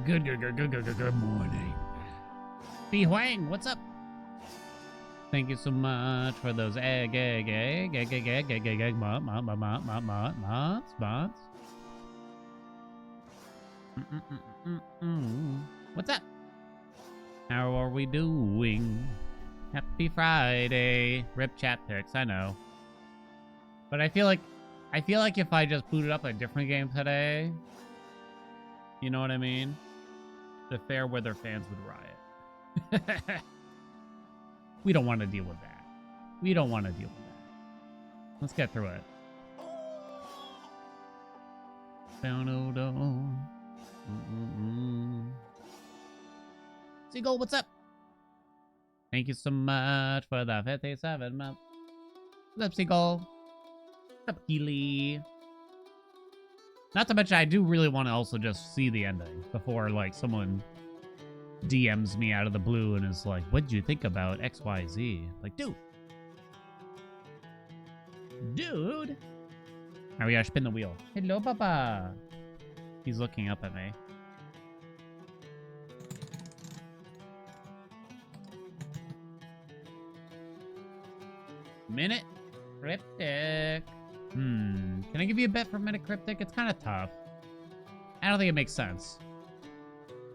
Good morning. B Huang, what's up? Thank you so much for those mods. What's up? How are we doing? Happy Friday. Rip chat picks, I know. But I feel like if I just booted up a different game today, you know what I mean? The fair weather fans would riot. We don't want to deal with that. We don't want to deal with that. Let's get through it. Seagull, what's up? Thank you so much for the 57 months. What's up, Seagull? What's up, Healy? Not to mention, I do really want to also just see the ending before, like, someone DMs me out of the blue and is like, what did you think about XYZ? Like, dude. Now we gotta spin the wheel. Hello, Papa. He's looking up at me. Minute cryptic. Can I give you a bet for minute cryptic? It's kind of tough. I don't think it makes sense.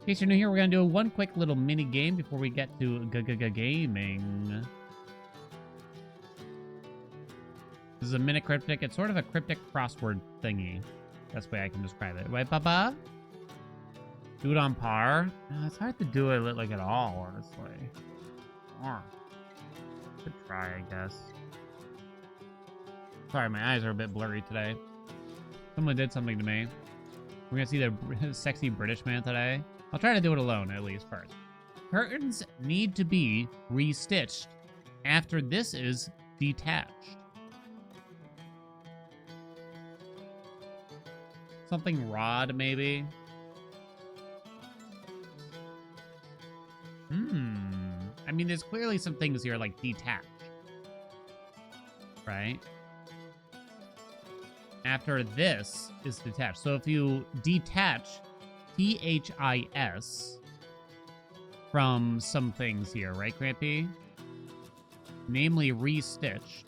In case you're new here, we're going to do one quick little mini game before we get to gaming. This is a minute cryptic. It's sort of a cryptic crossword thingy. That's the way I can describe it. Right, Papa? Do it on par? It's hard to do it like at all, honestly. Could try, I guess. Sorry, my eyes are a bit blurry today. Someone did something to me. We're going to see the sexy British man today. I'll try to do it alone, at least, first. Curtains need to be restitched after this is detached. Something rod, maybe? I mean, there's clearly some things here, like detached. Right? After this is detached. So if you detach THIS from some things here, right, Crampy? Namely, restitched.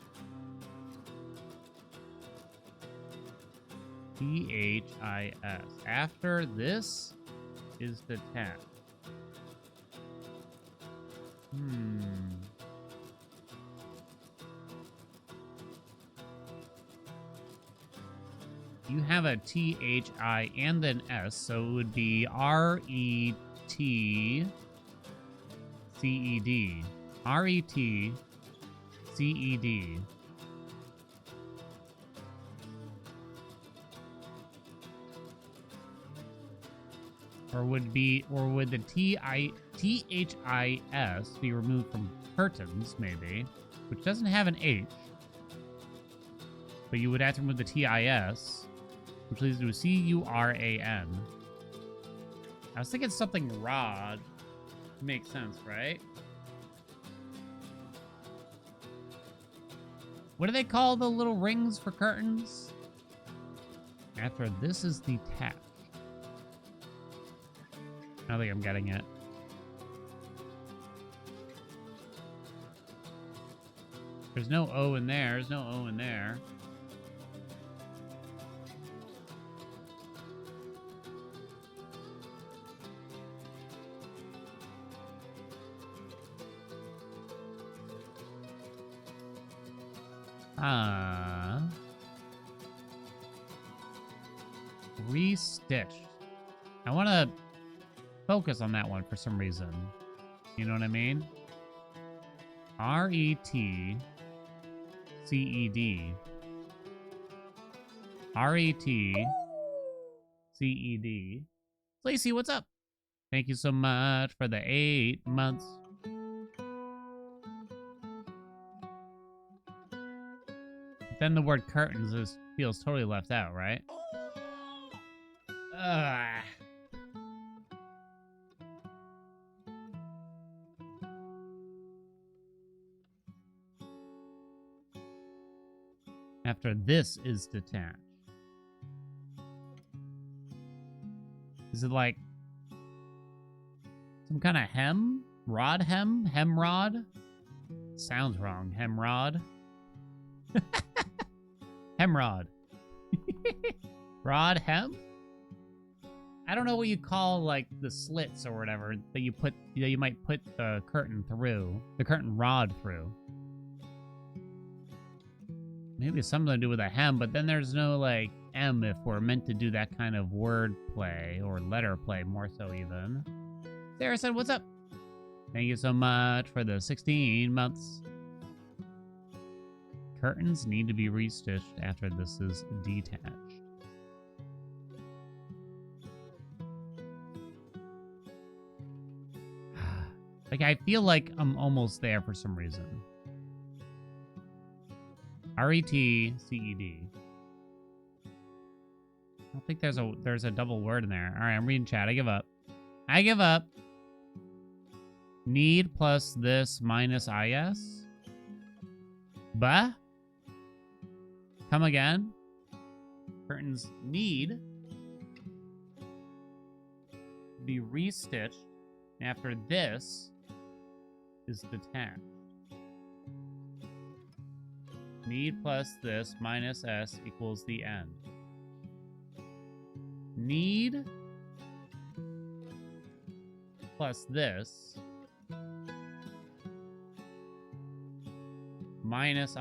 THIS. After this is detached. You have a THI and an S, so it would be RETCED. RETCED. Or would the THIS be removed from curtains, maybe, which doesn't have an H, but you would have to remove the TIS, which leads to a CURAN. I was thinking something rod. Makes sense, right? What do they call the little rings for curtains? After this is detached. I don't think I'm getting it. There's no O in there. There's no O in there. Restitched. I want to focus on that one for some reason. You know what I mean? RETCED. RETCED. Lacey, what's up? Thank you so much for the 8 months. Then the word curtains feels totally left out, right? After this is detached. Is it like Some kind of hem? Rod hem? Hemrod? Sounds wrong. Hemrod? Hemrod. Rod hem? I don't know what you call like the slits or whatever that you might put the curtain through. The curtain rod through. Maybe it's something to do with a hem, but then there's no like M if we're meant to do that kind of word play or letter play, more so even. Sarah said, what's up? Thank you so much for the 16 months. Curtains need to be restitched after this is detached. Like, I feel like I'm almost there for some reason. R-E-T-C-E-D. I don't think there's a double word in there. All right, I'm reading chat. I give up. I give up. Need plus this minus is. Bah? Come again? Curtains need be restitched after this is detached. Need plus this minus s equals the end. Need plus this minus is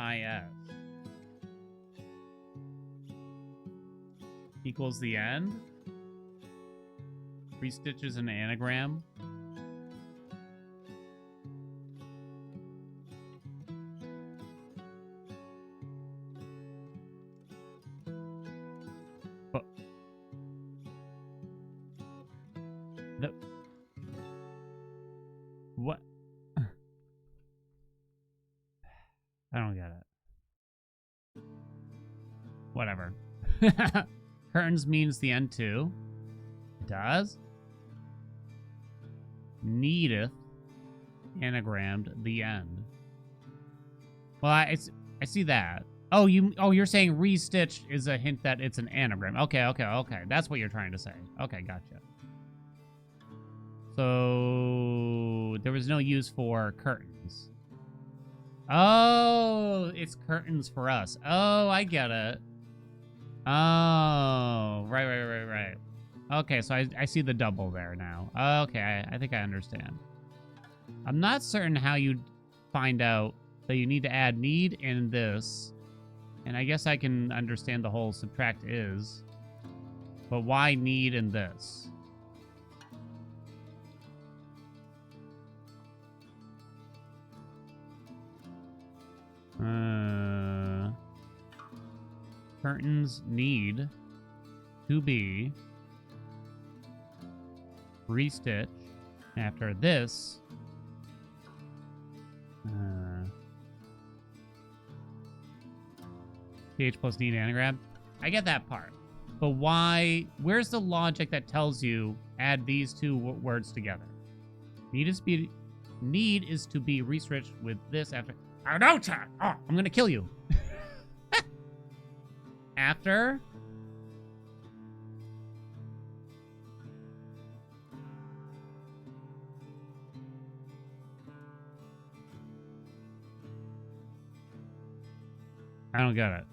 equals the end. Restitches an anagram. What? I don't get it. Whatever. Curtains means the end too. It does. Needeth anagrammed the end. Well, I see that. Oh, you're saying restitched is a hint that it's an anagram. Okay. That's what you're trying to say. Okay, gotcha. So there was no use for curtains. Oh, it's curtains for us. Oh, I get it. Oh, right. Okay, so I see the double there now. Okay, I think I understand. I'm not certain how you find out that you need to add need in this. And I guess I can understand the whole subtract is. But why need in this? Curtains need to be restitched after this. PH plus need anagram. I get that part. But why? Where's the logic that tells you add these two words together? Need is to be restitched with this after. I don't know, chat. Oh, I'm gonna kill you. After. I don't get it.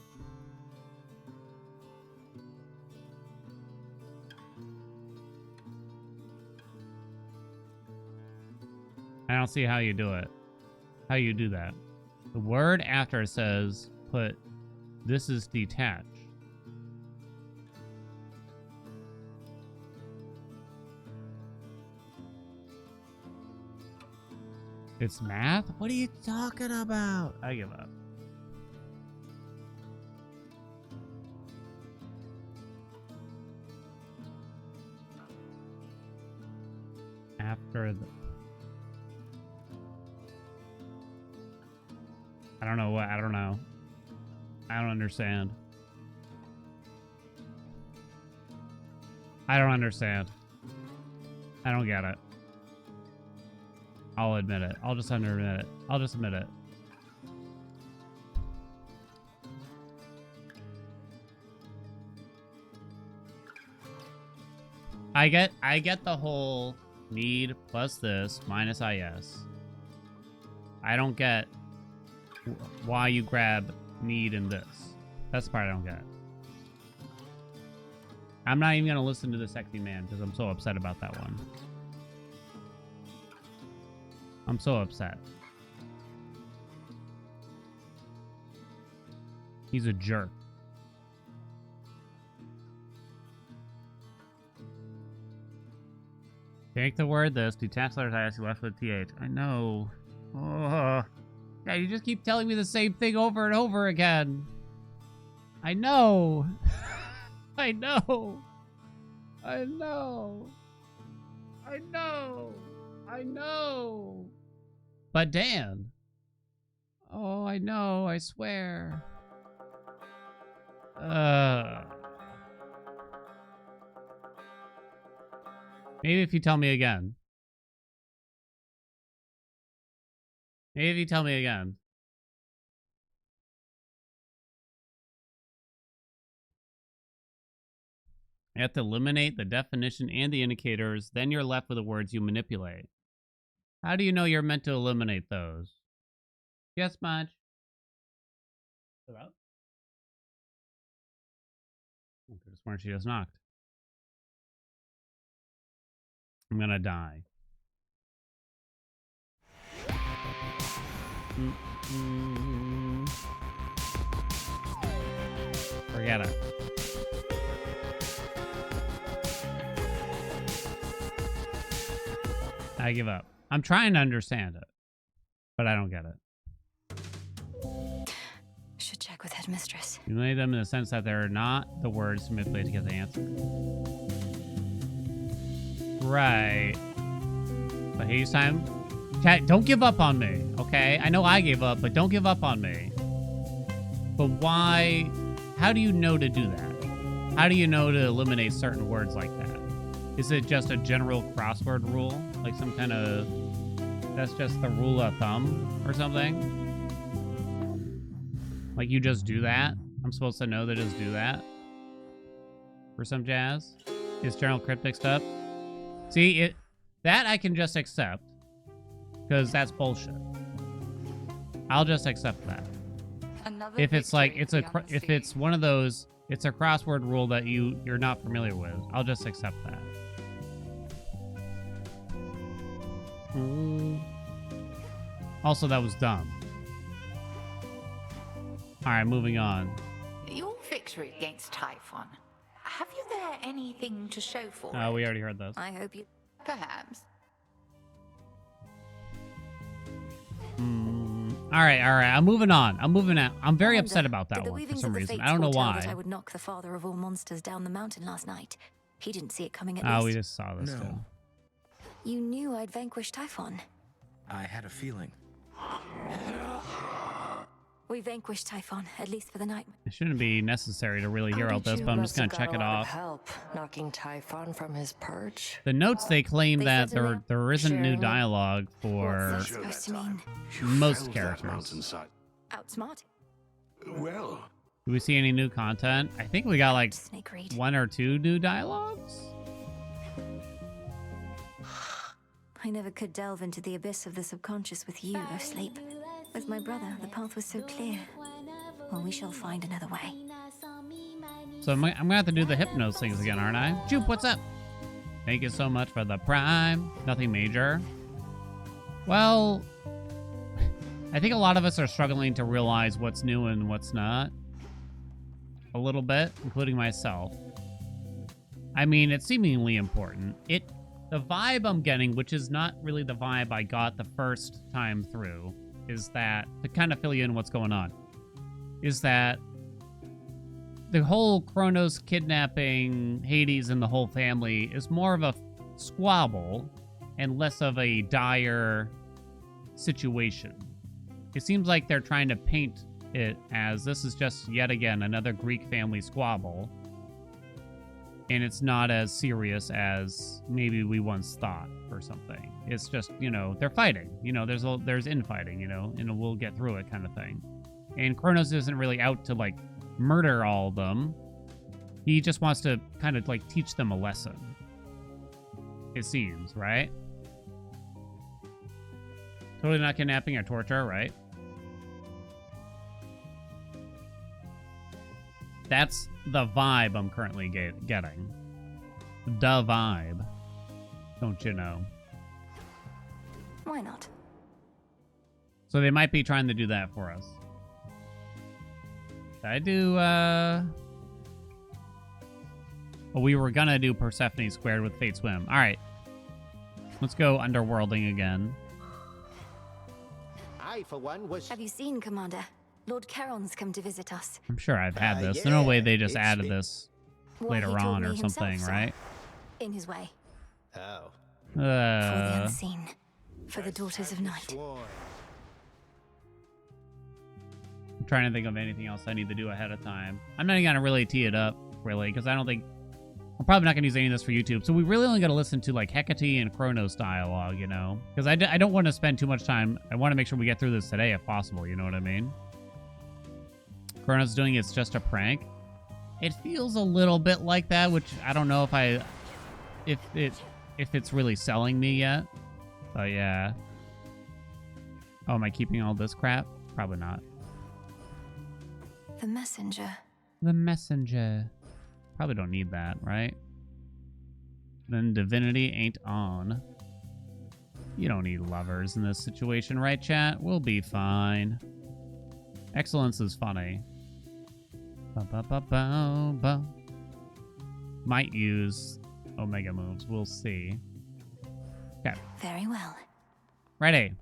I don't see how you do it. How you do that. The word after says put this is detached. It's math? What are you talking about? I give up. After the... I don't know what. I don't know. I don't understand. I don't understand. I don't get it. I'll admit it. I'll just admit it. I'll just admit it. I get the whole Need plus this minus IS. I don't get why you grab need and this. That's the part I don't get. I'm not even going to listen to the sexy man because I'm so upset about that one. I'm so upset. He's a jerk. Take the word this, detach letters I you left with TH. I know. Oh. Yeah, you just keep telling me the same thing over and over again. I know. I know. I know. I know. I know. But Dan. Oh, I know. I swear. Maybe if you tell me again. Maybe if you tell me again. You have to eliminate the definition and the indicators, then you're left with the words you manipulate. How do you know you're meant to eliminate those? Yes, much. Hello? I could have sworn she just knocked. I'm gonna die. Forget it. I give up. I'm trying to understand it, but I don't get it. Should check with headmistress. You lay them in the sense that they're not the words to manipulate to get the answer. Right. But Hades time. Chat, don't give up on me, okay? I know I gave up, but don't give up on me. But why? How do you know to do that? How do you know to eliminate certain words like that? Is it just a general crossword rule? Like some kind of... That's just the rule of thumb or something? Like you just do that? I'm supposed to know to just do that? For some jazz? Is general cryptic stuff? See, that I can just accept. Because that's bullshit. I'll just accept that. If it's like, if it's one of those, it's a crossword rule that you're not familiar with, I'll just accept that. Also, that was dumb. Alright, moving on. Your victory against Typhon. Have you there anything to show for Oh, it? we already heard this. I hope you... Perhaps. Alright. I'm moving on. I'm very upset about that one for some reason. I don't know why. I would knock the father of all monsters down the mountain last night. He didn't see it coming at least. Oh, we just saw this too. You knew I'd vanquish Typhon. I had a feeling. We vanquished Typhon, at least for the night. It shouldn't be necessary to really hear all this, but I'm just gonna check it off. Help knocking Typhon from his perch. The notes they claim that there isn't new Sure. dialogue for What's that supposed to mean? most characters. Outsmart? Well, Do we see any new content? I think we got like Snake read. 1 or 2 new dialogues. I never could delve into the abyss of the subconscious with you, O Sleep. With my brother, the path was so clear. Well, we shall find another way. So I'm gonna have to do the hypnos things again, aren't I? Jupe, what's up? Thank you so much for the prime. Nothing major. Well, I think a lot of us are struggling to realize what's new and what's not. A little bit, including myself. I mean, it's seemingly important. The vibe I'm getting, which is not really the vibe I got the first time through, is that, to kind of fill you in what's going on, is that the whole Kronos kidnapping Hades and the whole family is more of a squabble and less of a dire situation. It seems like they're trying to paint it as this is just yet again another Greek family squabble, and it's not as serious as maybe we once thought or something. It's just, you know, they're fighting. You know, there's infighting, you know, and we'll get through it kind of thing. And Kronos isn't really out to, like, murder all of them. He just wants to kind of, like, teach them a lesson. It seems, right? Totally not kidnapping or torture, right? That's the vibe I'm currently getting. The vibe. Don't you know? Why not? So they might be trying to do that for us. Did I do, Oh, we were gonna do Persephone squared with Fate Swim. Alright. Let's go underworlding again. I, for one, was... Have you seen, Commander? Lord Charon's come to visit us. I'm sure I've had this. yeah, There's no way they just it's added the- this Well, later he told on me or something, himself, sir. right? In his way. Oh. For the unseen. For the daughters of night. Sworn. I'm trying to think of anything else I need to do ahead of time. I'm not even gonna really tee it up, really, because I don't think... I'm probably not gonna use any of this for YouTube. So we really only gotta listen to, like, Hecate and Kronos dialogue, you know? Because I don't want to spend too much time. I want to make sure we get through this today if possible, you know what I mean? Kronos doing It's Just a Prank. It feels a little bit like that, which I don't know if it's really selling me yet. But yeah. Oh, am I keeping all this crap? Probably not. The messenger. The messenger. Probably don't need that, right? Then divinity ain't on. You don't need lovers in this situation, right, chat? We'll be fine. Excellence is funny. Ba-ba-ba-ba-ba. Might use Omega moves. We'll see. Okay. Very well. Ready.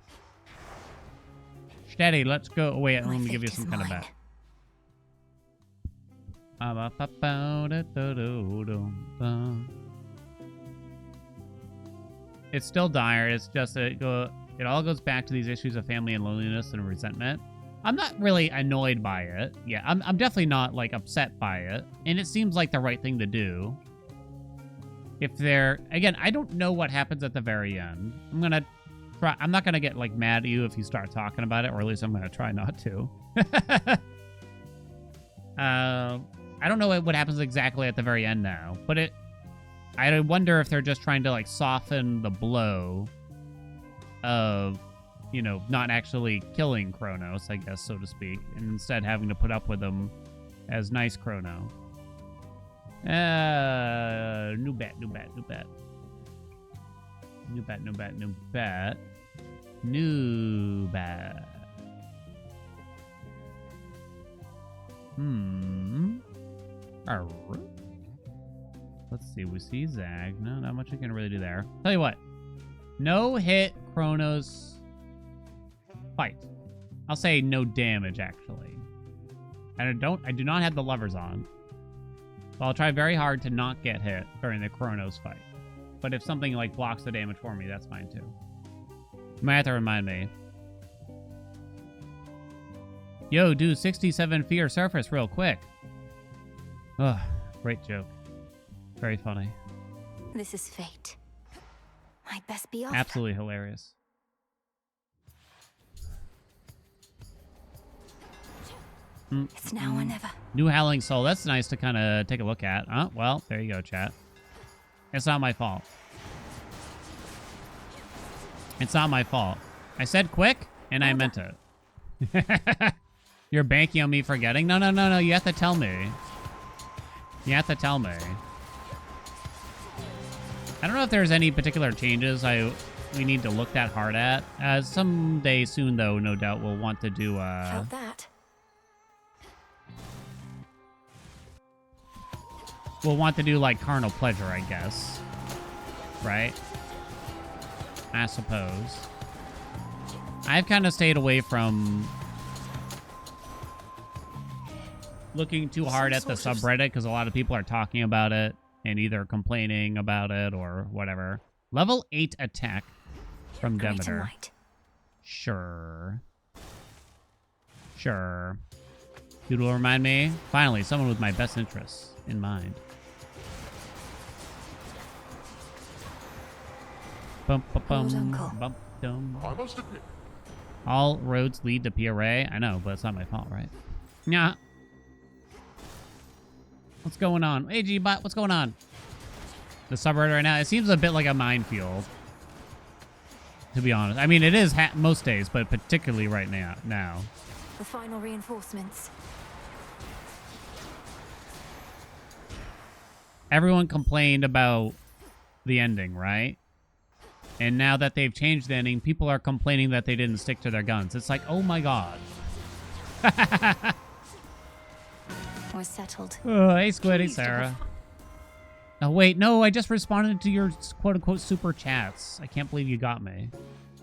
Steady, let's go. Oh, wait, My let me give you fate some is kind of mine. bet. Ba-ba-ba-ba-da-da-do-do-ba. It's still dire. It's just it all goes back to these issues of family and loneliness and resentment. I'm not really annoyed by it. Yeah, I'm definitely not like upset by it. And it seems like the right thing to do. If they're again, I don't know what happens at the very end. I'm not gonna get like mad at you if you start talking about it, or at least I'm gonna try not to. I don't know what happens exactly at the very end now, but I wonder if they're just trying to like soften the blow of, you know, not actually killing Kronos, I guess, so to speak, and instead having to put up with him as nice Chrono. New bet. Let's see. We see Zag. No, not much I can really do there. Tell you what. No hit Kronos fight. I'll say no damage, actually. And I do not have the levers on. So I'll try very hard to not get hit during the Kronos fight. But if something like blocks the damage for me, that's fine too. You might have to remind me. Yo, do 67 feet surface real quick. Ugh, great joke. Very funny. This is fate. I'd best be off. Absolutely hilarious. It's now or never. New Howling Soul. That's nice to kind of take a look at. Oh, well, there you go, chat. It's not my fault. It's not my fault. I said quick, and I meant it. You're banking on me forgetting? No. You have to tell me. You have to tell me. I don't know if there's any particular changes we need to look that hard at. Someday soon, though, no doubt we'll want to do... Felt that. We'll want to do, like, carnal pleasure, I guess. Right? I suppose. I've kind of stayed away from looking too hard at the subreddit because a lot of people are talking about it and either complaining about it or whatever. Level 8 attack from Demeter. Sure. Dude will remind me. Finally, someone with my best interests in mind. Bump, bump, dum. I must admit. All roads lead to PRA. I know, but it's not my fault, right? Yeah. What's going on? Hey, G-Bot, what's going on? the subreddit right now. It seems a bit like a minefield, to be honest. I mean, it is most days, but particularly right now. The final reinforcements. Everyone complained about the ending, right? And now that they've changed the ending, people are complaining that they didn't stick to their guns. It's like, oh my god. We're settled. Oh, hey, Squid. Hey, Sarah. Oh, wait. No, I just responded to your quote-unquote super chats. I can't believe you got me.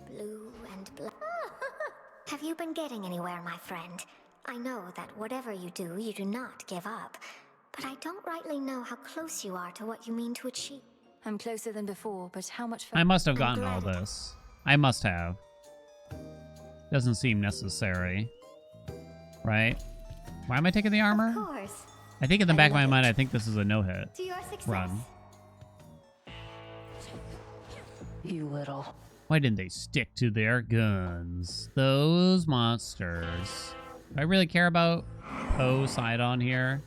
Blue and black. Have you been getting anywhere, my friend? I know that whatever you do not give up. But I don't rightly know how close you are to what you mean to achieve. I'm closer than before, but how much I must have gotten glad. all this. I must have. Doesn't seem necessary. Right? Why am I taking the armor? Of course. I think in the back of my mind, I think this is a no-hit. To your success. Run. You little. Why didn't they stick to their guns? Those monsters. Do I really care about Poseidon here?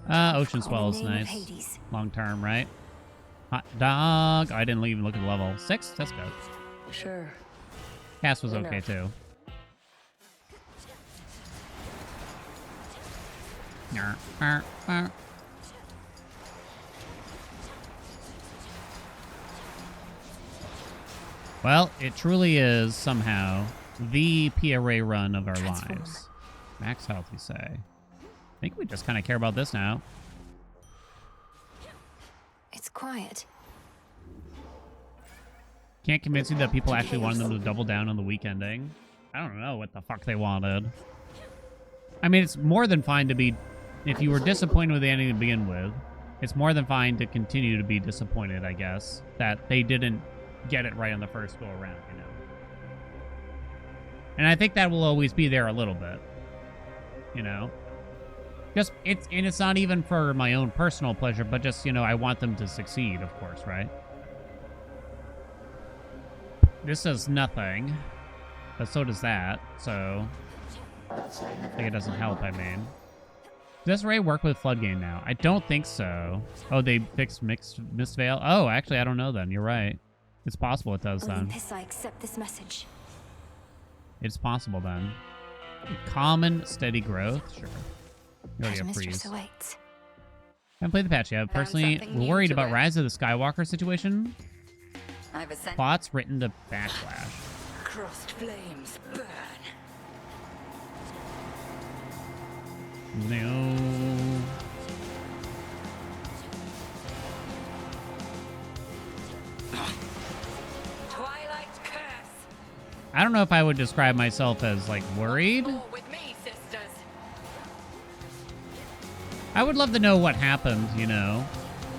Ocean Swell is nice. Long term, right? Hot dog. Oh, I didn't even look at the level. 6? That's good. Sure. Cass was okay too. Well, it truly is somehow the PRA run of our lives. Max health, you say? I think we just kind of care about this now. It's quiet. Can't convince me that people actually wanted them to double down on the week ending. I don't know what the fuck they wanted. I mean, it's more than fine to be... If you were disappointed with the ending to begin with, it's more than fine to continue to be disappointed, I guess, that they didn't get it right on the first go around, you know? And I think that will always be there a little bit, you know? Just, it's not even for my own personal pleasure, but just, you know, I want them to succeed, of course, right? This does nothing, but so does that, so... I think it doesn't help, I mean. Does Ray work with Floodgate now? I don't think so. Oh, they fixed Mist Veil? Oh, actually, I don't know then. You're right. It's possible it does then. Olympus, I accept this message. It's possible then. Common steady growth? Sure. You already have Mistress freeze. awaits. Haven't played the patch yet. Personally, something new worried to about it. Rise of the Skywalker situation. I've ascended. Plots written to backlash. Crossed flames burn. No. Twilight curse. I don't know if I would describe myself as, like, worried. More with me, sisters. I would love to know what happened, you know,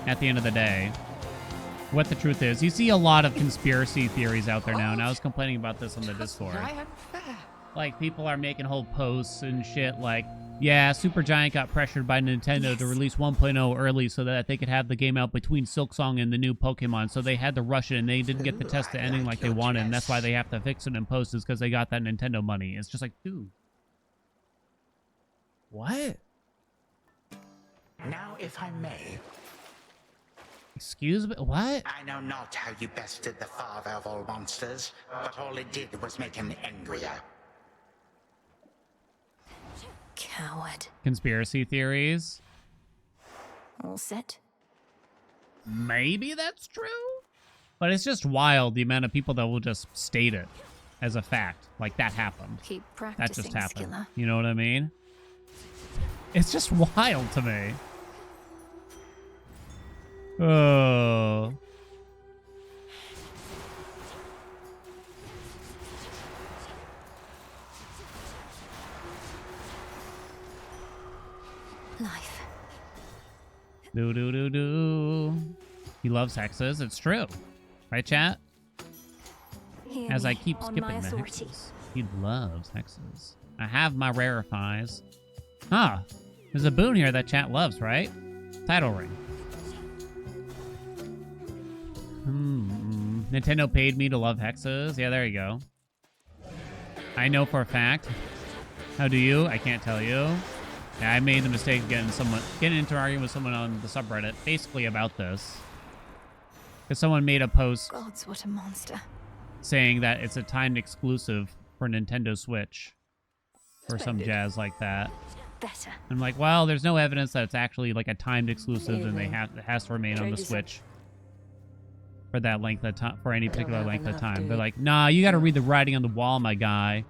at the end of the day. What the truth is. You see a lot of conspiracy theories out there now, and I was complaining about this on the Discord. Like, people are making whole posts and shit like, yeah, Supergiant got pressured by Nintendo to release 1.0 early so that they could have the game out between Silksong and the new Pokemon, so they had to rush it, and they didn't get to test the ending like they wanted, and that's why they have to fix it in post is because they got that Nintendo money. It's just like, dude. What? Now, if I may, Excuse me? What? I know not how you bested the father of all monsters, but all it did was make him angrier. Coward. Conspiracy theories? All set? Maybe that's true? But it's just wild the amount of people that will just state it as a fact. Like, that happened. Keep That practicing, just happened. Skilla. You know what I mean? It's just wild to me. Oh. Life. Do. He loves hexes. It's true. Right, chat? Hear As I me, keep on skipping my the authority. hexes. He loves hexes. I have my rarefies. Huh. There's a boon here that chat loves, right? Title ring. Nintendo paid me to love hexes. Yeah, there you go. I know for a fact. How do you? I can't tell you. Yeah, I made the mistake of getting into an argument with someone on the subreddit, basically about this. Because someone made a post Gods, what a monster. saying that it's a timed exclusive for Nintendo Switch. Or some jazz like that. Better. I'm like, well, there's no evidence that it's actually like a timed exclusive and it has to remain on the Switch for that length of time, for any particular length of time. They're like, nah, you gotta read the writing on the wall, my guy.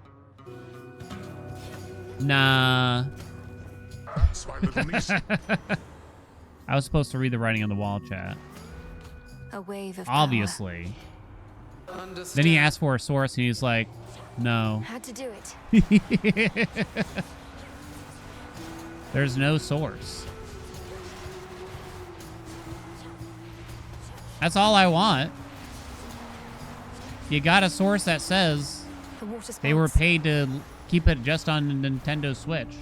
Nah. That's my little niece. I was supposed to read the writing on the wall, chat. A wave of Obviously. Then he asked for a source and he's like, no. Had to do it. There's no source. That's all I want. You got a source that says they were paid to keep it just on the Nintendo Switch.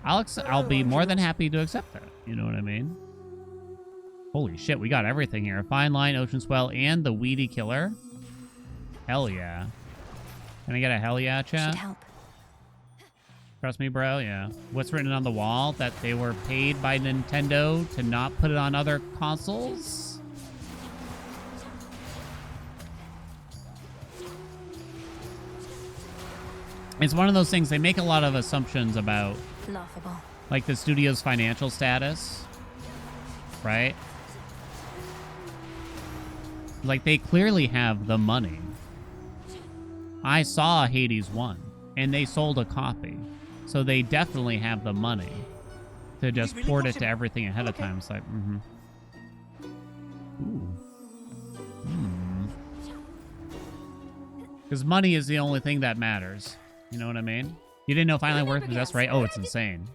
I'll be more than happy to accept that. You know what I mean? Holy shit, we got everything here. Fine Line, Ocean Swell, and the Weedy Killer. Hell yeah. Can I get a hell yeah, chat? Should help. Trust me, bro, yeah. What's written on the wall? That they were paid by Nintendo to not put it on other consoles? It's one of those things, they make a lot of assumptions about, Laughable. like, the studio's financial status, right? Like, they clearly have the money. I saw Hades 1, and they sold a copy. So they definitely have the money to just port it to everything ahead of time. It's like, Ooh. Because money is the only thing that matters. You know what I mean? You didn't know Finally worked with us, right? Oh, it's insane.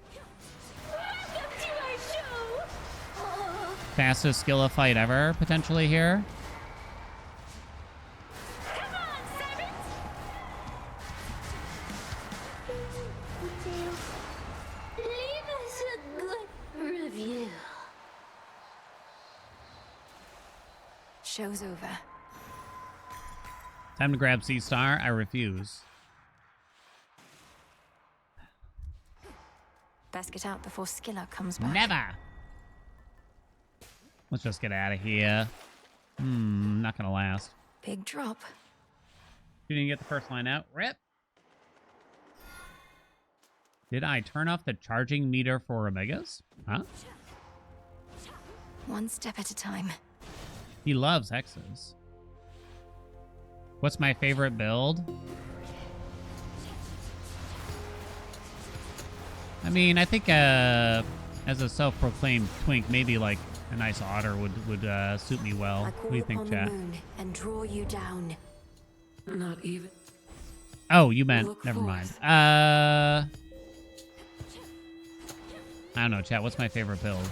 Fastest skill of fight ever, potentially here. Show's over. Time to grab C-Star. I refuse. Best get out before Skiller comes back. Never! Let's just get out of here. Not gonna last. Big drop. You didn't get the first line out. Rip! Did I turn off the charging meter for Omegas? Huh? One step at a time. He loves hexes. What's my favorite build? I mean, I think as a self-proclaimed twink, maybe like a nice otter would suit me well. What do you think, chat? And draw you down. Not even. Oh, you meant. Never mind. I don't know, chat. What's my favorite build?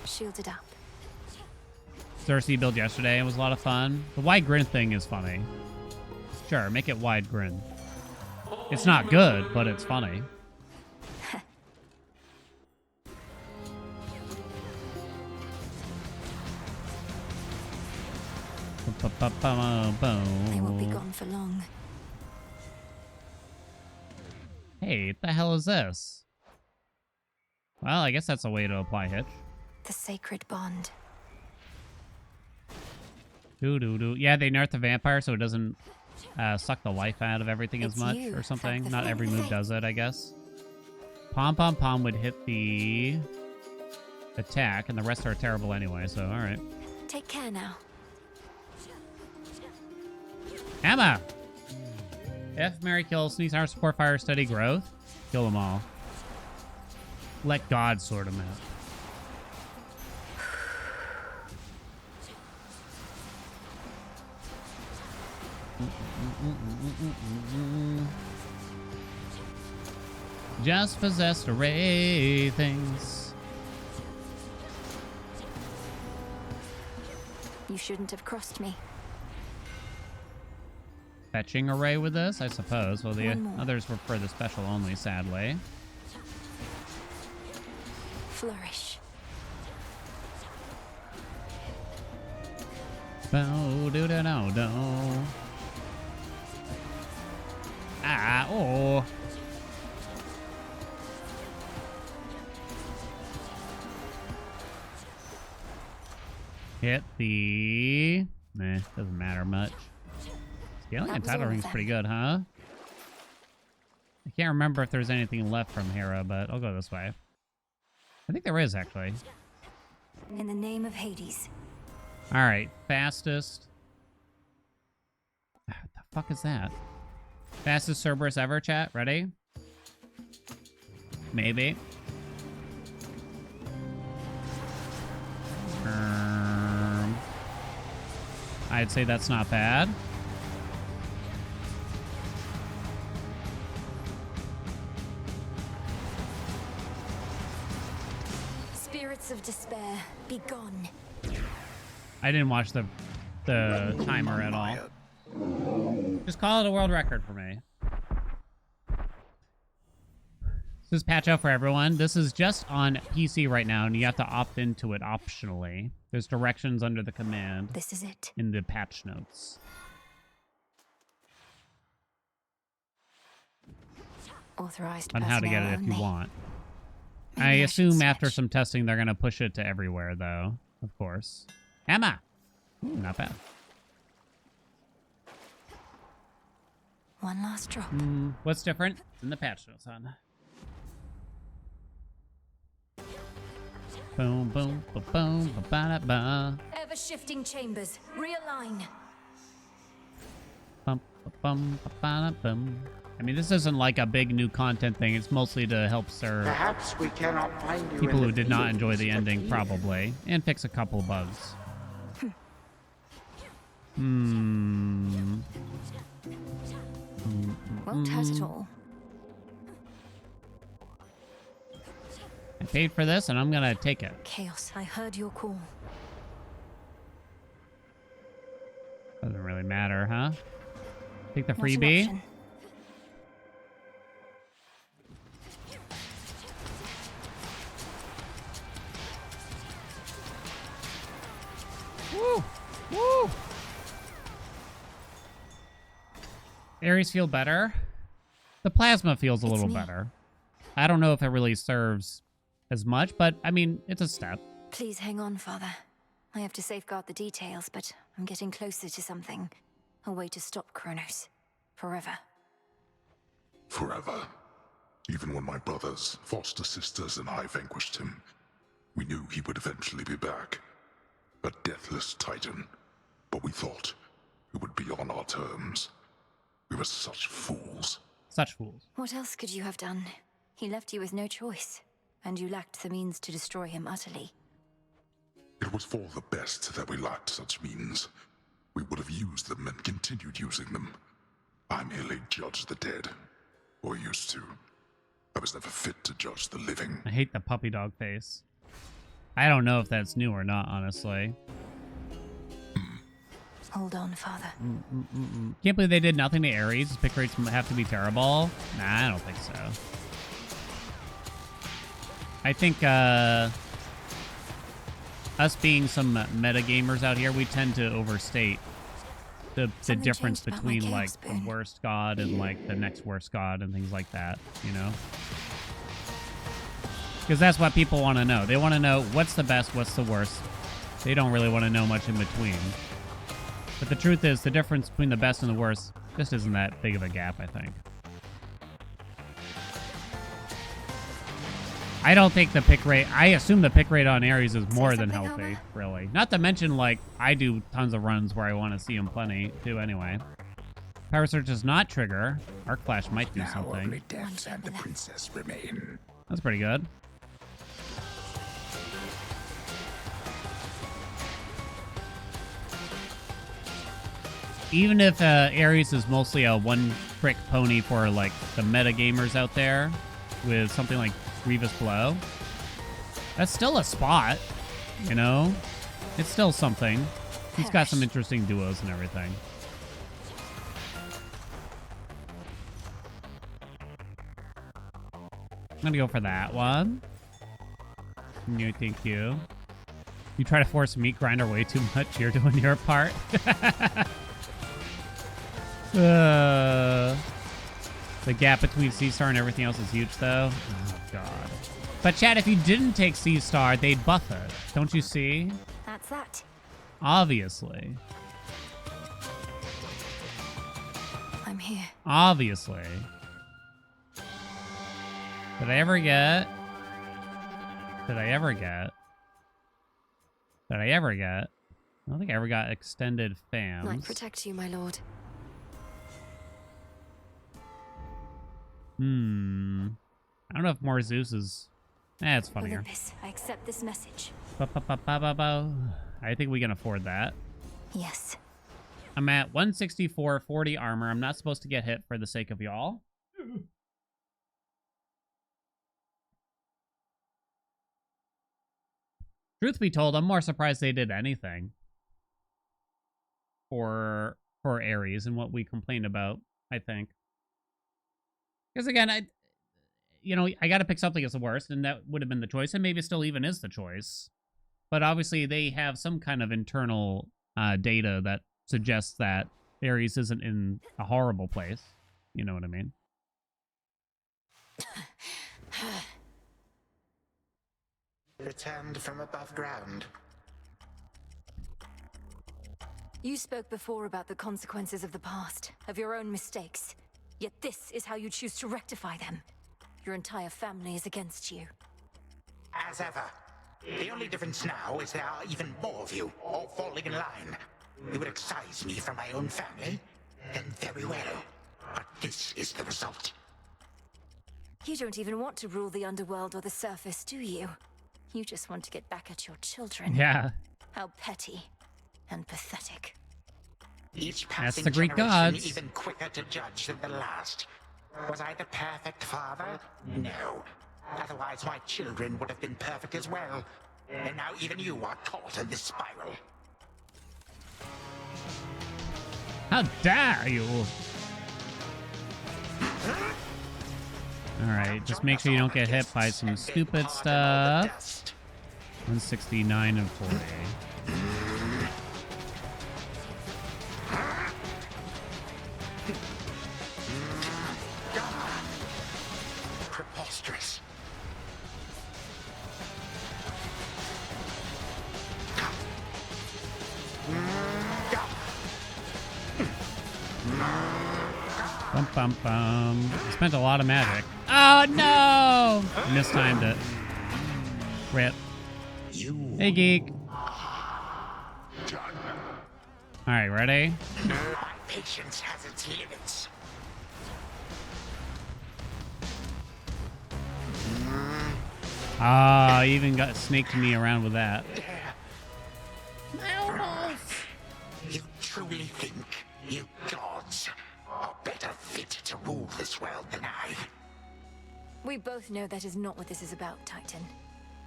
Shielded up. Cersei build yesterday. It was a lot of fun. The wide grin thing is funny. Sure, make it wide grin. It's not good, but it's funny. They won't be gone for long. Hey, what the hell is this? Well, I guess that's a way to apply hitch. The sacred bond. Doo-doo-doo. Yeah, they nerfed the vampire so it doesn't suck the life out of everything as It's much you. or something. Like the Not every move thing. does it, I guess. Pom-pom-pom would hit the attack, and the rest are terrible anyway, so alright. Take care now. Emma! If Mary kills, sneeze, power, support, fire, steady growth. Kill them all. Let God sort them out. Just possessed array things. You shouldn't have crossed me. Fetching array with this, I suppose. Well, the One more. others were for the special only, sadly. Flourish. Bo-do-do-do-do. Ah, oh. Hit the... Nah, doesn't matter much. Scaling and Tidal Ring's pretty good, huh? I can't remember if there's anything left from Hera, but I'll go this way. I think there is, actually. In the name of Hades. Alright, fastest. What the fuck is that? Fastest Cerberus ever, chat? Ready? Maybe. I'd say that's not bad. Spirits of despair, be gone. I didn't watch the timer at all. Just call it a world record for me. This is patch out for everyone. This is just on PC right now, and you have to opt into it optionally. There's directions under the command. This is it. In the patch notes. Authorized On how to get it if you only. want. Maybe I should assume after switch. some testing, they're going to push it to everywhere, though. Of course. Emma! Ooh, not bad. One last drop. What's different? It's in the patch notes, hon. Boom, boom, ba boom, ba ba da ba. Ever shifting chambers, realign. Bum, ba bum, ba ba da bum. I mean, this isn't like a big new content thing. It's mostly to help serve Perhaps we cannot find you people in who the did not fields enjoy the of ending, Eden. probably, and fix a couple bugs. Won't hurt at all. I paid for this, and I'm gonna take it. Chaos, I heard your call. Doesn't really matter, huh? Take the Not an freebie. option. Woo! Woo! Ares feel better. The plasma feels a It's little me. better. I don't know if it really serves as much, but I mean, it's a step. Please hang on, Father. I have to safeguard the details, but I'm getting closer to something. A way to stop Kronos. Forever. Forever. Even when my brothers, foster sisters, and I vanquished him, we knew he would eventually be back. A deathless titan. But we thought it would be on our terms. We were such fools. Such fools. What else could you have done? He left you with no choice, and you lacked the means to destroy him utterly. It was for the best that we lacked such means. We would have used them and continued using them. I merely judged the dead. Or used to. I was never fit to judge the living. I hate the puppy dog face. I don't know if that's new or not, honestly. Hold on, Father. Can't believe they did nothing to Ares. His pick rates have to be terrible. Nah, I don't think so. I think us being some meta gamers out here, we tend to overstate the Something difference changed about my between like chaos the burn. worst god and like the next worst god and things like that, you know? Because that's what people want to know. They want to know what's the best, what's the worst. They don't really want to know much in between. But the truth is, the difference between the best and the worst just isn't that big of a gap, I think. I don't think the pick rate... I assume the pick rate on Ares is more than something, healthy, Homer? really. Not to mention, like, I do tons of runs where I want to see him plenty, too, anyway. Power Surge does not trigger. Arc Flash might do Now something. only death and the princess remain. That's pretty good. Even if Ares is mostly a one-trick pony for, like, the meta gamers out there with something like Grievous Blow, that's still a spot, you know? It's still something. He's got some interesting duos and everything. I'm gonna go for that one. No, thank you. You try to force meat grinder way too much. You're doing your part. The gap between C-Star and everything else is huge, though. Oh, God. But, Chad, if you didn't take C-Star, they'd buff it. Don't you see? That's that. Obviously. I'm here. Obviously. Did I ever get? Did I ever get? Did I ever get? I don't think I ever got extended Might fams. protect you, my lord. I don't know if more Zeus is... it's funnier. Olympus, I accept this message. Ba-ba-ba-ba-ba-ba. I think we can afford that. Yes. I'm at 164, 40 armor. I'm not supposed to get hit for the sake of y'all. Truth be told, I'm more surprised they did anything for Ares and what we complained about, I think. Because again, I got to pick something as the worst, and that would have been the choice, and maybe it still even is the choice. But obviously, they have some kind of internal data that suggests that Ares isn't in a horrible place. You know what I mean? Returned from above ground. You spoke before about the consequences of the past, of your own mistakes. Yet this is how you choose to rectify them. Your entire family is against you. As ever. The only difference now is there are even more of you, all falling in line. You would excise me from my own family? Then very well. But this is the result. You don't even want to rule the underworld or the surface, do you? You just want to get back at your children. Yeah. How petty and pathetic. Each That's passing the Greek generation gods. even quicker to judge than the last. Was I the perfect father? No. Otherwise my children would have been perfect as well. And now even you are caught in this spiral. How dare you? Alright, just make sure you don't get hit by some stupid stuff. 169 and 40. Preposterous. Bum bum bum. I spent a lot of magic. Oh no! Mistimed it. Rip. Hey geek. Alright, ready? My patience has its limits. Ah, even got snaked me around with that. You truly think you gods are better fit to rule this world than I? We both know that is not what this is about, Titan.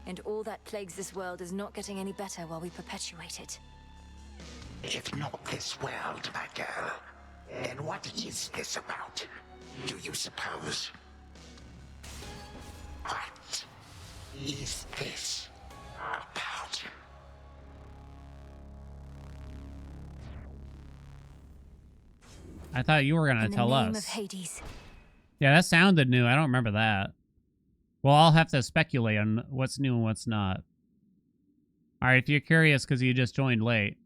And all that plagues this world is not getting any better while we perpetuate it. If not this world, my girl, then what is this about? Do you suppose? What is this about? I thought you were gonna In the tell name us. of Hades. Yeah, that sounded new. I don't remember that. Well, I'll have to speculate on what's new and what's not. Alright, if you're curious because you just joined late,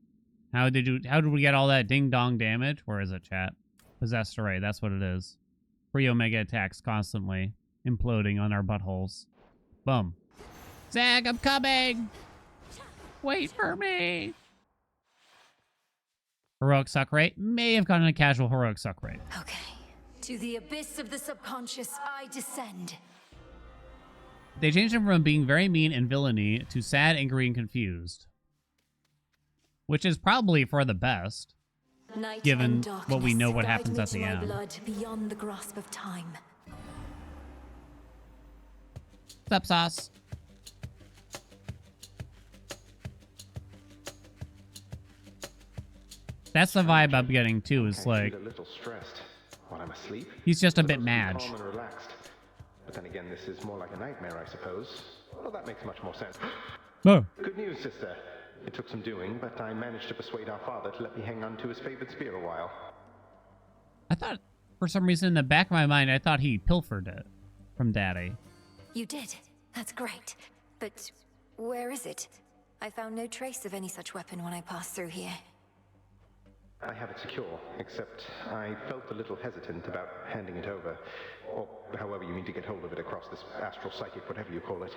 how did we get all that ding-dong damage? Where is it, chat? Possessed Array, that's what it is. Free Omega attacks constantly, imploding on our buttholes. Boom. Zag, I'm coming! Wait for me! Heroic suck rate? May have gotten a casual heroic suck rate. Okay. To the abyss of the subconscious, I descend. They changed him from being very mean and villainy to sad, angry, and confused. Which is probably for the best, Night given and what we know what darkness, happens guide at the me to end. my blood beyond the grasp of time. What's up, Sauce? That's the vibe I'm getting too, is like, a little stressed while I'm asleep. he's just a But bit mostly mad. calm and relaxed. But then again, this is more like a nightmare, I suppose. Well, that makes much more sense. Oh. Good news, sister. It took some doing, but I managed to persuade our father to let me hang on to his favorite spear a while. I thought, for some reason, in the back of my mind, I thought he pilfered it from Daddy. You did. That's great. But where is it? I found no trace of any such weapon when I passed through here. I have it secure, except I felt a little hesitant about handing it over. Or however you mean to get hold of it across this astral psychic, whatever you call it.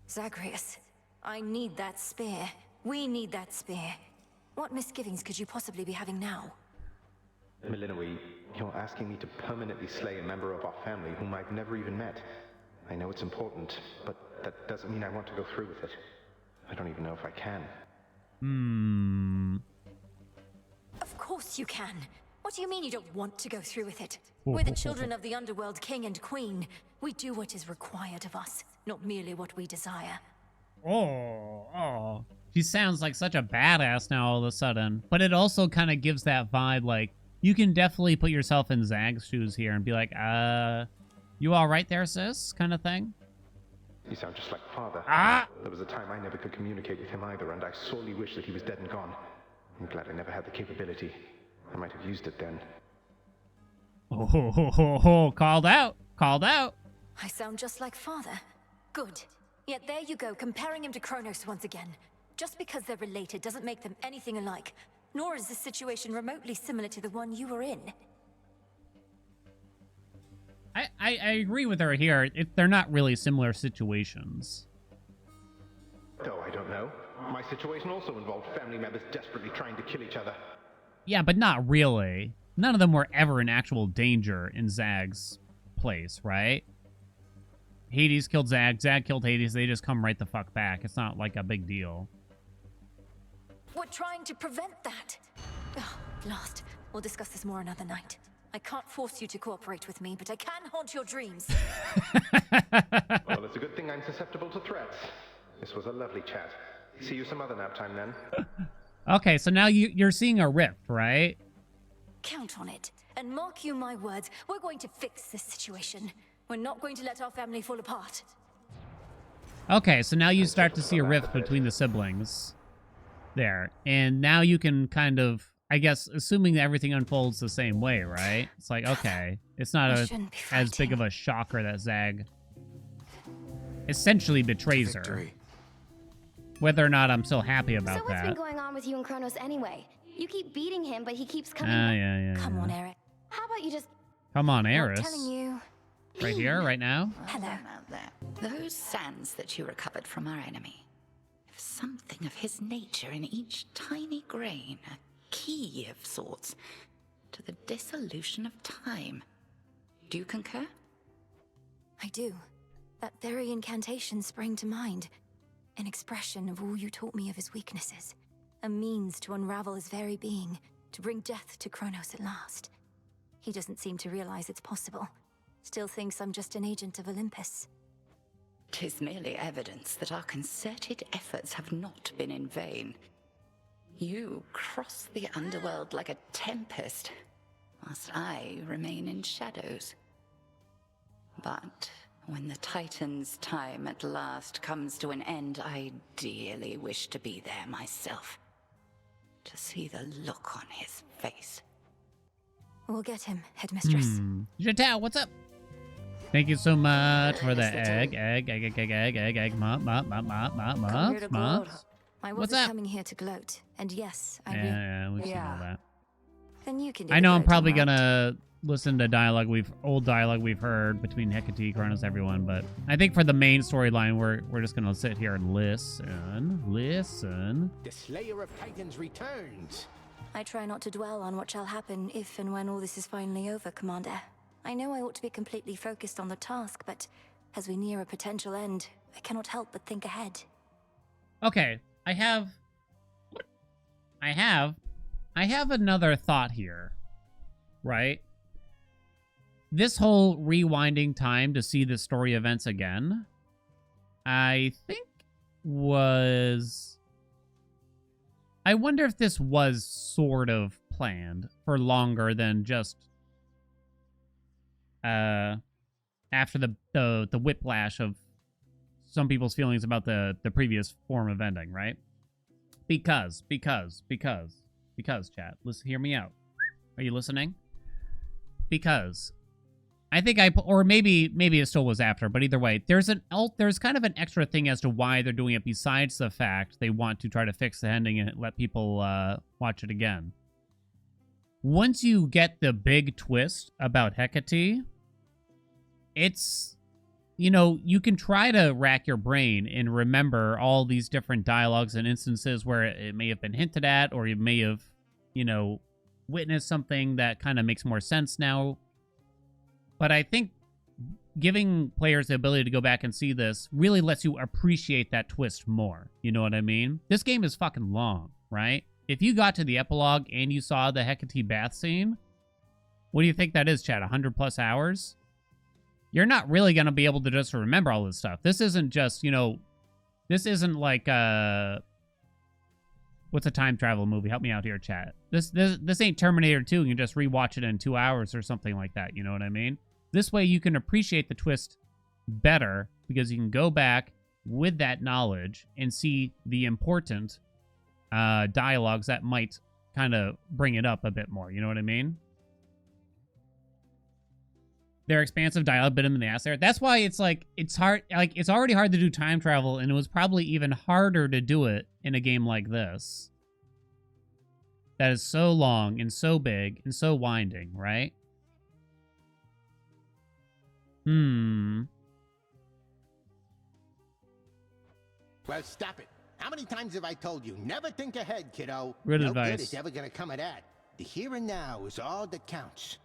Zagreus, I need that spear. We need that spear. What misgivings could you possibly be having now? Milinoe, you're asking me to permanently slay a member of our family whom I've never even met. I know it's important, but that doesn't mean I want to go through with it. I don't even know if I can. Of course you can. What do you mean you don't want to go through with it? We're the children of the Underworld King and Queen. We do what is required of us, not merely what we desire. Oh. She sounds like such a badass now all of a sudden. But it also kind of gives that vibe like, you can definitely put yourself in Zag's shoes here and be like, you all right there, sis? Kind of thing. You sound just like Father. There was a time I never could communicate with him either, and I sorely wish that he was dead and gone. I'm glad I never had the capability. I might have used it then. Oh, called out. Called out. I sound just like Father. Good. Yet there you go, comparing him to Kronos once again. Just because they're related doesn't make them anything alike. Nor is this situation remotely similar to the one you were in. I agree with her here. They're not really similar situations. Oh, I don't know. My situation also involved family members desperately trying to kill each other. Yeah, but not really. None of them were ever in actual danger in Zag's place, right? Hades killed Zag, Zag killed Hades, they just come right the fuck back. It's not like a big deal. We're trying to prevent that. Oh, last. We'll discuss this more another night. I can't force you to cooperate with me, but I can haunt your dreams. Well, it's a good thing I'm susceptible to threats. This was a lovely chat. See you some other nap time then. Okay, so now you're seeing a rift, right? Count on it. And mark you my words, we're going to fix this situation. We're not going to let our family fall apart. Okay, so now you start to see a rift between the siblings. There. And now you can kind of, I guess, assuming that everything unfolds the same way, right? It's like, okay, it's not as big of a shocker that Zag essentially betrays her. Whether or not I'm still happy about So what's that. been going on with you and Kronos anyway? You keep beating him, but he keeps coming Yeah. Come on, Eric. How about you just... Come on, Not Eris. telling you. Right here, right now. Hello. Those sands that you recovered from our enemy. Something of his nature in each tiny grain. A key of sorts to the dissolution of time. Do you concur? I do. That very incantation sprang to mind. An expression of all you taught me of his weaknesses. A means to unravel his very being, to bring death to Kronos at last. He doesn't seem to realize it's possible. Still thinks I'm just an agent of Olympus. 'Tis merely evidence that our concerted efforts have not been in vain. You cross the underworld like a tempest, whilst I remain in shadows. But when the Titan's time at last comes to an end, I dearly wish to be there myself. To see the look on his face. We'll get him, headmistress. Jatal, what's up? Thank you so much for the egg. Mops. I What's wasn't up? coming here to gloat, and yes, I Yeah, we've seen all that. Then you can do I the know I'm gloating, probably right? gonna listen to old dialogue we've heard between Hecate, Kronos, everyone, but I think for the main storyline, we're just gonna sit here and listen. The Slayer of Titans returns. I try not to dwell on what shall happen if and when all this is finally over, Commander. I know I ought to be completely focused on the task, but as we near a potential end, I cannot help but think ahead. Okay, I have another thought here, right? This whole rewinding time to see the story events again, I think I wonder if this was sort of planned for longer than just after the whiplash of some people's feelings about the previous form of ending, right? Because, chat, listen, hear me out. Are you listening? Because I think or maybe it still was after, but either way, there's kind of an extra thing as to why they're doing it besides the fact they want to try to fix the ending and let people watch it again. Once you get the big twist about Hecate, it's, you know, you can try to rack your brain and remember all these different dialogues and instances where it may have been hinted at, or you may have, you know, witnessed something that kind of makes more sense now. But I think giving players the ability to go back and see this really lets you appreciate that twist more. You know what I mean? This game is fucking long, right? If you got to the epilogue and you saw the Hecate bath scene, what do you think that is, Chad? 100+ hours? You're not really going to be able to just remember all this stuff. This isn't just, you know, this isn't like, what's a time travel movie? Help me out here, chat. This ain't Terminator 2. You can just rewatch it in 2 hours or something like that. You know what I mean? This way you can appreciate the twist better because you can go back with that knowledge and see the important dialogues that might kind of bring it up a bit more. You know what I mean? Their expansive dialogue bit them in the ass there. That's why it's like, it's hard. Like, it's already hard to do time travel, and it was probably even harder to do it in a game like this. That is so long and so big and so winding, right? Well, stop it. How many times have I told you? Never think ahead, kiddo. Good no advice. good is ever gonna come of that. The here and now is all that counts.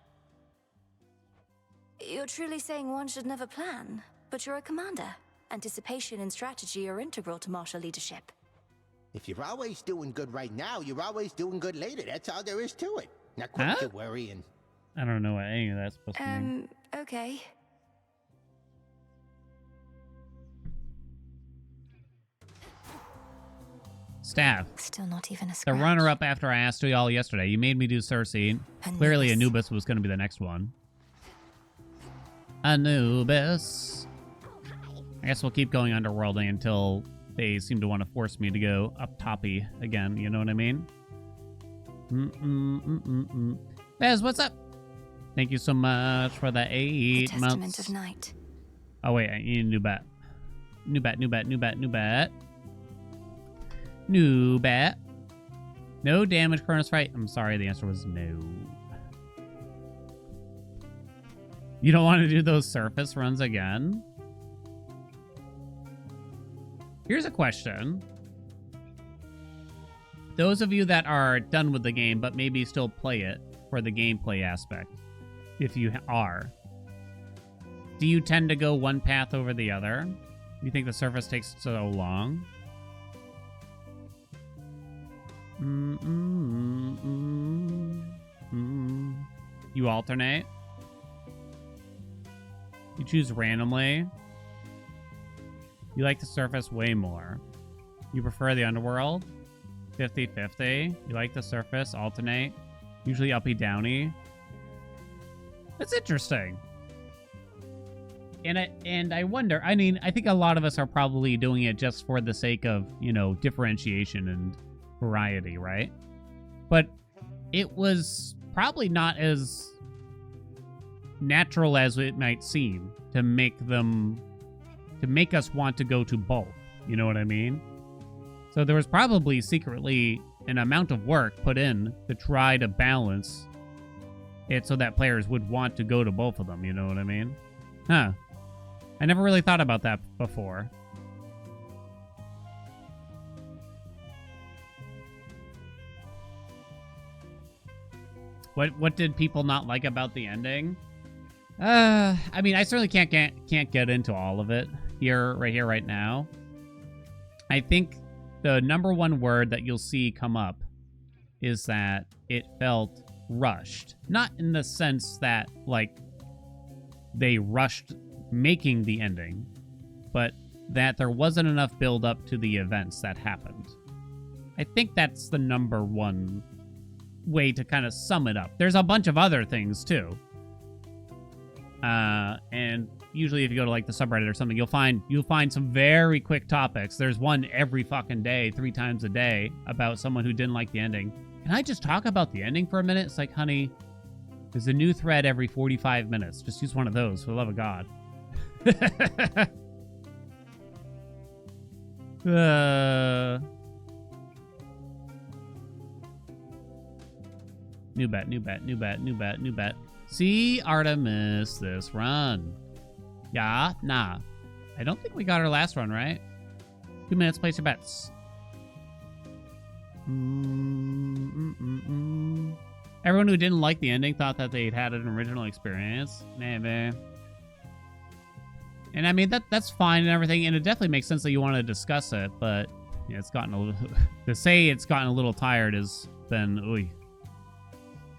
You're truly saying one should never plan, but you're a commander. Anticipation and strategy are integral to martial leadership. If you're always doing good right now, you're always doing good later. That's all there is to it. Now quit your worrying. I don't know what any of that's supposed to mean. Okay. Staff. Still not even a The scratch. runner-up after I asked you all yesterday. You made me do Cersei. Clearly Anubis was going to be the next one. Anubis. I guess we'll keep going underworlding until they seem to want to force me to go up toppy again. You know what I mean? Bez, what's up? Thank you so much for the 8 months. Testament of Night. Oh, wait. I need a new bat. New bat, new bat, new bat, new bat. New bat. No damage, Cronus Fight. I'm sorry, the answer was no. You don't want to do those surface runs again? Here's a question. Those of you that are done with the game but maybe still play it for the gameplay aspect, if you are, do you tend to go one path over the other? Do you think the surface takes so long? You alternate? You choose randomly? You like the surface way more. You prefer the underworld? 50-50. You like the surface, alternate. Usually uppy downy. That's interesting. And I wonder, I mean, I think a lot of us are probably doing it just for the sake of, you know, differentiation and variety, right? But it was probably not as natural as it might seem to make us want to go to both. You know what I mean? So there was probably secretly an amount of work put in to try to balance it so that players would want to go to both of them. You know what I mean? Huh. I never really thought about that before. What did people not like about the ending? I mean, I certainly can't get into all of it right here, right now. I think the number one word that you'll see come up is that it felt rushed. Not in the sense that, like, they rushed making the ending, but that there wasn't enough build up to the events that happened. I think that's the number one way to kind of sum it up. There's a bunch of other things too. And usually if you go to like the subreddit or something, you'll find some very quick topics. There's one every fucking day, 3 times a day, about someone who didn't like the ending. Can I just talk about the ending for a minute? It's like, honey, There's a new thread every 45 minutes. Just use one of those, for the love of God. New bet, new bet, new bet, new bet, new bet. See Artemis this run. Yeah? Nah. I don't think we got our last run, right? 2 minutes, place your bets. Everyone who didn't like the ending thought that they'd had an original experience. Maybe. And I mean, that's fine and everything, and it definitely makes sense that you want to discuss it, but yeah, it's gotten a little... to say it's gotten a little tired has been... Oy.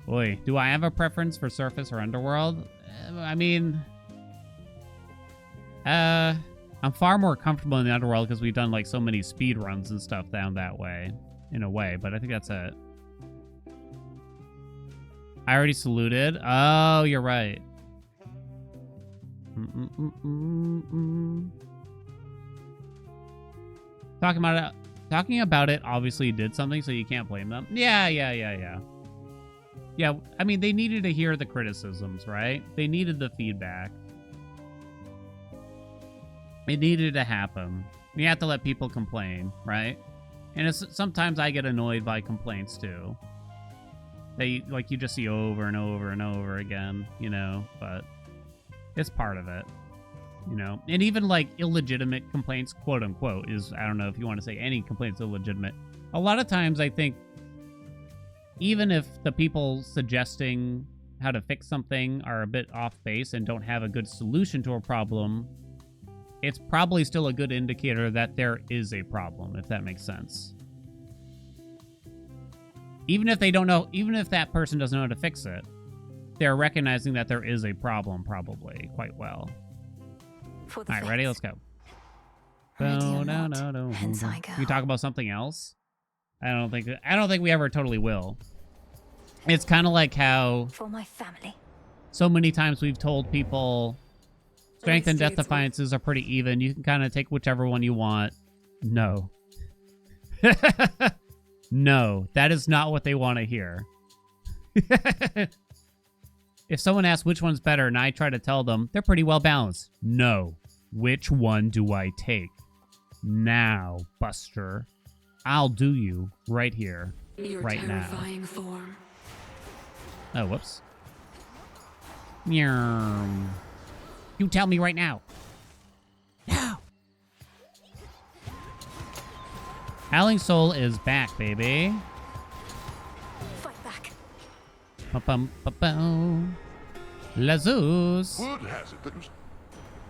Oy. Do I have a preference for Surface or Underworld? I mean... I'm far more comfortable in the Underworld because we've done, like, so many speed runs and stuff down that way, in a way, but I think that's it. I already saluted. Oh, you're right. Talking about it obviously did something, so you can't blame them. Yeah, I mean, they needed to hear the criticisms, right? They needed the feedback. It needed to happen. You have to let people complain, right? And sometimes I get annoyed by complaints too. They, like, you just see over and over and over again, you know, but it's part of it, you know? And even, like, illegitimate complaints, quote unquote, is, I don't know if you want to say any complaint's illegitimate. A lot of times I think even if the people suggesting how to fix something are a bit off base and don't have a good solution to a problem, it's probably still a good indicator that there is a problem, if that makes sense. Even if they don't know, even if that person doesn't know how to fix it, they're recognizing that there is a problem, probably, quite well. All right, ready? Let's go. Hence I go. You talk about something else? I don't think we ever totally will. It's kind of like how For my family. so many times we've told people strength and death defiances are pretty even. You can kind of take whichever one you want. No. No, that is not what they want to hear. If someone asks which one's better and I try to tell them, they're pretty well balanced. No. Which one do I take? Now, Buster. I'll do you right here, Your right now. terrifying form. Oh, whoops. Meow. You tell me right now. Now. Howling Soul is back, baby. Fight back. Ba-bum-ba-bum. Lazus. Word has it that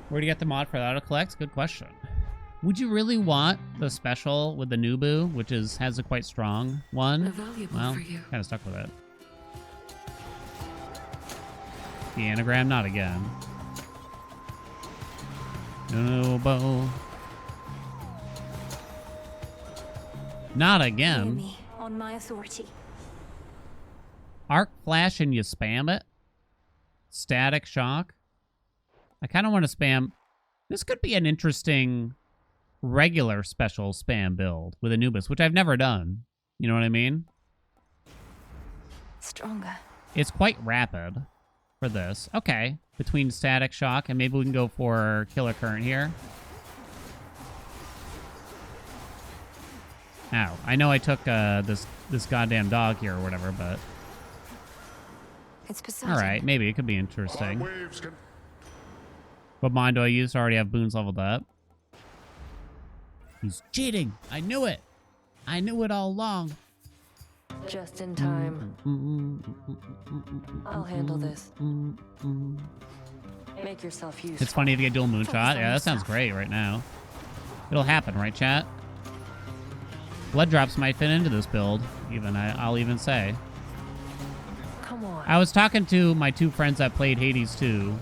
Where do you get the mod for that to collect? Good question. Would you really want the special with the Nubu, which has a quite strong one? Valuable Well, for you. kind of stuck with it. The anagram, not again. Nubu. Not Hear again. me on my authority. Arc flash and you spam it. Static shock. I kind of want to spam. This could be an interesting regular special spam build with Anubis, which I've never done. You know what I mean? Stronger. It's quite rapid for this. Okay. Between static shock and maybe we can go for killer current here. Ow. I know I took this goddamn dog here or whatever, but... It's Poseidon. Alright, maybe. It could be interesting. waves can What mod do I use to already have boons leveled up? He's cheating! I knew it! I knew it all along. Just in time. I'll handle this. Make yourself useful. It's funny to get dual moonshot. Yeah, that sounds great right now. It'll happen, right, chat? Blood drops might fit into this build, even I'll even say. Come on. I was talking to my two friends that played Hades 2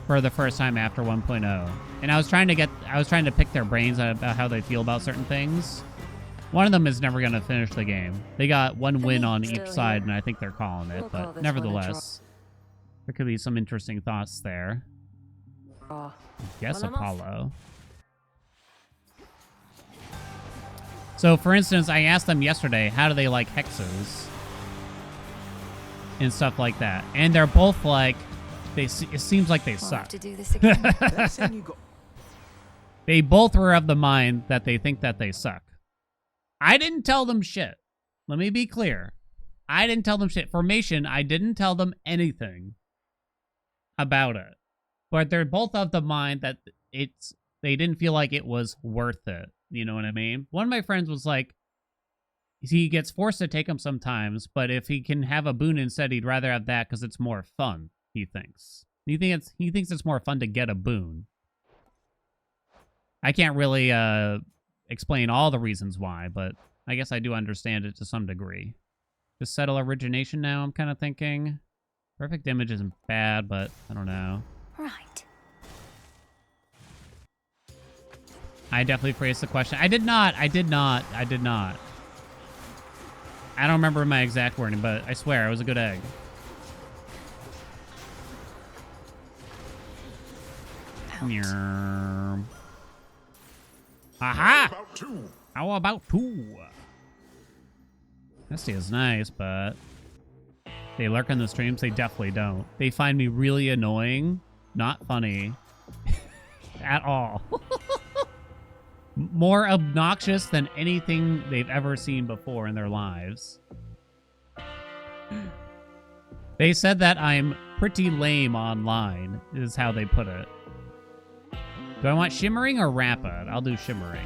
for the first time after 1.0, and I was trying to pick their brains about how they feel about certain things. One of them is never going to finish the game. They got one win on each side, and I think they're calling it, but nevertheless, there could be some interesting thoughts there. Yes, Apollo. So, for instance, I asked them yesterday, how do they like hexes? and stuff like that. And they're both like, it seems like they We'll suck. have to do this again. They both were of the mind that they think that they suck. I didn't tell them shit. Let me be clear. I didn't tell them shit. Formation, I didn't tell them anything about it. But they're both of the mind that they didn't feel like it was worth it. You know what I mean? One of my friends was like, he gets forced to take them sometimes, but if he can have a boon instead, he'd rather have that because it's more fun, he thinks. He thinks it's more fun to get a boon. I can't really explain all the reasons why, but I guess I do understand it to some degree. Just settle origination now, I'm kind of thinking. Perfect image isn't bad, but I don't know. Right. I definitely phrased the question. I did not. I don't remember my exact wording, but I swear it was a good egg. Meow. Aha! How about two? This is nice, but they lurk in the streams. They definitely don't. They find me really annoying, not funny at all. More obnoxious than anything they've ever seen before in their lives. They said that I'm pretty lame online, is how they put it. Do I want shimmering or rapid? I'll do shimmering.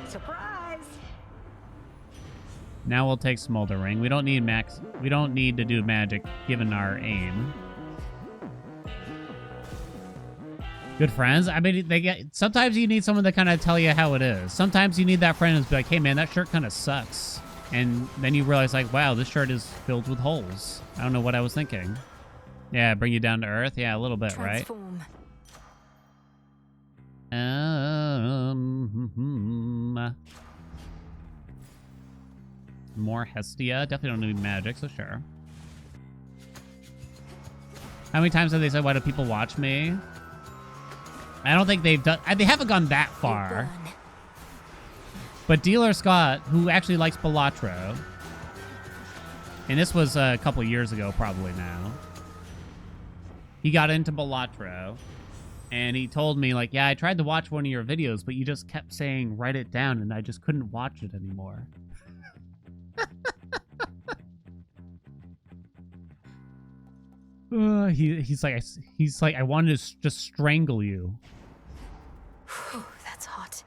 Surprise! Now we'll take smoldering. We don't need we don't need to do magic given our aim. Good friends. I mean, sometimes you need someone to kind of tell you how it is. Sometimes you need that friend who's like, hey man, that shirt kind of sucks. And then you realize like, wow, this shirt is filled with holes. I don't know what I was thinking. Yeah, bring you down to earth. Yeah, a little bit, Transform. right? More Hestia. Definitely don't need magic, so sure. How many times have they said, why do people watch me? I don't think they've done... They haven't gone that far. But Dealer Scott, who actually likes Balatro, and this was a couple years ago probably now, he got into Balatro, and he told me, like, yeah, I tried to watch one of your videos, but you just kept saying, write it down, and I just couldn't watch it anymore. He's like, I wanted to just strangle you. Whew, that's hot.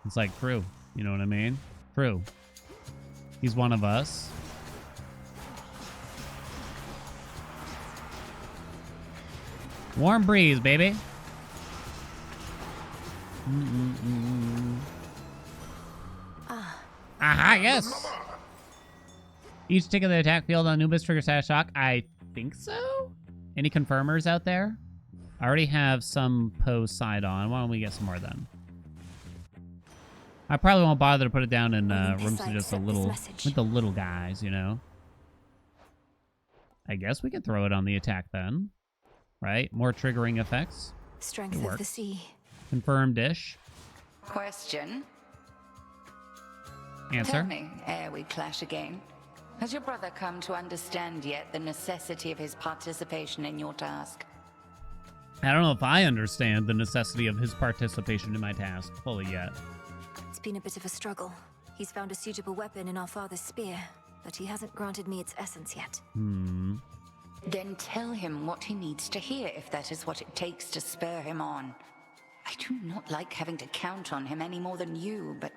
It's like, true. You know what I mean? True. He's one of us. Warm breeze, baby. Aha, yes. Each tick of the attack field on Anubis triggers status shock. I think so? Any confirmers out there? I already have some pose side on. Why don't we get some more then? I probably won't bother to put it down in rooms to just with the little guys, you know? I guess we could throw it on the attack then. Right? More triggering effects. Strength of the sea. Confirmed dish. Question. Answer. Tell me, ere we clash again, has your brother come to understand yet the necessity of his participation in your task? I don't know if I understand the necessity of his participation in my task fully yet. It's been a bit of a struggle. He's found a suitable weapon in our father's spear, but he hasn't granted me its essence yet. Then tell him what he needs to hear if that is what it takes to spur him on. I do not like having to count on him any more than you, but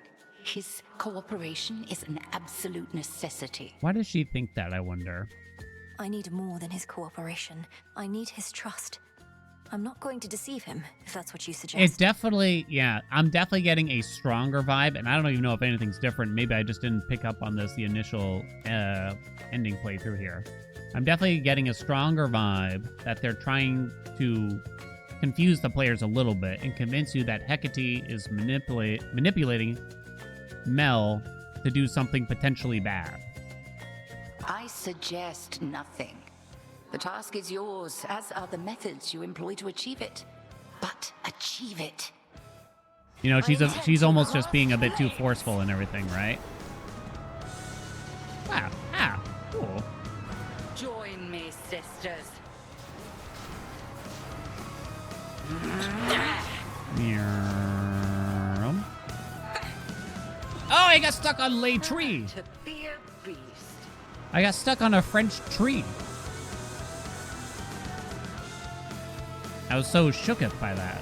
his cooperation is an absolute necessity. Why does she think that, I wonder? I need more than his cooperation. I need his trust. I'm not going to deceive him, if that's what you suggest. It's definitely, yeah, I'm definitely getting a stronger vibe, and I don't even know if anything's different. Maybe I just didn't pick up on this the initial ending playthrough here. I'm definitely getting a stronger vibe that they're trying to confuse the players a little bit and convince you that Hecate is manipulating Mel to do something potentially bad. I suggest nothing. The task is yours, as are the methods you employ to achieve it. But achieve it. You know, she's almost just being a bit too forceful and everything, right? Wow. Ah, cool. sisters. Oh, I got stuck on a tree. To be a beast. I got stuck on a French tree. I was so shooketh by that.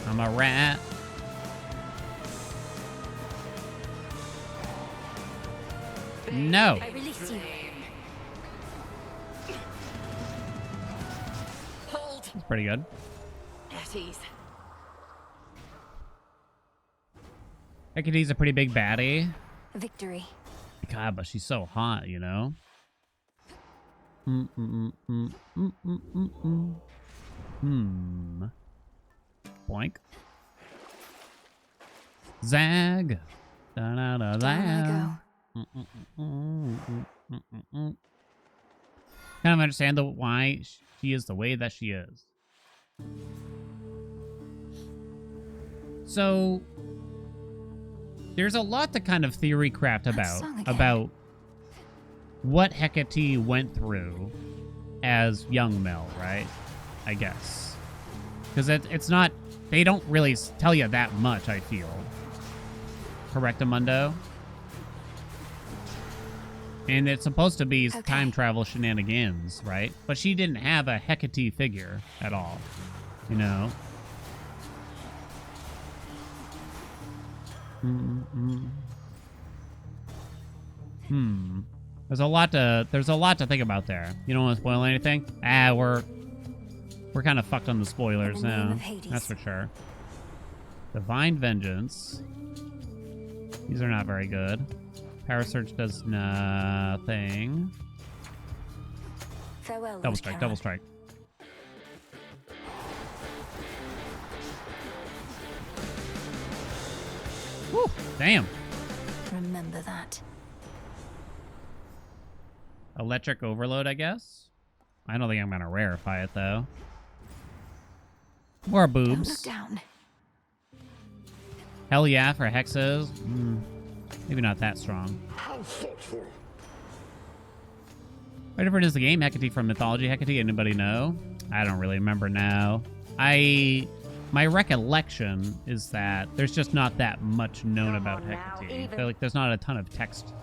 I'm a rat. No. I release you. Hold. That's pretty good. At ease. Hecate's a pretty big baddie. Victory. God, but she's so hot, you know? Boink. Zag. Da-da-da-da. Down Kind of understand why she is the way that she is. So there's a lot to kind of theory craft about what Hecate went through as young Mel, right? I guess. Because it's not, they don't really tell you that much, I feel. Correct, Amundo? And it's supposed to be time travel shenanigans, right? But she didn't have a Hecate figure at all, you know? There's a lot to think about there. You don't want to spoil anything? We're kind of fucked on the spoilers now. That's for sure. Divine Vengeance. These are not very good. Power Surge does nothing. Farewell, Double strike, double strike. Woo, damn. Remember that. Electric Overload, I guess? I don't think I'm gonna rarefy it, though. More boobs. Don't look down. Hell yeah for hexes. Maybe not that strong. How thoughtful. What different is the game? Hecate from Mythology Hecate? Anybody know? I don't really remember now. My recollection is that there's just not that much known about Hecate. I feel like there's not a ton of text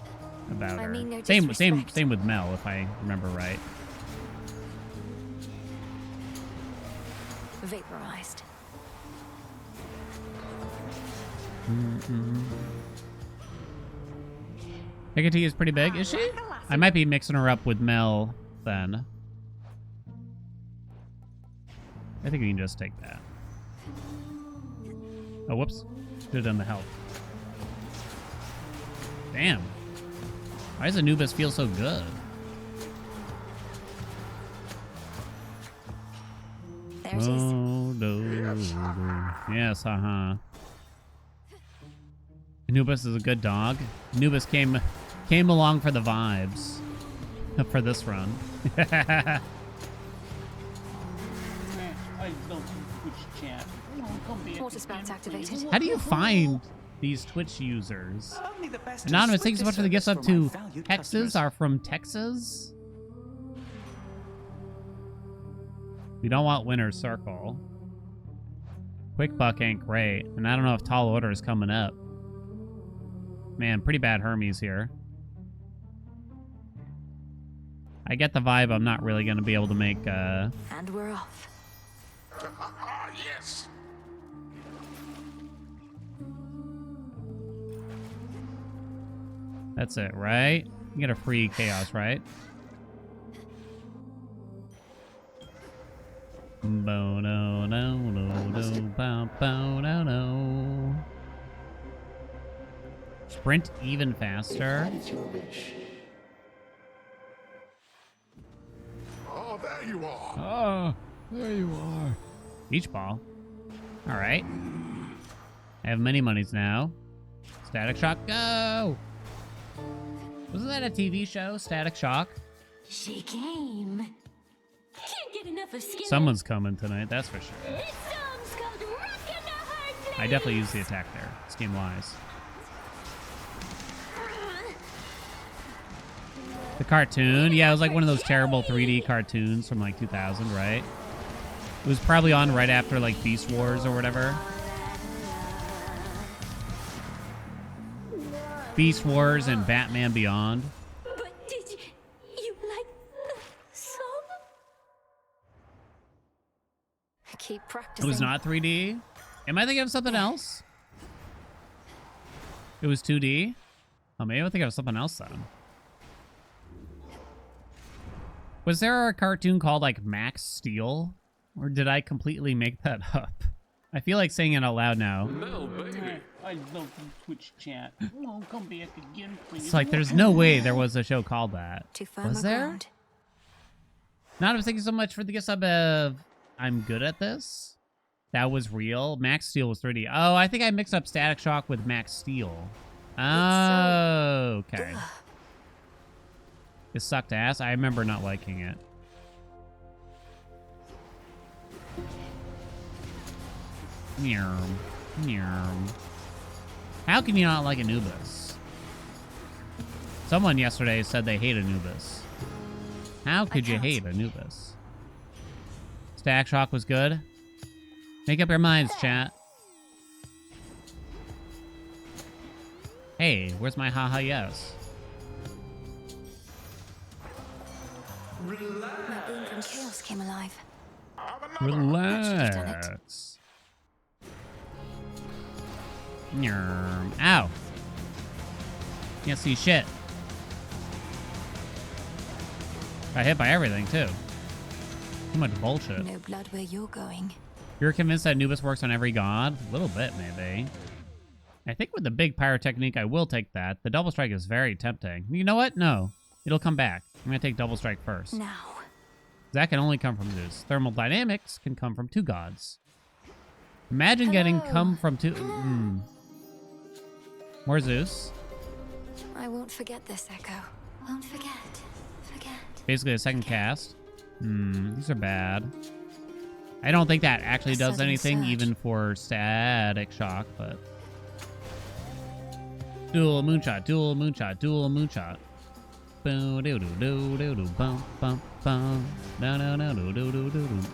about her. mean, no same disrespect. with Mel, if I remember right. Vaporized. Hecate is pretty big, is she? I might be mixing her up with Mel then. I think we can just take that. Oh, whoops. Should have done the health. Damn. Why does Anubis feel so good? There it is. Oh, no. Yes, Anubis is a good dog. Anubis came along for the vibes for this run. Water spouts activated. How do you find these Twitch users? Anonymous, thanks so much for the gifts up to Hexes are from Texas. We don't want Winner's Circle. Quick Buck ain't great, and I don't know if Tall Order is coming up. Man, pretty bad Hermes here. I get the vibe I'm not really going to be able to make, And we're off. Yes. That's it, right? You get a free chaos, right? Bo no no no no bow bow no no. Sprint even faster. That is your wish. Oh, there you are. Oh, there you are. Beach ball. All right. I have many monies now. Static Shock, go! Wasn't that a TV show, Static Shock? She came. Can't get enough of skin. Someone's coming tonight, that's for sure. This song's called Rockin' the Hard Place. I definitely used the attack there. Scheme wise. The cartoon? Yeah, it was like one of those terrible 3D cartoons from like 2000, right? It was probably on right after like Beast Wars or whatever. Beast Wars and Batman Beyond. But did you like the song? Keep It practicing. was not 3D? Am I thinking of something else? It was 2D? Oh, maybe I think of something else then. Was there a cartoon called like Max Steel? Or did I completely make that up? I feel like saying it out loud now. No, baby. I love Twitch chat. Oh, come back again, please. It's like there's no way there was a show called that. To firmer Was there? ground. Not thank you so much for the gift sub of I'm good at this. That was real. Max Steel was 3D. Oh, I think I mixed up Static Shock with Max Steel. Oh, okay. It sucked ass. I remember not liking it. Meow. Meow. How can you not like Anubis? Someone yesterday said they hate Anubis. How could you hate Anubis? Static Shock was good. Make up your minds, chat. Hey, where's my haha yes? My boon from chaos came alive. Relax. Nyarm. Ow. Can't see shit. Got hit by everything, too. Too much bullshit. No blood where you're going. You're convinced that Anubis works on every god? A little bit, maybe. I think with the big pyro technique, I will take that. The double strike is very tempting. You know what? No. It'll come back. I'm going to take double strike first. Now. That can only come from Zeus. Thermal dynamics can come from two gods. Imagine getting come from two... More Zeus. I won't forget this, Echo. Won't forget. Forget. Basically a second cast. These are bad. I don't think that actually does anything, even for Static Shock, but... Dual moonshot, dual moonshot, dual moonshot.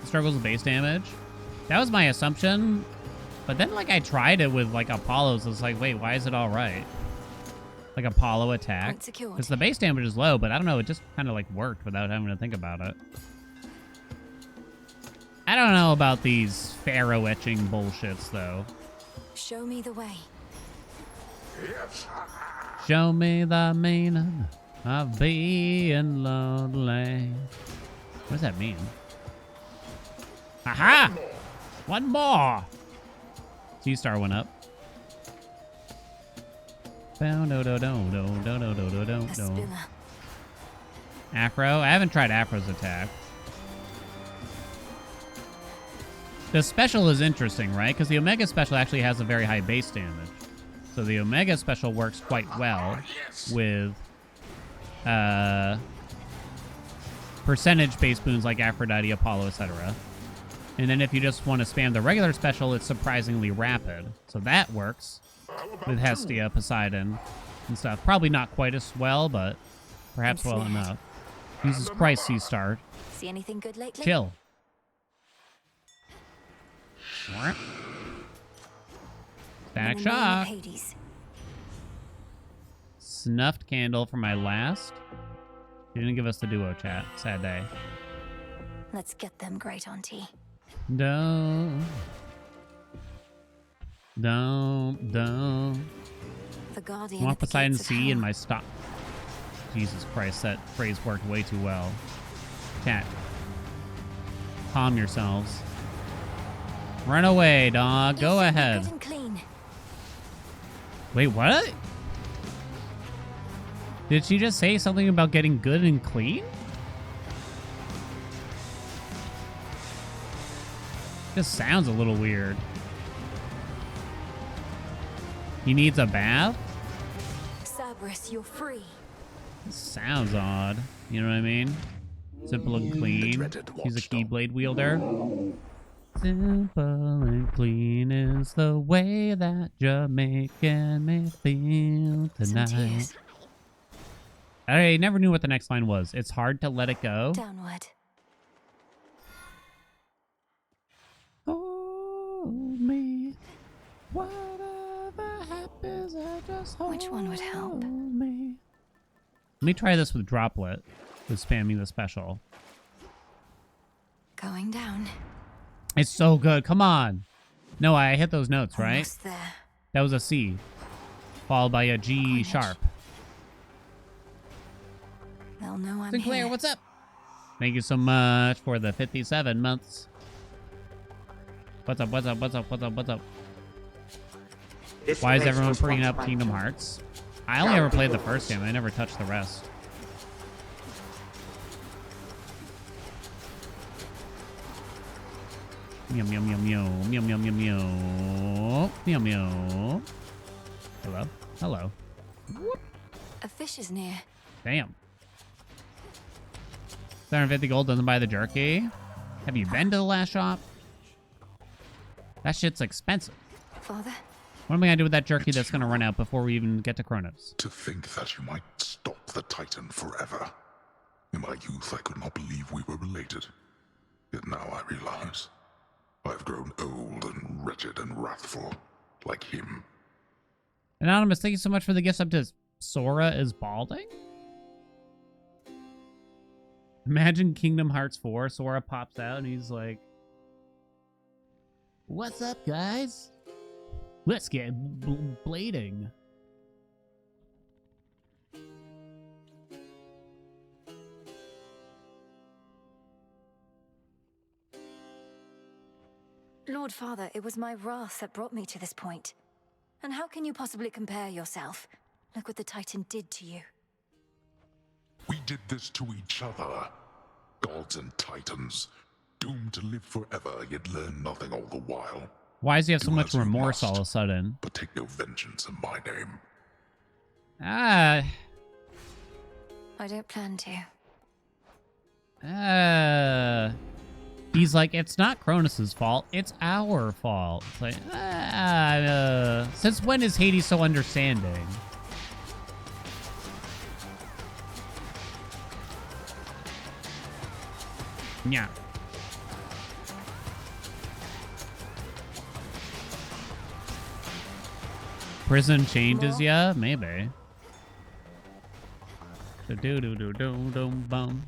Struggles with base damage. That was my assumption. But then, like, I tried it with, like, Apollo's. I was like, wait, why is it all right? Like, Apollo attack. Because the base damage is low, but I don't know. It just kind of, like, worked without having to think about it. I don't know about these Pharaoh etching bullshits, though. Show me the way. Show me the meaning of being lonely. What does that mean? Aha! One more! C-Star went up. Afro? I haven't tried Afro's attack. The special is interesting, right? Because the Omega special actually has a very high base damage. So the Omega special works quite well with percentage base boons like Aphrodite, Apollo, etc. And then if you just want to spam the regular special, it's surprisingly rapid. So that works with Hestia, Poseidon, and stuff. Probably not quite as well, but perhaps well enough. Jesus Christ, C-Star. See anything good lately? Chill. Static Shock. Snuffed candle for my last. You didn't give us the duo chat. Sad day. Let's get them, great auntie. Don't. The Guardian. I want Poseidon C in my stock. Jesus Christ, that phrase worked way too well. Chat. Calm yourselves. Run away, dog. Go ahead. Good and clean. Wait, what? Did she just say something about getting good and clean? This sounds a little weird. He needs a bath? Cerberus, you're free. This sounds odd. You know what I mean? Simple and clean. He's a Keyblade wielder. Simple and clean is the way that you're making me feel tonight. I never knew what the next line was. It's hard to let it go. Downward. Hold me. Whatever happens, I just hold Which one would help? me. Let me try this with Droplet, with spamming the special. Going down. It's so good. Come on. No, I hit those notes, right? Almost there. That was a C, followed by a G sharp. They'll know I'm Sinclair, here. what's up? Thank you so much for the 57 months. What's up, what's up, what's up, what's up, what's up? Why is everyone bringing up Kingdom Hearts? I only ever played the first game. I never touched the rest. Meow, meow, meow, meow, meow, meow, meow, meow, meow, meow. Hello? Hello. Whoop. A fish is near. Damn. 750 gold doesn't buy the jerky. Have you been to the last shop? That shit's expensive. Father? What am I gonna do with that jerky that's gonna run out before we even get to Kronos? To think that you might stop the Titan forever. In my youth, I could not believe we were related. Yet now I realize I've grown old and wretched and wrathful, like him. Anonymous, thank you so much for the gifts up to Sora is balding? Imagine Kingdom Hearts 4, Sora pops out and he's like, "What's up, guys? Let's get blading." Lord Father, it was my wrath that brought me to this point. And how can you possibly compare yourself? Look what the Titan did to you. We did this to each other. Gods and Titans, doomed to live forever, yet learn nothing all the while. Why does he have so Do much as you remorse must, all of a sudden? But take no vengeance in my name. I don't plan to. He's like, it's not Kronos' fault, it's our fault. It's like, since when is Hades so understanding? Yeah. Prison changes ya? Maybe. Do-do-do-do-do-bum.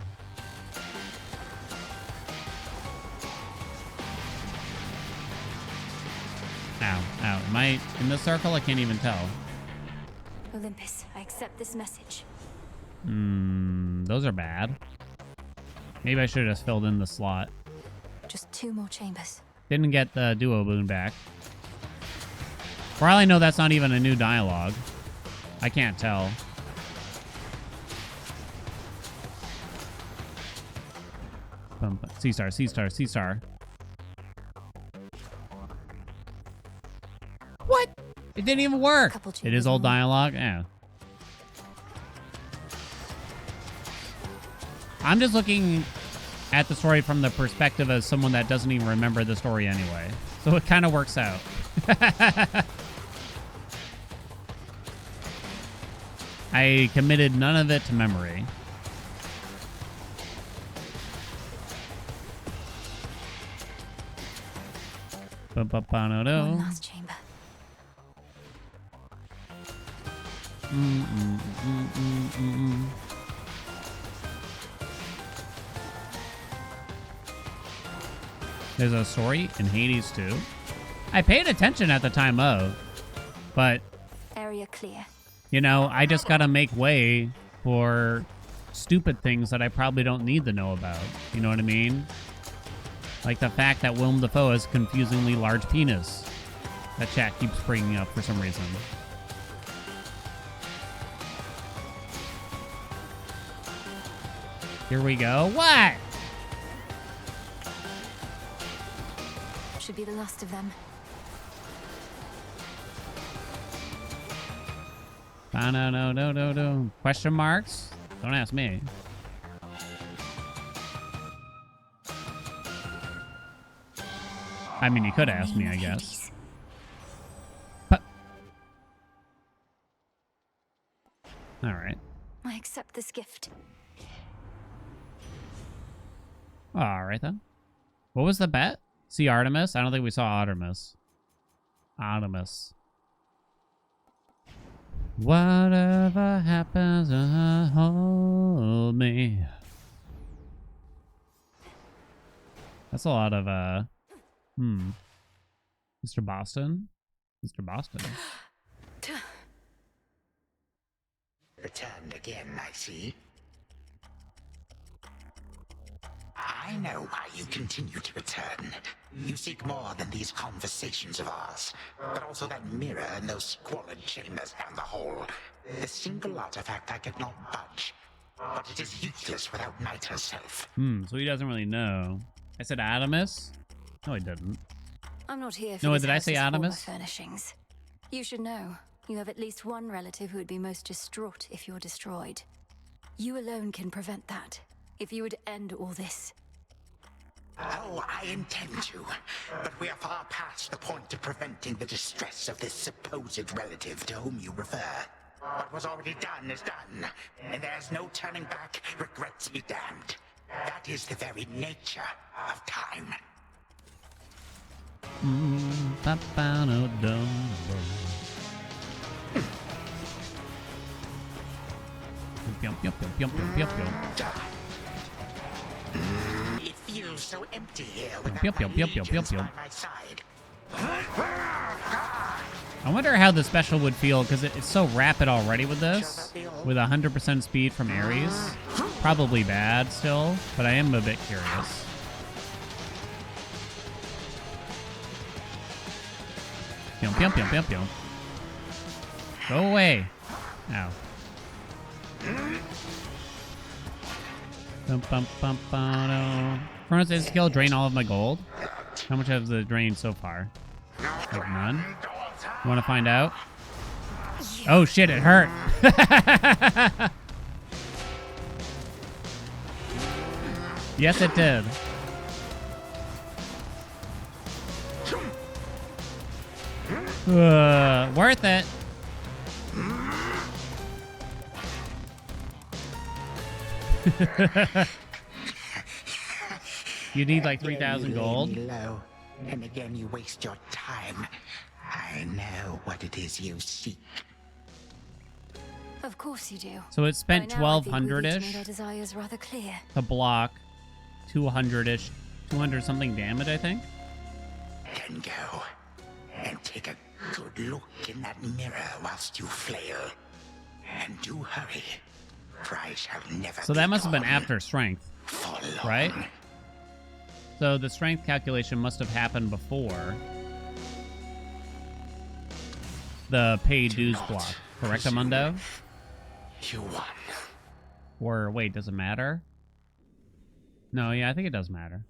Ow, ow. Am I in the circle? I can't even tell. Olympus, I accept this message. Those are bad. Maybe I should have just filled in the slot. Just 2 more chambers. Didn't get the duo boon back. For all I know, that's not even a new dialogue. I can't tell. C-star, C-star, C-star. What? It didn't even work. It is old dialogue? Yeah. I'm just looking at the story from the perspective of someone that doesn't even remember the story anyway. So it kind of works out. I committed none of it to memory. One last chamber. There's a story in Hades too. I paid attention at the time of, but Area clear. you know, I just gotta make way for stupid things that I probably don't need to know about. You know what I mean? Like the fact that Willem Dafoe has a confusingly large penis. That chat keeps bringing up for some reason. Here we go. What? Should be the last of them. No. Question marks? Don't ask me. I mean, you could ask me, I guess. But... All right. I accept this gift. All right, then. What was the bet? See Artemis? I don't think we saw Artemis. Artemis. Whatever happens, hold me. That's a lot of, Mr. Boston? Mr. Boston. Returned again, I see. I know why you continue to return. You seek more than these conversations of ours, but also that mirror and those squalid chambers down the hall. The single artifact I could not budge, but it is useless without Night herself. So he doesn't really know. I said Adamus? No, I didn't. I'm not here for No, this did I say house's former Adamus? furnishings. You should know. You have at least one relative who would be most distraught if you're destroyed. You alone can prevent that. If you would end all this. Oh, I intend to, but we are far past the point of preventing the distress of this supposed relative to whom you refer. What was already done is done, and there's no turning back. Regrets be damned. That is the very nature of time. It feels so empty here without my legions by my side. I wonder how the special would feel, because it's so rapid already with this. With 100% speed from Ares. Probably bad still, but I am a bit curious. Pyum, pyum, pyum, pyum, pyum. Go away. Ow. Bum, bum, bum, bum, Chronos is skill drain all of my gold. How much has it drained so far? Like none. You want to find out? Oh shit, it hurt. Yes, it did. Worth it. You need like 3,000 gold. Low, and again you waste your time. I know what it is you seek. Of course you do. So it spent By now, I think we've 1,200-ish made our desires rather clear. to block 200-ish, 200 something damage, I think. Then go and take a good look in that mirror whilst you flail. And do hurry, for I shall never. So that must have been after strength, for long. right? So the strength calculation must have happened before the paid dues block, correct, Amundo? You won. Or wait, does it matter? No, yeah, I think it does matter.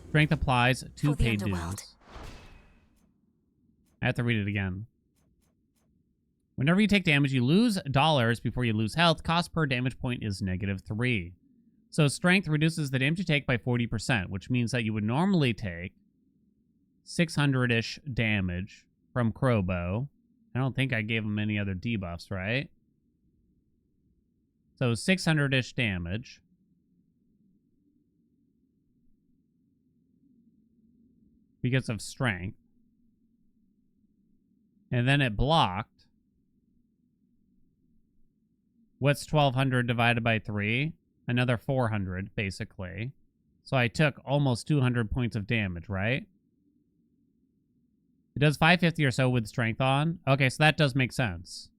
Strength applies to paid dues. I have to read it again. Whenever you take damage, you lose dollars before you lose health. Cost per damage point is -3. So strength reduces the damage you take by 40%, which means that you would normally take 600-ish damage from Crowbow. I don't think I gave him any other debuffs, right? So 600-ish damage. Because of strength. And then it blocked. What's 1,200 divided by 3? Another 400, basically. So I took almost 200 points of damage, right? It does 550 or so with strength on. Okay, so that does make sense.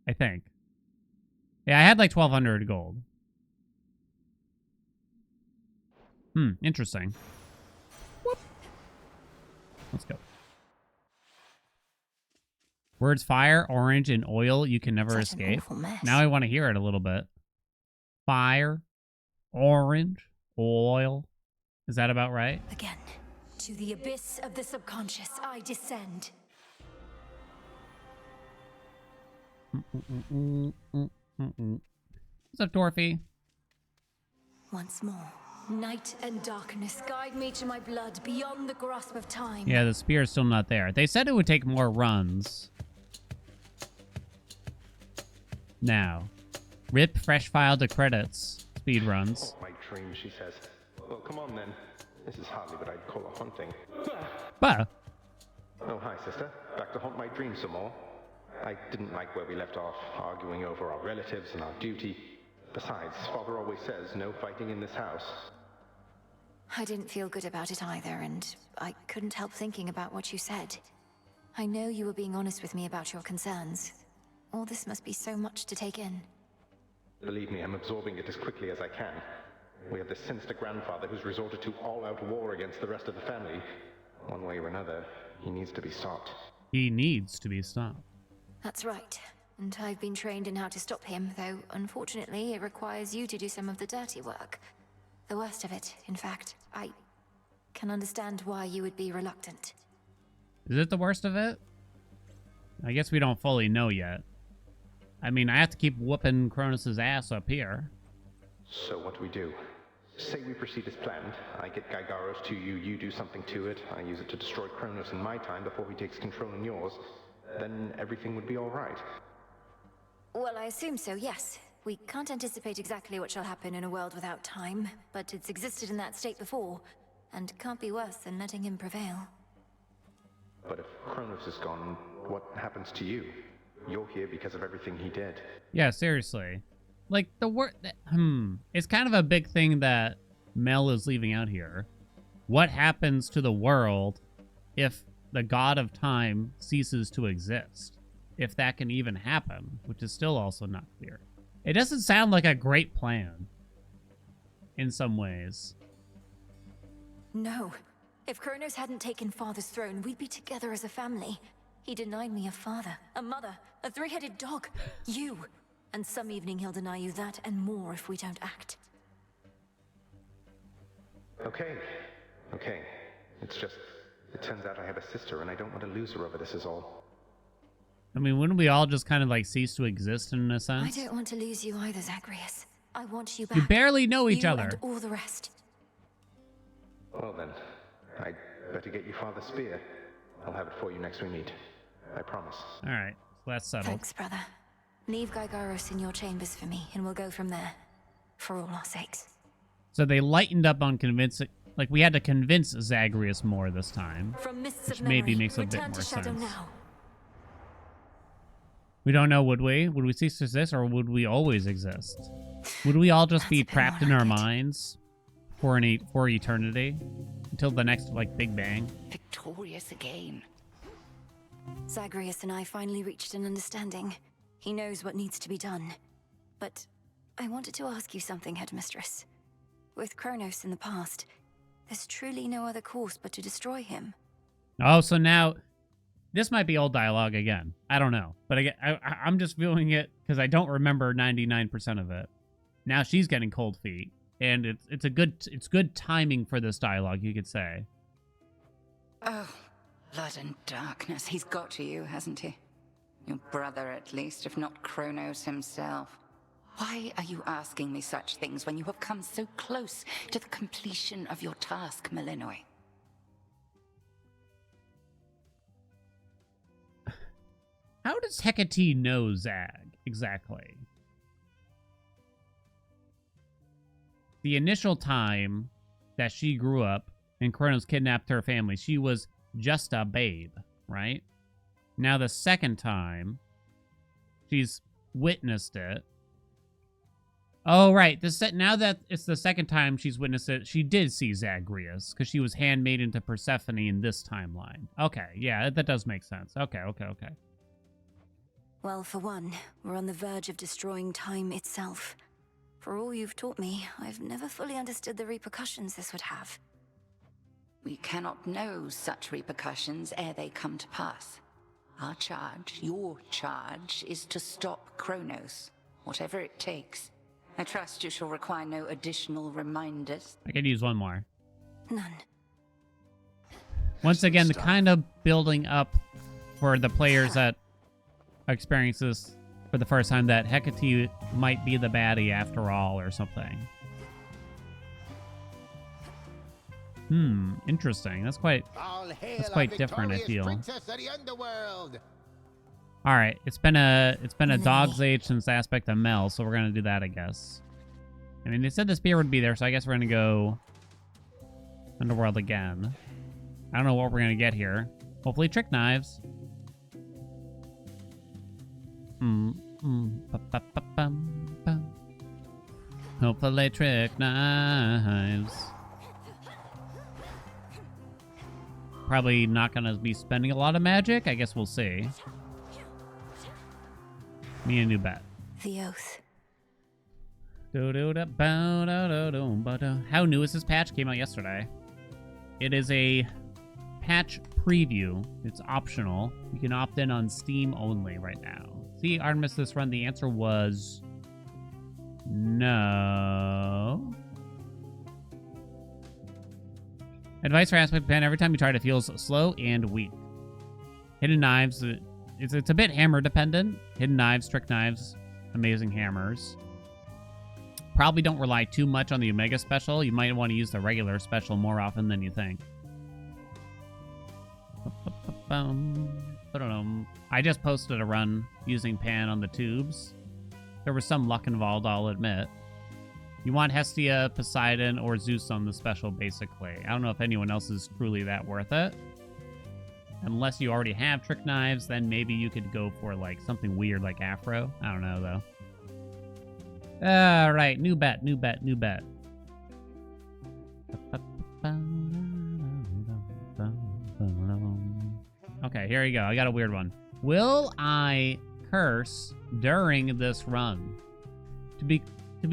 I think. Yeah, I had like 1,200 gold. Interesting. Whoop. Let's go. Words fire, orange, and oil you can never escape. Now I want to hear it a little bit. Fire, orange, oil. Is that about right? Again, to the abyss of the subconscious I descend. What's up, Dorothy? Once more, night and darkness guide me to my blood beyond the grasp of time. Yeah, the spear is still not there. They said it would take more runs. Now, Rip fresh file to credits. Speed runs. Oh, my dream, she says. Well, come on then. This is hardly what I'd call a haunting. Bah. Oh, hi, sister. Back to haunt my dreams some more. I didn't like where we left off, arguing over our relatives and our duty. Besides, Father always says no fighting in this house. I didn't feel good about it either, and I couldn't help thinking about what you said. I know you were being honest with me about your concerns. All this must be so much to take in. Believe me, I'm absorbing it as quickly as I can. We have this sinister grandfather who's resorted to all-out war against the rest of the family. One way or another, he needs to be stopped. He needs to be stopped. That's right. And I've been trained in how to stop him, though unfortunately it requires you to do some of the dirty work. The worst of it, in fact. I can understand why you would be reluctant. Is it the worst of it? I guess we don't fully know yet. I mean, I have to keep whooping Kronos' ass up here. So what do we do? Say we proceed as planned. I get Gygaros to you, you do something to it. I use it to destroy Kronos in my time before he takes control in yours. Then everything would be all right. Well, I assume so, yes. We can't anticipate exactly what shall happen in a world without time, but it's existed in that state before, and can't be worse than letting him prevail. But if Kronos is gone, what happens to you? You're here because of everything he did. Yeah, seriously. Like, the word... It's kind of a big thing that Mel is leaving out here. What happens to the world if the god of time ceases to exist? If that can even happen, which is still also not clear. It doesn't sound like a great plan. In some ways. No. If Kronos hadn't taken Father's throne, we'd be together as a family. He denied me a father, a mother, a three-headed dog, you. And some evening he'll deny you that and more if we don't act. Okay. It's just, it turns out I have a sister and I don't want to lose her over this is all. I mean, wouldn't we all just kind of like cease to exist in a sense? I don't want to lose you either, Zagreus. I want you back. You barely know each other. And all the rest. Well then, I'd better get you Father's spear. I'll have it for you next we meet. I promise. All right, so that's settled. Thanks, brother. Leave Gygaros in your chambers for me, and we'll go from there. For all our sakes. So they lightened up on convincing... Like, we had to convince Zagreus more this time. From mists which of memory, maybe makes a bit return more to Shadow sense. now. We don't know, would we? Would we cease to exist, or would we always exist? Would we all just be trapped in our minds for eternity? Until the next, like, Big Bang? Victorious again. Zagreus and I finally reached an understanding. He knows what needs to be done. But I wanted to ask you something, Headmistress. With Kronos in the past, there's truly no other course but to destroy him. Oh, so now... This might be old dialogue again. I don't know. But I'm just viewing it because I don't remember 99% of it. Now she's getting cold feet. And it's good timing for this dialogue, you could say. Oh, blood and darkness. He's got to you, hasn't he? Your brother, at least, if not Kronos himself. Why are you asking me such things when you have come so close to the completion of your task, Malinois? How does Hecate know Zag, exactly? The initial time that she grew up and Kronos kidnapped her family, she was just a babe, right? Now the second time, she's witnessed it. Oh, right. Now that it's the second time she's witnessed it, she did see Zagreus, because she was handmaiden to Persephone in this timeline. Okay, yeah, that does make sense. Okay. Well, for one, we're on the verge of destroying time itself. For all you've taught me, I've never fully understood the repercussions this would have. We cannot know such repercussions ere they come to pass. Our charge, your charge, is to stop Kronos, whatever it takes. I trust you shall require no additional reminders. I could use one more. None. Once again, the kind of building up for the players that experience this for the first time, that Hecate might be the baddie after all or something. Interesting. That's quite different, I feel. Princess of the Underworld. All right, it's been a Lily. dog's age since the aspect of Mel, so we're gonna do that, I guess. I mean, they said the spear would be there, so I guess we're gonna go Underworld again. I don't know what we're gonna get here. Hopefully, trick knives. Hopefully, trick knives. Probably not gonna be spending a lot of magic. I guess we'll see. Me and a new bet. The oath. How new is this patch? Came out yesterday. It is a patch preview. It's optional. You can opt in on Steam only right now. See, Artemis this run, the answer was no. Advice for aspect pen: every time you try it feels slow and weak. Hidden knives, it's a bit hammer dependent. Hidden knives, trick knives, amazing hammers. Probably don't rely too much on the Omega special. You might want to use the regular special more often than you think. I just posted a run using Pan on the tubes. There was some luck involved, I'll admit. You want Hestia, Poseidon, or Zeus on the special, basically. I don't know if anyone else is truly that worth it. Unless you already have trick knives, then maybe you could go for like something weird like Afro. I don't know, though. All right, new bet. Okay, here you go. I got a weird one. Will I curse during this run? To be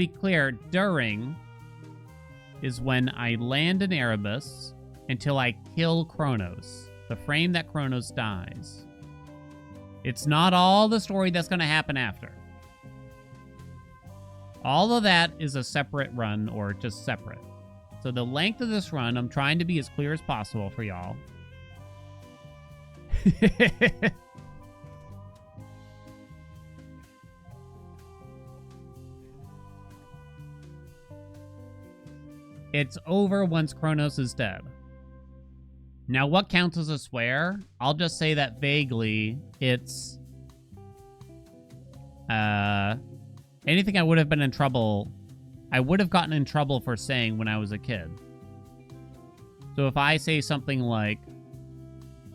clear, during is when I land in Erebus until I kill Kronos, the frame that Kronos dies. It's not all the story that's going to happen after. All of that is a separate run, or just separate. So the length of this run, I'm trying to be as clear as possible for y'all. It's over once Kronos is dead. Now, what counts as a swear? I'll just say that vaguely, it's anything I would have gotten in trouble for saying when I was a kid. So if I say something like,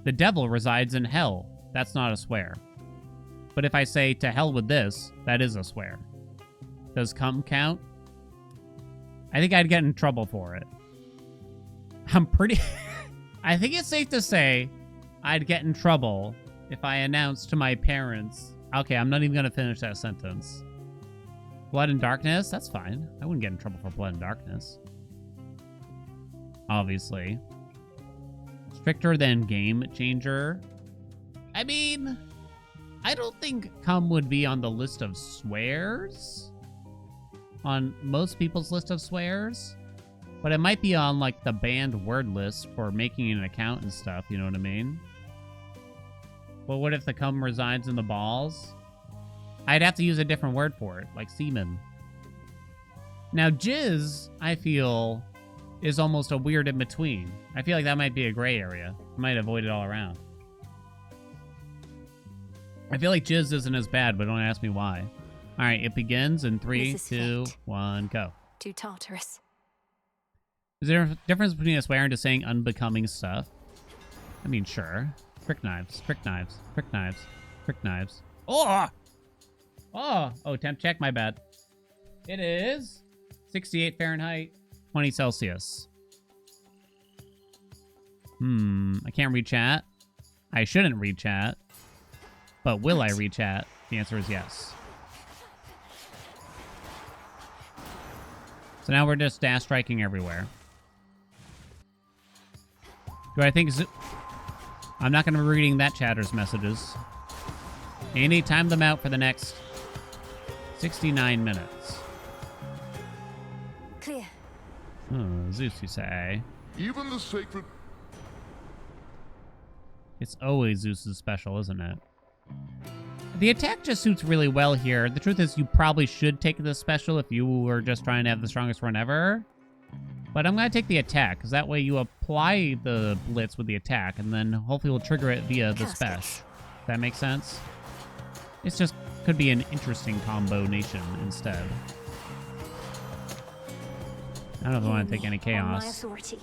the devil resides in hell, that's not a swear. But if I say, to hell with this, that is a swear. Does cum count? I think I'd get in trouble for it. I think it's safe to say I'd get in trouble if I announced to my parents, okay, I'm not even going to finish that sentence. Blood and Darkness? That's fine. I wouldn't get in trouble for Blood and Darkness. Obviously. Stricter than Game Changer. I mean, I don't think cum would be on the list of swears. On most people's list of swears. But it might be on, like, the banned word list for making an account and stuff, you know what I mean? But what if the cum resides in the balls? I'd have to use a different word for it, like semen. Now, jizz, I feel, is almost a weird in-between. I feel like that might be a gray area. I might avoid it all around. I feel like jizz isn't as bad, but don't ask me why. All right, it begins in 3, 2, 1, go. To Tartarus. Is there a difference between a swear and just saying unbecoming stuff? I mean, sure. Trick knives, trick knives, trick knives, trick knives. Oh! Oh, temp check, my bad. It is 68 Fahrenheit, 20 Celsius. I can't read chat. I shouldn't read chat. But will I read chat? The answer is yes. So now we're just dash striking everywhere. Do I think... I'm not going to be reading that chatter's messages. Andy, time them out for the next 69 minutes. Clear. Oh, Zeus, you say. Even the sacred... It's always Zeus's special, isn't it? The attack just suits really well here. The truth is, you probably should take the special if you were just trying to have the strongest run ever. But I'm going to take the attack, because that way you apply the blitz with the attack, and then hopefully we'll trigger it via the special. That makes sense? It's just could be an interesting combination instead. I don't know if I want to take any On my chaos. authority.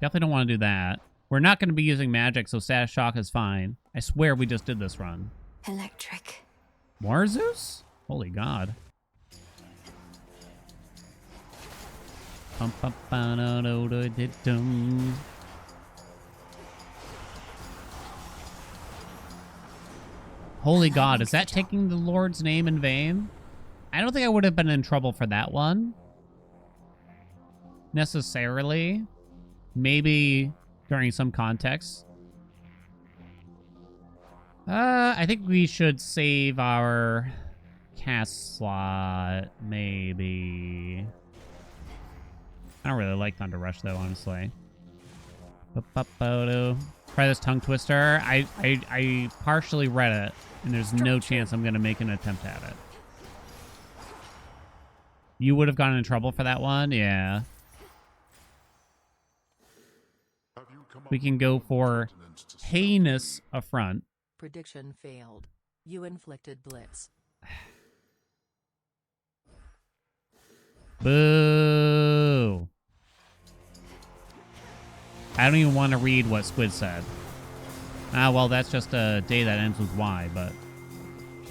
Definitely don't want to do that. We're not going to be using magic, so status shock is fine. I swear we just did this run. Electric. More Zeus? Holy God. Holy God, is that taking the Lord's name in vain? I don't think I would have been in trouble for that one. Necessarily. Maybe during some context. I think we should save our cast slot, maybe. I don't really like Thunder Rush, though, honestly. Try this tongue twister. I partially read it, and there's no chance I'm going to make an attempt at it. You would have gotten in trouble for that one? Yeah. We can go for heinous affront. Prediction failed. You inflicted blitz. Boo. I don't even want to read what Squid said. Ah, well, that's just a day that ends with Y, but...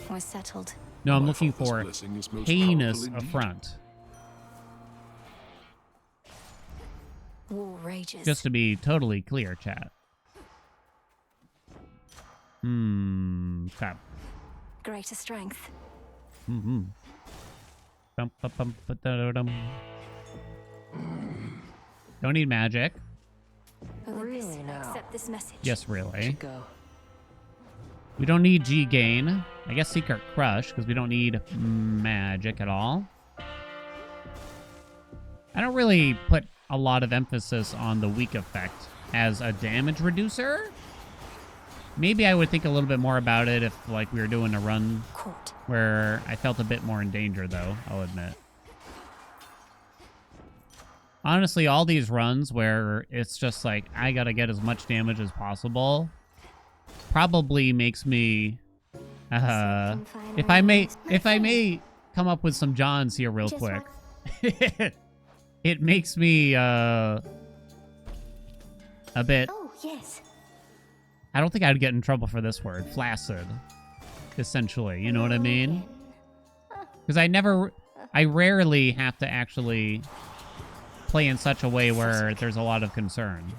We're settled. No, I'm looking for heinous affront. War rages. Just to be totally clear, chat. Okay. Greater strength. Don't need magic. Really now? Accept this message. Yes, really. Go. We don't need G gain. I guess Secret Crush, because we don't need magic at all. I don't really put a lot of emphasis on the weak effect as a damage reducer. Maybe I would think a little bit more about it if, like, we were doing a run where I felt a bit more in danger, though, I'll admit. Honestly, all these runs where it's just like, I gotta get as much damage as possible, probably makes me, if I may come up with some Johns here real quick. It makes me, a bit... Oh, yes. I don't think I'd get in trouble for this word. Flaccid. Essentially. You know what I mean? Because I rarely have to actually play in such a way where there's a lot of concern.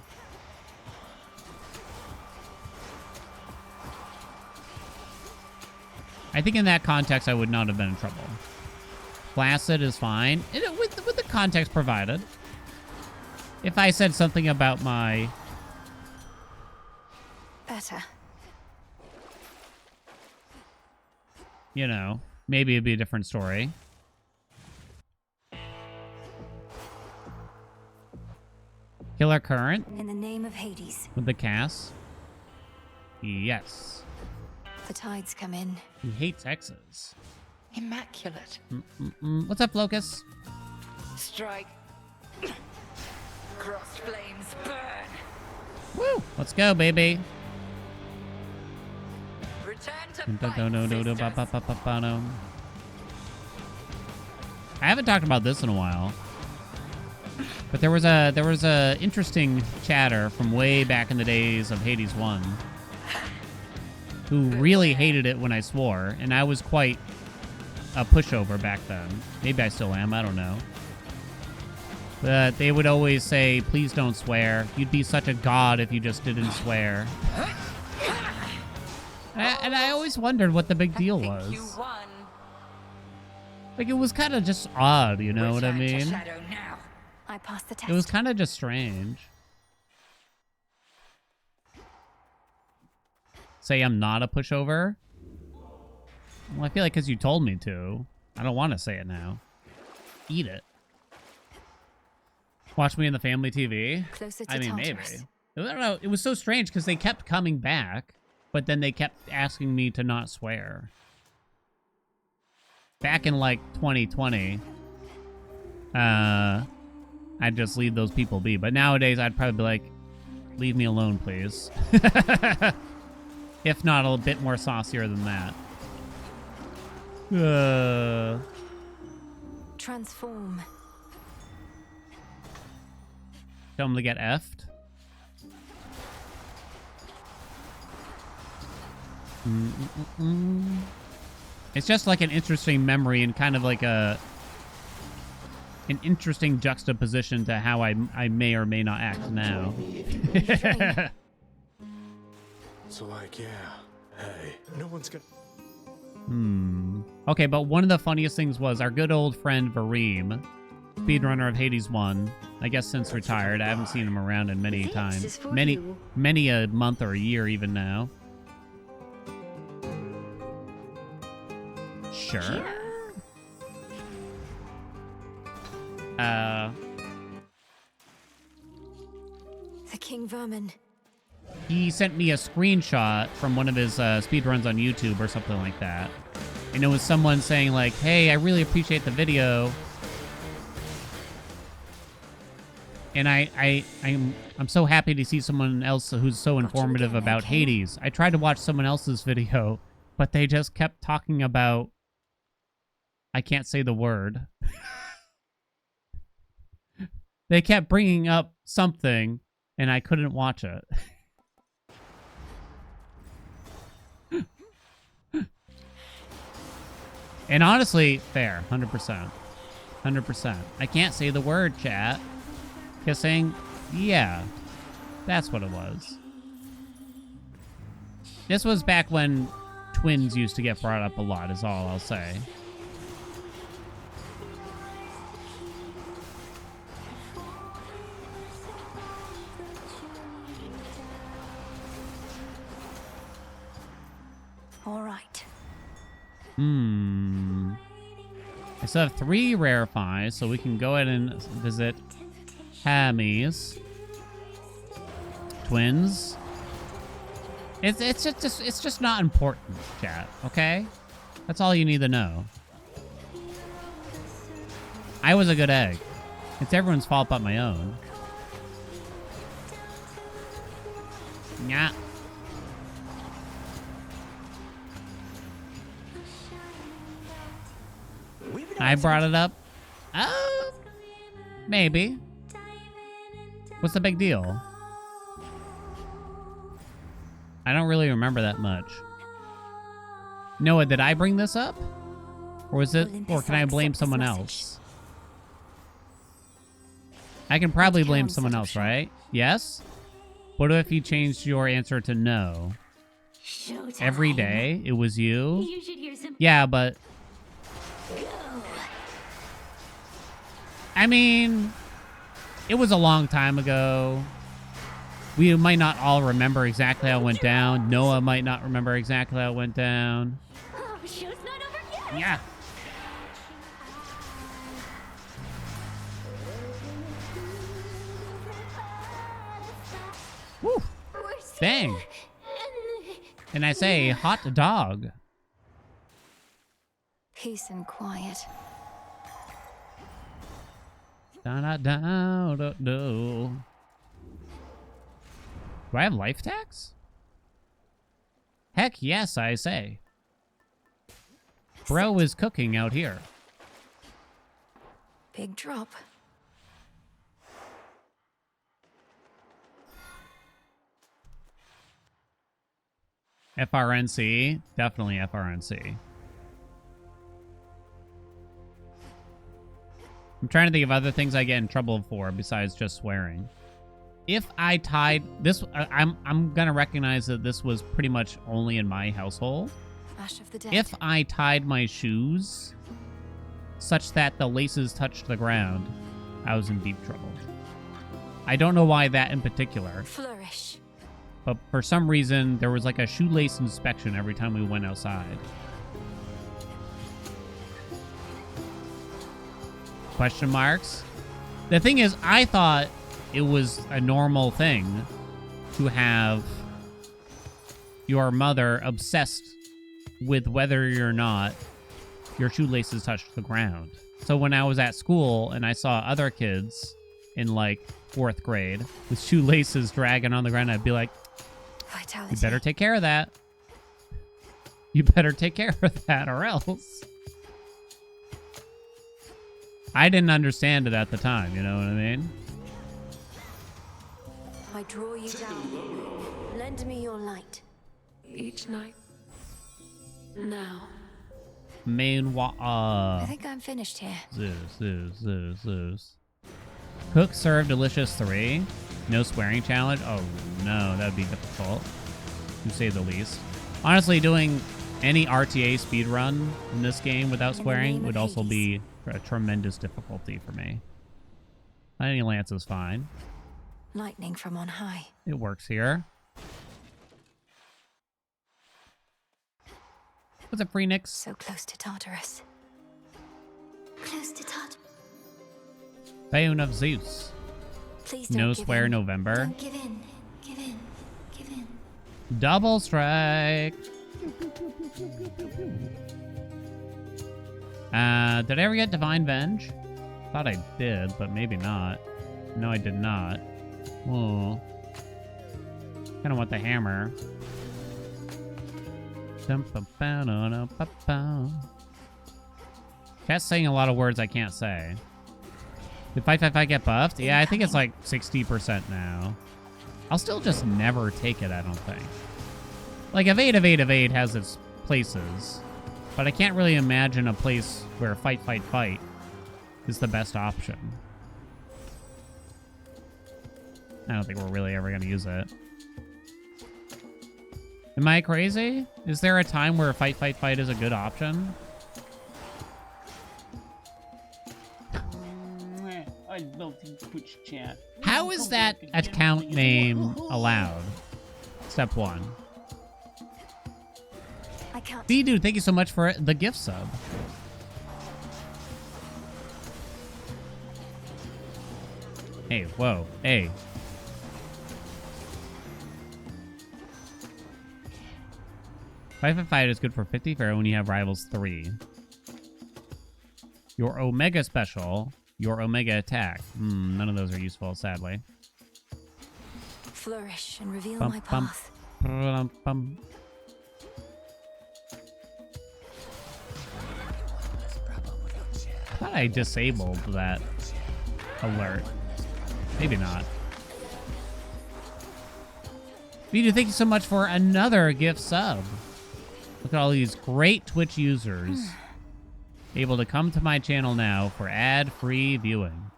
I think in that context, I would not have been in trouble. Flaccid is fine. With the context provided. If I said something about my... Better. You know, maybe it'd be a different story. Killer Current? In the name of Hades. With the cast? Yes. The tides come in. He hates X's. Immaculate. What's up, Locust? Strike. Crossed flames burn. Woo! Let's go, baby. Return to fight, I haven't talked about this in a while. But there was a interesting chatter from way back in the days of Hades 1 who really hated it when I swore, and I was quite a pushover back then. Maybe I still am, I don't know. But they would always say, please don't swear. You'd be such a god if you just didn't swear. And I always wondered what the big deal was. Like, it was kind of just odd, you know what I mean? I passed the test. It was kind of just strange. Say I'm not a pushover? Well, I feel like because you told me to. I don't want to say it now. Eat it. Watch me in the family TV? Closer to I mean, maybe. Tartarus. I don't know. It was so strange because they kept coming back, but then they kept asking me to not swear. Back in, like, 2020, I'd just leave those people be. But nowadays, I'd probably be like, leave me alone, please. If not a bit more saucier than that. Transform. Tell him to get effed. It's just like an interesting memory and kind of like an interesting juxtaposition to how I may or may not act now. So like, yeah, hey, no one's gonna... Okay, but one of the funniest things was our good old friend Vareem, speedrunner of Hades 1, I guess since retired. I haven't seen him around in many times. Many a month or a year even now. Sure. The King Vermin. He sent me a screenshot from one of his speedruns on YouTube or something like that. And it was someone saying like, hey, I really appreciate the video. And I'm so happy to see someone else who's so informative about Hades. I tried to watch someone else's video, but they just kept talking about... I can't say the word. They kept bringing up something, and I couldn't watch it. And honestly, fair. 100%. 100%. I can't say the word, chat. Kissing? Yeah. That's what it was. This was back when twins used to get brought up a lot, is all I'll say. All right. I still have 3 rarefies, so we can go ahead and visit Hammy's. Twins. It's just not important, chat, okay? That's all you need to know. I was a good egg. It's everyone's fault but my own. Yeah. I brought it up. Oh, maybe. What's the big deal? I don't really remember that much. Noah, did I bring this up? Or is it, or can I blame someone else? I can probably blame someone else, right? Yes? What if you changed your answer to no? Every day it was you? Yeah, but... I mean, it was a long time ago. We might not all remember exactly how it went down. Noah might not remember exactly how it went down. Oh, show's not over yet. Yeah. Woo. Dang. And I say, hot dog. Peace and quiet. Do I have life tax? Heck yes, I say. Bro is cooking out here. Big drop. FRNC? Definitely FRNC. I'm trying to think of other things I get in trouble for besides just swearing. If I tied this, I'm gonna recognize that this was pretty much only in my household. Ash of the dead. If I tied my shoes such that the laces touched the ground, I was in deep trouble. I don't know why that in particular. Flourish. But for some reason, there was like a shoelace inspection every time we went outside. Question marks? The thing is, I thought it was a normal thing to have your mother obsessed with whether or not your shoelaces touched the ground. So when I was at school and I saw other kids in like 4th grade with shoelaces dragging on the ground, I'd be like, Vitality. you better take care of that. You better take care of that or else. I didn't understand it at the time, you know what I mean? I draw you down. Lend me your light. Each night. Now. I think I'm finished here. Zeus. Cook serve delicious 3. No swearing challenge. Oh no, that'd be difficult, to say the least. Honestly, doing any RTA speedrun in this game without swearing would also be a tremendous difficulty for me. Lightning Lance is fine. Lightning from on high. It works here. What's up, Phoenix? So close to Tartarus. Close to Tartarus. Bayon of Zeus. Please don't No give swear in. November. Don't give in. Give in. Give in. Double strike. Did I ever get Divine Venge? Thought I did, but maybe not. No, I did not. Whoa. Kind of want the hammer. Cat's saying a lot of words I can't say. Did 555 get buffed? Yeah, I think it's like 60% now. I'll still just never take it, I don't think. Like, evade has its places. But I can't really imagine a place where fight is the best option. I don't think we're really ever going to use it. Am I crazy? Is there a time where fight is a good option? I love the Twitch chat. How is that account name allowed? Step 1. I can't. B-Dude, thank you so much for the gift sub. Hey, whoa, hey. Fight is good for 50 Pharaoh when you have rivals 3. Your Omega special, your Omega attack. None of those are useful, sadly. Flourish and reveal my path. I thought I disabled that alert. Maybe not. Vito, thank you so much for another gift sub. Look at all these great Twitch users able to come to my channel now for ad-free viewing.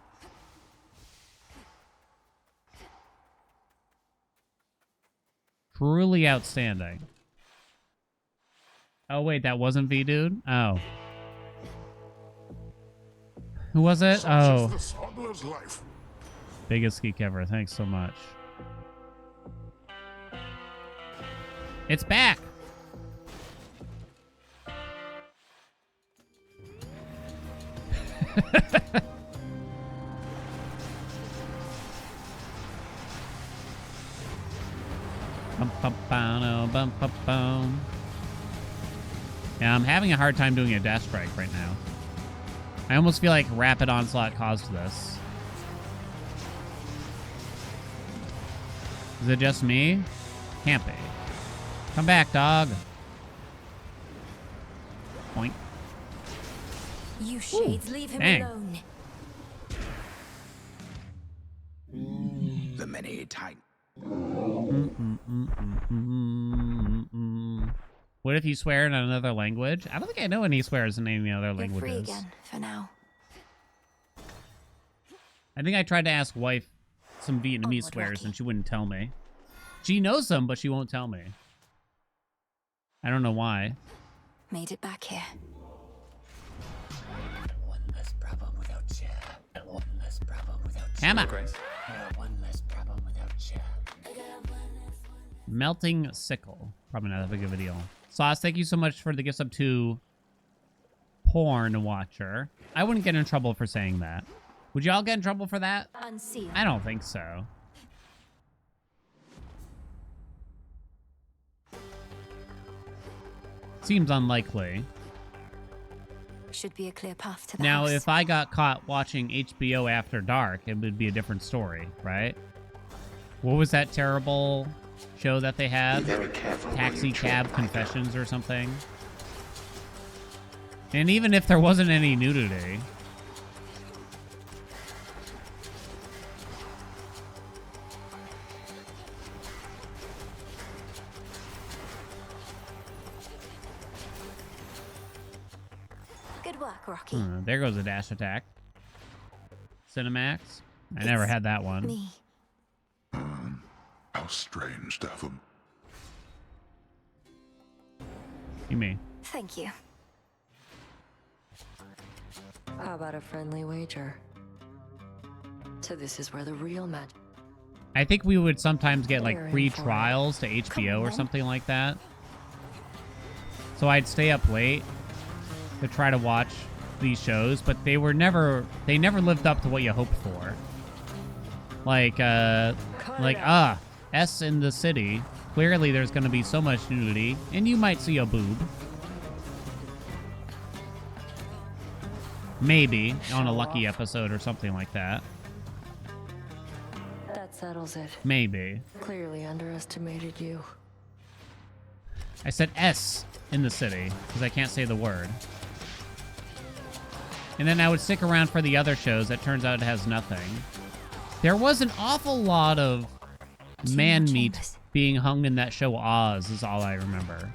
Truly outstanding. Oh, wait, that wasn't V-Dude? Oh. Who was it? Oh. Biggest geek ever. Thanks so much. It's back. Yeah, I'm having a hard time doing a dash strike right now. I almost feel like Rapid Onslaught caused this. Is it just me? Can't be. Come back, dog. Point. You shades, leave him alone. The many times. What if you swear in another language? I don't think I know any swears in any other You're languages. free again, for now. I think I tried to ask wife some Vietnamese swears and she wouldn't tell me. She knows them, but she won't tell me. I don't know why. Made it back here. One less problem without chair. One less problem without chair. Hammer. One less problem without chair. Melting Sickle. Probably not that big of a deal. Sauce, thank you so much for the gift sub to Porn Watcher. I wouldn't get in trouble for saying that. Would y'all get in trouble for that? Unseen. I don't think so. Seems unlikely. Should be a clear path to the Now, house. if I got caught watching HBO after dark, it would be a different story, right? What was that terrible show that they had. Taxi Cab Confessions or something. And even if there wasn't any nudity... Good work, Rocky. There goes a dash attack. Cinemax. I never had that one. Me. How strange to have him. You mean? Thank you. How about a friendly wager? So this is where the real magic... I think we would sometimes get like You're free in for it. trials to HBO or something like that. So I'd stay up late to try to watch these shows, but they never lived up to what you hoped for. Like S in the City. Clearly there's going to be so much nudity, and you might see a boob. Maybe on a lucky episode or something like that. That settles it. Maybe. Clearly underestimated you. I said S in the City because I can't say the word. And then I would stick around for the other shows. That turns out it has nothing. There was an awful lot of man meat being hung in that show Oz, is all I remember.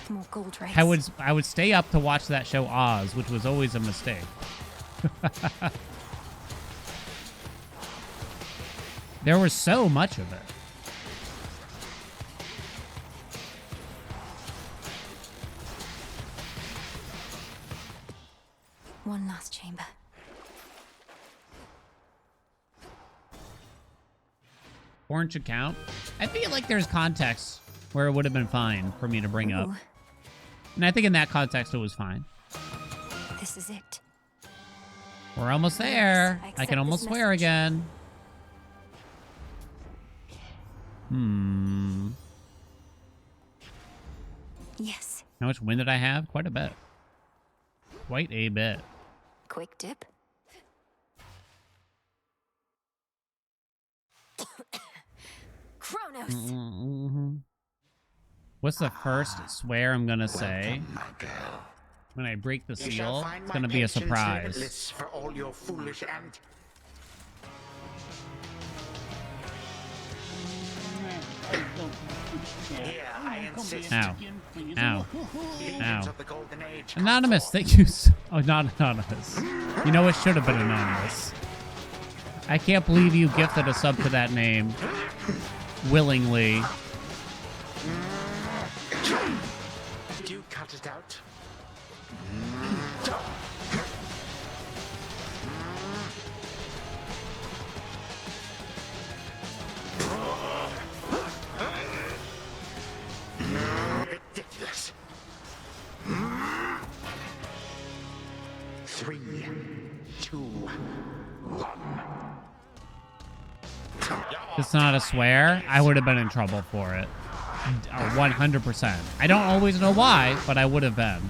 More gold rays. I would stay up to watch that show Oz, which was always a mistake. There was so much of it. One last chamber. Orange account. I feel like there's context where it would have been fine for me to bring up. And I think in that context, it was fine. This is it. We're almost there. Yes, I can almost swear again. Yes. How much wind did I have? Quite a bit. Quite a bit. Quick dip. Kronos. What's the first swear I'm gonna say? When I break the seal, it's gonna be a surprise. For all your foolish and Ow. Ow. Ow. Anonymous, thank you so... Oh, not anonymous. You know, it should have been anonymous. I can't believe you gifted a sub to that name. Willingly. Do you cut it out? Ridiculous. 3, 2, 1. It's not a swear. I would have been in trouble for it. 100%. I don't always know why, but I would have been.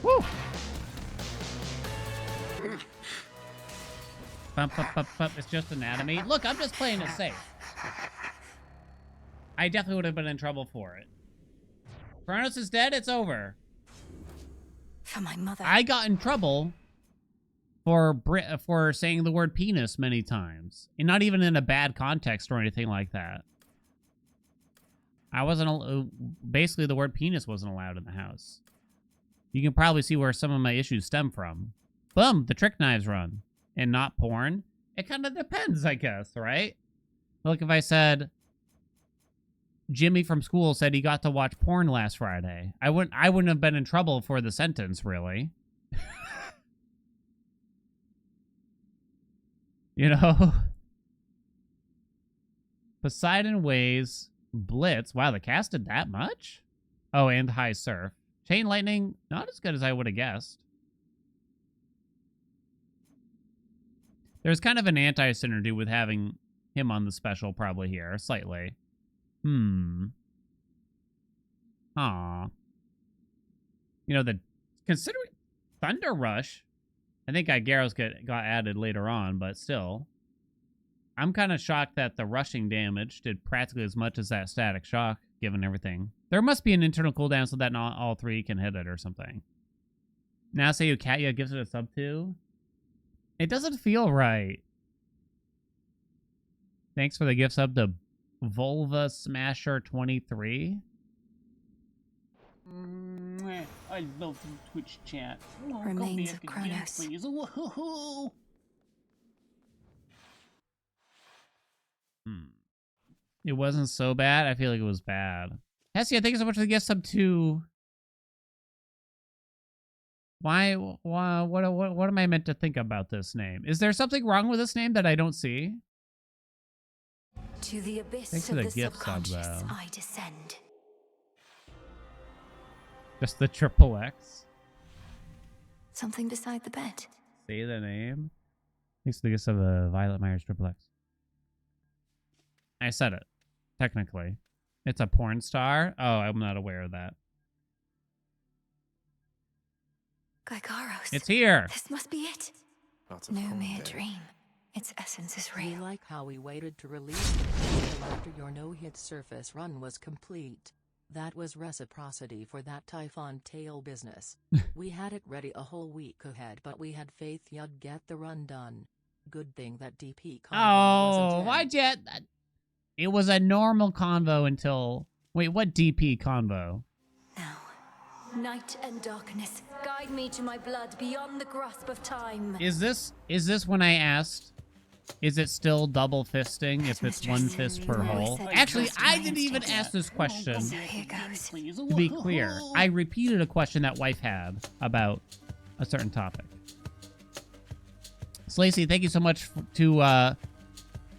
Woo! Bump, bump, bump, bump. It's just anatomy. Look, I'm just playing it safe. I definitely would have been in trouble for it. Kronos is dead. It's over. For my mother. I got in trouble for saying the word penis many times, and not even in a bad context or anything like that. I wasn't. Basically, the word penis wasn't allowed in the house. You can probably see where some of my issues stem from. Boom, the trick knives run, and not porn. It kind of depends, I guess, right? Look, if I said Jimmy from school said he got to watch porn last Friday, I wouldn't have been in trouble for the sentence, really. You know? Poseidon Ways, Blitz. Wow, the cast did that much? Oh, and High Surf. Chain Lightning, not as good as I would have guessed. There's kind of an anti-synergy with having him on the special probably here, slightly. Aw. You know, considering Thunder Rush, I think Gyarados got added later on, but still. I'm kind of shocked that the rushing damage did practically as much as that static shock, given everything. There must be an internal cooldown so that not all three can hit it or something. Now say Katya gives it a sub 2. It doesn't feel right. Thanks for the gift sub to Volva Smasher 23. I love the Twitch chat. Oh, Remains come of back again, Kronos. please. Woohoo! It wasn't so bad. I feel like it was bad. Hessia, thank you so much for the gift sub to... Why, what am I meant to think about this name? Is there something wrong with this name that I don't see? To the abyss Thanks of for the the gift sub, subconscious, though. I descend. Just the triple X. Something beside the bed. Say the name. Thanks for the gift sub of Violet Myers triple X. I said it. Technically. It's a porn star? Oh, I'm not aware of that. Gygaros. It's here. This must be it. No mere dream. Its essence is real. We like how we waited to release the until after your no-hit surface run was complete. That was reciprocity for that Typhon tail business. We had it ready a whole week ahead, but we had faith you'd get the run done. Good thing that DP convo wasn't in. Why'd you... It was a normal convo until... Wait, what DP convo? Now, night and darkness, guide me to my blood beyond the grasp of time. Is this when I asked, is it still double fisting if it's one fist per hole? Actually, I didn't even ask this question. So here goes. To be clear, I repeated a question that wife had about a certain topic. Slacy, thank you so much to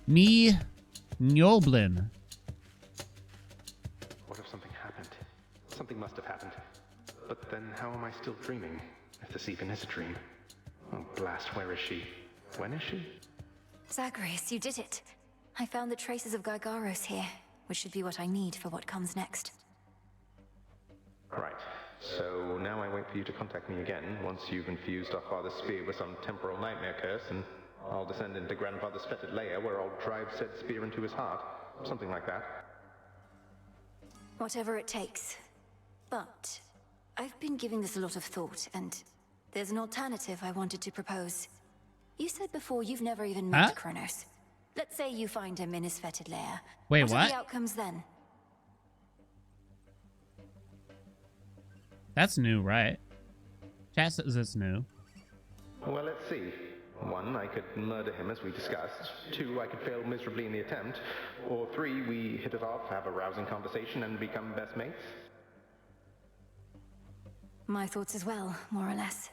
me Njoblin. What if something happened? Something must have happened. But then how am I still dreaming? If this even is a dream. Oh, blast, where is she? When is she? Zagreus, you did it. I found the traces of Gygaros here, which should be what I need for what comes next. Right. So now I wait for you to contact me again once you've infused our father's spear with some temporal nightmare curse, and I'll descend into grandfather's fetid lair where I'll drive said spear into his heart. Something like that. Whatever it takes. But I've been giving this a lot of thought, and there's an alternative I wanted to propose. You said before you've never even met Kronos. Let's say you find him in his fetid lair. Wait, what are what? the outcomes then? That's new, right? Chat says it's new. Well, let's see. 1, I could murder him as we discussed. 2, I could fail miserably in the attempt. Or 3, we hit it off, have a rousing conversation, and become best mates. My thoughts as well, more or less.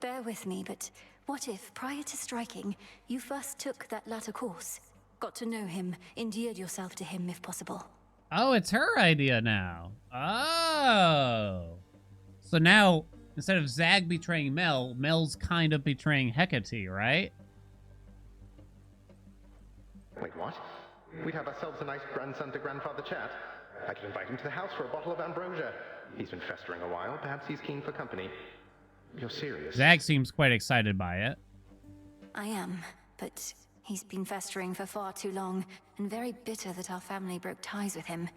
Bear with me, but what if, prior to striking, you first took that latter course? Got to know him, endeared yourself to him if possible. Oh, it's her idea now. Oh. So now, instead of Zag betraying Mel, Mel's kind of betraying Hecate, right? Wait, what? We'd have ourselves a nice grandson to grandfather chat. I could invite him to the house for a bottle of ambrosia. He's been festering a while. Perhaps he's keen for company. You're serious? Zag seems quite excited by it. I am, but he's been festering for far too long, and very bitter that our family broke ties with him.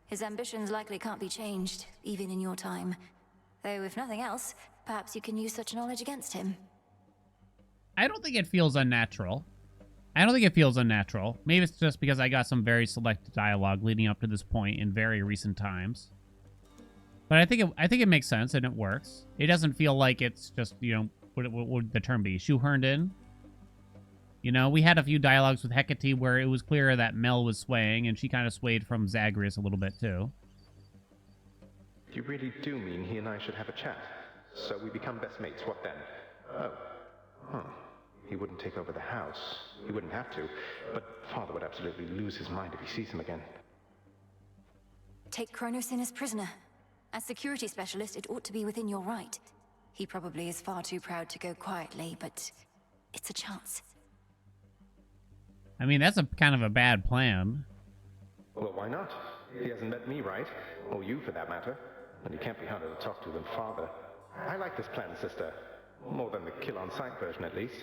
His ambitions likely can't be changed, even in your time. Though, if nothing else, perhaps you can use such knowledge against him. I don't think it feels unnatural. Maybe it's just because I got some very select dialogue leading up to this point in very recent times. But I think it makes sense and it works. It doesn't feel like it's just, you know, what would the term be? Shoehorned in? You know, we had a few dialogues with Hecate where it was clear that Mel was swaying, and she kind of swayed from Zagreus a little bit too. You really do mean he and I should have a chat? So we become best mates, what then? Oh. Huh. He wouldn't take over the house. He wouldn't have to. But Father would absolutely lose his mind if he sees him again. Take Kronos in as prisoner. As security specialist, it ought to be within your right. He probably is far too proud to go quietly, but it's a chance. I mean, that's a kind of a bad plan. Well, why not? He hasn't met me, right? Or you, for that matter. And you can't be harder to talk to than father. I like this plan, sister. More than the kill-on-sight version, at least.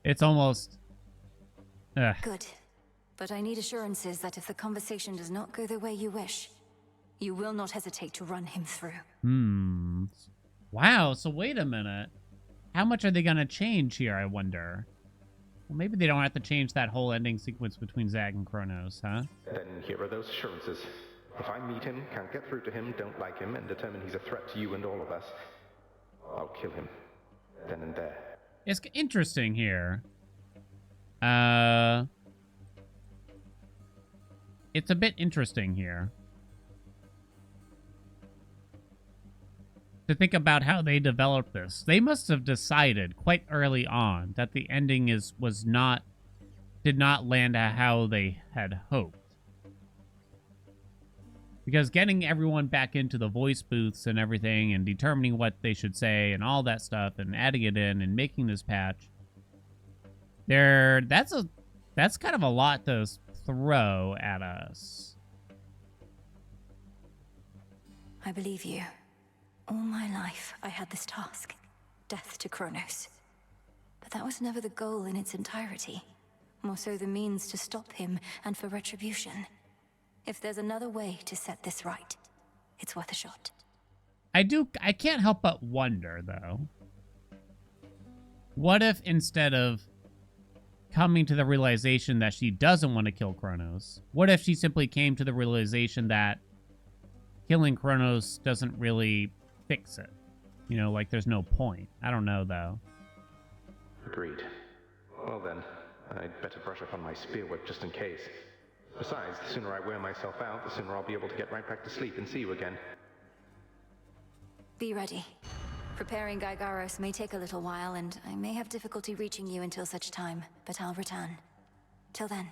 It's almost... Good. But I need assurances that if the conversation does not go the way you wish, you will not hesitate to run him through. Wow, so wait a minute. How much are they going to change here, I wonder? Well, maybe they don't have to change that whole ending sequence between Zag and Kronos, huh? Then here are those assurances. If I meet him, can't get through to him, don't like him, and determine he's a threat to you and all of us, I'll kill him. Then and there. It's interesting here. It's a bit interesting here. To think about how they developed this. They must have decided quite early on that the ending did not land at how they had hoped. Because getting everyone back into the voice booths and everything and determining what they should say and all that stuff and adding it in and making this patch, that's kind of a lot to throw at us. I believe you. All my life, I had this task. Death to Kronos. But that was never the goal in its entirety. More so the means to stop him and for retribution. If there's another way to set this right, it's worth a shot. I can't help but wonder, though. What if instead of coming to the realization that she doesn't want to kill Kronos, what if she simply came to the realization that killing Kronos doesn't really fix it? You know, like there's no point. I don't know, though. Agreed. Well then, I'd better brush up on my spear work just in case. Besides, the sooner I wear myself out, the sooner I'll be able to get right back to sleep and see you again. Be ready. Preparing Gygaros may take a little while, and I may have difficulty reaching you until such time, but I'll return. Till then,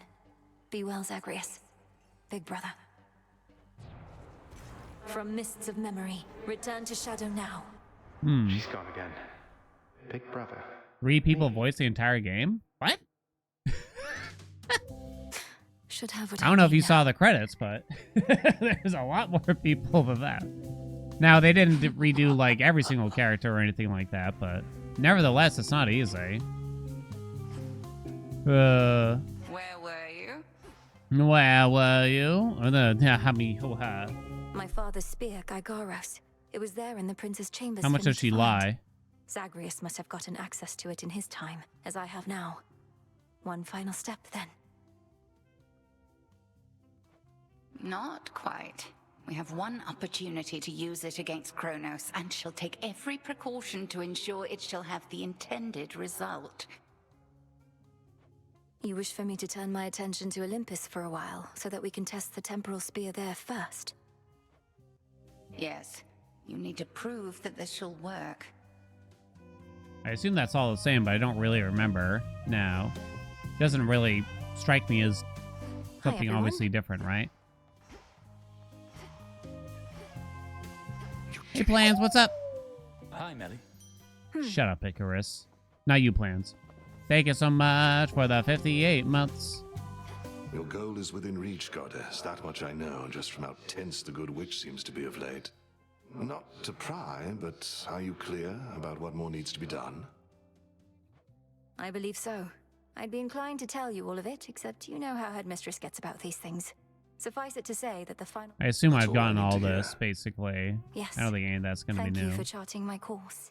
be well, Zagreus. Big brother. From mists of memory, return to Shadow now. She's gone again. Big brother. 3 people voice the entire game? What? Should have what I don't know if you saw the credits, but there's a lot more people than that. Now, they didn't redo, like, every single character or anything like that, but nevertheless, it's not easy. Where were you? Where were you? My father's spear, Gygaros. It was there in the prince's chambers. How much does she lie? Zagreus must have gotten access to it in his time, as I have now. One final step, then. Not quite. We have one opportunity to use it against Kronos, and she'll take every precaution to ensure it shall have the intended result. You wish for me to turn my attention to Olympus for a while, so that we can test the temporal spear there first? Yes. You need to prove that this shall work. I assume that's all the same, but I don't really remember now. Doesn't really strike me as something obviously different, right? Hey, Plans, what's up? Hi, Melly. Shut up, Icarus. Not you, Plans. Thank you so much for the 58 months. Your goal is within reach, goddess. That much I know, just from how tense the good witch seems to be of late. Not to pry, but are you clear about what more needs to be done? I believe so. I'd be inclined to tell you all of it, except you know how Headmistress gets about these things. Suffice it to say that the final... I assume I've gotten all this, basically. Yes. I don't think any of that's going to be new. Thank you for charting my course.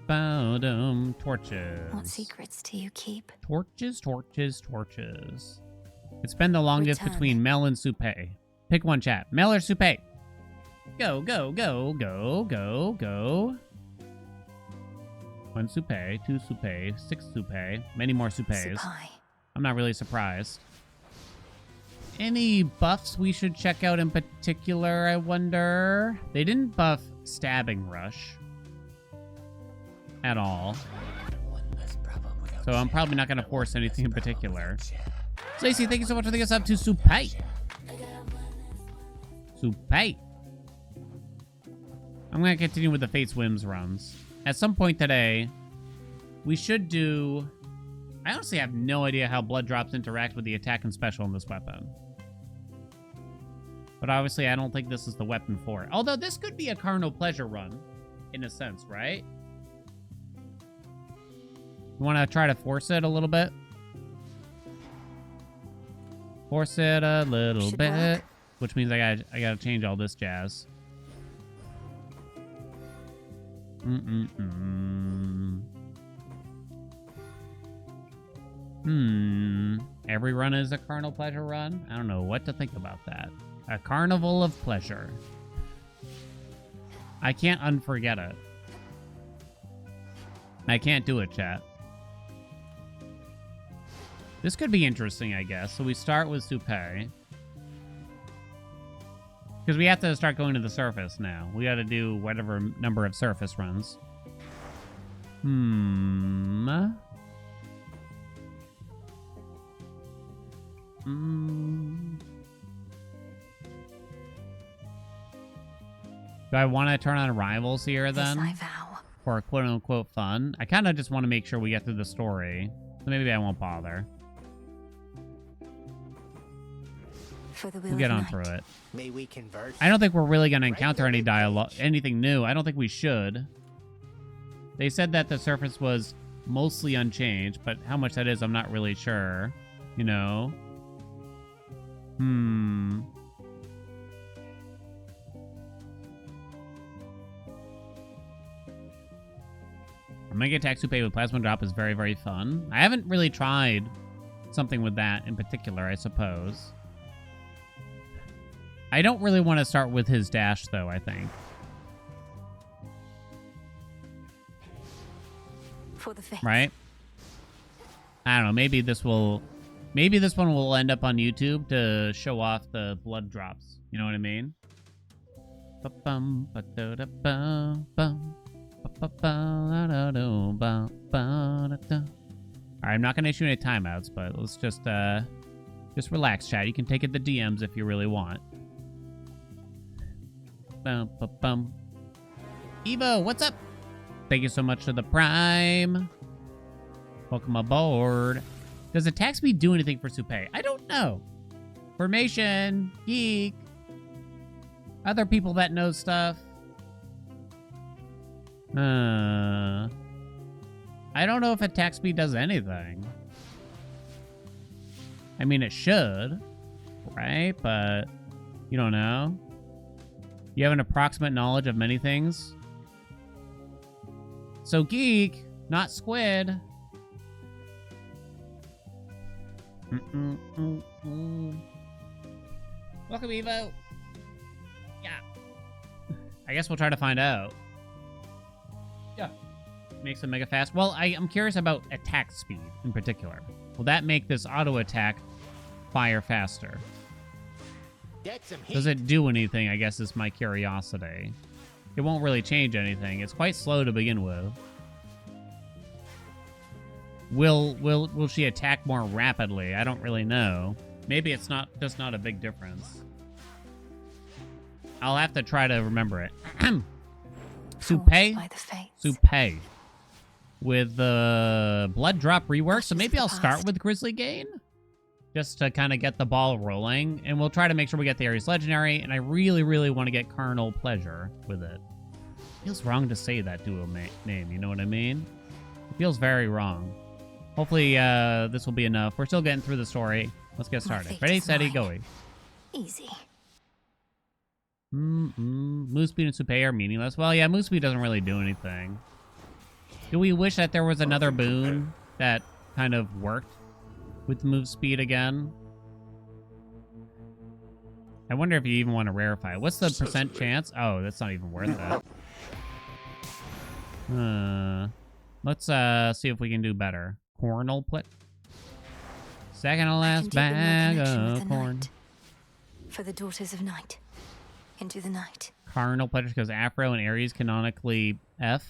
Boom, torches. What secrets do you keep? Torches, torches, torches. It's been the longest between Mel and Supe. Pick one, chat. Mel or Supe? Go, go, go, go, go, go. 1 Supe, 2 Supe, 6 Supe, many more Supes. I'm not really surprised. Any buffs we should check out in particular, I wonder? They didn't buff Stabbing Rush at all. So I'm probably not going to force anything in particular. Stacey, thank you so much for the us up to Supe. Supe. I'm going to continue with the Fate's Whims runs. At some point today, we should do I honestly have no idea how blood drops interact with the attack and special in this weapon. But obviously, I don't think this is the weapon for it. Although this could be a carnal pleasure run, in a sense, right? You want to try to force it a little bit? Force it a little bit. Work. Which means I gotta change all this jazz. Every run is a carnal pleasure run? I don't know what to think about that. A carnival of pleasure. I can't unforget it. I can't do it, chat. This could be interesting, I guess. So we start with Supé. Because we have to start going to the surface now. We got to do whatever number of surface runs. Do I want to turn on rivals here then? This I vow. For quote-unquote fun? I kind of just want to make sure we get through the story. So maybe I won't bother. We'll get on through it. May we converse? I don't think we're really going to encounter any dialogue, anything new. I don't think we should. They said that the surface was mostly unchanged, but how much that is, I'm not really sure. You know? Mega Attack Supé with Plasma Drop is very, very fun. I haven't really tried something with that in particular, I suppose. I don't really want to start with his dash, though, I think. For the faith. Right? I don't know. Maybe this one will end up on YouTube to show off the blood drops. You know what I mean? Alright, I'm not going to issue any timeouts, but let's just relax, chat. You can take it the DMs if you really want. Evo, what's up? Thank you so much for the Prime. Welcome aboard. Does attack speed do anything for Supé? I don't know. Formation, Geek, other people that know stuff. I don't know if attack speed does anything. I mean, it should, right? But you don't know. You have an approximate knowledge of many things. So Geek, not Squid. Welcome, Evo. Yeah. I guess we'll try to find out. Yeah. Makes it mega fast. Well, I'm curious about attack speed in particular. Will that make this auto attack fire faster? Does it do anything, I guess, is my curiosity. It won't really change anything. It's quite slow to begin with. Will she attack more rapidly? I don't really know. Maybe it's just not a big difference. I'll have to try to remember it. Supé? Supé. With the blood drop rework, so maybe I'll start with Grizzly Gain? Just to kind of get the ball rolling. And we'll try to make sure we get the Ares Legendary. And I really, really want to get Carnal Pleasure with it. Feels wrong to say that duo name, you know what I mean? It feels very wrong. Hopefully this will be enough. We're still getting through the story. Let's get started. Ready, steady, going. Easy. Move speed and Supé are meaningless. Well, yeah, move speed doesn't really do anything. Do we wish that there was another boon that kind of worked with move speed again? I wonder if you even want to rarefy it. What's the percent chance? Oh, that's not even worth it. Let's see if we can do better. Cornal Plit. Second to last bag of corn. For the Daughters of Night. Into the night. Carnal Pleasure because Afro and Ares canonically F.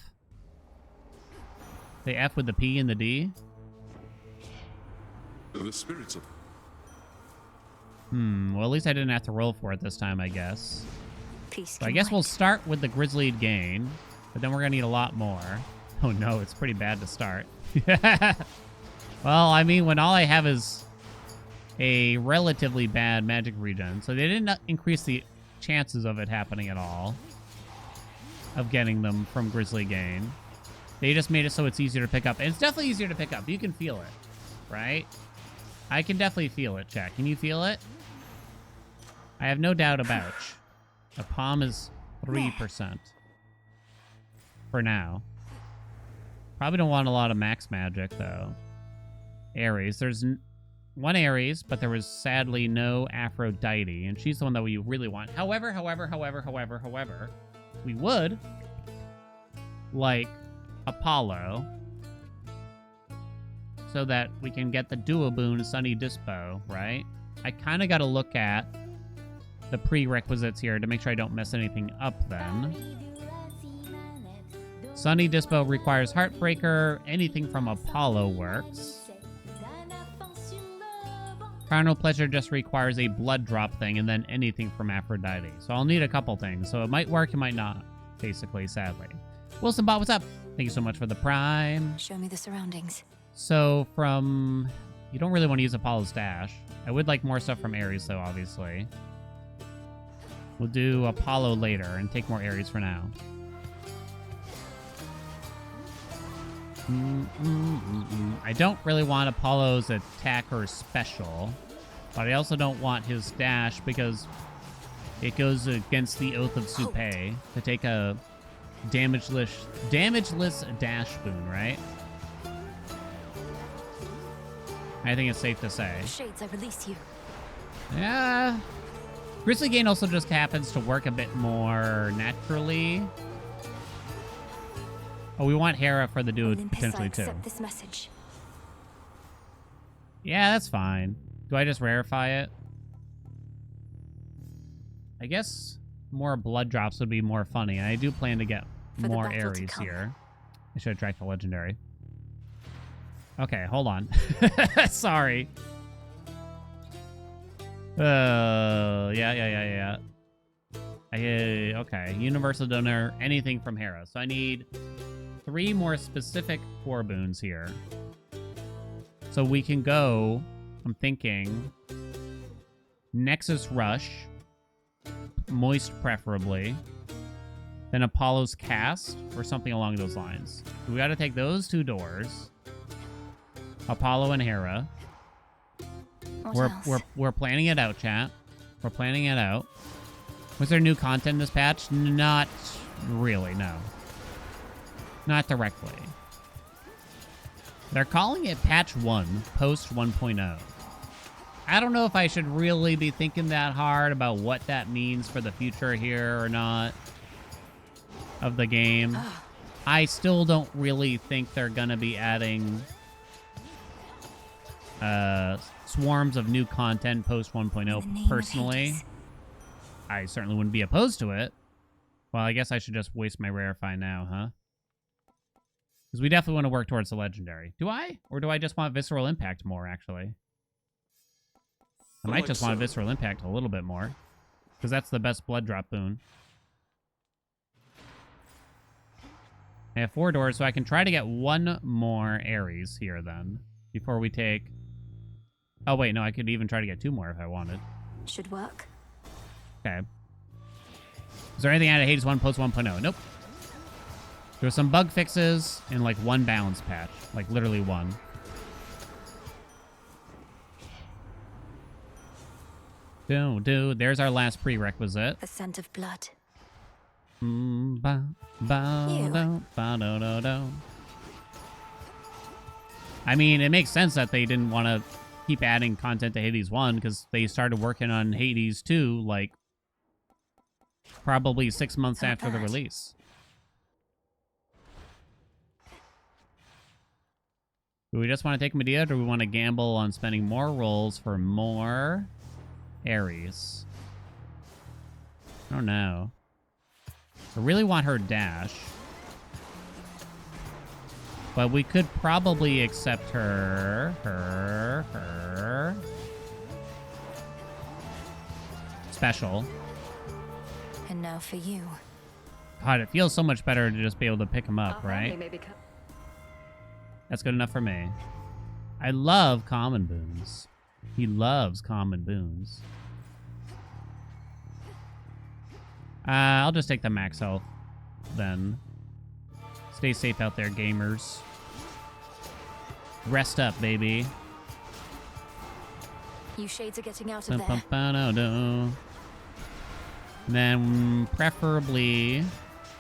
They F with the P and the D. The spirits of... Well, at least I didn't have to roll for it this time, I guess. Peace. So I guess we'll start with the Grizzly Gain, but then we're gonna need a lot more. Oh no, it's pretty bad to start. Well, I mean, when all I have is a relatively bad magic regen, so they didn't increase the chances of it happening at all, of getting them from Grizzly Gain. They just made it so it's easier to pick up. And it's definitely easier to pick up. You can feel it, right? I can definitely feel it, chat. Can you feel it? I have no doubt about it. The palm is 3% for now. Probably don't want a lot of max magic, though. Ares. There's one Ares, but there was sadly no Aphrodite, and she's the one that we really want. However, we would like Apollo so that we can get the Duoboon Sunny Dispo, right? I kind of got to look at the prerequisites here to make sure I don't mess anything up then. Sunny Dispo requires Heartbreaker. Anything from Apollo works. Carnal Pleasure just requires a blood drop thing, and then anything from Aphrodite. So I'll need a couple things. So it might work, it might not, basically, sadly. Wilson Bot, what's up? Thank you so much for the Prime. Show me the surroundings. So from... You don't really want to use Apollo's Dash. I would like more stuff from Ares, though, obviously. We'll do Apollo later and take more Ares for now. I don't really want Apollo's attack or special, but I also don't want his dash because it goes against the Oath of Supé to take a damageless dash boon, right? I think it's safe to say. Shades, I release you. Yeah. Grizzly Gain also just happens to work a bit more naturally. Oh, we want Hera for the dude potentially too. This message. Yeah, that's fine. Do I just rarefy it? I guess more blood drops would be more funny. And I do plan to get more Ares here. I should attract a legendary. Okay, hold on. Sorry. Yeah. Okay, Universal Donor, anything from Hera. So I need 3 more specific core boons here. So we can go, I'm thinking, Nexus Rush, Moist preferably, then Apollo's Cast, or something along those lines. We gotta take those 2 doors, Apollo and Hera. We're planning it out, chat. We're planning it out. Was there new content in this patch? Not really, no. Not directly. They're calling it Patch 1, Post 1.0. I don't know if I should really be thinking that hard about what that means for the future here or not of the game. I still don't really think they're gonna be adding swarms of new content post 1.0 personally. I certainly wouldn't be opposed to it. Well, I guess I should just waste my rarefy now, huh? Because we definitely want to work towards the legendary. Do I? Or do I just want Visceral Impact more, actually? I might just want Visceral Impact a little bit more. Because that's the best blood drop boon. I have 4 doors, so I can try to get 1 more Ares here, then. Before we take... Oh, wait, no, I could even try to get 2 more if I wanted. Should work. Okay. Is there anything out of Hades 1 post 1.0? Nope. There were some bug fixes and like 1 balance patch. Like literally 1. There's our last prerequisite. The scent of blood. I mean, it makes sense that they didn't want to keep adding content to Hades 1 because they started working on Hades 2 like probably 6 months after the release. Do we just want to take Medea, or do we want to gamble on spending more rolls for more Ares? I don't know. I really want her dash. But we could probably accept her special. And now for you. God, it feels so much better to just be able to pick him up, right? That's good enough for me. I love common boons. He loves common boons. I'll just take the max health then. Stay safe out there, gamers. Rest up, baby. You shades are getting out of there. And then preferably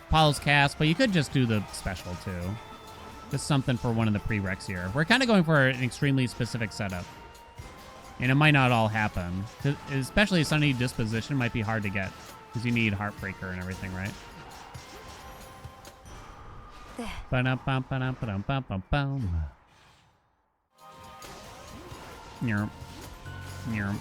Apollo's cast, but you could just do the special too. Just something for one of the prereqs here. We're kind of going for an extremely specific setup. And it might not all happen. Especially Sunny Disposition might be hard to get. Because you need Heartbreaker and everything, right? There. Ba-dum-bum-ba-dum-ba-dum-bum-bum. Nyerp. Nyerp.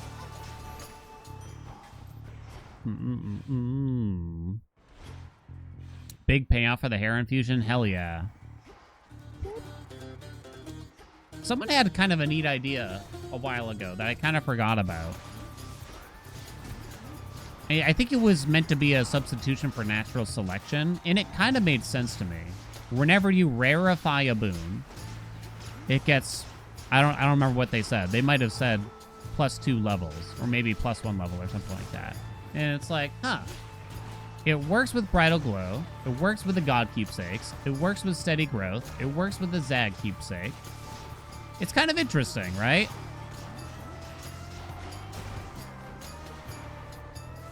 Big payoff for the hair infusion? Hell yeah. Someone had kind of a neat idea a while ago that I kind of forgot about. I think it was meant to be a substitution for natural selection, and it kind of made sense to me. Whenever you rarefy a boon, it gets... I don't remember what they said. They might have said +2 levels, or maybe +1 level or something like that. And it's like, huh. It works with Bridal Glow. It works with the God Keepsakes. It works with Steady Growth. It works with the Zag Keepsake. It's kind of interesting, right?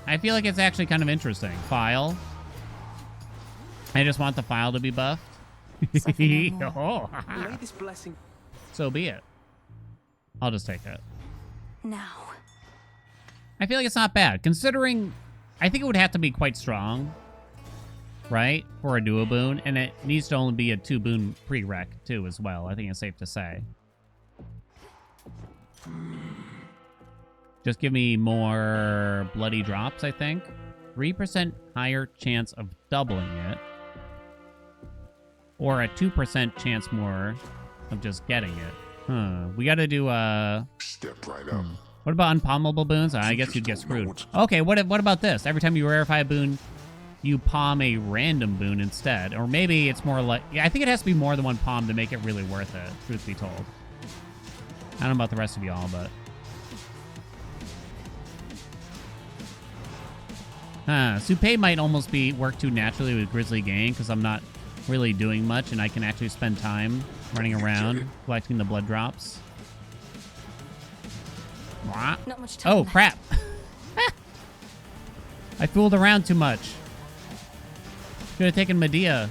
I feel like it's actually kind of interesting. File. I just want the file to be buffed. Oh, This blessing. so be it. I'll just take it. Now. I feel like it's not bad, considering I think it would have to be quite strong, right, for a duo boon, and it needs to only be a 2 boon prereq too as well. I think it's safe to say. Just give me more bloody drops, I think. 3% higher chance of doubling it. Or a 2% chance more of just getting it. Huh. We gotta do, Step right up. What about unpalmable boons? I guess you'd get screwed. Okay, what about this? Every time you rarefy a boon, you palm a random boon instead. Or maybe it's more like... Yeah, I think it has to be more than one palm to make it really worth it, truth be told. I don't know about the rest of y'all, but... Supay might almost work too naturally with Grizzly Gang, because I'm not really doing much, and I can actually spend time running around, collecting the blood drops. Not much time Oh, left. crap. I fooled around too much. Should have taken Medea.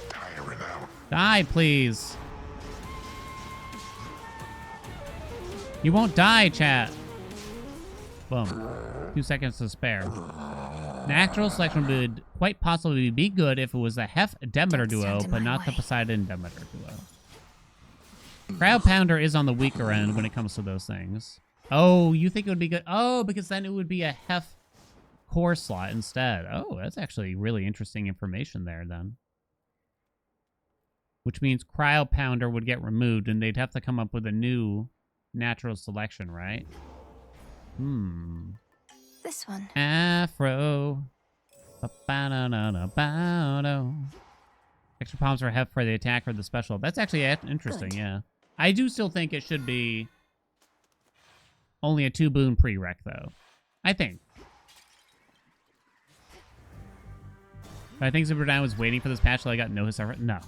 Tiring out. Die, please. You won't die, chat. Boom. 2 seconds to spare. Natural selection would quite possibly be good if it was the Hef Demeter duo, but not the Poseidon Demeter duo. Crowd Pounder is on the weaker end when it comes to those things. Oh, you think it would be good? Oh, because then it would be a Hef core slot instead. Oh, that's actually really interesting information there then. Which means Cryo Pounder would get removed and they'd have to come up with a new natural selection, right? This one. Afro. Extra palms for Hef for the attack or the special. That's actually interesting, yeah. I do still think it should be only a 2 boon prereq, though. I think. I think Super Down was waiting for this patch till I got no his effort. No.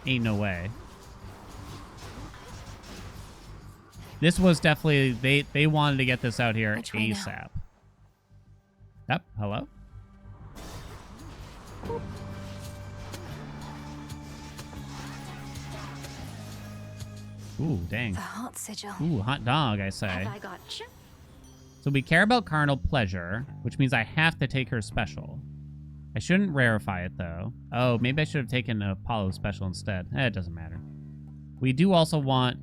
Ain't no way. This was definitely, they wanted to get this out here ASAP. Yep, hello? Ooh, dang. The heart sigil. Ooh, hot dog, I say. Have I got you? So we care about carnal pleasure, which means I have to take her special. I shouldn't rarefy it, though. Oh, maybe I should have taken Apollo special instead. It doesn't matter. We do also want...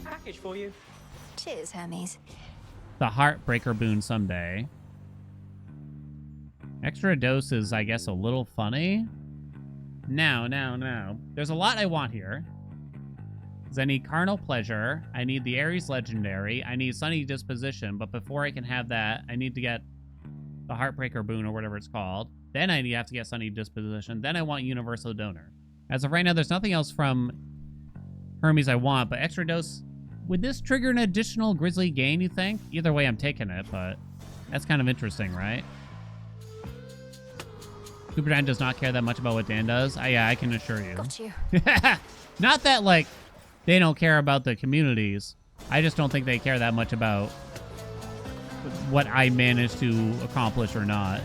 Package for you. Cheers, Hermes. The Heartbreaker boon someday. Extra dose is, I guess, a little funny. No. There's a lot I want here. Because I need carnal pleasure. I need the Ares legendary. I need sunny disposition. But before I can have that, I need to get the Heartbreaker boon or whatever it's called. Then I have to get sunny disposition. Then I want universal donor. As of right now, there's nothing else from Hermes I want, but extra dose. Would this trigger an additional grizzly gain, you think? Either way, I'm taking it, but that's kind of interesting, right? Super Dan does not care that much about what Dan does. Yeah, I can assure you. Got you. Not that, like, they don't care about the communities. I just don't think they care that much about what I managed to accomplish or not.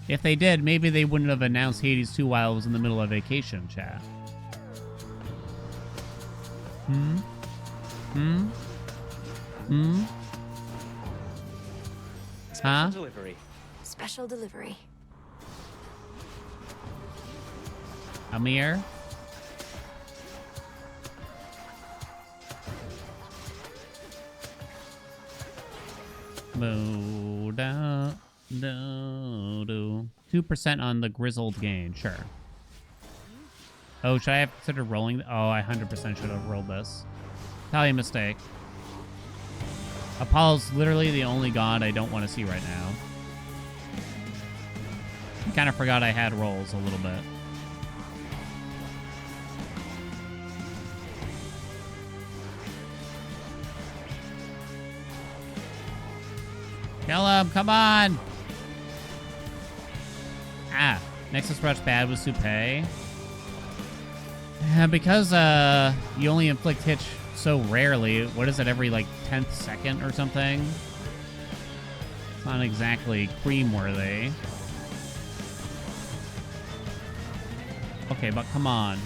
If they did, maybe they wouldn't have announced Hades 2 while I was in the middle of vacation, chat. Huh? Delivery. Special delivery. Amir? Moo da do do. 2% on the grizzled gain, sure. Oh, should I have considered rolling? Oh, I 100% should have rolled this. Probably a mistake. Apollo's literally the only god I don't want to see right now. I kind of forgot I had rolls a little bit. Kill him, come on! Ah, Nexus Rush bad with Supé. Because you only inflict hits so rarely, what is it, every like 10th second or something? It's not exactly cream-worthy. Okay, but come on.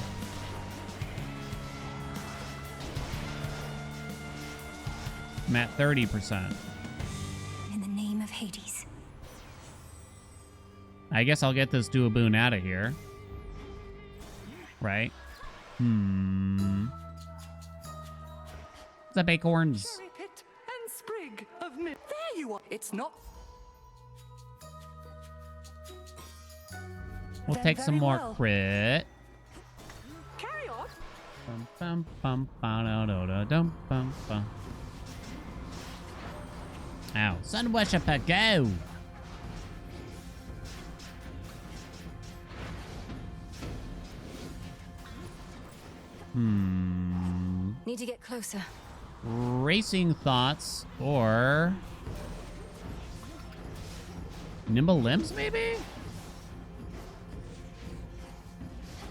I'm at 30%. In the name of Hades. I guess I'll get this Duoboon out of here. Right? What's up, acorns? Cherry pit and sprig of there you are. It's not. We'll take some more crit. Carry on. Bum, bum, bum, da, da, da, dum, bum, bum. Ow. Sun Worshipper, go! Need to get closer. Racing Thoughts or Nimble Limbs, maybe?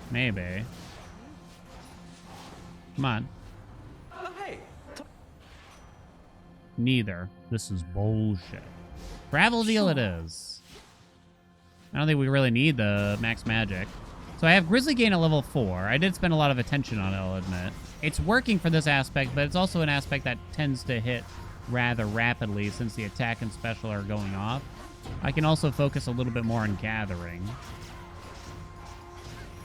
Maybe. Come on. Oh, hey. Neither. This is bullshit. Travel deal it is. I don't think we really need the max magic. So I have Grizzly Gain at level 4. I did spend a lot of attention on it, I'll admit. It's working for this aspect, but it's also an aspect that tends to hit rather rapidly since the attack and special are going off. I can also focus a little bit more on gathering.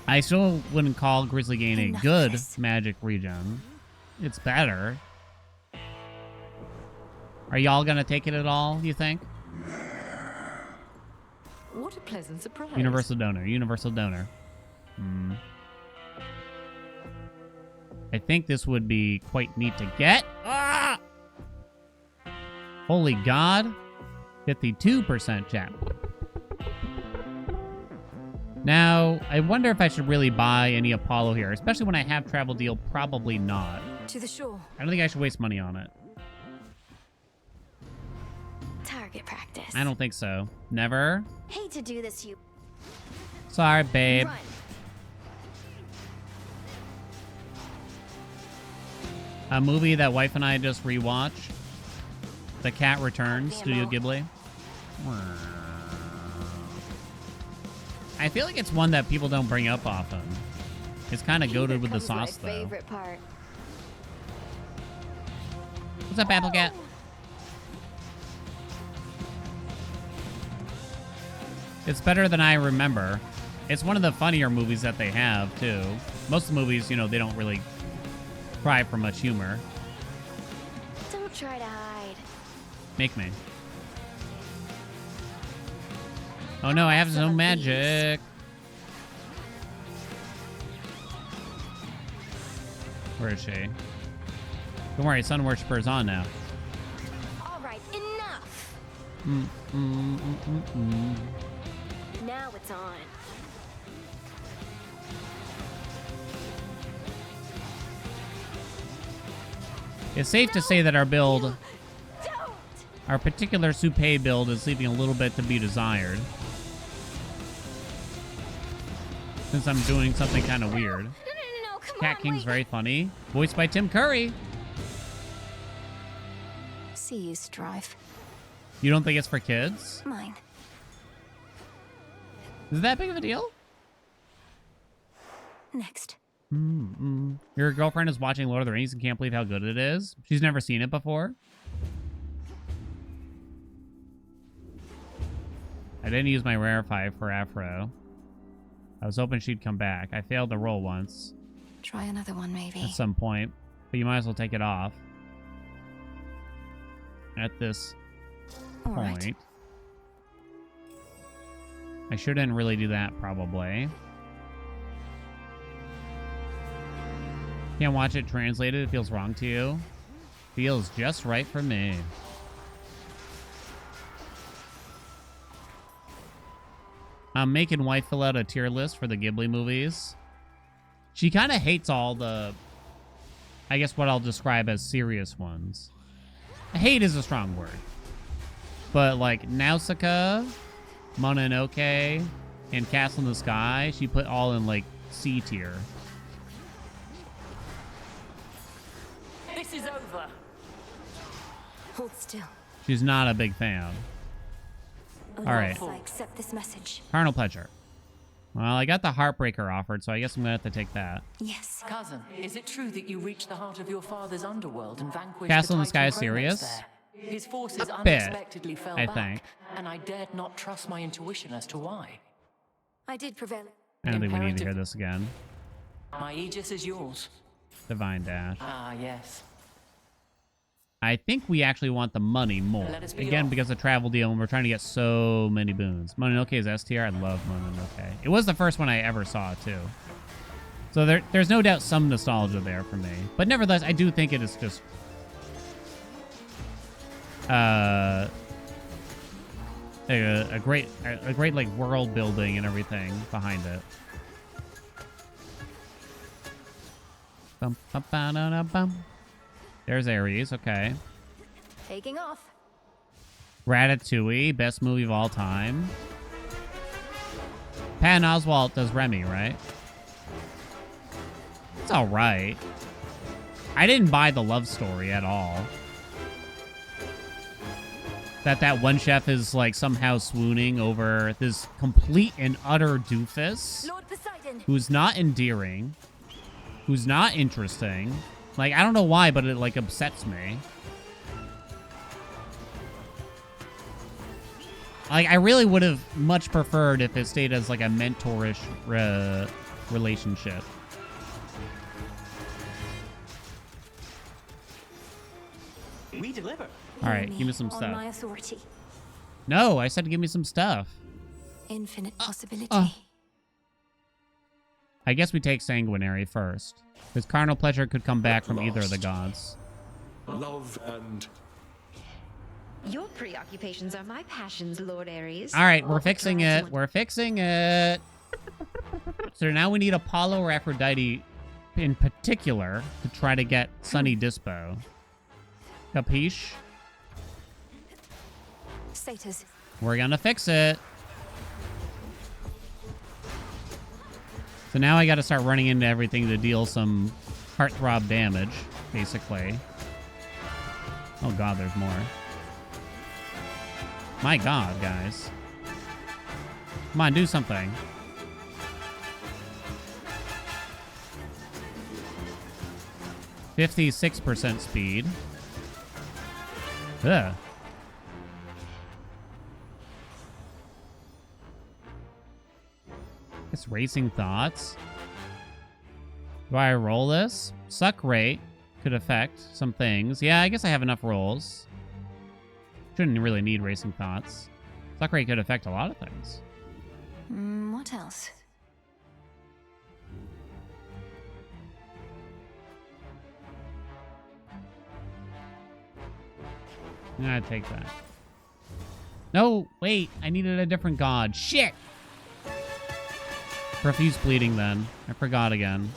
I still wouldn't call Grizzly Gain a good magic regen. It's better. Are y'all gonna take it at all, you think? What a pleasant surprise. Universal donor. Universal donor. I think this would be quite neat to get. Ah! Holy God. 52% chat. Now, I wonder if I should really buy any Apollo here, especially when I have travel deal. Probably not. To the shore. I don't think I should waste money on it. Target practice. I don't think so. Never. Hate to do this, you. Sorry, babe. Run. A movie that wife and I just rewatched. The Cat Returns, Studio Ghibli. I feel like it's one that people don't bring up often. It's kind of goated with the sauce, though. Favorite part. What's up, Applecat? It's better than I remember. It's one of the funnier movies that they have, too. Most of the movies, you know, they don't really try for much humor. Don't try to hide. Make me. Oh no, I have no magic. Where is she? Don't worry, Sun Worshipper's on now. All right, enough. Now it's on. It's safe to say that our build, our particular Supé build, is leaving a little bit to be desired. Since I'm doing something kind of weird. Cat King's very funny. Voiced by Tim Curry. See you strive. You don't think it's for kids? Mine. Is it that big of a deal? Next. Your girlfriend is watching Lord of the Rings and can't believe how good it is. She's never seen it before. I didn't use my Rarefy for Afro. I was hoping she'd come back. I failed the roll once. Try another one, maybe. At some point. But you might as well take it off. At this point. Right. I shouldn't really do that, probably. Can't watch it translated. It feels wrong to you. Feels just right for me. I'm making wife fill out a tier list for the Ghibli movies. She kind of hates all the, I guess what I'll describe as serious ones. Hate is a strong word. But like Nausicaa, Mononoke, and Castle in the Sky, she put all in like C tier. This is over. Hold still. She's not a big fan. All right. I accept this message. Carnal Pleasure. Well, I got the Heartbreaker offered, so I guess I'm going to have to take that. Yes. Cousin, is it true that you reached the heart of your father's underworld and vanquished Castle in the the Sky is Titan Chronos serious? there? His forces A bit, unexpectedly fell I back, think. and I dared not trust my intuition as to why. I did prevail. I don't think we need to hear this again. My Aegis is yours. Divine Dash. Ah, yes. I think we actually want the money more. Let us be Again, off. because of travel deal, and we're trying to get so many boons. Mononoke is S tier. I love Mononoke. It was the first one I ever saw, too. So there's no doubt some nostalgia there for me. But nevertheless, I do think it is just... a great like world building and everything behind it. Bum, bum, ba, da, da, bum. There's Ares, okay. Taking off. Ratatouille, best movie of all time. Patton Oswalt does Remy, right? It's all right. I didn't buy the love story at all. That one chef is like somehow swooning over this complete and utter doofus Lord Poseidon. who's not endearing, who's not interesting. Like, I don't know why, but it like upsets me. Like, I really would have much preferred if it stayed as like a mentorish relationship. We deliver. All right, give me some On stuff. my authority. No, I said give me some stuff. Infinite possibility. I guess we take Sanguinary first. Because Carnal Pleasure could come back from either of the gods. Love and... Your preoccupations are my passions, Lord Ares. All right, we're fixing it. We're fixing it. So now we need Apollo or Aphrodite in particular to try to get Sunny Dispo. Capiche? Status. We're gonna fix it. So now I gotta start running into everything to deal some heartthrob damage, basically. Oh god, there's more. My god, guys. Come on, do something. %56% speed. Ugh. It's Racing Thoughts. Do I roll this? Suck rate could affect some things. Yeah, I guess I have enough rolls. Shouldn't really need Racing Thoughts. Suck rate could affect a lot of things. What else? I'd take that. No, wait. I needed a different god. Shit! Profuse bleeding then. I forgot again.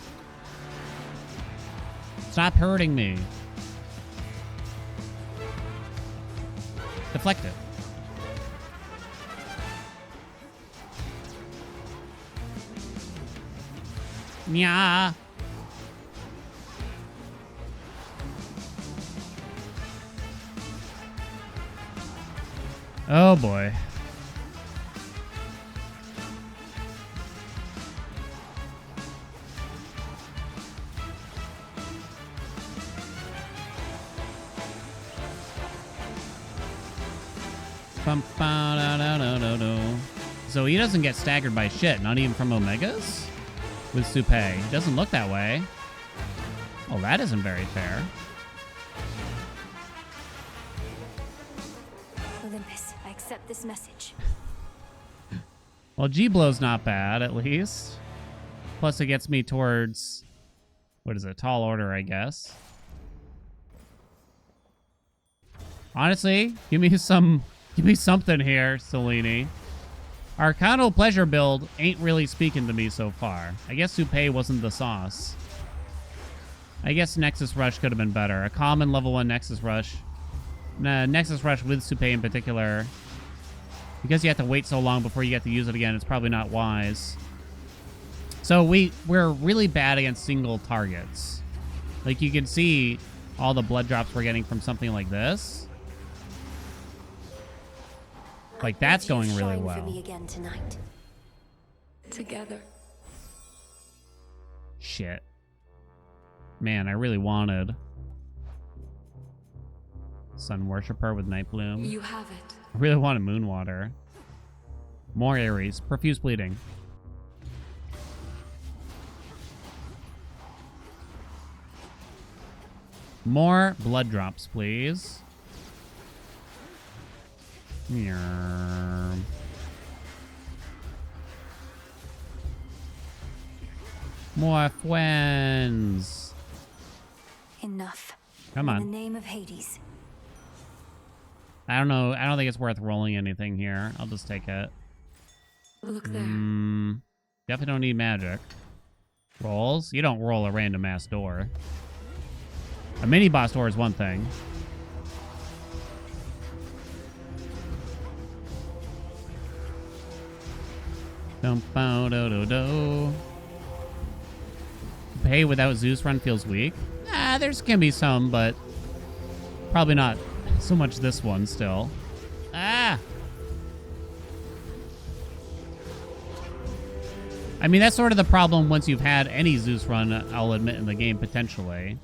Stop hurting me. Deflect it. Yeah. Oh boy. So he doesn't get staggered by shit, not even from Omegas? With Supay. He doesn't look that way. Well, that isn't very fair. Olympus, I accept this message. Well, G-Blow's not bad, at least. Plus, it gets me towards... What is it? Tall Order, I guess. Honestly, give me something here, Selene. Arcano Pleasure build ain't really speaking to me so far. I guess Supay wasn't the sauce. I guess Nexus Rush could have been better. A common level 1 Nexus Rush. Nexus Rush with Supay in particular. Because you have to wait so long before you get to use it again, it's probably not wise. So we're really bad against single targets. Like you can see all the blood drops we're getting from something like this. Like that's going really well. For me again tonight. Together. Shit. Man, I really wanted Sun Worshipper with Night Bloom. You have it. I really wanted Moonwater. More Ares. Profuse Bleeding. More blood drops, please. More friends. Enough. Come on. In the name of Hades. I don't know. I don't think it's worth rolling anything here. I'll just take it. Look there. Definitely don't need magic. Rolls? You don't roll a random ass door. A mini boss door is one thing. Pay without Zeus run feels weak. There's can be some, but probably not so much this one still. I mean, that's sort of the problem once you've had any Zeus run, I'll admit, in the game, potentially.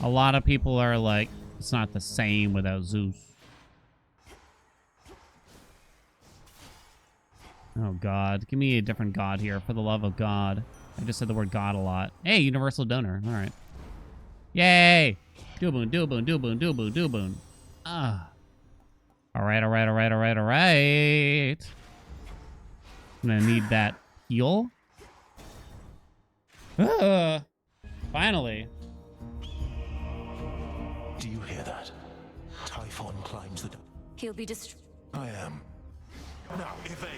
A lot of people are like, it's not the same without Zeus. Oh, God. Give me a different God here, for the love of God. I just said the word God a lot. Hey, Universal Donor. All right. Yay! Do-boon, do-boon, do-boon, do-boon, do-boon. Ah. All right, all right, all right, all right, all right. I'm gonna need that heal. Finally. Do you hear that? Typhon climbs the... He'll be destroyed. I am. Now, evade.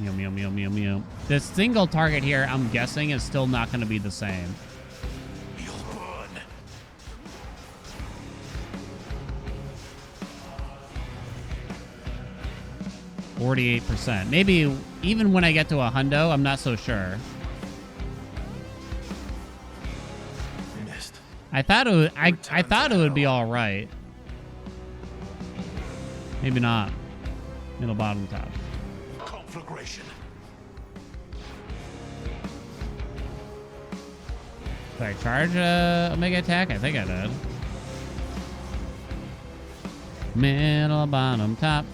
Yum, yum, yum, yum, yum. This single target here, I'm guessing, is still not going to be the same. You'll burn. 48%. Maybe even when I get to a hundo, I'm not so sure. Missed. I thought it would, I thought it would be all right. Maybe not. Middle, bottom, top. Conflagration. Did I charge a Omega attack? I think I did. Middle, bottom, top.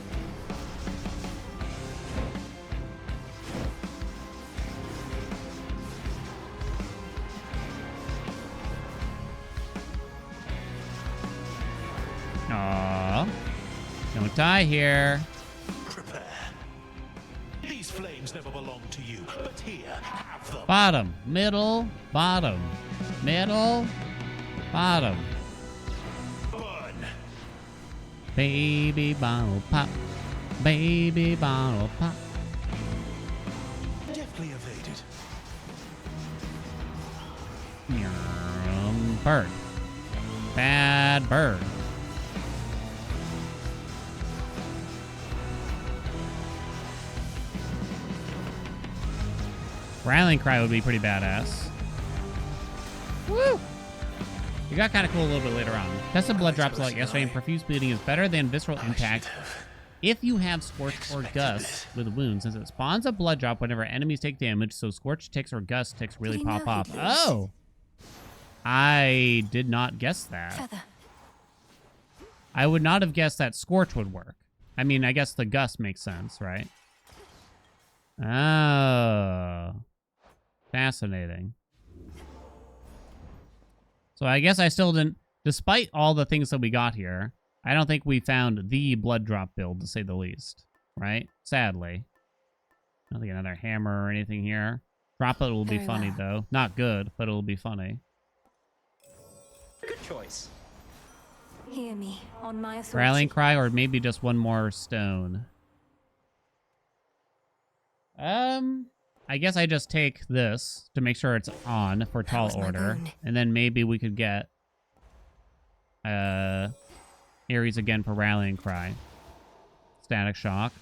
Aww. Don't die here. Prepare. These flames never belonged to you, but here, have them. Bottom, middle, bottom, middle, bottom. Burn. Baby bottle pop, baby bottle pop. Deftly evaded. Bird. Bad bird. Rallying cry would be pretty badass. Woo! You got kind of cool a little bit later on. Tested blood drops like yesterday, and profuse bleeding is better than visceral impact if you have Scorch or Gust with wounds, since it spawns a blood drop whenever enemies take damage, so Scorch ticks or Gust ticks really pop off. Oh! I did not guess that. Feather. I would not have guessed that Scorch would work. I mean, I guess the Gust makes sense, right? Oh. Fascinating. So I guess I still didn't, despite all the things that we got here, I don't think we found the blood drop build, to say the least. Right? Sadly. I don't think another hammer or anything here. Drop it will be funny, though. Not good, but it'll be funny. Good choice. Hear me on my authority. Rallying cry, or maybe just one more stone. I guess I just take this to make sure it's on for tall order. And then maybe we could get Ares again for Rallying Cry. Static Shock.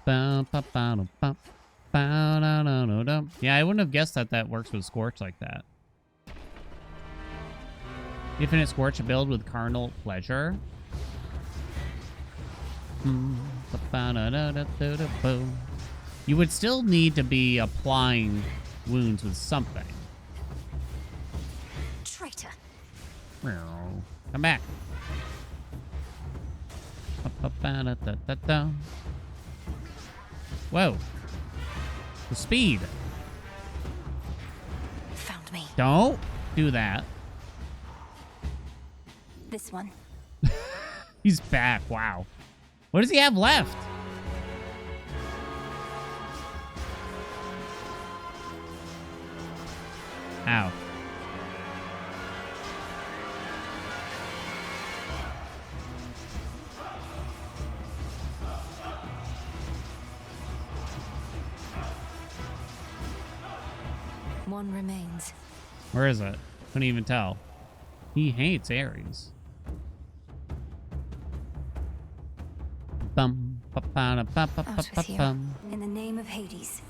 Yeah, I wouldn't have guessed that that works with Scorch like that. Infinite Scorch build with Carnal Pleasure. You would still need to be applying wounds with something. Traitor. Come back. Whoa. The speed. Found me. Don't do that. This one. He's back. Wow. What does he have left? Ow. One remains. Where is it? Couldn't even tell. He hates Ares. Bum, Out with you. In the name of Hades.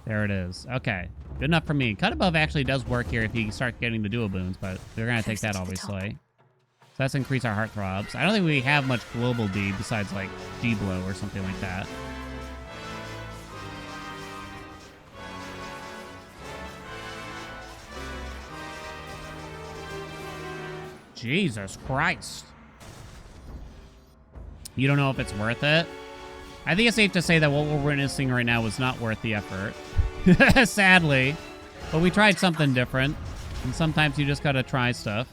There it is. Okay. Good enough for me. Cut above actually does work here if you start getting the dual boons, but we're going to take that, obviously. So that's increase our heart throbs. I don't think we have much global D besides, like, G-Blow or something like that. Jesus Christ. You don't know if it's worth it? I think it's safe to say that what we're witnessing right now was not worth the effort. Sadly. But we tried something different. And sometimes you just gotta try stuff.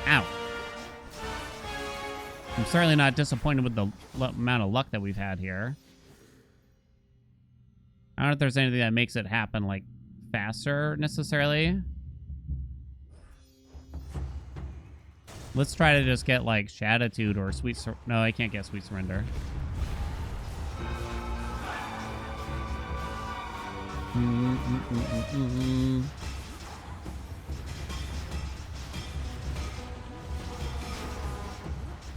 Ow. I'm certainly not disappointed with the amount of luck that we've had here. I don't know if there's anything that makes it happen, like, faster, necessarily. Let's try to just get, like, Shatitude or Sweet No, I can't get Sweet Surrender.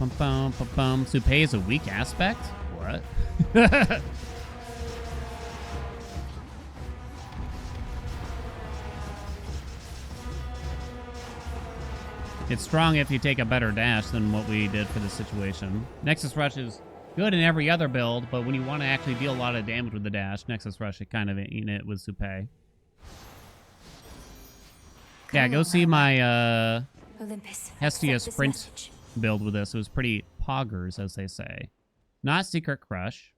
Bum bum bum bum. Supay is a weak aspect? What? It's strong if you take a better dash than what we did for this situation. Nexus Rush is good in every other build, but when you want to actually deal a lot of damage with the dash, Nexus Rush, it kind of ain't it with Supay. Yeah, go see my Hestia Sprint build with this. It was pretty poggers, as they say. Not Secret Crush.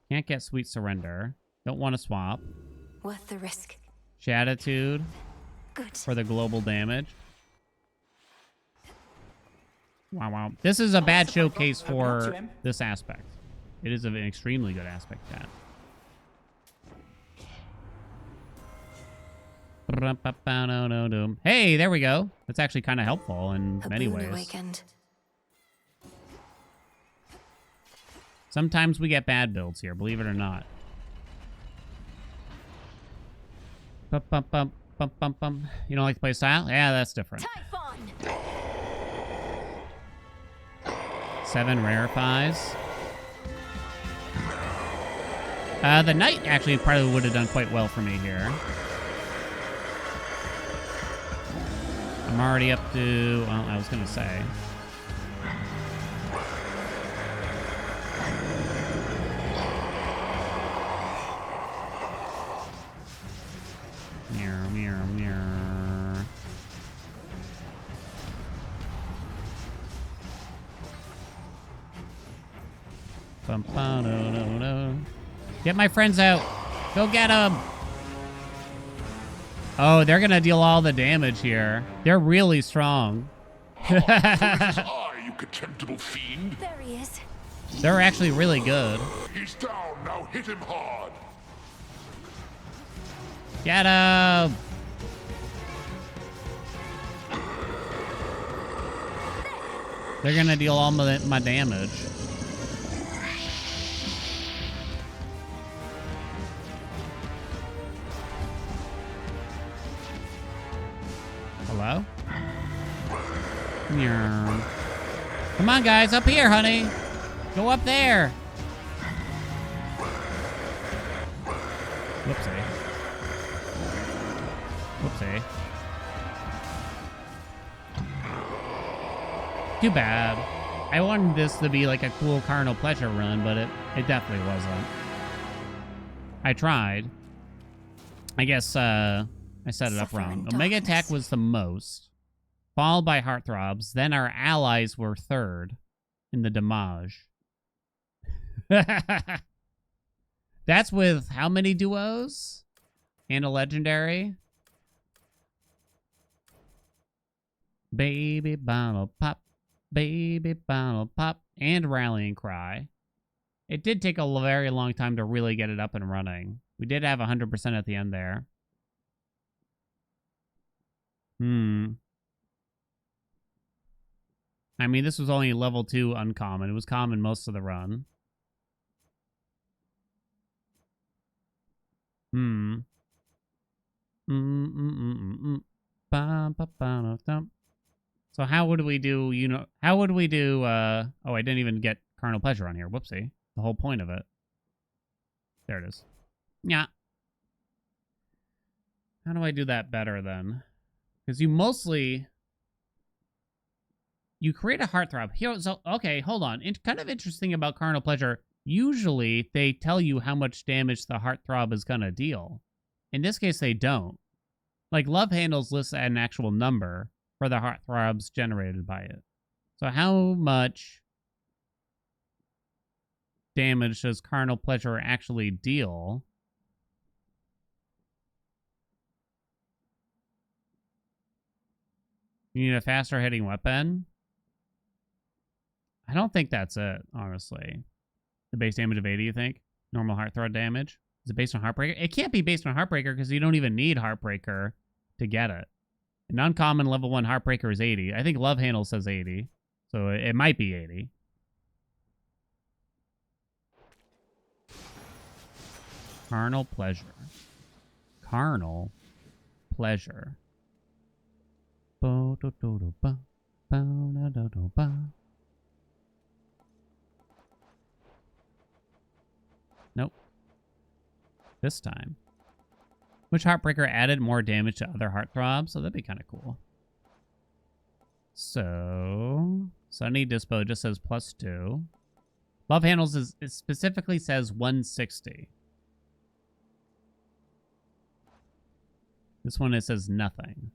Can't get Sweet Surrender. Don't want to swap. Worth the risk. Shatitude. Good. For the global damage. Wow. This is a bad showcase for this aspect. It is an extremely good aspect, chat. Hey, there we go. That's actually kind of helpful in many ways. Awakened. Sometimes we get bad builds here, believe it or not. You don't like the play style? Yeah, that's different. 7 rarefies. The knight actually probably would have done quite well for me here. I'm already up to, well, I was going to say. Mirror. No. Get my friends out. Go get them. Oh, they're going to deal all the damage here. They're really strong. You contemptible fiend. There he is. They're actually really good. He's down. Now hit him hard. Get him. They're going to deal all my damage. Hello? Come on, guys. Up here, honey. Go up there. Whoopsie. Too bad. I wanted this to be like a cool carnal pleasure run, but it definitely wasn't. I tried. I guess I set it up wrong. Omega attack was the most, followed by heartthrobs. Then our allies were third in the damage. That's with how many duos? And a legendary? Baby bottle pop. Baby bottle pop. And rallying cry. It did take a very long time to really get it up and running. We did have 100% at the end there. I mean, this was only level 2 uncommon. It was common most of the run. So how would we do, how would we do, oh, I didn't even get carnal pleasure on here. Whoopsie. The whole point of it. There it is. Yeah. How do I do that better then? Because you create a heartthrob. Here, so, okay, hold on. It's kind of interesting about carnal pleasure. Usually, they tell you how much damage the heartthrob is going to deal. In this case, they don't. Like, Love Handles lists an actual number for the heartthrobs generated by it. So how much damage does carnal pleasure actually deal? You need a faster hitting weapon? I don't think that's it, honestly. The base damage of 80, you think? Normal heartthrob damage? Is it based on Heartbreaker? It can't be based on Heartbreaker because you don't even need Heartbreaker to get it. An uncommon level 1 Heartbreaker is 80. I think Love Handle says 80. So it might be 80. Carnal pleasure. Carnal pleasure. Nope. This time. Which Heartbreaker added more damage to other heartthrobs? So that'd be kind of cool. So Sunny Dispo just says +2. Love Handles it specifically says 160. This one it says nothing.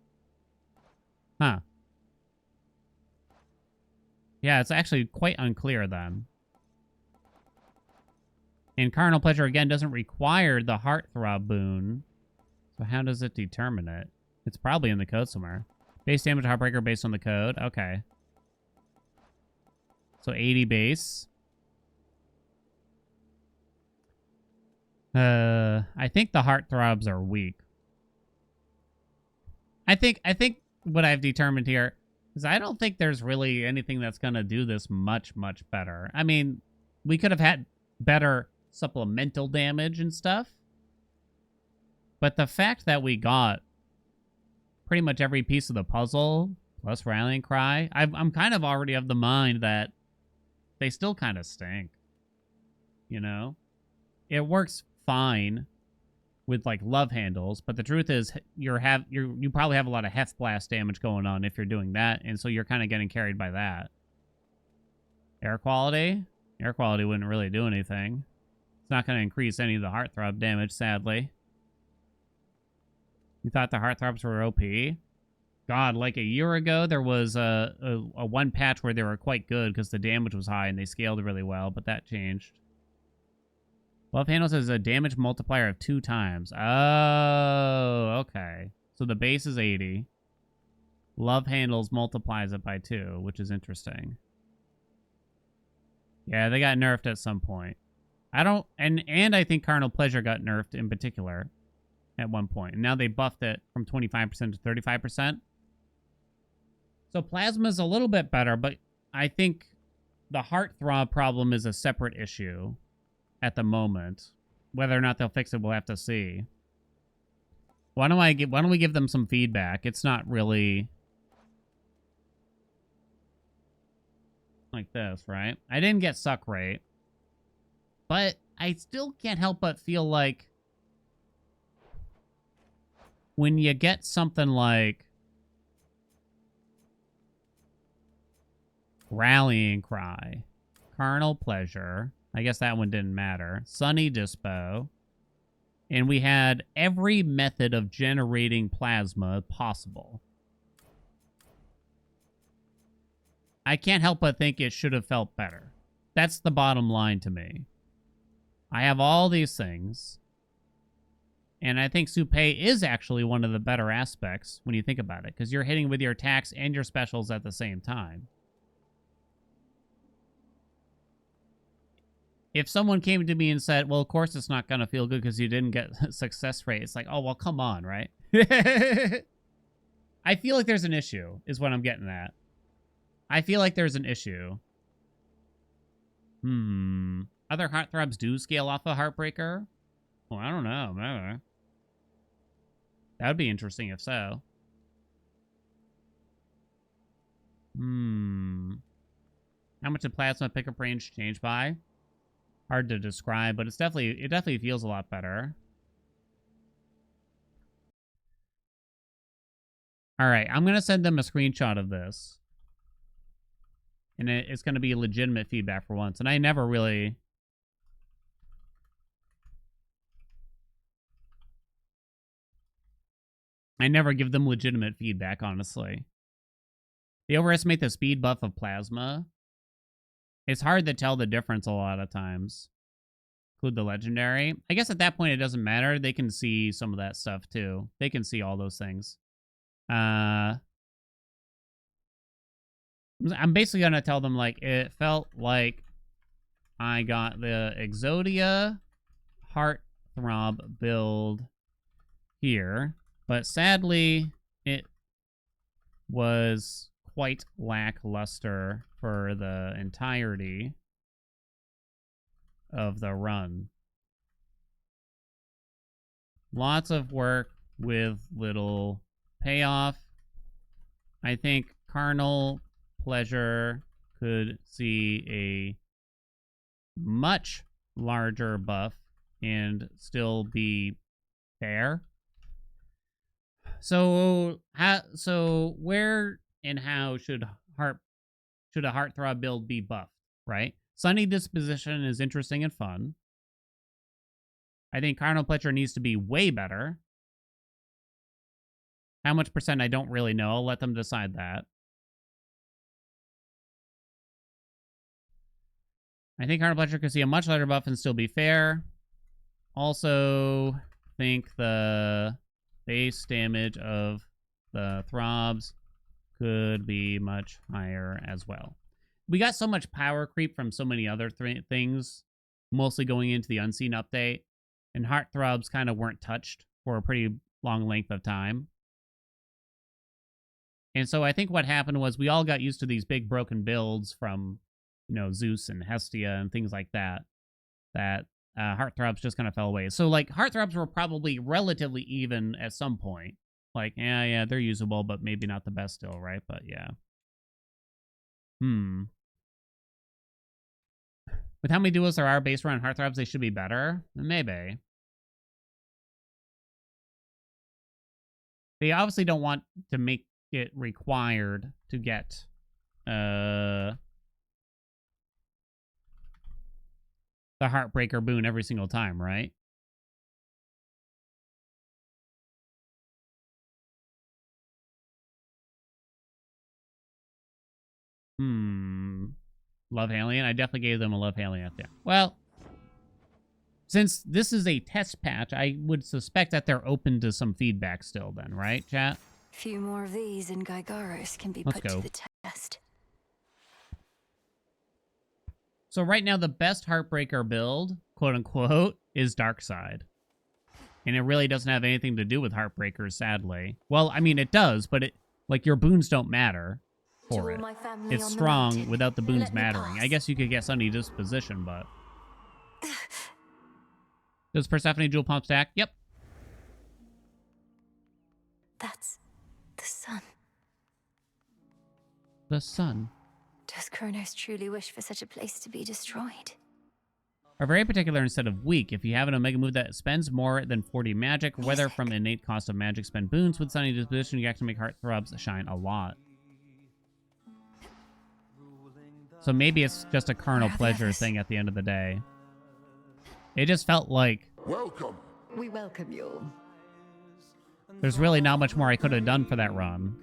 Huh. Yeah, it's actually quite unclear then. And Carnal Pleasure, again, doesn't require the Heartthrob boon. So how does it determine it? It's probably in the code somewhere. Base damage Heartbreaker based on the code. Okay. So 80 base. I think the heartthrobs are weak. I think what I've determined here is I don't think there's really anything that's gonna do this much better. I mean, we could have had better supplemental damage and stuff, but the fact that we got pretty much every piece of the puzzle plus Rallying Cry, I'm kind of already of the mind that they still kind of stink. You know, it works fine with like love handles, but the truth is you probably have a lot of heft blast damage going on if you're doing that, and so you're kind of getting carried by that. Air quality wouldn't really do anything. It's not going to increase any of the heartthrob damage, sadly. You thought the heartthrobs were OP? God, like a year ago, there was a one patch where they were quite good because the damage was high and they scaled really well, but that changed. Love handles has a damage multiplier of 2 times. Oh, okay. So the base is 80. Love handles multiplies it by 2, which is interesting. Yeah, they got nerfed at some point. And I think Carnal Pleasure got nerfed in particular at one point. And now they buffed it from 25% to 35%. So Plasma's a little bit better, but I think the heartthrob problem is a separate issue at the moment. Whether or not they'll fix it, we'll have to see. Why don't we give them some feedback? It's not really like this, right? I didn't get suck rate, but I still can't help but feel like when you get something like Rallying Cry, Carnal Pleasure, I guess that one didn't matter, Sunny Dispo, and we had every method of generating plasma possible. I can't help but think it should have felt better. That's the bottom line to me. I have all these things, and I think Soupe is actually one of the better aspects when you think about it, because you're hitting with your attacks and your specials at the same time. If someone came to me and said, well, of course it's not going to feel good because you didn't get success rate, it's like, oh, well, come on, right? I feel like there's an issue, is what I'm getting at. I feel like there's an issue. Other heartthrobs do scale off a Heartbreaker? Well, I don't know. Maybe. That would be interesting if so. How much did plasma pickup range change by? Hard to describe, but it definitely feels a lot better. All right, I'm gonna send them a screenshot of this, and it's gonna be legitimate feedback for once. And I never give them legitimate feedback, honestly. They overestimate the speed buff of plasma. It's hard to tell the difference a lot of times. Include the legendary. I guess at that point it doesn't matter. They can see some of that stuff too. They can see all those things. I'm basically going to tell them, like, it felt like I got the Exodia Heartthrob build here, but sadly it was quite lackluster for the entirety of the run. Lots of work with little payoff. I think Carnal Pleasure could see a much larger buff and still be fair. So where and how should a Heartthrob build be buffed, right? Sunny Disposition is interesting and fun. I think Carnal Pleasure needs to be way better. How much percent, I don't really know. I'll let them decide that. I think Carnal Pleasure could see a much larger buff and still be fair. Also, think the base damage of the throbs could be much higher as well. we got so much power creep from so many other things, mostly going into the Unseen update, and Heartthrobs kind of weren't touched for a pretty long length of time. And so I think what happened was we all got used to these big broken builds from, you know, Zeus and Hestia and things like that, Heartthrobs just kind of fell away. So, like, Heartthrobs were probably relatively even at some point. Like, yeah, they're usable, but maybe not the best still, right? But, yeah. With how many duels there are based around Heartthrobs, they should be better? Maybe. They obviously don't want to make it required to get the Heartbreaker boon every single time, right? Love Haelian? I definitely gave them a Love Haelian. Yeah. Well, since this is a test patch, I would suspect that they're open to some feedback still then, right, chat? Few more of these and Gygaros can be Let's put go. to the test. So right now, the best Heartbreaker build, quote-unquote, is Darkside. And it really doesn't have anything to do with Heartbreakers, sadly. Well, I mean, it does, but like, your boons don't matter for it. It's strong without the boons mattering. I guess you could get Sunny Disposition, but... Does Persephone Jewel Pump stack? Yep. That's the sun. The sun. Does Kronos truly wish for such a place to be destroyed? Are very particular instead of weak. If you have an Omega move that spends more than 40 magic, whether from innate cost of magic spend boons with Sunny Disposition, you actually make Heartthrobs shine a lot. So maybe it's just a carnal pleasure thing at the end of the day. It just felt like... Welcome. We welcome you. There's really not much more I could have done for that run.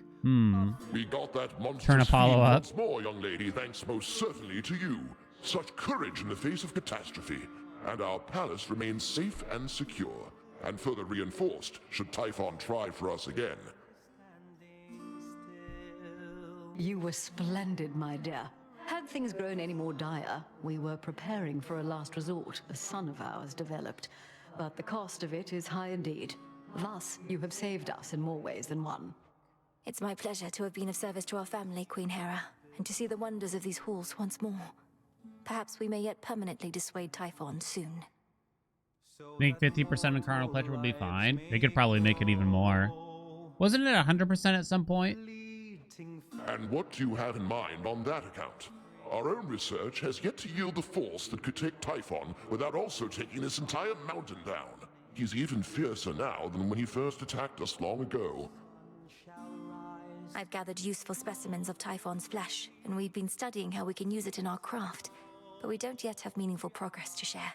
We got that monstrous Turn Apollo feat up. once more, young lady, thanks most certainly to you. Such courage in the face of catastrophe. And our palace remains safe and secure, and further reinforced should Typhon try for us again. You were splendid, my dear. Had things grown any more dire, we were preparing for a last resort a son of ours developed. But the cost of it is high indeed. Thus, you have saved us in more ways than one. It's my pleasure to have been of service to our family, Queen Hera, and to see the wonders of these halls once more. Perhaps we may yet permanently dissuade Typhon soon. Make 50% of carnal pleasure would be fine. They could probably make it even more. Wasn't it 100% at some point? And what do you have in mind on that account? Our own research has yet to yield the force that could take Typhon without also taking this entire mountain down. He's even fiercer now than when he first attacked us long ago. I've gathered useful specimens of Typhon's flesh, and we've been studying how we can use it in our craft. But we don't yet have meaningful progress to share.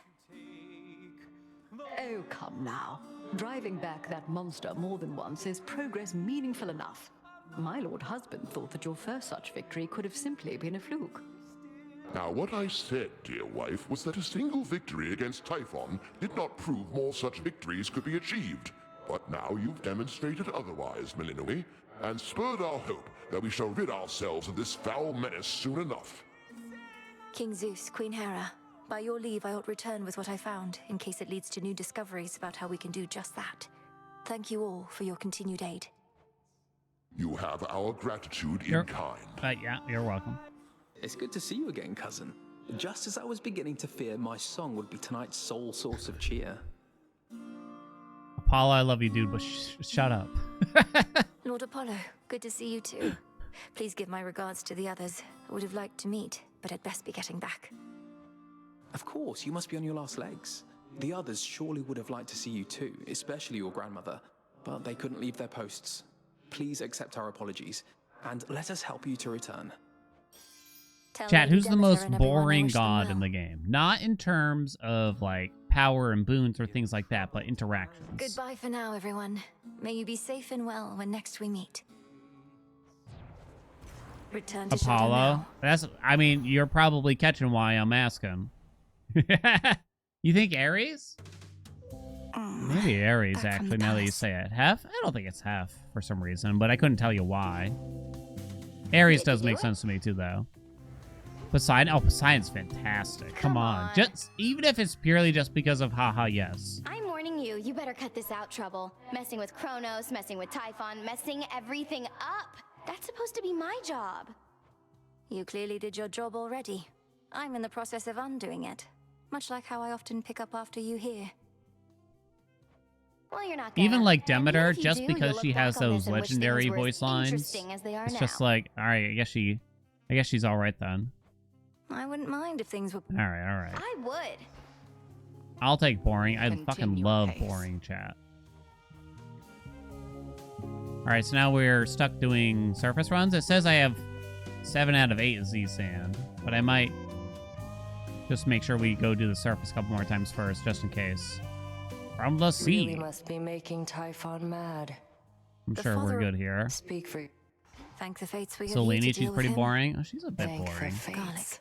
Oh, come now. Driving back that monster more than once is progress meaningful enough. My lord husband thought that your first such victory could have simply been a fluke. Now, what I said, dear wife, was that a single victory against Typhon did not prove more such victories could be achieved. But now you've demonstrated otherwise, Melinoe, and spurred our hope that we shall rid ourselves of this foul menace soon enough. King Zeus, Queen Hera, by your leave I ought return with what I found, in case it leads to new discoveries about how we can do just that. Thank you all for your continued aid. You have our gratitude in kind. Yeah, you're welcome. It's good to see you again, cousin. Just as I was beginning to fear my song would be tonight's sole source of cheer. Apollo, I love you, dude, but shut up. Lord Apollo, good to see you too. Please give my regards to the others. I would have liked to meet, but I'd best be getting back. Of course, you must be on your last legs. The others surely would have liked to see you too, especially your grandmother, but they couldn't leave their posts. Please accept our apologies, and let us help you to return. Chat, who's the most boring god in the game? Not in terms of, like, power and boons or things like that, but interactions. Goodbye for now, everyone. May you be safe and well when next we meet. Return to Apollo? I mean, you're probably catching why I'm asking. You think Ares? Maybe Ares, actually, now that you say it. Hef? I don't think it's Hef for some reason, but I couldn't tell you why. Ares does make sense to me, too, though. Poseidon? Oh, Poseidon's fantastic. Come on. Just even if it's purely just because of haha, yes. I'm warning you, you better cut this out, Trouble. Messing with Kronos, messing with Typhon, messing everything up. That's supposed to be my job. You clearly did your job already. I'm in the process of undoing it. Much like how I often pick up after you here. Well, you're not gonna. Even like And Demeter, if you just do, because you'll she look has back on those this and wish things legendary were as voice lines, interesting as they are it's now. just like, all right, I guess she's all right then. I wouldn't mind if things were... All right. I would. I'll take boring. I fucking Continue love pace. boring chat. All right, so now we're stuck doing surface runs. It says I have 7 out of 8 Z sand, but I might just make sure we go do the surface a couple more times first, just in case. From the sea. Really must be making Typhon mad. I'm sure we're good here. Speak for you. Thank the fates we have you Selene, to she's deal with pretty him. boring. Oh, she's a bit Thank the boring. fates.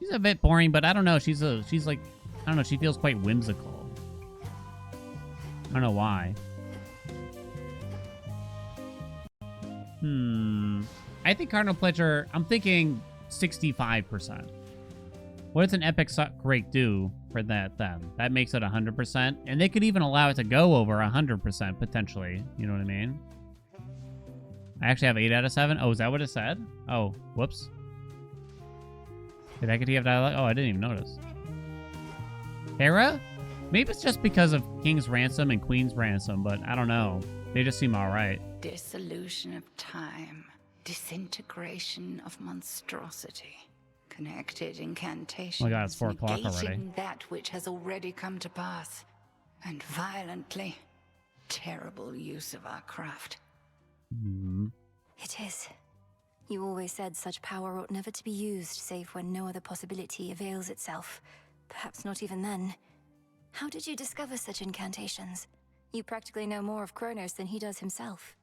She's a bit boring, but I don't know. She's like, I don't know. She feels quite whimsical. I don't know why. I think Cardinal Pledger, I'm thinking 65%. What does an epic break do for that then? That makes it 100%. And they could even allow it to go over 100% potentially. You know what I mean? I actually have 8 out of 7. Oh, is that what it said? Oh, whoops. Did I get to have dialogue? Oh, I didn't even notice. Hera? Maybe it's just because of King's Ransom and Queen's Ransom, but I don't know. They just seem alright. Dissolution of time. Disintegration of monstrosity. Connected incantations. Oh my god, it's 4 o'clock already. Negating that which has already come to pass. And violently terrible use of our craft. It is. You always said such power ought never to be used, save when no other possibility avails itself. Perhaps not even then. How did you discover such incantations? You practically know more of Kronos than he does himself.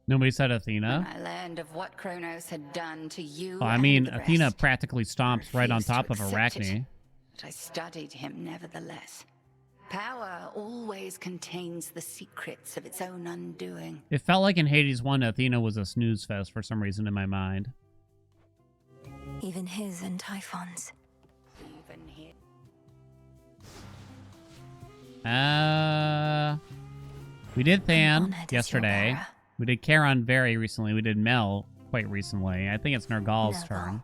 Nobody said Athena. I learned of what Kronos had done to you. Oh, I mean, and the Athena rest. practically stomps right on Refused to top of accept it, Arachne. But I studied him nevertheless. Power always contains the secrets of its own undoing. It felt like in Hades 1, Athena was a snooze fest for some reason in my mind. Even his and Typhon's. Even his. We did Than honored as yesterday. your bearer. We did Charon very recently. We did Mel quite recently. I think it's Nergal's turn.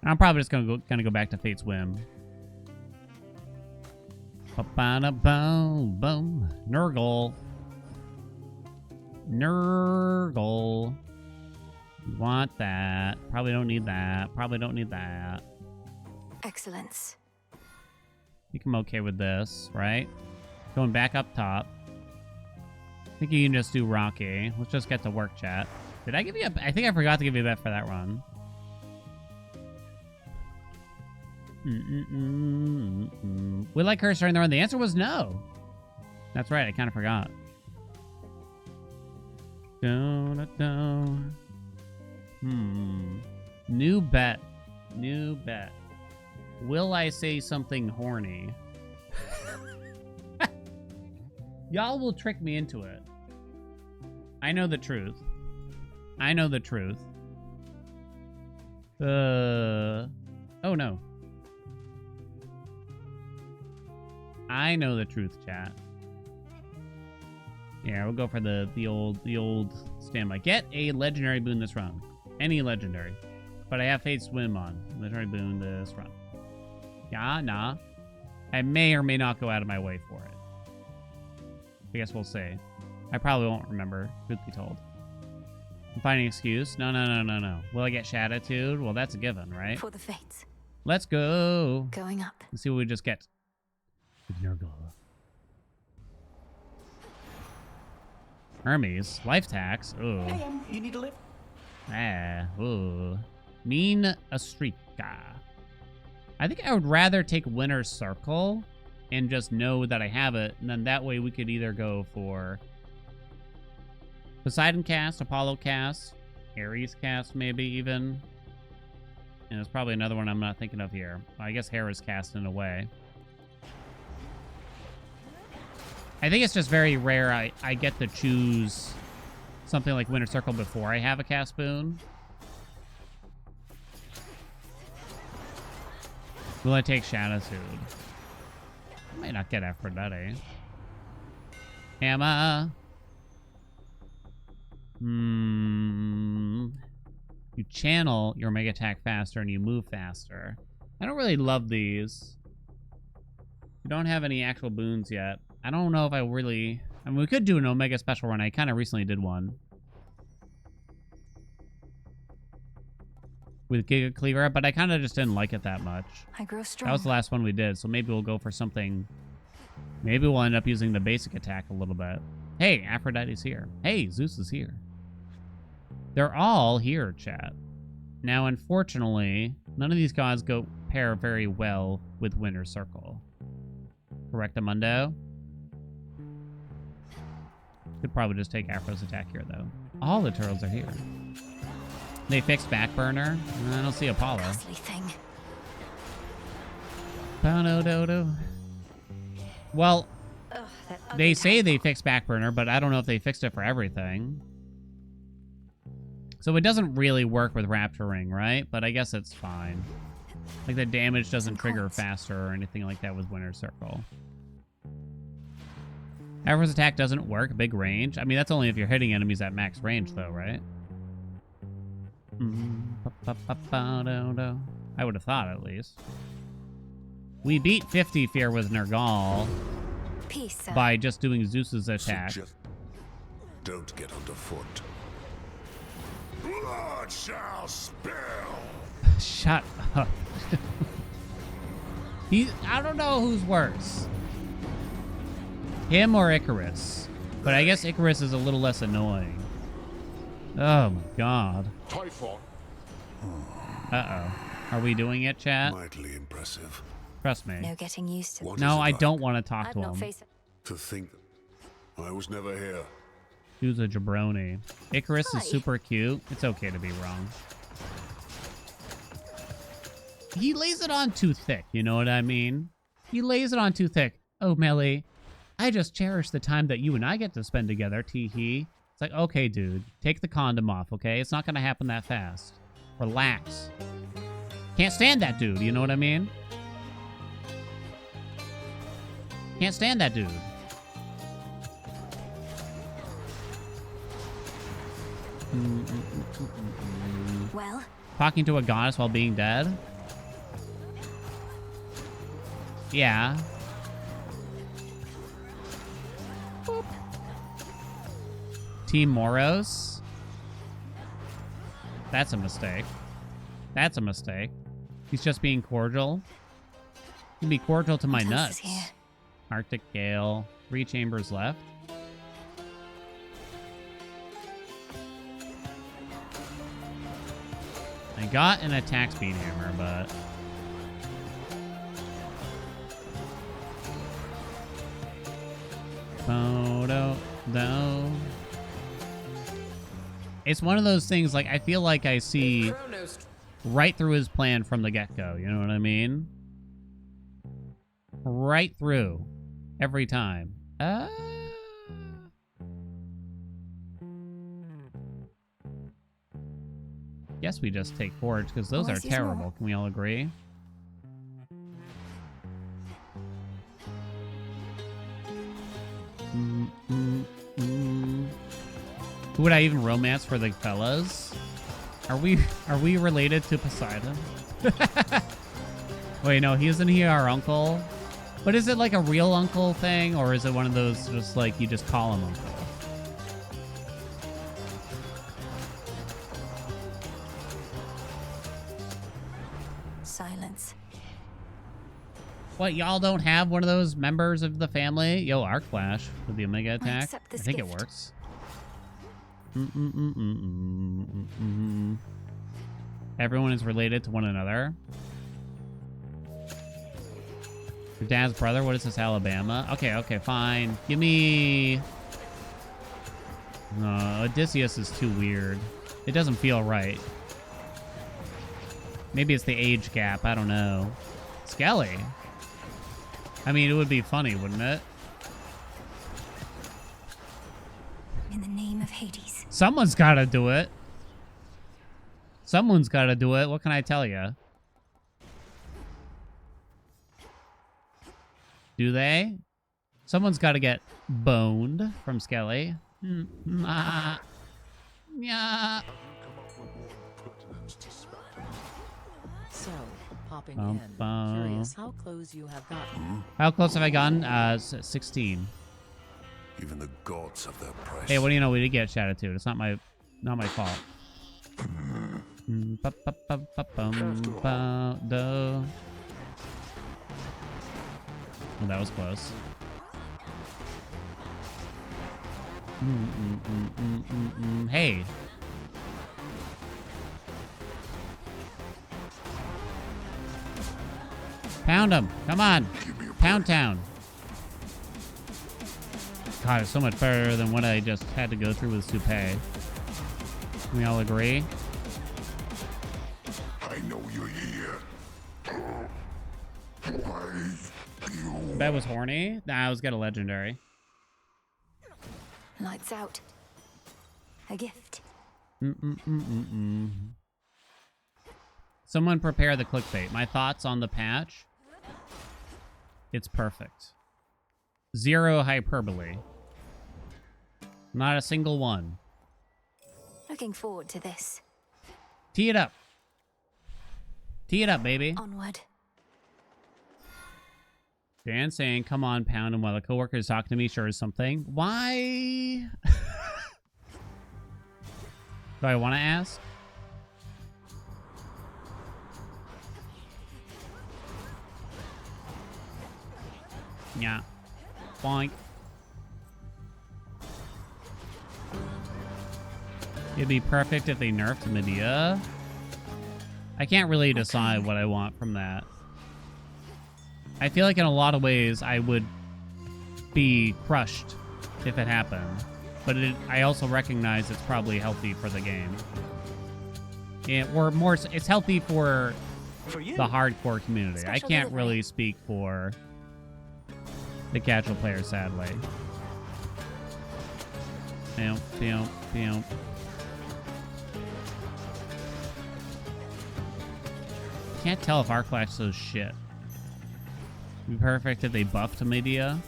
I'm probably just gonna go back to Fate's Whim. Ba-ba-da-boom, Nurgle. Nurgle. You want that. Probably don't need that. Probably don't need that. Excellence. I think I'm okay with this, right? Going back up top. I think you can just do Rocky. Let's just get to work, chat. Did I give you a... I think I forgot to give you a bet for that run. Would like her starting the run? The answer was no. That's right. I kind of forgot. New bet. New bet. Will I say something horny? Y'all will trick me into it. I know the truth. I know the truth. Oh no. I know the truth, chat. Yeah, we'll go for the old standby. Get a legendary boon this run. Any legendary. But I have Fate's Swim on. Legendary boon this run. Yeah, nah. I may or may not go out of my way for it. I guess we'll see. I probably won't remember. Truth be told. I'm finding an excuse. No. Will I get Shatitude? Well, that's a given, right? For the fates. Let's go. Going up. Let's see what we just get. Hermes. Life tax. Ooh. Hey, you need to live. Ooh. Mean Astrika. I think I would rather take Winner's Circle and just know that I have it, and then that way we could either go for Poseidon cast, Apollo cast, Ares cast maybe even. And there's probably another one I'm not thinking of here. I guess Hera's cast in a way. I think it's just very rare I get to choose something like Winner's Circle before I have a cast boon. Will I take Shadowsuit? I might not get Aphrodite. Emma. You channel your mega attack faster and you move faster. I don't really love these. We don't have any actual boons yet. I don't know if I really... I mean, we could do an Omega special run. I kind of recently did one. With Giga Cleaver, but I kind of just didn't like it that much. I grow strong. That was the last one we did, so maybe we'll go for something... Maybe we'll end up using the basic attack a little bit. Hey, Aphrodite's here. Hey, Zeus is here. They're all here, chat. Now, unfortunately, none of these gods pair very well with Winter Circle. Correct, Amundo? Could probably just take Afro's attack here, though. All the turtles are here. They fixed Backburner. I don't see Apollo. Thing. Dodo. Well, they say they fixed Backburner, but I don't know if they fixed it for everything. So it doesn't really work with Rapturing, right? But I guess it's fine. Like the damage doesn't trigger faster or anything like that with Winter Circle. Afro's attack doesn't work, big range. I mean, that's only if you're hitting enemies at max range, though, right? I would have thought, at least. We beat 50 Fear with Nergal by just doing Zeus's attack. Don't get underfoot. Blood shall spill. Shut up. I don't know who's worse. Him or Icarus. But I guess Icarus is a little less annoying. Oh my god. Typhon. Uh-oh. Are we doing it, chat? Mightily impressive. Trust me. No getting used to. No, I don't want to talk to him. To think I was never here. Who's a jabroni? Icarus is super cute. It's okay to be wrong. He lays it on too thick, you know what I mean? He lays it on too thick. Oh, Melly, I just cherish the time that you and I get to spend together, tee-hee. It's like, okay, dude, take the condom off, okay? It's not gonna happen that fast. Relax. Can't stand that dude, you know what I mean? Can't stand that dude. Well, talking to a goddess while being dead? Yeah. Boop. Team Moros? That's a mistake. That's a mistake. He's just being cordial. He'd be cordial to my nuts. Arctic Gale. 3 chambers left. I got an attack speed hammer, but... No. It's one of those things, like, I feel like I see right through his plan from the get-go, you know what I mean? Right through. Every time. Guess we just take Forge, because those are terrible. Can we all agree? Who would I even romance for the fellas? Are we related to Poseidon? Wait, no, isn't he our uncle? But is it like a real uncle thing, or is it one of those just like you just call him uncle? Silence. What, y'all don't have one of those members of the family? Yo, Arc Flash with the Omega attack. I think it works. Everyone is related to one another. Your dad's brother? What is this, Alabama? Okay, fine. Give me... No, Odysseus is too weird. It doesn't feel right. Maybe it's the age gap. I don't know. Skelly? I mean, it would be funny, wouldn't it? In the name of Hades. Someone's got to do it. Someone's got to do it. What can I tell you? Do they? Someone's got to get boned from Skelly. Yeah. So, popping in. Curious how close you have gotten. How close have I gotten? 16. Even the gods have their price. Hey, what do you know? We did get shouted to. It's not my fault. Oh, that was close. Hey. Pound him. Come on. Pound town. God, it's so much better than what I just had to go through with Soupe. Can we all agree? I know you're here. Why you? That was horny. Nah, I was get a legendary. Lights out. A gift. Someone prepare the clickbait. My thoughts on the patch. It's perfect. Zero hyperbole. Not a single one. Looking forward to this. Tee it up. Tee it up, baby. Onward. Dan saying, come on, pound him while a coworker is talking to me, sure is something. Why? Do I want to ask? Yeah. Boink. It'd be perfect if they nerfed Medea. I can't really decide what I want from that. I feel like in a lot of ways I would be crushed if it happened. But I also recognize it's probably healthy for the game. Or more, it's healthy for the hardcore community. I can't really speak for the casual player, sadly. Can't tell if Arc Flash is shit. Be perfect if they buffed Medea.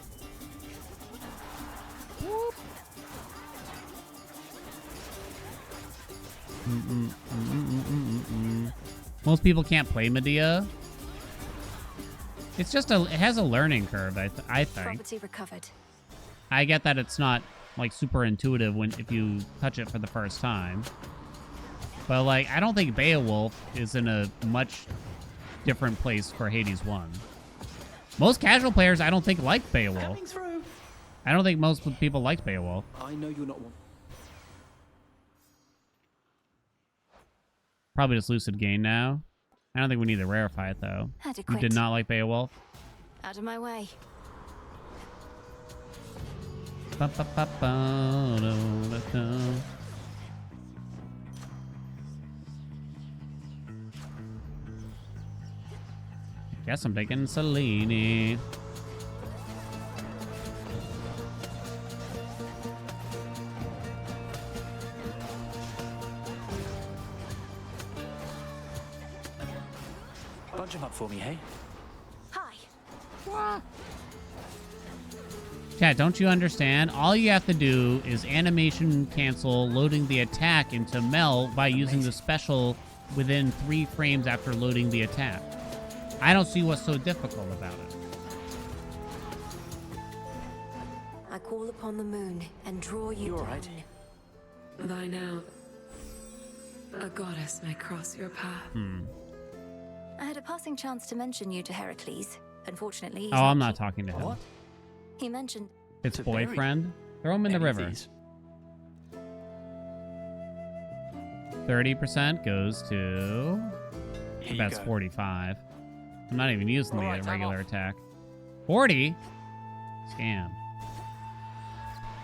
Most people can't play Medea. It's just it has a learning curve, I think. Property recovered. I get that it's not like super intuitive if you touch it for the first time. But like, I don't think Beowulf is in a much different place for Hades 1. Most casual players, I don't think, like Beowulf. I don't think most people like Beowulf. I know you're not one. Probably just Lucid Gain now. I don't think we need to rarefy it, though. Adequate. You did not like Beowulf? Out of my way. Guess I'm taking Selene. Bunch them up for me, hey? Hi. Chat, don't you understand? All you have to do is animation cancel loading the attack into Mel by using the special within 3 frames after loading the attack. I don't see what's so difficult about it. I call upon the moon and draw you down. Right. By now, a goddess may cross your path. I had a passing chance to mention you to Heracles. Unfortunately, he's I'm not talking to him. What? He mentioned It's boyfriend. Throw him in the river. 30% goes to... That's 45. I'm not even using the regular attack. 40? Scam.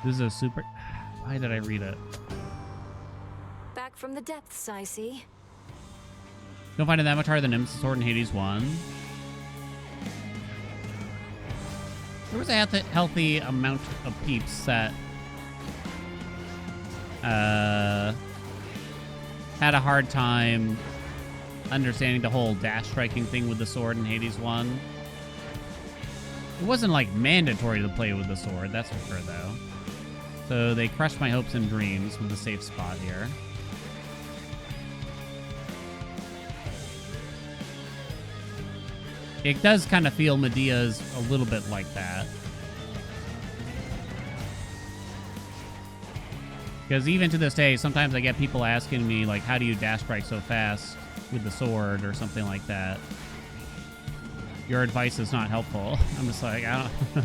This is a super... Why did I read it? back from the depths, I see. Don't find it that much harder than Nemesis Sword in Hades 1. There was a healthy amount of peeps that had a hard time understanding the whole dash striking thing with the sword in Hades 1. It wasn't like mandatory to play with the sword, that's for sure though. So they crushed my hopes and dreams with the safe spot here. It does kind of feel Medea's a little bit like that. Because even to this day, sometimes I get people asking me, like, how do you dash strike so fast with the sword or something like that? Your advice is not helpful. I'm just like, I don't know,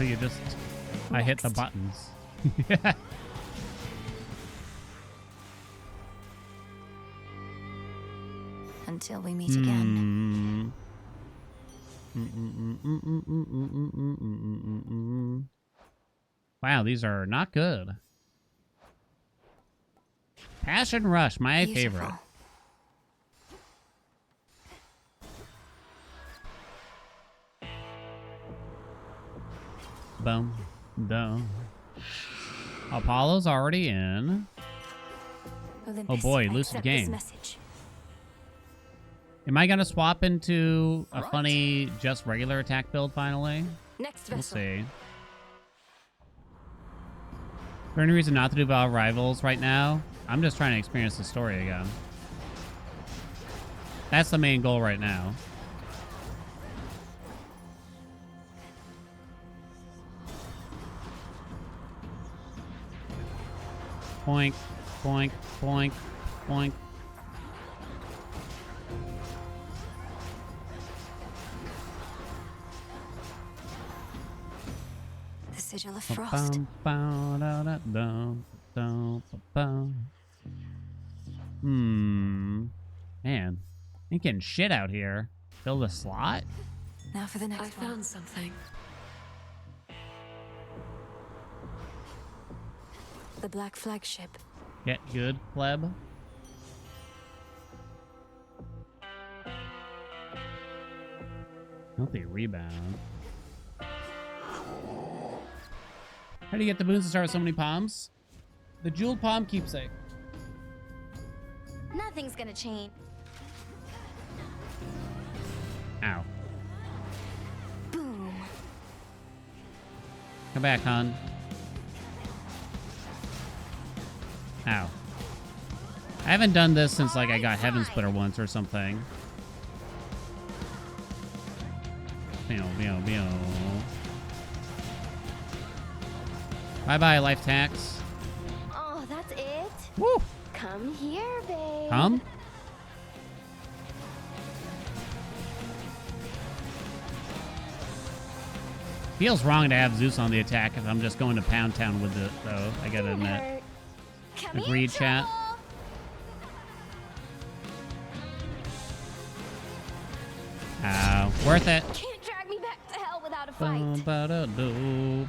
I hit the buttons. Until we meet again. Wow, these are not good. Passion Rush, my favorite. Boom, boom. Apollo's already in. Olympus, Oh boy, I Lucid accept Game. this message. Am I gonna swap into a funny, just regular attack build finally? Next We'll vessel. see. Is there any reason not to do Valve Rivals right now? I'm just trying to experience the story again. That's the main goal right now. Boink, boink, boink, boink. The sigil of frost. Man, ain't getting shit out here. Build a slot? Now for the next I found something. The Black Flagship. Get good, pleb. Healthy rebound. How do you get the boons to start with so many palms? The jeweled palm keepsake. Nothing's gonna change. Ow. Boom. Come back, hon. Ow. I haven't done this since like I got Heaven Splitter once or something. Bye-bye, life tax. Oh, that's it? Woo! Come here, babe. Come? Feels wrong to have Zeus on the attack if I'm just going to Pound Town with it, though. I gotta admit. Agreed, chat. Worth it. Can't drag me back to hell without a fight. Ba-da-do.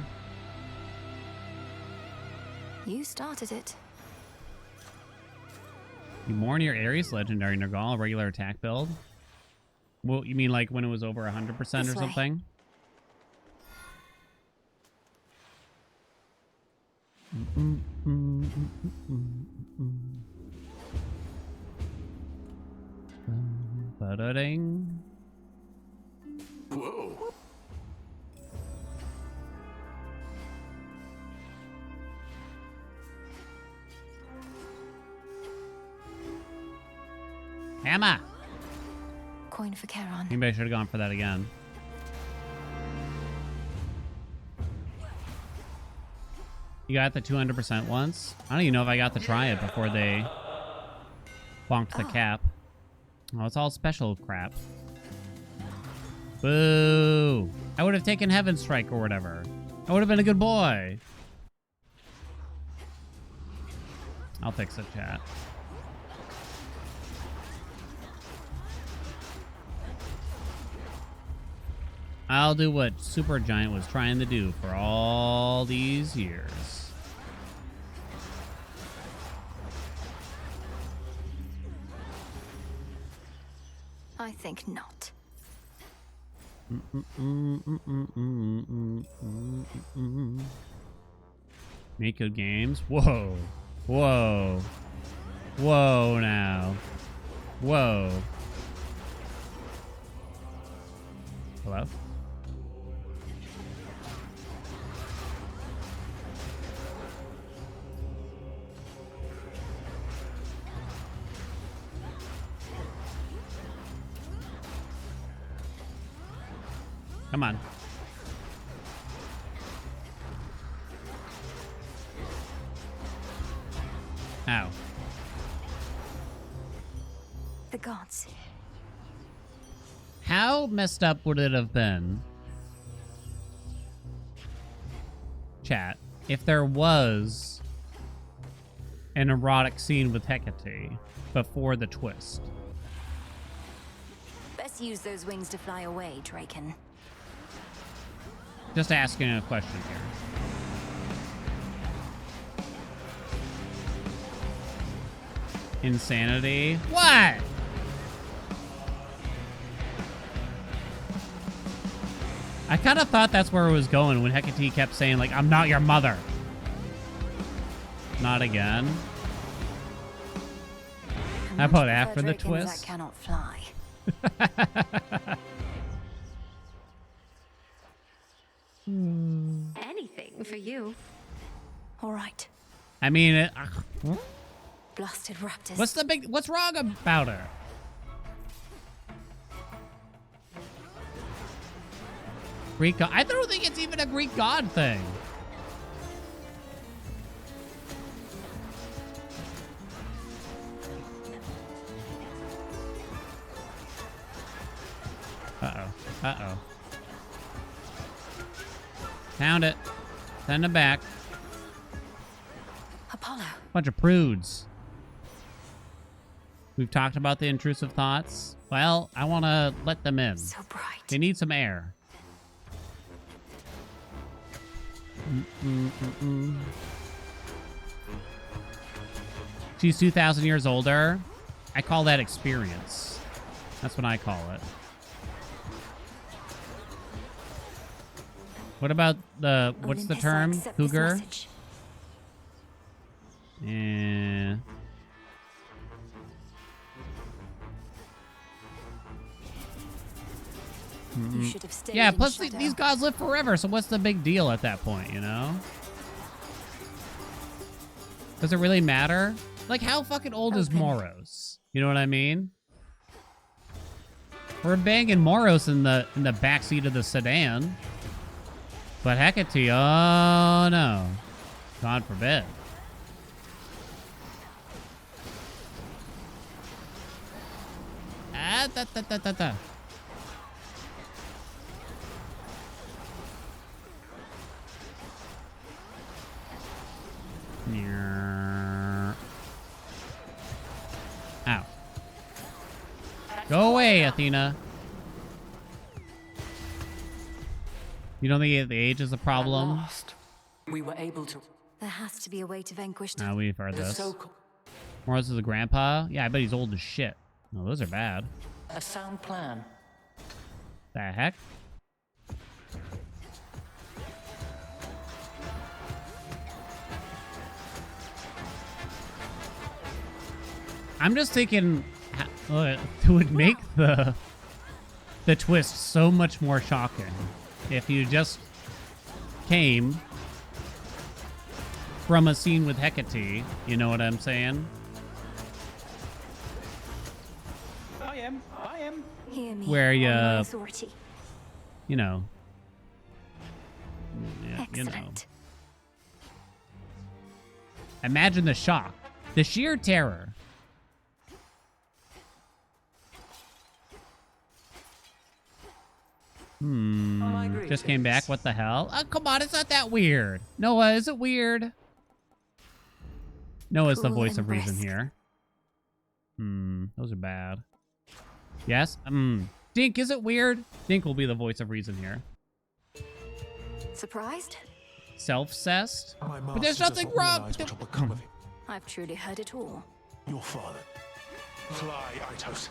You started it. You mourn your Ares legendary Nergal, regular attack build? Well, you mean like when it was over 100% or something? Ba-da-ding. Whoa. Hammer! Coin for Charon. Maybe I should have gone for that again. You got the 200% once? I don't even know if I got to try it before they bonked the cap. Oh, it's all special crap. Boo! I would have taken Heaven Strike or whatever. I would have been a good boy. I'll fix it, chat. I'll do what Supergiant was trying to do for all these years. I think not. Make good games? Whoa. Whoa. Whoa now. Whoa. Hello? Come on. Ow. The gods. How messed up would it have been, chat, if there was an erotic scene with Hecate before the twist? Best use those wings to fly away, Draken. Just asking a question here. Insanity? What? I kind of thought that's where it was going when Hecate kept saying, like, I'm not your mother. Not again. How about after the twist? That cannot fly. Anything for you. All right. I mean, Blasted raptors. what's wrong about her? Greek god? I don't think it's even a Greek god thing. Uh-oh. Uh-oh. Found it. Send it back. Apollo. Bunch of prudes. We've talked about the intrusive thoughts. Well, I want to let them in. So bright. They need some air. She's 2,000 years older. I call that experience. That's what I call it. What about the, what's the term? Cougar? Yeah. You should have stayed Yeah, in plus shadow. these gods live forever, so what's the big deal at that point, you know? Does it really matter? Like, how fucking old is Moros? You know what I mean? We're banging Moros in the backseat of the sedan. But Hecate, oh no. God forbid. Ah, da. Ow. Go away, Athena. You don't think the age is a problem? We were able to. There has to be a way to vanquish No, we've heard The this. so-called Moros is a grandpa? Yeah, I bet he's old as shit. No, those are bad. a sound plan. The heck? I'm just thinking it would make the twist so much more shocking if you just came from a scene with Hecate. You know what I'm saying? I am. Hear me. Where you, on my authority. you know, yeah, you know. Excellent. Imagine the shock, the sheer terror. Just came back. What the hell? Oh, come on, it's not that weird. Noah, is it weird? Noah's the Cool voice and of reason brisk. here. Those are bad. Yes? Dink, is it weird? Dink will be the voice of reason here. Surprised? Self-cessed? My But there's master nothing does not wrong. realize what will become of him. I've truly heard it all. Your father. Fly, Itos.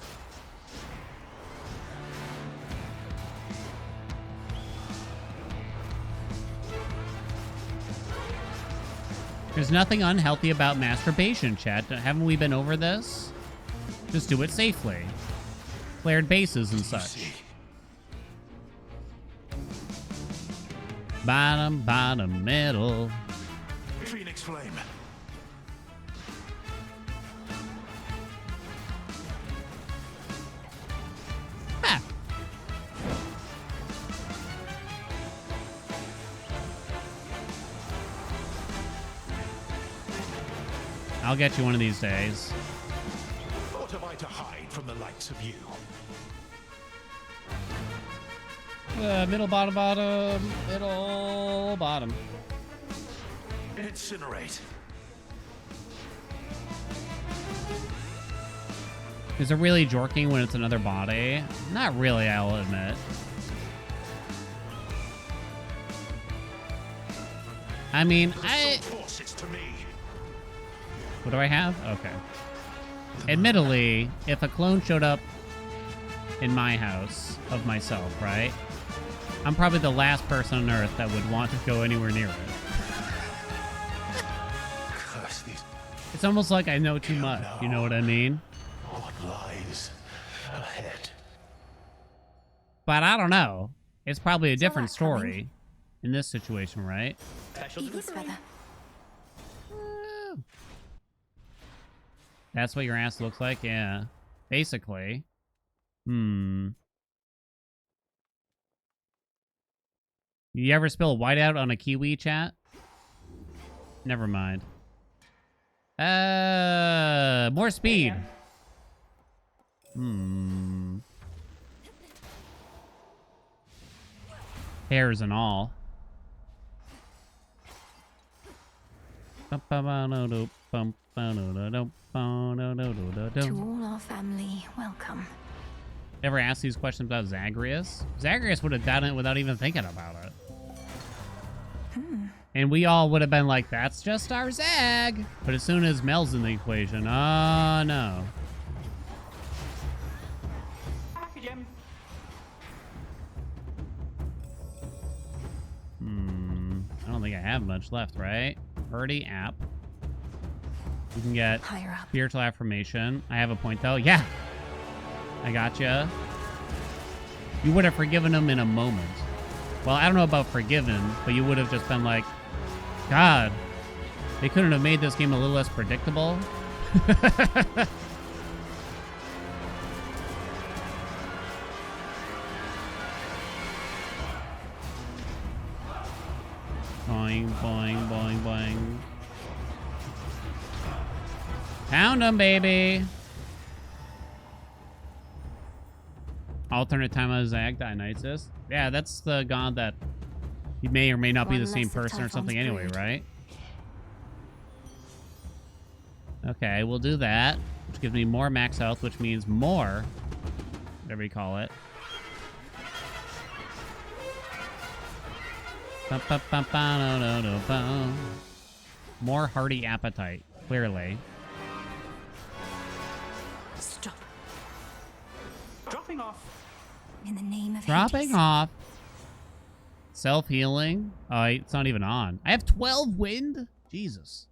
There's nothing unhealthy about masturbation, chat. Haven't we been over this? Just do it safely. Flared bases and such. Bottom, middle. Phoenix Flame. I'll get you one of these days. What have I to hide from the likes of you? Middle, bottom, bottom. Middle, bottom. Incinerate. Is it really jorking when it's another body? Not really, I'll admit. I mean, What do I have? Okay. Admittedly, if a clone showed up in my house of myself, right? I'm probably the last person on Earth that would want to go anywhere near it. It's almost like I know too much, you know what I mean? What lies ahead? But I don't know. It's probably a different story in this situation, right? Eagle's feather. That's what your ass looks like? Yeah. Basically. You ever spill whiteout on a kiwi, chat? Never mind. More speed. Hairs and all. To all our family, welcome. Ever asked these questions about Zagreus? Zagreus would have done it without even thinking about it. And we all would have been like, that's just our Zag. But as soon as Mel's in the equation, oh no. I don't think I have much left, right? Birdie app. You can get spiritual affirmation. I have a point though. Yeah. I gotcha. You would have forgiven him in a moment. Well, I don't know about forgiven, but you would have just been like, God, they couldn't have made this game a little less predictable. Boing, boing, boing, boing. Pound 'em, baby. Alternate time of Zag Dionysus. Yeah, that's the god that he may or may not be the same person or something anyway, right? Okay, we'll do that, which gives me more max health, which means more, whatever you call it. More hearty appetite, clearly. Stop. Dropping off. In the name of Dropping Hades. off. Self-healing. Oh, it's not even on. I have 12 wind? Jesus.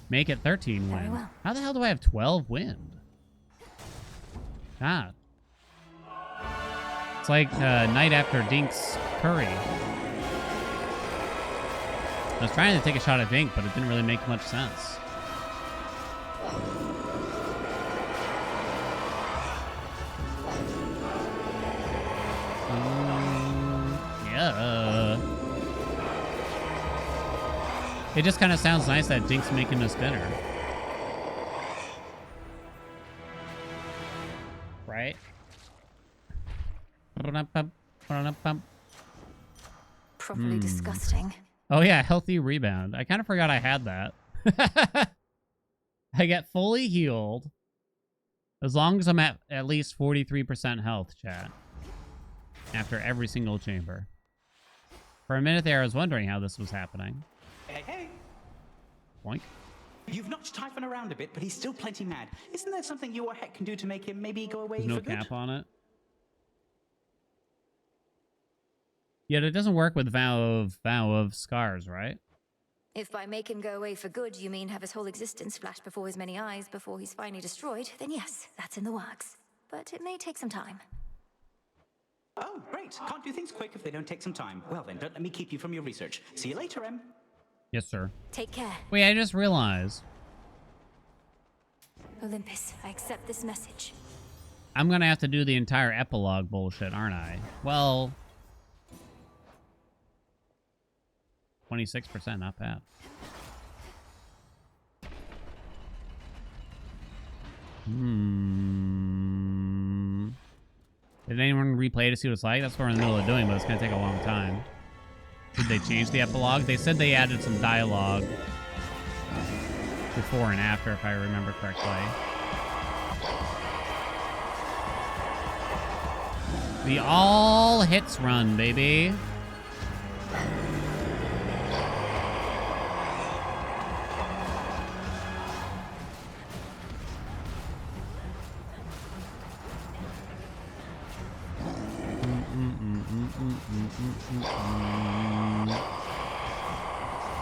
Make it 13 wind. Very well. How the hell do I have 12 wind? God. It's like night after Dink's curry. I was trying to take a shot at Dink, but it didn't really make much sense. Yeah. It just kind of sounds nice that Dink's making a spinner. Right? Properly disgusting. Oh yeah, healthy rebound. I kind of forgot I had that. I get fully healed as long as I'm at least 43% health, chat. After every single chamber. For a minute there, I was wondering how this was happening. Hey, hey. Boink. You've knocked Typhon around a bit, but he's still plenty mad. Isn't there something you or Heck can do to make him maybe go away There's no for good? cap on it. Yet it doesn't work with vow of scars, right? If by make him go away for good, you mean have his whole existence flash before his many eyes before he's finally destroyed, then yes, that's in the works. But it may take some time. Oh, great. Can't do things quick if they don't take some time. Well then, don't let me keep you from your research. See you later, Em. Yes, sir. Take care. Wait, I just realized. Olympus, I accept this message. I'm gonna have to do the entire epilogue bullshit, aren't I? Well... 26%, not bad. Did anyone replay to see what it's like? That's what we're in the middle of doing, but it's going to take a long time. Did they change the epilogue? They said they added some dialogue before and after, if I remember correctly. The all hits run, baby.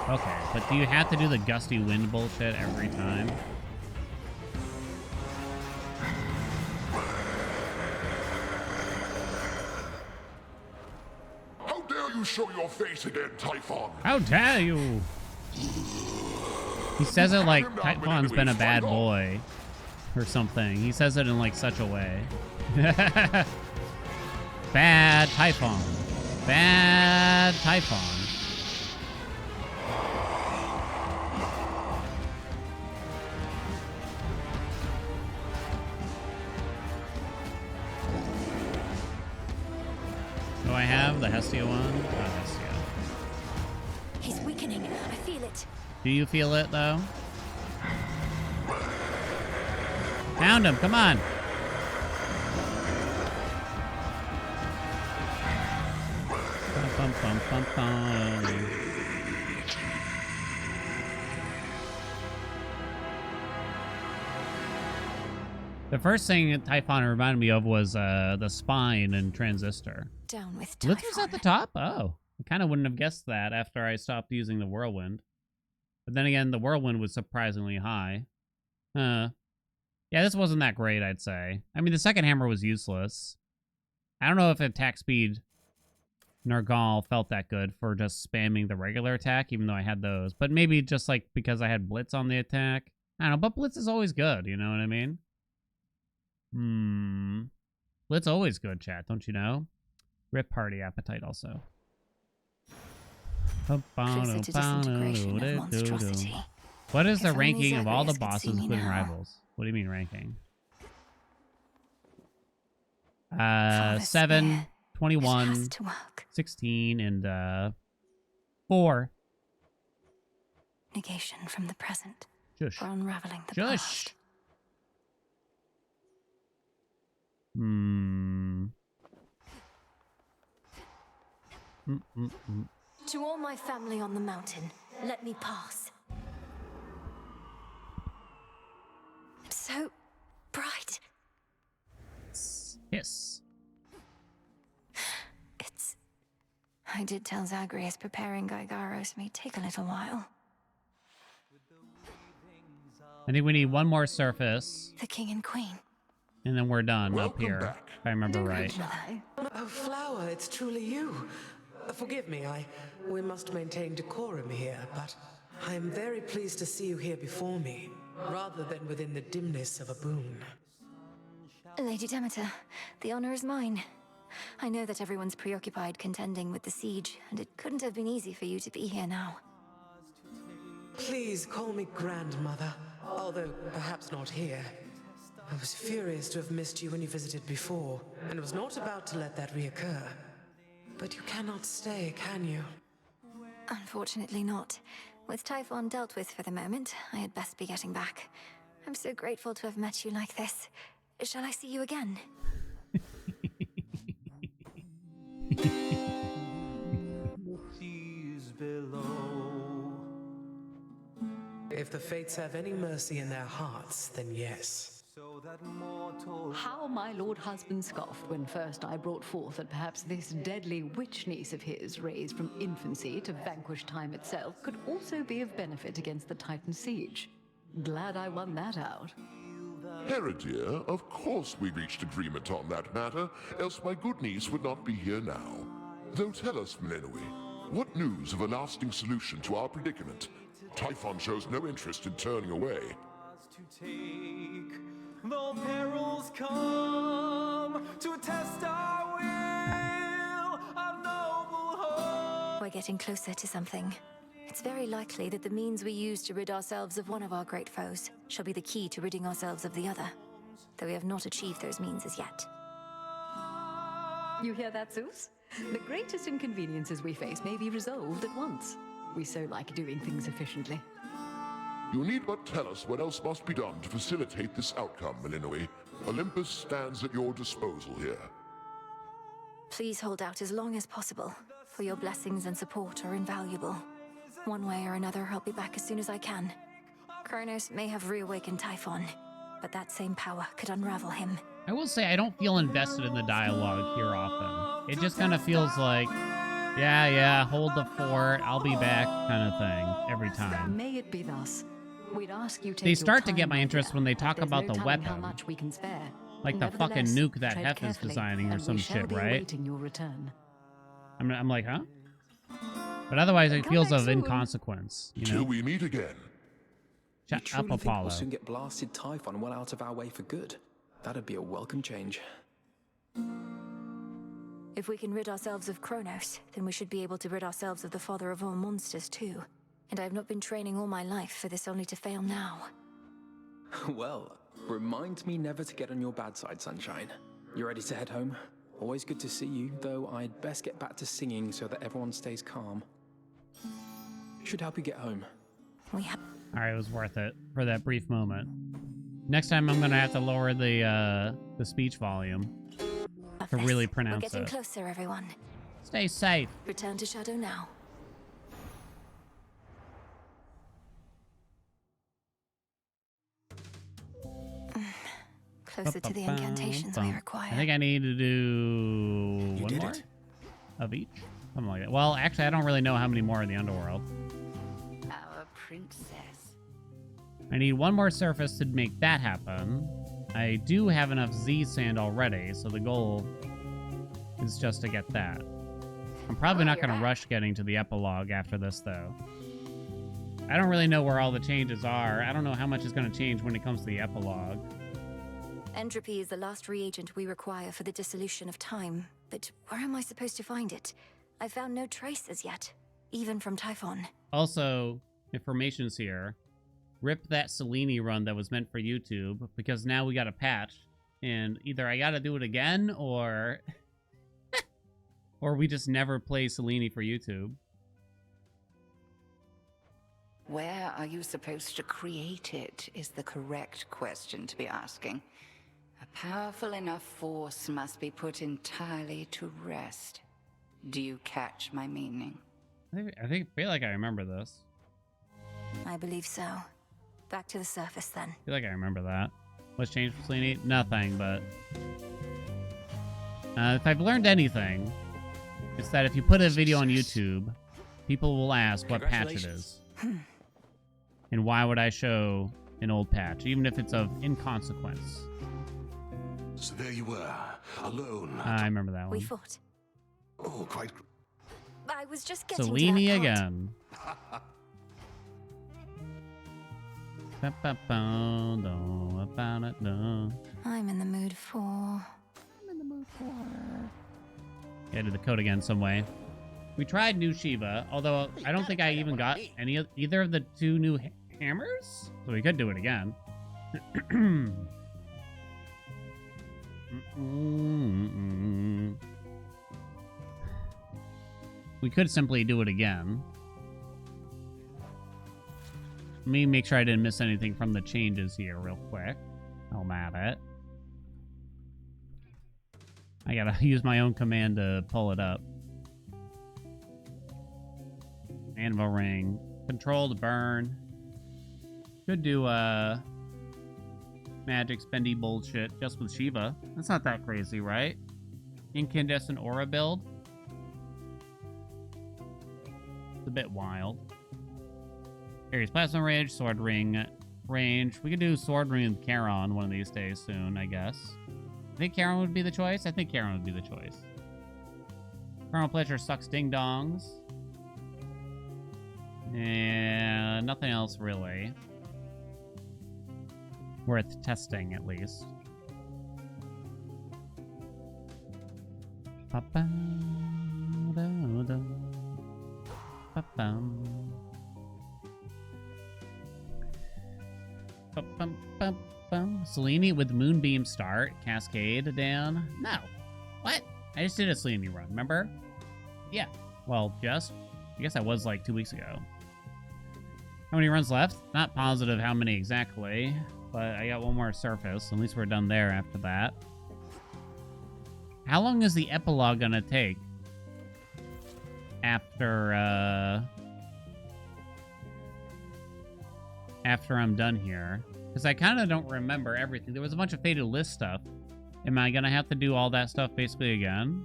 Okay, but do you have to do the gusty wind bullshit every time? How dare you show your face again, Typhon? How dare you? He says it like Typhon's been a bad boy or something. He says it in like such a way. Bad Typhon. Bad Typhon. Do I have the Hestia one? Oh, Hestia. He's weakening. I feel it. Do you feel it, though? Found him. Come on. Bum, bum, bum, bum. The first thing that Typhon reminded me of was the spine and Transistor. Down with Typhon. Blitz was at the top? Oh. I kind of wouldn't have guessed that after I stopped using the Whirlwind. But then again, the Whirlwind was surprisingly high. Yeah, this wasn't that great, I'd say. I mean, the second hammer was useless. I don't know if attack speed Nargal felt that good for just spamming the regular attack, even though I had those. But maybe just like because I had Blitz on the attack. I don't know, but Blitz is always good, you know what I mean? Blitz always good, chat, don't you know? Rip Party Appetite also. Closer to disintegration of monstrosity. What is the If only ranking of all the Zagreus could see bosses, me including now. rivals? What do you mean ranking? Father 7, Spear. It 21, has to work. 16, and 4. Negation from the present. Shush. For unraveling the Shush. past. To all my family on the mountain, let me pass. It's so bright. Yes. It's... I did tell Zagreus preparing Gygaros may take a little while. I think we need one more surface, The king and queen. and then we're done Welcome up here, back. if I remember right. Oh, Flower, it's truly you. Forgive me, we must maintain decorum here, but I am very pleased to see you here before me, rather than within the dimness of a boon. Lady Demeter, the honor is mine. I know that everyone's preoccupied contending with the siege, and it couldn't have been easy for you to be here now. Please call me grandmother, although perhaps not here. I was furious to have missed you when you visited before, and was not about to let that reoccur. But you cannot stay, can you? Unfortunately not. With Typhon dealt with for the moment, I had best be getting back. I'm so grateful to have met you like this. Shall I see you again? If the fates have any mercy in their hearts, then yes. How my lord husband scoffed when first I brought forth that perhaps this deadly witch niece of his, raised from infancy to vanquish time itself, could also be of benefit against the Titan siege. Glad I won that out. Heredia, of course we reached agreement on that matter, else my good niece would not be here now. Though tell us, Melenui, what news of a lasting solution to our predicament? Typhon shows no interest in turning away. Though perils come to test our will of noble hope. We're getting closer to something. It's very likely that the means we use to rid ourselves of one of our great foes shall be the key to ridding ourselves of the other. though we have not achieved those means as yet. You hear that, Zeus? The greatest inconveniences we face may be resolved at once. We so like doing things efficiently. You need but tell us what else must be done to facilitate this outcome, Melinoi. Olympus stands at your disposal here. Please hold out as long as possible, for your blessings and support are invaluable. One way or another, I'll be back as soon as I can. Kronos may have reawakened Typhon, but that same power could unravel him. I will say I don't feel invested in the dialogue here often. It just kind of feels like, yeah, hold the fort, I'll be back kind of thing every time. May it be thus. We'd ask you take They start your to get time, my interest when they but talk there's about no the telling how weapon. much we can spare. Like the fucking Nevertheless, nuke that tread Hef is carefully, designing or and some we shall shit, be right? awaiting your return. I'm like, huh? But otherwise, it Come feels back of soon. inconsequence, you Till know? we meet again. Shut You up, truly think Apollo. we'll soon get blasted Typhon well out of our way for good? That'd be a welcome change. If we can rid ourselves of Kronos, then we should be able to rid ourselves of the father of all monsters too. And I have not been training all my life for this only to fail now. Well, remind me never to get on your bad side, Sunshine. You ready to head home? Always good to see you, though I'd best get back to singing so that everyone stays calm. Should help you get home. Alright, it was worth it for that brief moment. Next time I'm gonna have to lower the speech volume to really We're pronounce getting it. closer, everyone. Stay safe. Return to Shadow now. Closer to the incantations we require. I think I need to do one more of each. Something like that. Well, actually, I don't really know how many more in the Underworld. Our princess. I need one more surface to make that happen. I do have enough Z sand already, so the goal is just to get that. I'm probably not going to rush getting to the epilogue after this, though. I don't really know where all the changes are. I don't know how much is going to change when it comes to the epilogue. Entropy is the last reagent we require for the dissolution of time. But where am I supposed to find it? I found no traces yet, even from Typhon. Also, information's here. Rip that Selene run that was meant for YouTube, because now we got a patch. And either I gotta do it again, or... or we just never play Selene for YouTube. Where are you supposed to create it is the correct question to be asking. A powerful enough force must be put entirely to rest. Do you catch my meaning? I feel like I remember this. I believe so. Back to the surface, then. I feel like I remember that. What's changed for Selene? Nothing, but... if I've learned anything, it's that if you put a video on YouTube, people will ask what patch it is. And why would I show an old patch, even if it's of inconsequence? So there you were, alone. I remember that one. We fought. Oh, quite. I was just getting Selene to that part. again. I'm in the mood for... Yeah, do the code again some way. We tried New Shiva, although I don't think I even got either of the two new hammers, so we could do it again. We could simply do it again. Let me make sure I didn't miss anything from the changes here real quick. I'm at it. I gotta use my own command to pull it up. Anvil ring. Control to burn. Could do magic spendy bullshit just with Shiva. That's not that crazy, right? Incandescent aura build. It's a bit wild. Ares plasma range, sword ring range. We could do sword ring with Charon one of these days soon, I guess. I think Charon would be the choice. I think Charon would be the choice. Chrono Pleasure sucks ding dongs. And nothing else really worth testing, at least. Selene with Moonbeam start. Cascade down. No. What? I just did a Selene run, remember? Yeah. Well, just. I guess that was like 2 weeks ago. How many runs left? Not positive how many exactly, but I got one more surface. At least we're done there after that. How long is the epilogue gonna take? After I'm done here. Because I kind of don't remember everything. There was a bunch of Fated List stuff. Am I gonna have to do all that stuff basically again?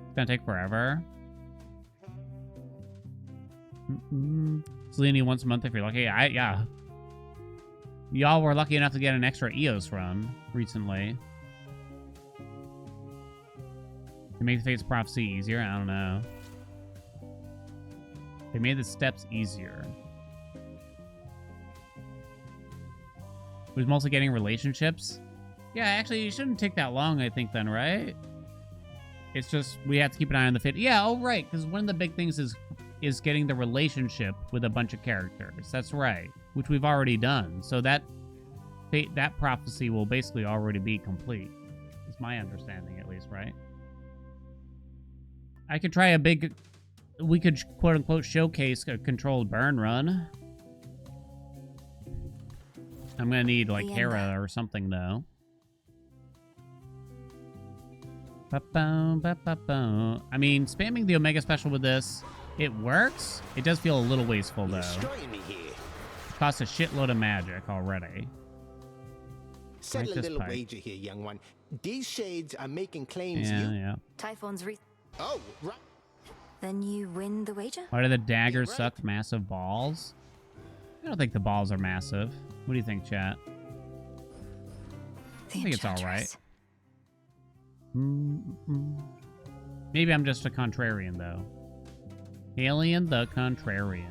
It's gonna take forever. Selene once a month if you're lucky. Yeah. Y'all were lucky enough to get an extra EOS run recently. To make the Fates Prophecy easier? I don't know. They made the steps easier. It was mostly getting relationships? Yeah, actually, it shouldn't take that long, I think, then, right? It's just, we have to keep an eye on the fit. Yeah, oh, right, because one of the big things is getting the relationship with a bunch of characters. That's right, which we've already done. So that prophecy will basically already be complete. It's my understanding, at least, right? I could try we could quote-unquote showcase a controlled burn run. I'm gonna need, like, Hera or something, though. I mean, spamming the Omega Special with this, it works. It does feel a little wasteful, though. Costs a shitload of magic already. Settle a little wager here, young one. These shades are making claims Yeah. Typhon's Oh, right. Then you win the wager? Why do the daggers suck massive balls? I don't think the balls are massive. What do you think, chat? I think it's alright. Maybe I'm just a contrarian, though. Haelian the contrarian.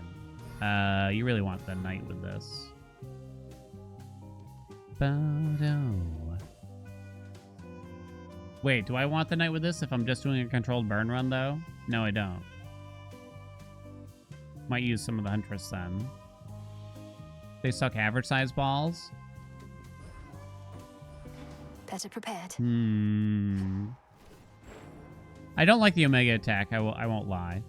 You really want the knight with this. Wait, do I want the knight with this if I'm just doing a controlled burn run, though? No, I don't. Might use some of the Huntress, then. They suck average size balls? Better prepared. I don't like the Omega attack, I won't lie.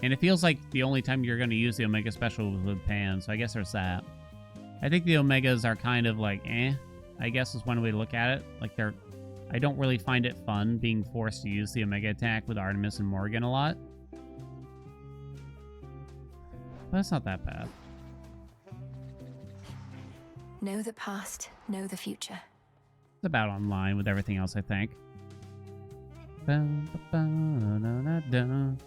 And it feels like the only time you're going to use the Omega Special was with Pan, so I guess there's that. I think the Omegas are kind of like, I guess is one way to look at it. Like, I don't really find it fun being forced to use the Omega attack with Artemis and Morgan a lot. But it's not that bad. Know the past, know the future. It's about online with everything else, I think. I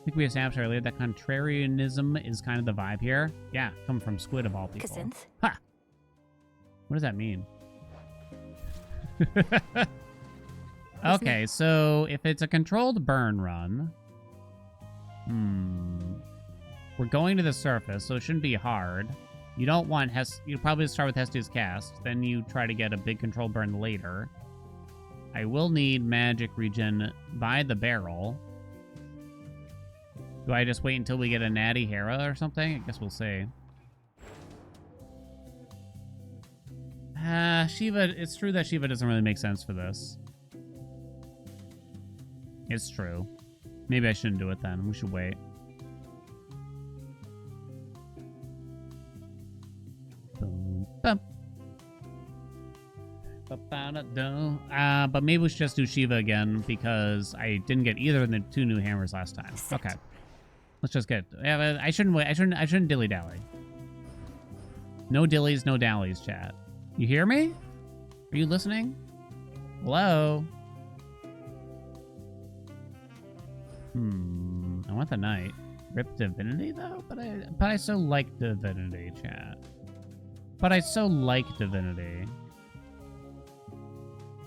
think we established earlier that contrarianism is kind of the vibe here. Yeah, coming from Squid of all people. Cassinthe? Ha! What does that mean? Okay, so if it's a controlled burn run... We're going to the surface, so it shouldn't be hard. You don't want you probably start with Hestia's Cast, then you try to get a big control burn later. I will need magic regen by the barrel. Do I just wait until we get a natty Hera or something? I guess we'll see. Shiva, it's true that Shiva doesn't really make sense for this. It's true. Maybe I shouldn't do it then. We should wait. Boom, bum. But maybe we should just do Shiva again because I didn't get either of the 2 new hammers last time. Okay, let's just get. I shouldn't wait. I shouldn't dilly dally. No dillies, no dallies, chat. You hear me? Are you listening? Hello. I want the knight. Rip Divinity though, but I so like Divinity, chat. But I so like Divinity.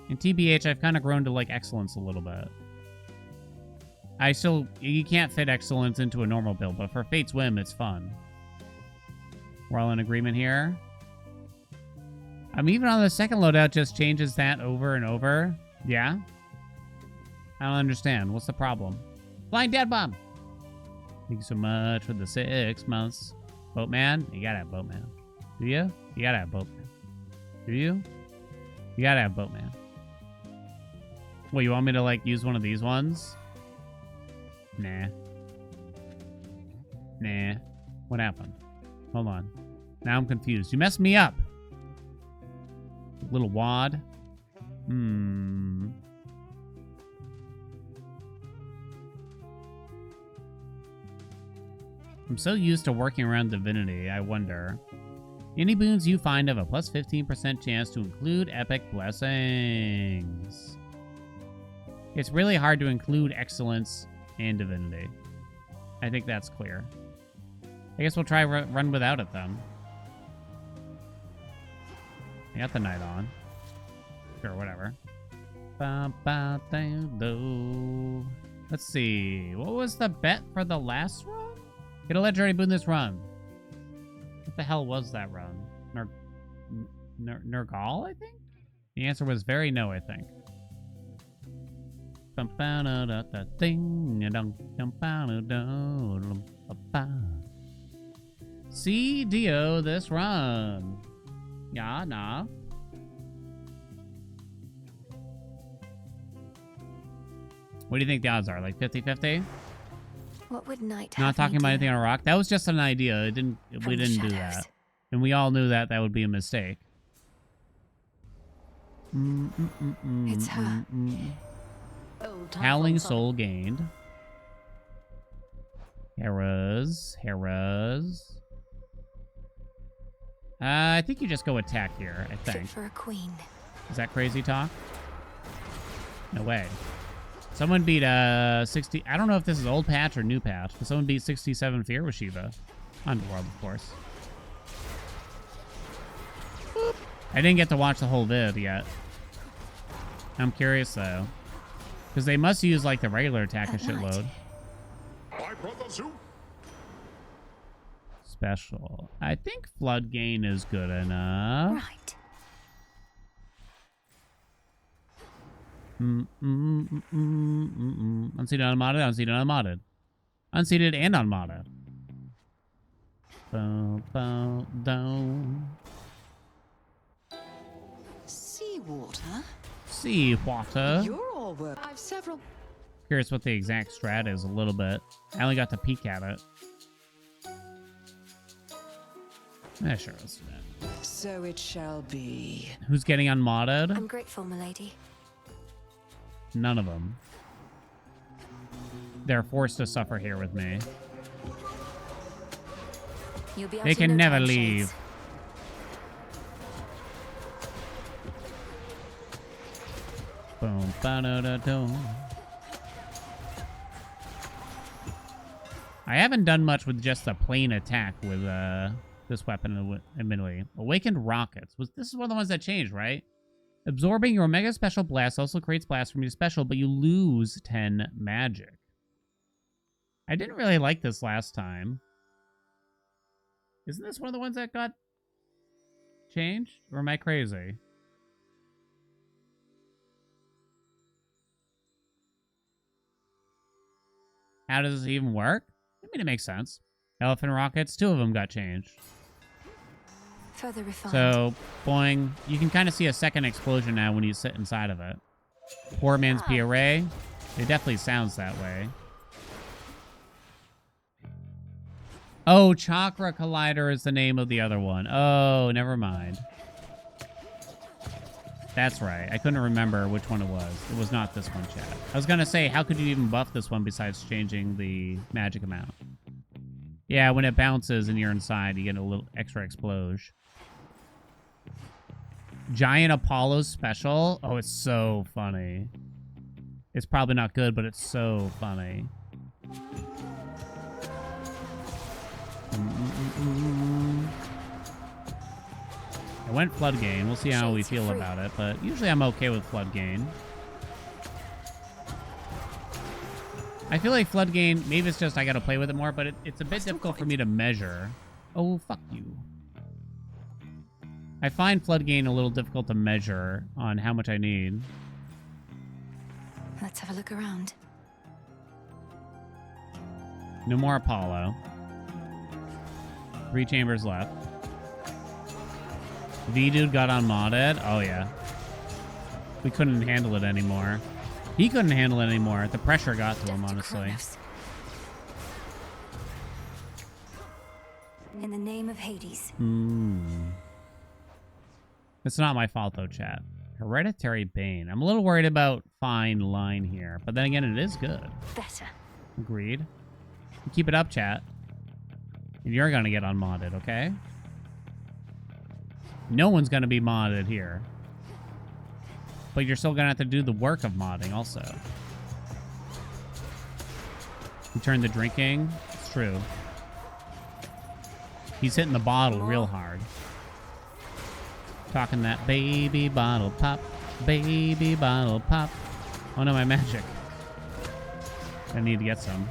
In TBH, I've kind of grown to like Excellence a little bit. You can't fit Excellence into a normal build, but for Fate's Whim, it's fun. We're all in agreement here. Even on the second loadout, just changes that over and over. Yeah? I don't understand. What's the problem? Flying Dead Bomb! Thank you so much for the 6 months. Boatman? You gotta have Boatman. Do you? You gotta have Boatman. Do you? You gotta have boatman. Well, you want me to, like, use one of these ones? Nah. Nah. What happened? Hold on. Now I'm confused. You messed me up. Little wad. I'm so used to working around divinity, I wonder. Any boons you find have a plus 15% chance to include epic blessings. It's really hard to include excellence and divinity. I think that's clear. I guess we'll try run without it then. I got the knight on. Sure, whatever. Let's see. What was the bet for the last run? Get a legendary boon this run. What the hell was that run? Nergal, I think? The answer was very no, I think. See Dio this run. Yeah, nah. What do you think the odds are? Like 50-50? What would Knight Not have talking me about do? anything on a rock. That was just an idea. We From the didn't do shadows. that. And we all knew that that would be a mistake. It's her. Howling soul gained. Heras. I think you just go attack here, I think. Fit for a queen. Is that crazy talk? No way. Someone beat 60... I don't know if this is old patch or new patch, but someone beat 67 Fear with Shiva. Underworld, of course. Boop. I didn't get to watch the whole vid yet. I'm curious, though. Because they must use, like, the regular attack a shitload. My brother Zoo. Special. I think Flood Gain is good enough. Right. Unseated, unmodded, unseated, unmodded. Unseated and unmodded. Down. Seawater? Seawater. You're all work. I've several. Curious what the exact strat is a little bit. I only got to peek at it. Yeah, sure, let's do that. So it shall be. Who's getting unmodded? I'm grateful, milady. None of them. They're forced to suffer here with me. You'll be out They in can no never time, leave. Shades. Boom, ba-da-da-dum. I haven't done much with just a plain attack with this weapon, admittedly. Awakened Rockets. This is one of the ones that changed, right? Absorbing your Omega Special Blast also creates blast from your special, but you lose 10 magic. I didn't really like this last time. Isn't this one of the ones that got changed? Or am I crazy? How does this even work? I mean, it makes sense. Elephant Rockets, 2 of them got changed. Further refined. So, boing. You can kind of see a second explosion now when you sit inside of it. Poor man's PRA. It definitely sounds that way. Oh, Chakra Collider is the name of the other one. Oh, never mind. That's right. I couldn't remember which one it was. It was not this one, chat. I was going to say, how could you even buff this one besides changing the magic amount? Yeah, when it bounces and you're inside, you get a little extra explosion. Giant Apollo special? Oh, it's so funny. It's probably not good, but it's so funny. I went Flood Gain. We'll see how we feel about it, but usually I'm okay with Flood Gain. I feel like Flood Gain, maybe it's just I gotta play with it more, but it's a bit difficult for me to measure. Oh, fuck you. I find Flood Gain a little difficult to measure on how much I need. Let's have a look around. No more Apollo. 3 chambers left. V-Dude got unmodded? Oh, yeah. We couldn't handle it anymore. He couldn't handle it anymore. The pressure got to him, honestly. In the name of Hades. It's not my fault, though, chat. Hereditary Bane. I'm a little worried about fine line here, but then again, it is good. Better. Agreed. Keep it up, chat. And you're gonna get unmodded, okay? No one's gonna be modded here. But you're still gonna have to do the work of modding, also. You turn the drinking. It's true. He's hitting the bottle real hard. Talking that baby bottle pop. Baby bottle pop. Oh no, my magic. I need to get some.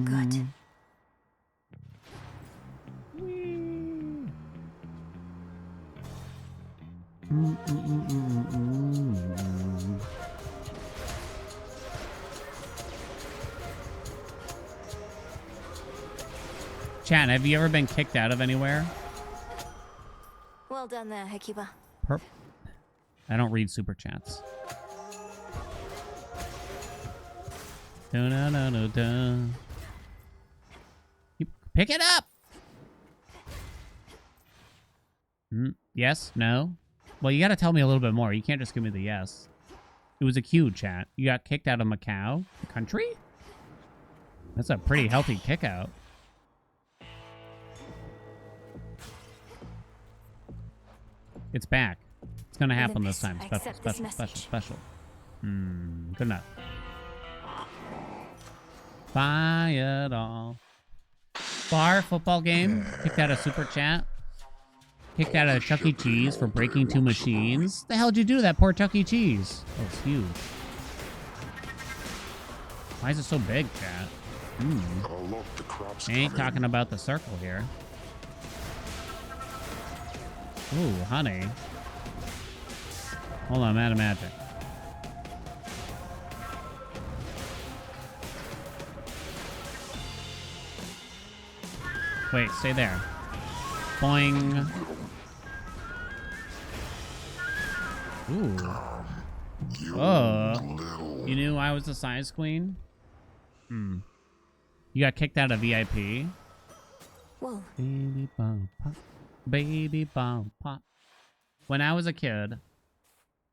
Good. Chat, have you ever been kicked out of anywhere? Well done there, Hekiba. I don't read super chats. Pick it up! Yes? No? Well, you gotta tell me a little bit more. You can't just give me the yes. It was a Q, chat. You got kicked out of Macau? The country? That's a pretty healthy kick out. It's back. It's gonna happen this time. Special. Good enough. Buy it all. Bar football game. Kicked out of super chat. Kicked out of Chuck E. Cheese for breaking 2 machines. The hell did you do to that poor Chuck E. Cheese? Oh, it's huge. Why is it so big, chat? Ain't talking about the circle here. Ooh, honey. Hold on, I'm out of magic. Wait, stay there. Boing. Ooh. Oh. You knew I was the size queen? You got kicked out of VIP? Whoa. Baby bomb pop. Baby bomb pop. When I was a kid,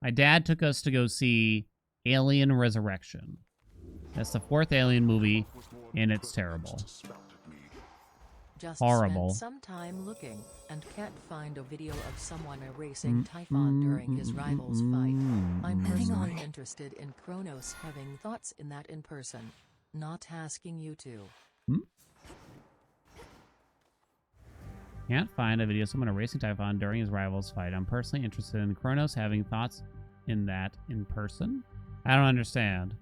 my dad took us to go see Alien Resurrection. That's the 4th Alien movie, and it's terrible. Just horrible. Spent some time looking and can't find a video of someone erasing Typhon during his rival's fight. I'm personally interested in Kronos having thoughts in that in person. Not asking you to. Can't find a video of someone erasing Typhon during his rival's fight. I'm personally interested in Kronos having thoughts in that in person. I don't understand.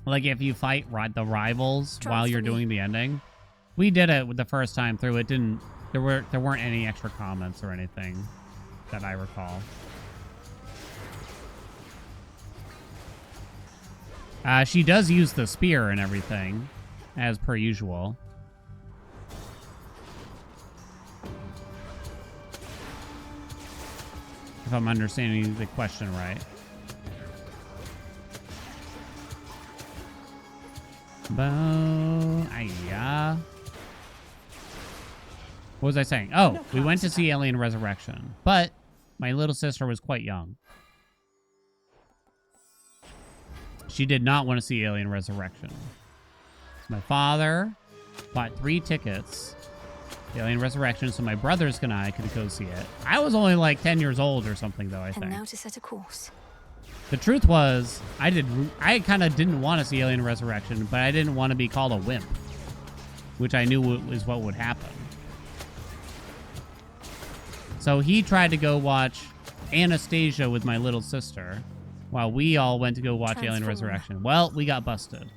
Like if you fight the rivals while you're doing the ending. We did it with the first time through. It didn't. There weren't any extra comments or anything that I recall. She does use the spear and everything, as per usual. If I'm understanding the question right. What was I saying? Oh, we went to see Alien Resurrection, but my little sister was quite young. She did not want to see Alien Resurrection. My father bought 3 tickets to Alien Resurrection so my brothers and I could go see it. I was only like 10 years old or something, though, I think. And now to set a course. The truth was, I kind of didn't want to see Alien Resurrection, but I didn't want to be called a wimp, which I knew is what would happen. So he tried to go watch Anastasia with my little sister, while we all went to go watch Alien Resurrection. Well, we got busted.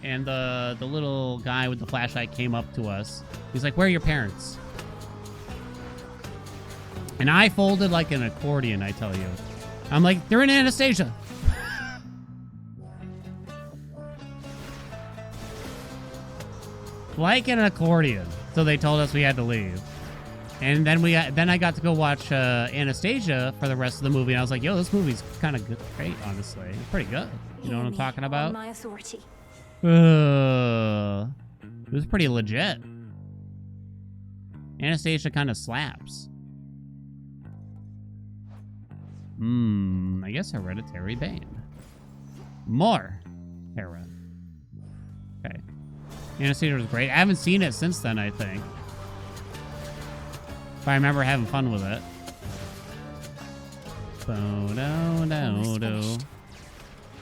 And the little guy with the flashlight came up to us. He's like, "Where are your parents?" And I folded like an accordion, I tell you. I'm like, "They're in Anastasia." Like an accordion. So they told us we had to leave. And then I got to go watch Anastasia for the rest of the movie, and I was like, yo, this movie's kind of great, honestly. It's pretty good. You know what I'm talking about? My authority. It was pretty legit. Anastasia kind of slaps. I guess Hereditary Bane. More Hera. Okay. Anastasia was great. I haven't seen it since then, I think. But I remember having fun with it.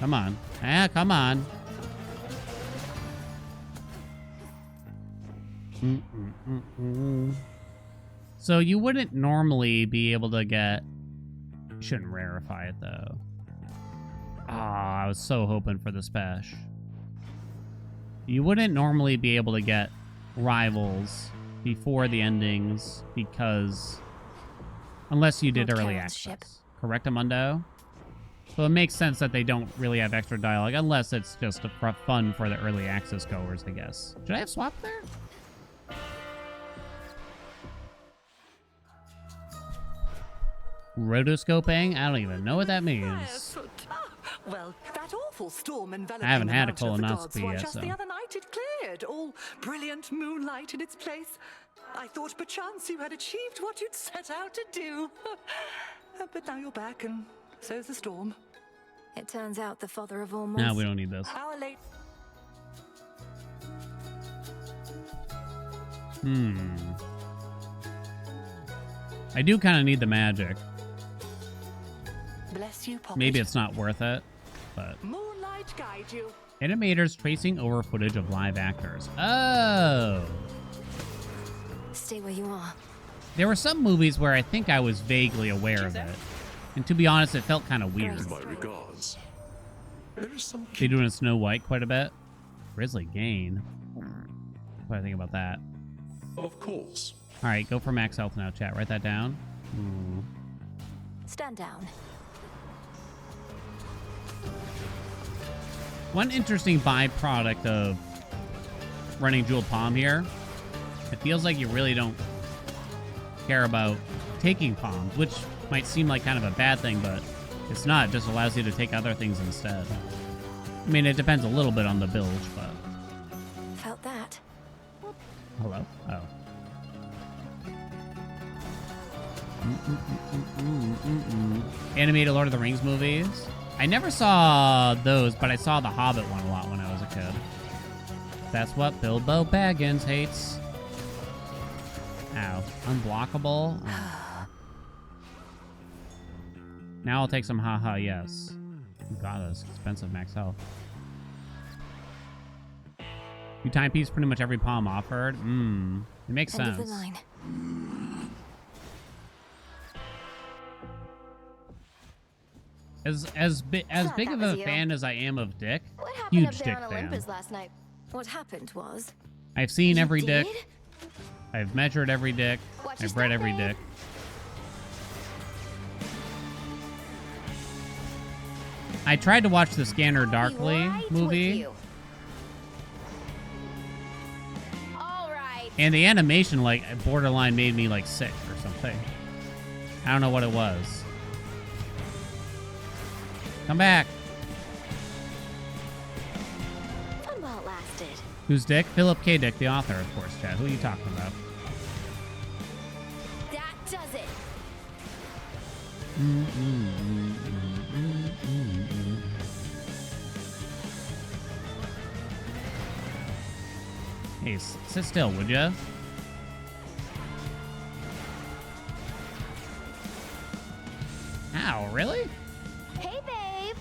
Come on. Ah, come on. So you wouldn't normally be able to get... You shouldn't rarefy it, though. Ah, I was so hoping for the special. You wouldn't normally be able to get rivals before the endings because... Unless you did early access. Correct, Amundo? So it makes sense that they don't really have extra dialogue unless it's just fun for the early access goers, I guess. Should I have swapped there? Rotoscoping? I don't even know what that means. Well, that awful storm enveloping I haven't had a the Mountain of the Gods, colonoscopy why, yet, just so... the other night it cleared, all brilliant moonlight in its place. I thought perchance you had achieved what you'd set out to do. But now you're back, and so's the storm. It turns out the father of all monsters. No, we don't need this. Our late... I do kind of need the magic. Bless you, Pocket. Maybe it's not worth it, but... Moonlight guide you. Animators tracing over footage of live actors. Oh! Stay where you are. There were some movies where I think I was vaguely aware of it. And to be honest, it felt kind of weird. My regards. There is some... They doing Snow White quite a bit. Grizzly Gain. What do I think about that? Of course. All right, go for max health now, chat. Write that down. Ooh. Stand down. One interesting byproduct of running Jewel Palm here, it feels like you really don't care about taking palms, which might seem like kind of a bad thing, but it's not. It just allows you to take other things instead. I mean, it depends a little bit on the bilge, but... Felt that. Hello? Oh. Animated Lord of the Rings movies. I never saw those, but I saw the Hobbit one a lot when I was a kid. That's what Bilbo Baggins hates. Ow. Unblockable? Oh. Now I'll take some haha, yes. Oh god, that's expensive max health. You timepiece pretty much every palm offered? It makes sense. End of the line. As big of a fan as I am of Dick, What happened huge up there Dick on fan. Olympus last night? What happened was... I've seen You every did? Dick. I've measured every Dick. Watch your I've read step, every babe. Dick. I tried to watch the Scanner Darkly movie, and the animation, like, borderline made me, like, sick or something. I don't know what it was. Come back. Fun while it lasted. Who's Dick? Philip K. Dick, the author, of course, Chad. Who are you talking about? That does it. Hey, sit still, would ya? Ow, really? Hey, babe.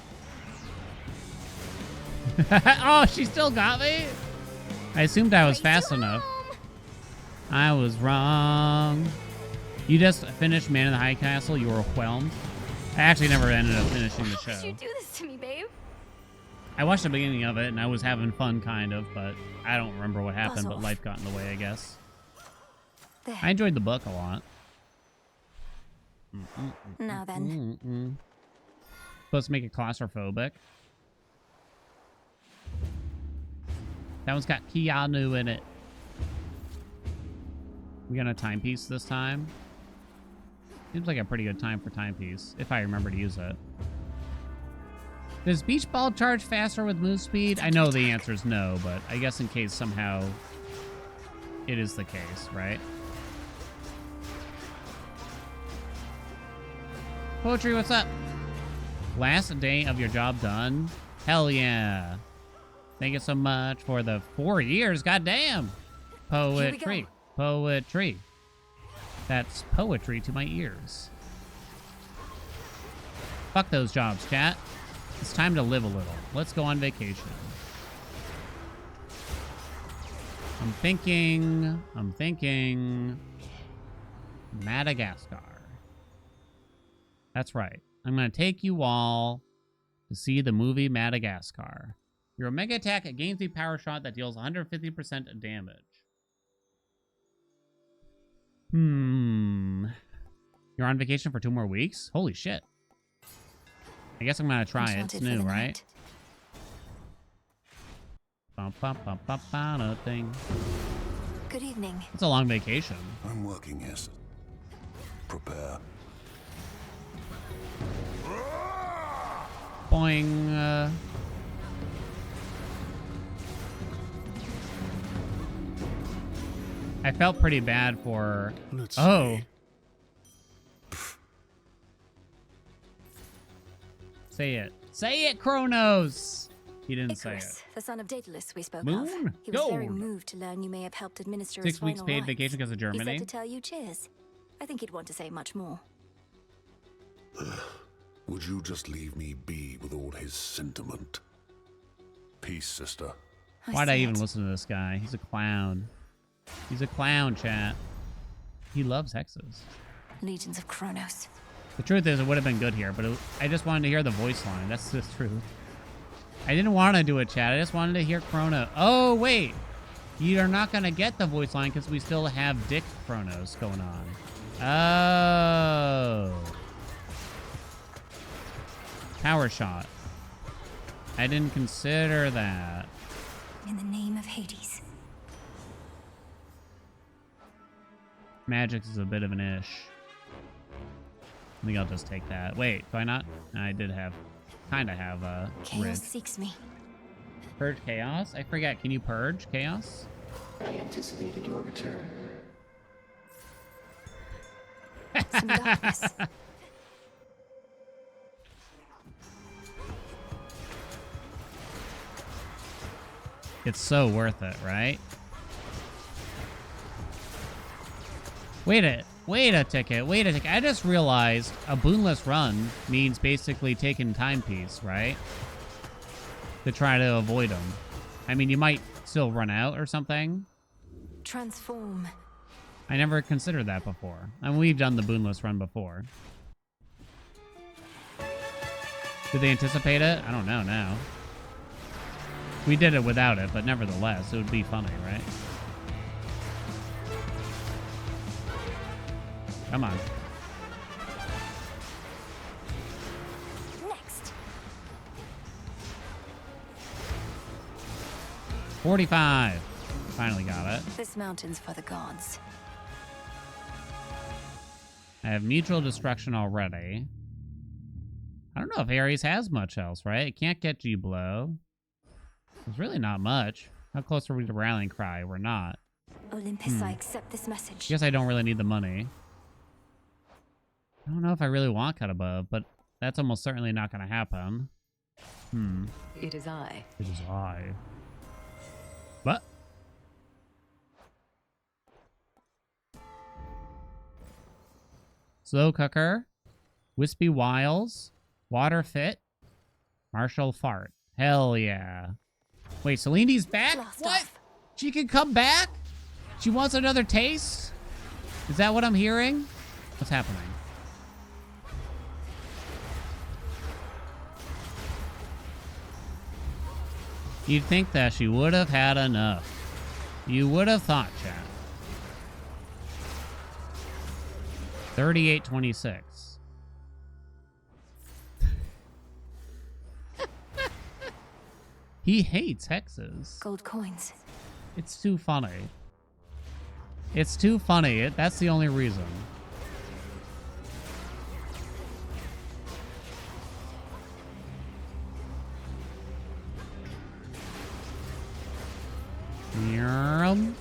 Oh, she still got me? I assumed I was fast enough. I was wrong. You just finished Man in the High Castle. You were overwhelmed. I actually never ended up finishing the show. Why'd you do this to me, babe? I watched the beginning of it, and I was having fun, kind of, but I don't remember what happened, Buzz but off. life got in the way, I guess. There. I enjoyed the book a lot. Now then. Supposed to make it claustrophobic. That one's got Keanu in it. We got a timepiece this time. Seems like a pretty good time for timepiece, if I remember to use it. Does beach ball charge faster with move speed? I know the answer is no, but I guess in case somehow it is the case, right? Poetry, what's up? Last day of your job done? Hell yeah. Thank you so much for the 4 years. Goddamn. Poetry. Poetry. That's poetry to my ears. Fuck those jobs, chat. It's time to live a little. Let's go on vacation. I'm thinking Madagascar. That's right. I'm going to take you all to see the movie Madagascar. Your Omega attack gains a power shot that deals 150% damage. You're on vacation for 2 more weeks? Holy shit. I guess I'm going to try it. It's new, right? Thing. Good evening. It's a long vacation. I'm working, yes. Prepare. Boing. I felt pretty bad for... Say it. Say it, Kronos! He didn't Icarus, say it. the son of Daedalus we spoke Moon? of. He was very Gold. moved to learn you may have helped administer 6 his weeks final paid rites. vacation because of He Germany. said to tell you cheers. I think he'd want to say much more. Would you just leave me be with all his sentiment? Peace, sister. Why'd I even listen to this guy? He's a clown. He's a clown, chat. He loves hexes. Legions of Kronos. The truth is, it would have been good here, but I just wanted to hear the voice line. That's the truth. I didn't want to do a chat. I just wanted to hear Chrono. Oh, wait. You're not going to get the voice line because we still have Dick Kronos going on. Oh. Power shot. I didn't consider that. In the name of Hades. Magic is a bit of an ish. I think I'll just take that. Wait, do I not? I did have, kind of have a Chaos ridge. seeks me. Purge chaos? I forget. Can you purge chaos? I anticipated your return. Some darkness. It's so worth it, right? Wait a ticket. I just realized a boonless run means basically taking timepiece, right? To try to avoid them. I mean, you might still run out or something. Transform. I never considered that before. I mean, we've done the boonless run before. Did they anticipate it? I don't know now. We did it without it, but nevertheless, it would be funny, right? Come on. Next. 45. Finally got it. This mountain's for the gods. I have mutual destruction already. I don't know if Ares has much else, right? It can't get G-Blow. There's really not much. How close are we to Rallying Cry? We're not. Olympus, I accept this message. Guess I don't really need the money. I don't know if I really want Cut Above, but that's almost certainly not going to happen. It is I. It is I. But Slow Cooker, Wispy Wiles, Water Fit, Marshall Fart. Hell yeah. Wait, Celine's back? What? She can come back? She wants another taste? Is that what I'm hearing? What's happening? You'd think that she would have had enough. You would have thought, chat. 3826. He hates hexes. Gold coins. It's too funny. It's too funny. That's the only reason. Yum.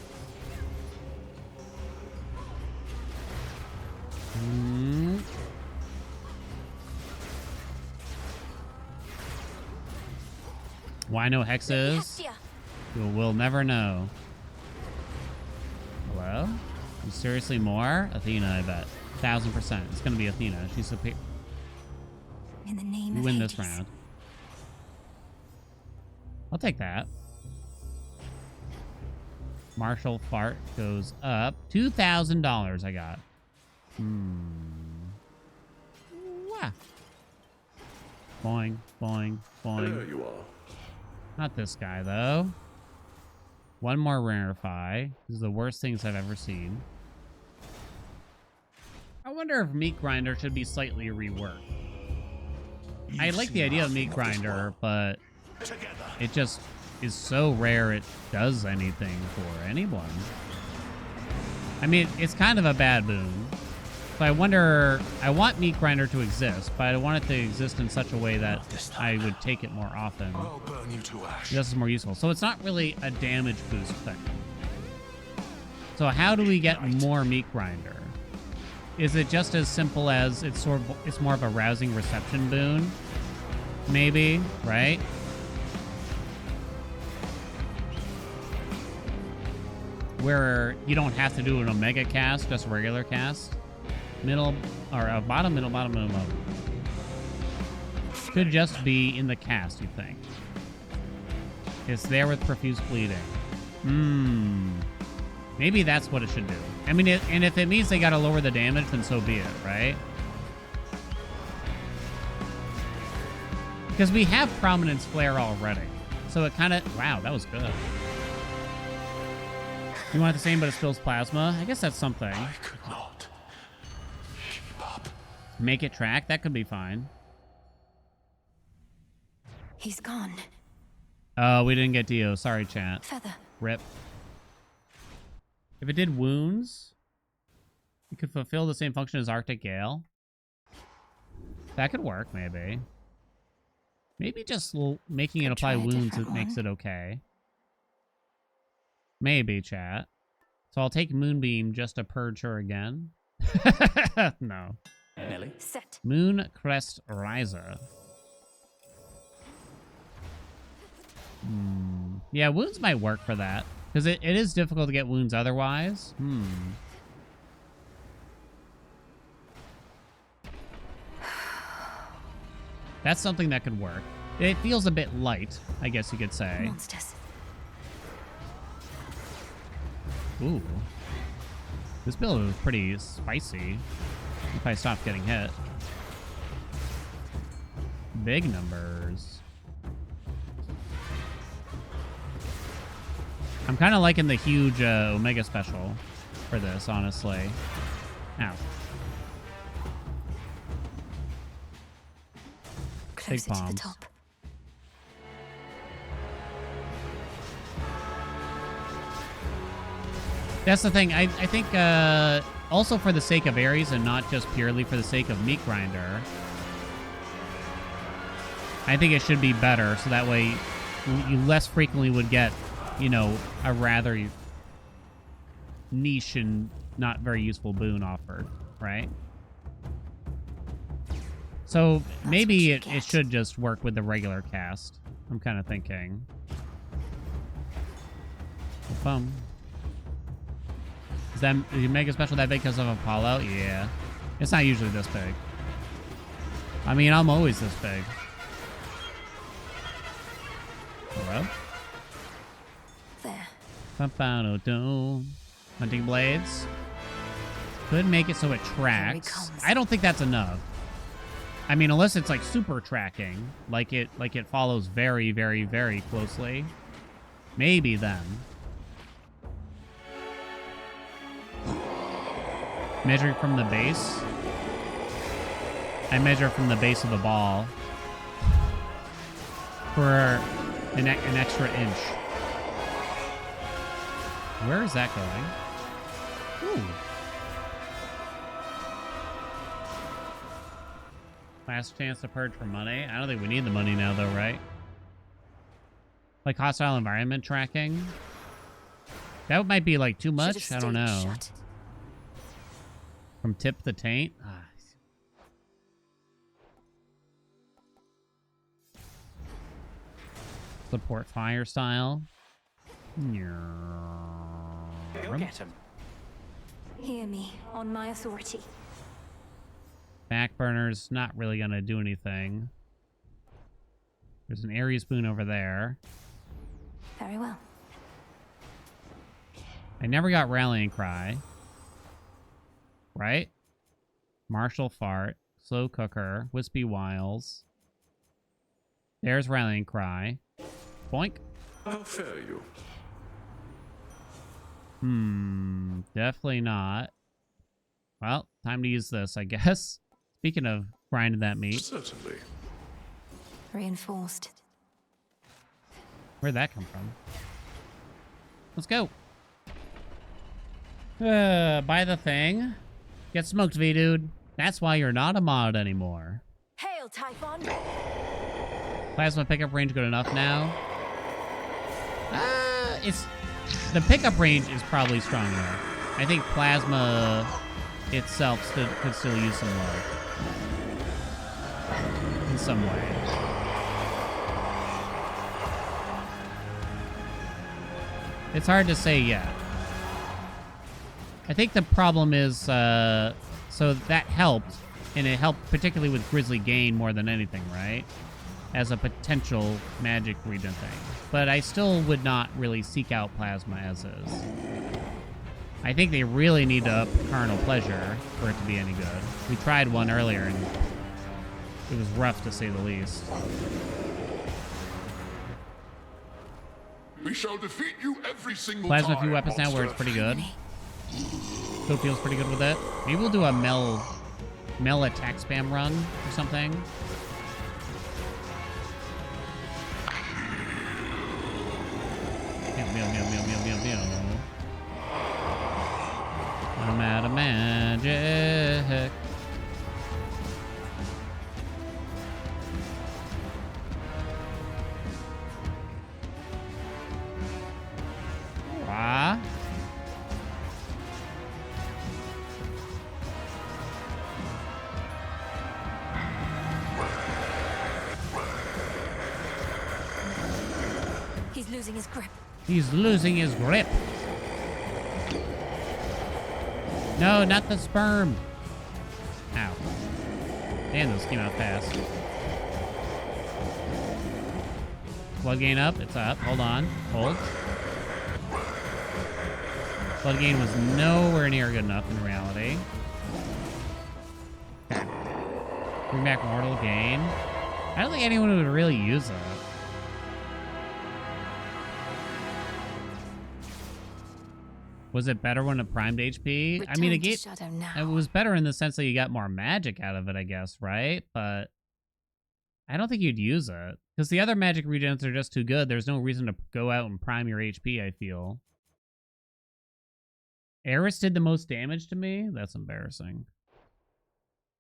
Why no hexes? We'll never know. Hello? Seriously more? Athena, I bet. 1000%. It's gonna be Athena. She's superior. In the name We of win Hades. this round. I'll take that. Marshall fart goes up. $2,000 I got. Wah. Boing, boing, boing. There you are. Not this guy, though. One more rarify. This is the worst things I've ever seen. I wonder if Meat Grinder should be slightly reworked. I like the idea of Meat Grinder, but it just is so rare it does anything for anyone. I mean, it's kind of a bad boon. So I wonder, I want Meat Grinder to exist, but I want it to exist in such a way that I would take it more often. I'll burn you to ash. This is more useful. So it's not really a damage boost thing. So how do we get more Meat Grinder? Is it just as simple as it's more of a rousing reception boon? Maybe, right? Where you don't have to do an Omega cast, just a regular cast. Middle, or a bottom, middle, bottom, middle, bottom. Should just be in the cast, you think. It's there with profuse bleeding. Maybe that's what it should do. I mean, and if it means they gotta lower the damage, then so be it, right? Because we have Prominence Flare already. So it kind of... Wow, that was good. You want the same, but it spills plasma? I guess that's something. I could not keep up. Make it track? That could be fine. He's gone. Oh, we didn't get Dio. Sorry, chat. Feather. Rip. If it did wounds, it could fulfill the same function as Arctic Gale. That could work, maybe. Maybe just making it apply wounds makes it okay. Maybe, chat. So I'll take Moonbeam just to purge her again. No. Nelly? Set. Moon Crest Riser. Yeah, wounds might work for that. Because it is difficult to get wounds otherwise. That's something that could work. It feels a bit light, I guess you could say. Monsters. Ooh. This build is pretty spicy. If I stop getting hit. Big numbers. I'm kind of liking the huge Omega special for this, honestly. Ow. Big Closer to the palms. top. That's the thing. I think also for the sake of Ares and not just purely for the sake of Meat Grinder, I think it should be better so that way you less frequently would get, you know, a rather niche and not very useful boon offered, right? So maybe it should just work with the regular cast. I'm kind of thinking. Bum. Is the Mega Special that big because of Apollo? Yeah. It's not usually this big. I mean, I'm always this big. Hello? There. Hunting blades. Could make it so it tracks. I don't think that's enough. I mean, unless it's like super tracking, like it follows very, very, very closely. Maybe then. Measuring from the base. I measure from the base of the ball for an extra inch. Where is that going? Ooh. Last chance to purge for money. I don't think we need the money now, though, right? Like hostile environment tracking. That might be like too much. I don't know. Shut. From tip the taint. Ah. Support fire style. Go get him. Hear me on my authority. Backburner's not really gonna do anything. There's an area spoon over there. Very well. I never got rallying cry. Right? Martial fart. Slow cooker. Wispy wiles. There's rallying cry. Boink. How fare you? Definitely not. Well, time to use this, I guess. Speaking of grinding that meat. Certainly. Reinforced. Where'd that come from? Let's go. Buy the thing. Get smoked, V, dude. That's why you're not a mod anymore. Hail, Typhon! Plasma pickup range good enough now? It's... The pickup range is probably stronger. I think plasma itself could still use some love. In some way. It's hard to say yet. I think the problem is, so that helped, and it helped particularly with Grizzly Gain more than anything, right? As a potential magic regen thing. But I still would not really seek out Plasma as is. I think they really need to up Carnal Pleasure for it to be any good. We tried one earlier, and it was rough to say the least. We shall defeat you every single Plasma time, a few weapons now where it's pretty good. Still feels pretty good with it. Maybe we'll do a Mel attack spam run or something. I'm out of magic. Ah. He's losing his grip. He's losing his grip. No, not the sperm. Ow. Man, those came out fast. Blood gain up. It's up. Hold on. Hold. Blood gain was nowhere near good enough in reality. Okay. Bring back mortal gain. I don't think anyone would really use it. Was it better when it primed HP? I mean, it was better in the sense that you got more magic out of it, I guess, right? But I don't think you'd use it. Because the other magic regens are just too good. There's no reason to go out and prime your HP, I feel. Eris did the most damage to me? That's embarrassing.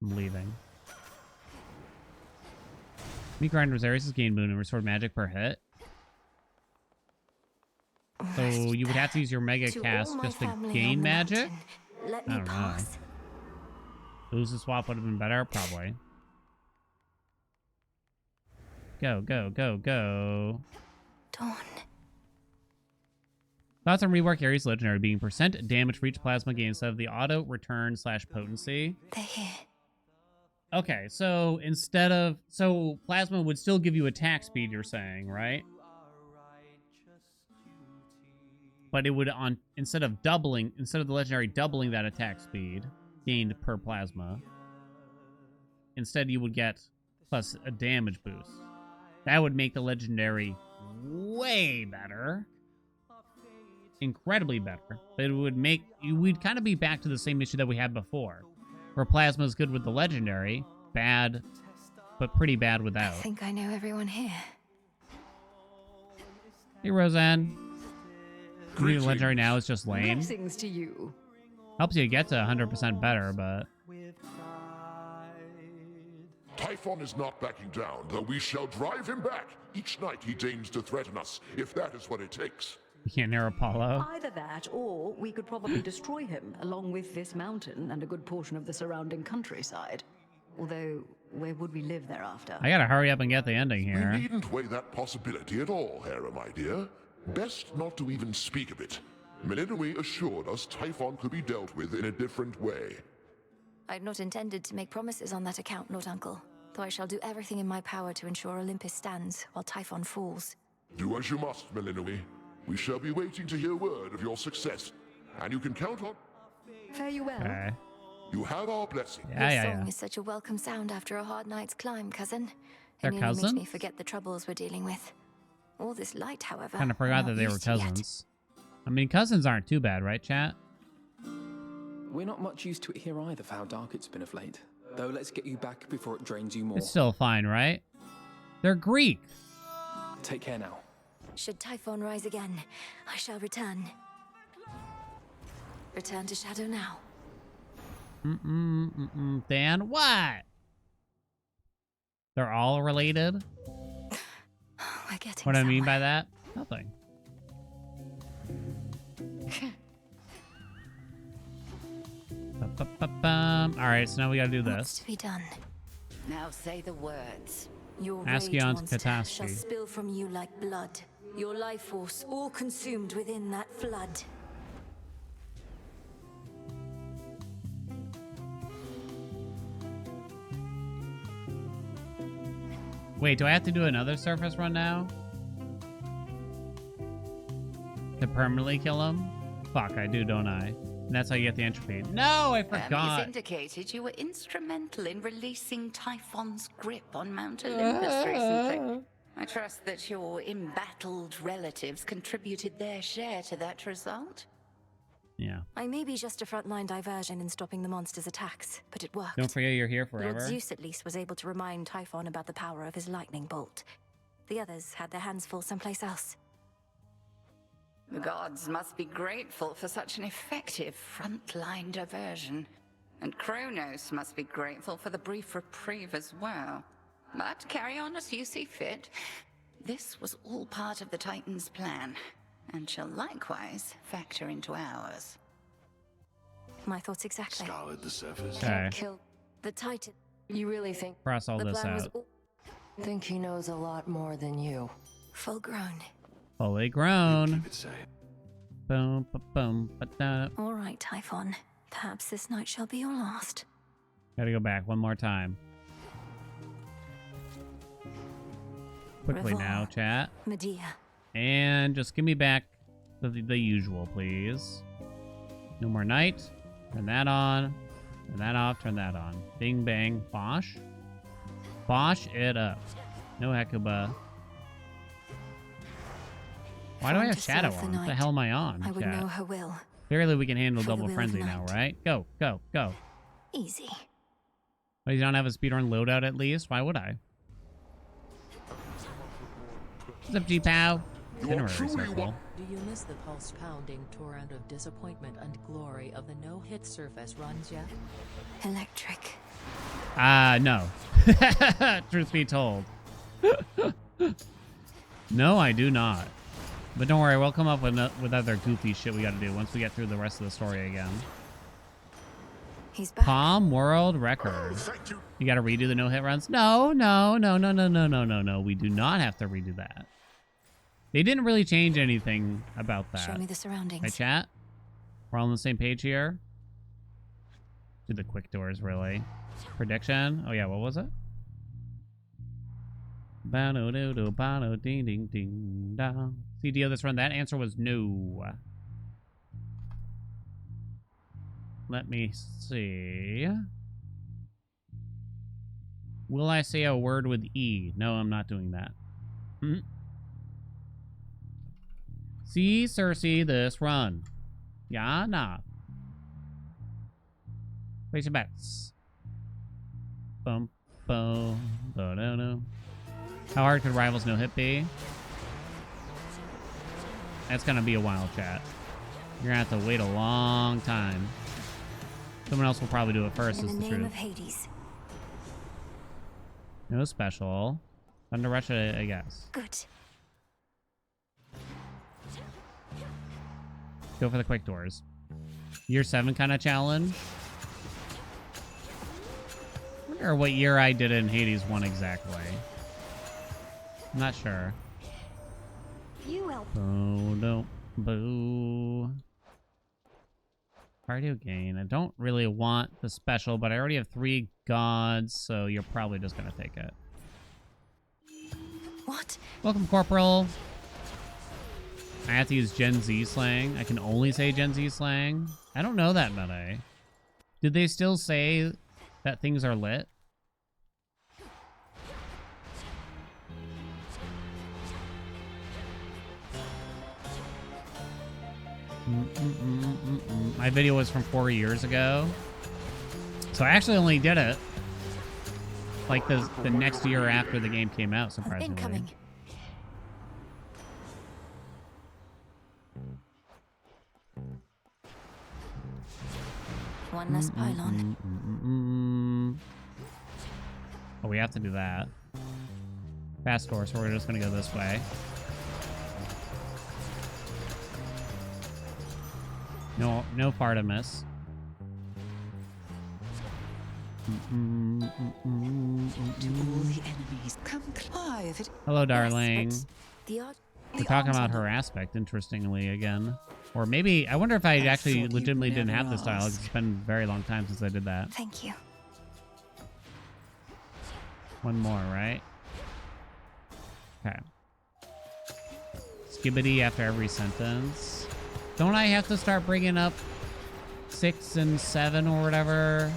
I'm leaving. Meat Grinder was Eris' gain boon and restored magic per hit. So you would have to use your Mega Cast just to gain magic? I don't know. Lose the swap would have been better? Probably. Go, go, go, go. Dawn. Thoughts on rework Ares Legendary being % damage for each plasma gain instead of the auto return / potency? They're here. Okay, so instead of... So plasma would still give you attack speed, you're saying, right? But it would, instead of the legendary doubling that attack speed gained per plasma, instead you would get plus a damage boost. That would make the legendary way better. Incredibly better. But it would make, we'd kind of be back to the same issue that we had before. Where plasma is good with the legendary, bad, but pretty bad without. I think I know everyone here. Hey, Roseanne. You need a legendary now is just lame. Blessings to you. Helps you get to 100% better, but... Typhon is not backing down, though we shall drive him back. Each night he deigns to threaten us, if that is what it takes. You can't hear Apollo. Either that, or we could probably destroy him, along with this mountain and a good portion of the surrounding countryside. Although, where would we live thereafter? I gotta hurry up and get the ending here. We needn't weigh that possibility at all, Hera, my dear. Best not to even speak of it. Melinoi assured us Typhon could be dealt with in a different way. I'd not intended to make promises on that account, Lord Uncle. Though I shall do everything in my power to ensure Olympus stands while Typhon falls. Do as you must, Melinoi. We shall be waiting to hear word of your success. And you can count on... Fare you well. Okay. You have our blessing. Your song is such a welcome sound after a hard night's climb, cousin. They're It nearly makes me cousins? forget the troubles we're dealing with. All this light, however. Kind of forgot I'm that not they were used to yet. cousins. I mean, cousins aren't too bad, right, chat? We're not much used to it here either for how dark it's been of late. Though let's get you back before it drains you more. It's still fine, right? They're Greek. Take care now. Should Typhon rise again, I shall return. Return to Shadow now. Dan, what? They're all related? We're getting What I mean by somewhere. that? Nothing. Alright, so now we gotta do What's this. to be done? Now say the words. Your Ask rage Yon's monster catastrophe. shall spill from you like blood. Your life force all consumed within that flood. Wait, do I have to do another surface run now? To permanently kill him? Fuck, I do, don't I? And that's how you get the entropy. No, I Hermes forgot. indicated you were instrumental in releasing Typhon's grip on Mount Olympus recently. I trust that your embattled relatives contributed their share to that result. Yeah. I may be just a frontline diversion in stopping the monster's attacks, but it worked. Don't forget you're here Lord forever. Zeus at least was able to remind Typhon about the power of his lightning bolt. The others had their hands full someplace else. The gods must be grateful for such an effective frontline diversion. And Kronos must be grateful for the brief reprieve as well. But carry on as you see fit. This was all part of the Titan's plan, and shall likewise factor into ours. My thoughts exactly. Scoured the surface. Okay. Kill The Titan. You really think Cross all the this plan was out. all think he knows a lot more than you? full grown. Fully grown. Keep it safe. Boom, ba-boom, ba-da. All right, Typhon. Perhaps this night shall be your last. Gotta go back one more time. Quickly now, Revolve. chat. Medea. And just give me back the usual, please. No more night. Turn that on. Turn that off. Turn that on. Bing, bang. Bosh. Bosh it up. No Hecuba. Why do I Formed have to Shadow serve the on? What the night. hell am I on? I would chat? know her will. Clearly we can handle For the double will of frenzy now, night. right? Go, go, go. Easy. Why do you not have a speedrun loadout at least? Why would I? What's up, G-Pow? Itinerary circle. Do you miss the pulse-pounding torrent of disappointment and glory of the no-hit surface runs yet? Electric. No. Truth be told. No, I do not. But don't worry, we'll come up with other goofy shit we gotta do once we get through the rest of the story again. He's back. Palm World Record. You gotta redo the no-hit runs? No. We do not have to redo that. They didn't really change anything about that. Show me the surroundings. Right, chat? We're all on the same page here? Do the quick doors, really. Prediction? Oh, yeah, what was it? Ba-do-do-do-ba-do-ding-ding-ding-dong. CDO that's run that answer was no. Let me see. Will I say a word with E? No, I'm not doing that. See, Cersei, this run. Yeah, nah. Place your bets. Bum, boom, no. How hard could Rivals no hit be? That's gonna be a wild chat. You're gonna have to wait a long time. Someone else will probably do it first, In is the the name truth. of Hades. No special. Thunder Rush, I guess. Good. Go for the quick doors. Year 7 kind of challenge. I wonder what year I did in Hades 1 exactly. I'm not sure. You will. Oh, no. Boo. Cardio gain. I don't really want the special, but I already have 3 gods, so you're probably just going to take it. What? Welcome, Corporal. I have to use Gen Z slang. I can only say Gen Z slang. I don't know that meta. Did they still say that things are lit? My video was from 4 years ago. So I actually only did it like the next year after the game came out, surprisingly. Incoming. One less pylon. Oh, we have to do that. Fast door, so we're just gonna go this way. No Fartimus. To all the enemies, come quiet. Hello, darling. The odd. We're talking about her aspect, interestingly, again. Or maybe, I wonder if I actually legitimately didn't have this dialogue. It's been a very long time since I did that. Thank you. One more, right? Okay. Skibbity after every sentence. Don't I have to start bringing up 6 and 7 or whatever?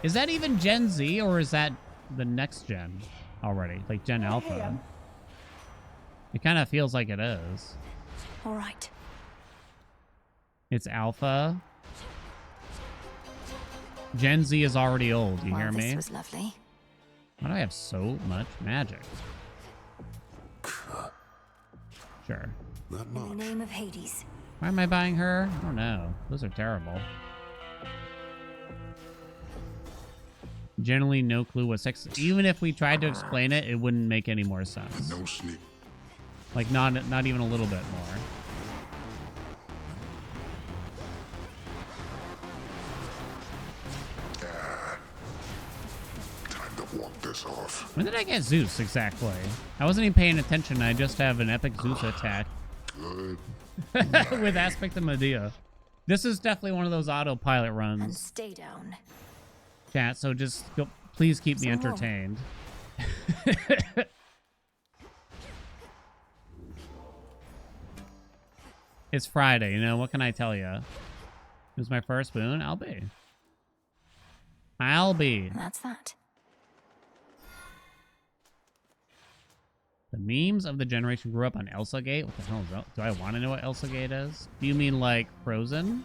Is that even Gen Z, or is that the next gen already? Like Gen Alpha? It kind of feels like it is. All right. It's Alpha. Gen Z is already old, you hear me? This was lovely. Why do I have so much magic? Sure. In the name of Hades. Why am I buying her? I don't know. Those are terrible. Generally, no clue what sex. Even if we tried to explain it, it wouldn't make any more sense. No sleep. Like not even a little bit more. Time to walk this off. When did I get Zeus exactly? I wasn't even paying attention. I just have an epic Zeus attack. Good. With Aspect of Medea. This is definitely one of those autopilot runs. And stay down. Chat, so just go, please keep me entertained. It's Friday, you know, what can I tell you? It was my first boon. I'll be. That's that. The memes of the generation grew up on Elsa Gate. What the hell is that? Do I want to know what Elsa Gate is? Do you mean like Frozen?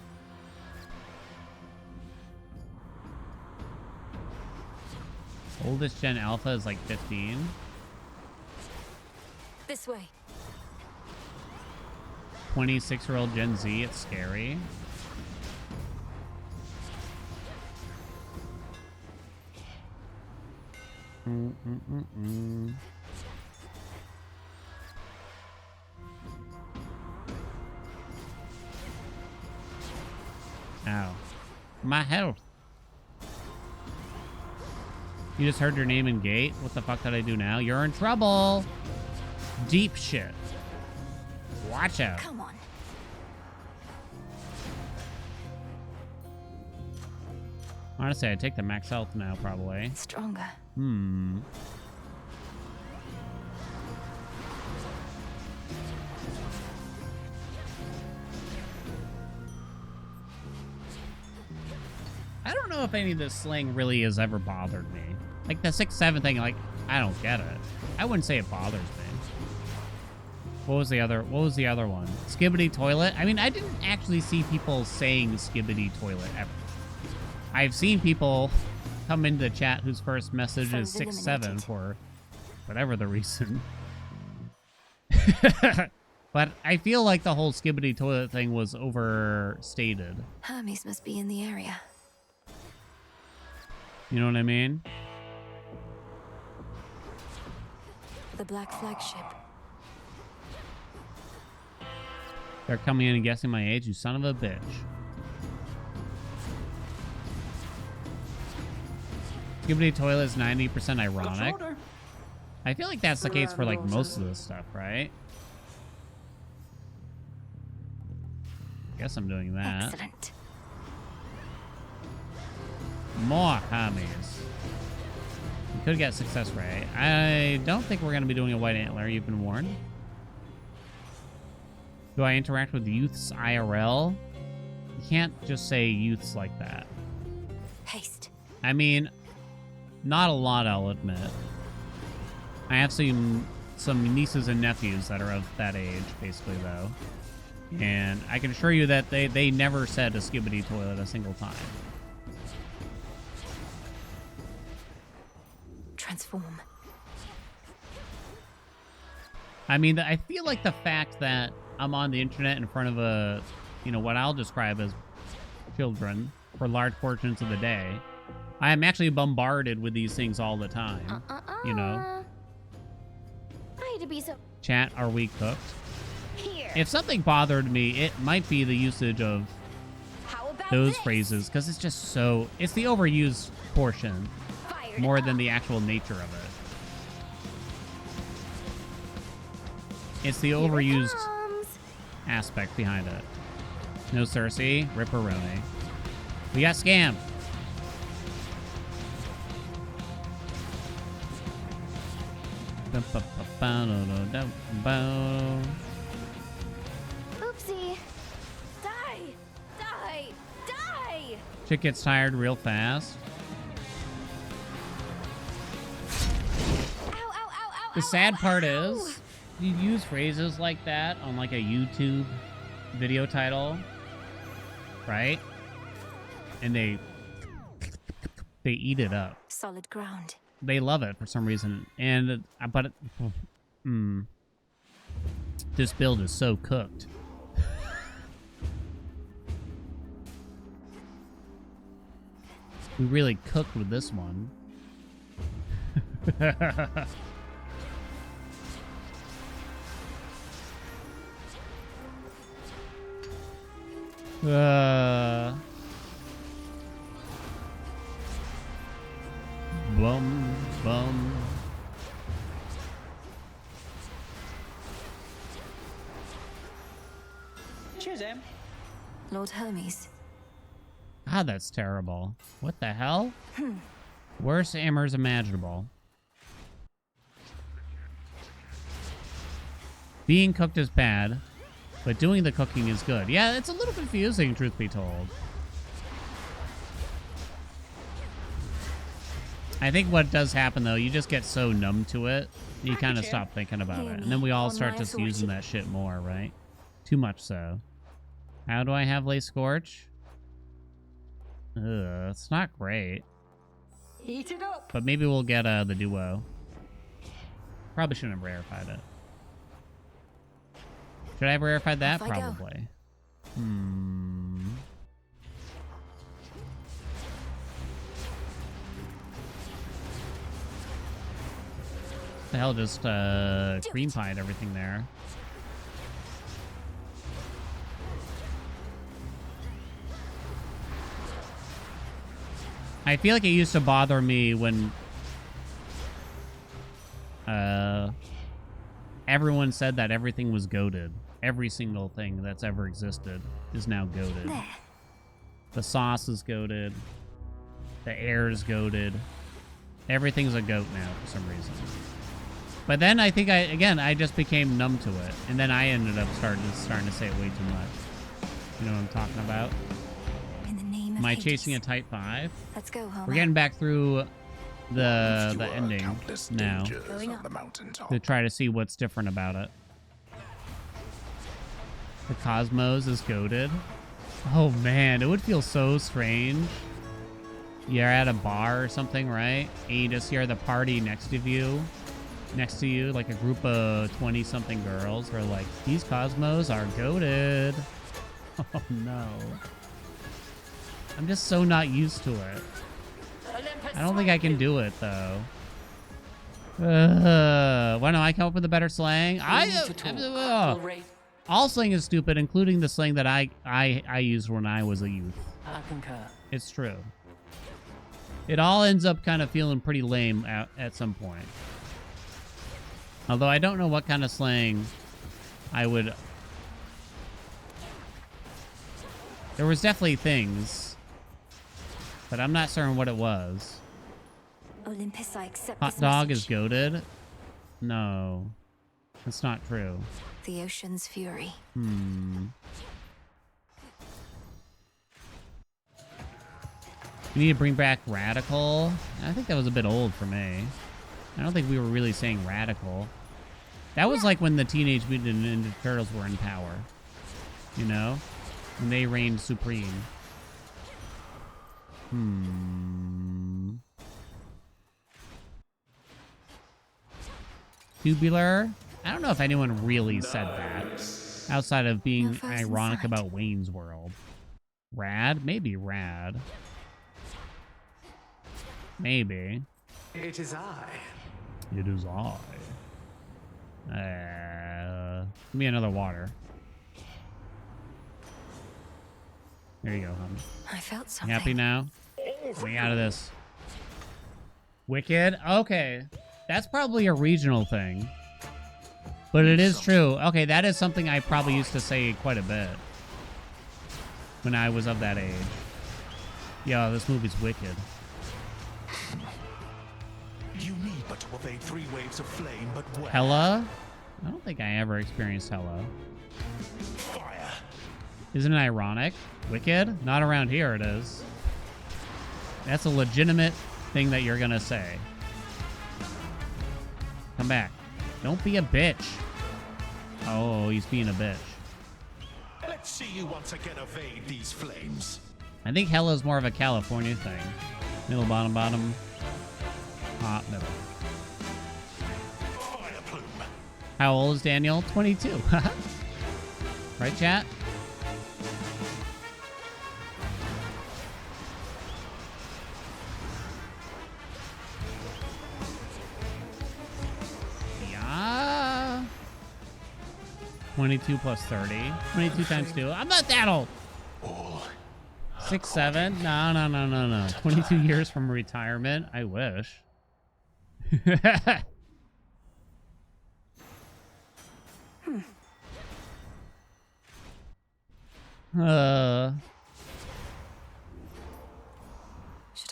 Oldest gen alpha is like 15. This way. 26-year-old Gen Z, it's scary. Ow. My health. You just heard your name in gate? What the fuck did I do now? You're in trouble. Deep shit. Watch out. Come on. Honestly, I'd take the max health now, probably. Stronger. I don't know if any of this slang really has ever bothered me. Like the 6-7 thing, like, I don't get it. I wouldn't say it bothers me. What was the other one? Skibbity toilet? I mean, I didn't actually see people saying skibbity toilet ever. I've seen people come into the chat whose first message is 6-7 for whatever the reason. But But I feel like the whole skibbity toilet thing was overstated. Hermes must be in the area. You know what I mean? The Black Flagship. They're coming in and guessing my age, you son of a bitch. Skibbity toilet is 90% ironic. I feel like that's the case for like most of this stuff, right? Guess I'm doing that. Excellent. More Hermes. We could get success rate. I don't think we're going to be doing a white antler. You've been warned. Do I interact with youths IRL? You can't just say youths like that. Haste. I mean, not a lot, I'll admit. I have some nieces and nephews that are of that age, basically, though. And I can assure you that they never said a skibbity toilet a single time. Transform. I mean, I feel like the fact that I'm on the internet in front of a, you know, what I'll describe as children for large portions of the day, I am actually bombarded with these things all the time. You know? I hate to be so... Chat, are we cooked? Here. If something bothered me, it might be the usage of those phrases, because it's just so... It's the overused portion more than the actual nature of it. It's the overused aspect behind it. No Cersei, Ripperoni. We got scammed. Oopsie. Die! Die! Die! Chick gets tired real fast. The sad part is, you use phrases like that on like a YouTube video title, right? And they eat it up. Solid ground. They love it for some reason. And this build is so cooked. We really cooked with this one. Bum, bum. Cheers, Em. Lord Hermes. Ah, that's terrible. What the hell? Worst Ammers imaginable. Being cooked is bad, but doing the cooking is good. Yeah, it's a little confusing, truth be told. I think what does happen, though, you just get so numb to it, you kind of stop thinking about it. And then we all start just using that shit more, right? Too much so. How do I have Lay Scorch? Ugh, it's not great. Heat it up. But maybe we'll get the duo. Probably shouldn't have rarefied it. Should I have rarefied that? Probably. The hell, just cream pied everything there. I feel like it used to bother me when everyone said that everything was goated. Every single thing that's ever existed is now goated. The sauce is goated. The air is goated. Everything's a goat now for some reason. But then I think I just became numb to it, and then I ended up starting to say it way too much. You know what I'm talking about? In the name of Am I Hades. chasing a Type 5? Let's go, Homer. We're getting back through the ending now to try to see what's different about it. The Cosmos is goated. Oh man, it would feel so strange. You're at a bar or something, right? And you just hear the party next to you next to you, like a group of 20-something girls who are like, these Cosmos are goated. Oh, no. I'm just so not used to it. I don't think I can do it, though. Why don't I come up with a better slang? All slang is stupid, including the slang that I used when I was a youth. I concur. It's true. It all ends up kind of feeling pretty lame at some point. Although I don't know what kind of slang I would... There was definitely things, but I'm not certain what it was. Olympus, I accept Hot this dog message. is goated? No, that's not true. The ocean's fury. We need to bring back radical. I think that was a bit old for me. I don't think we were really saying radical. That was like when the Teenage Mutant Ninja Turtles were in power. You know? When they reigned supreme. Tubular? I don't know if anyone really said that. Outside of being ironic about Wayne's World. Rad? Maybe rad. Maybe. It is I. It is I. Give me another water. There you go, hon. I felt You something. happy now? Get me out of this. Wicked? Okay. That's probably a regional thing. But it is true. Okay, that is something I probably used to say quite a bit. When I was of that age. Yo, this movie's wicked. You need but to evade 3 waves of flame, but where? Hella? I don't think I ever experienced Hella. Fire. Isn't it ironic? Wicked? Not around here it is. That's a legitimate thing that you're gonna say. Come back. Don't be a bitch. Oh, he's being a bitch. Let's see you once again evade these flames. I think Hella is more of a California thing. Middle, bottom, bottom. Hot, middle. Fire plume. How old is Daniel? 22. Right, chat? Yeah. 22 plus 30. 22 times 2. I'm not that old. 6, 7? No. 22 years from retirement. I wish. Should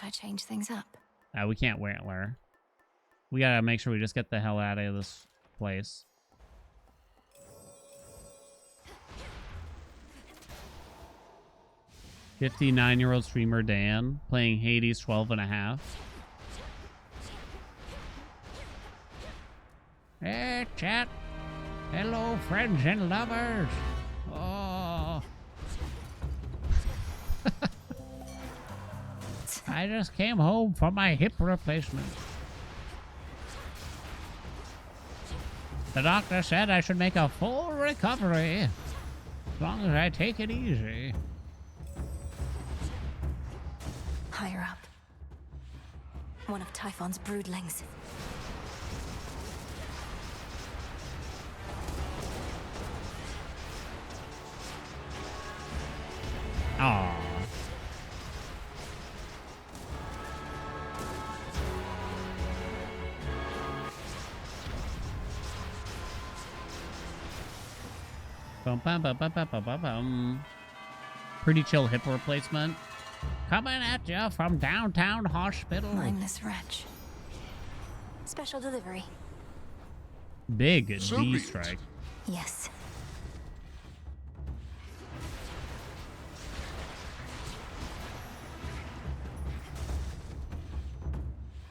I change things up? We can't Wantler. We gotta make sure we just get the hell out of this place. $59-year-old streamer Dan playing Hades 12 and a half. Hey, chat. Hello, friends and lovers. Oh. I just came home for my hip replacement. The doctor said I should make a full recovery as long as I take it easy. Higher up. One of Typhon's broodlings. Aww. Bum, bum, bum, bum, bum, bum, bum, bum. Pretty chill hip replacement. Coming at you from downtown hospital. Mindless wretch. Special delivery. Big D strike. Yes.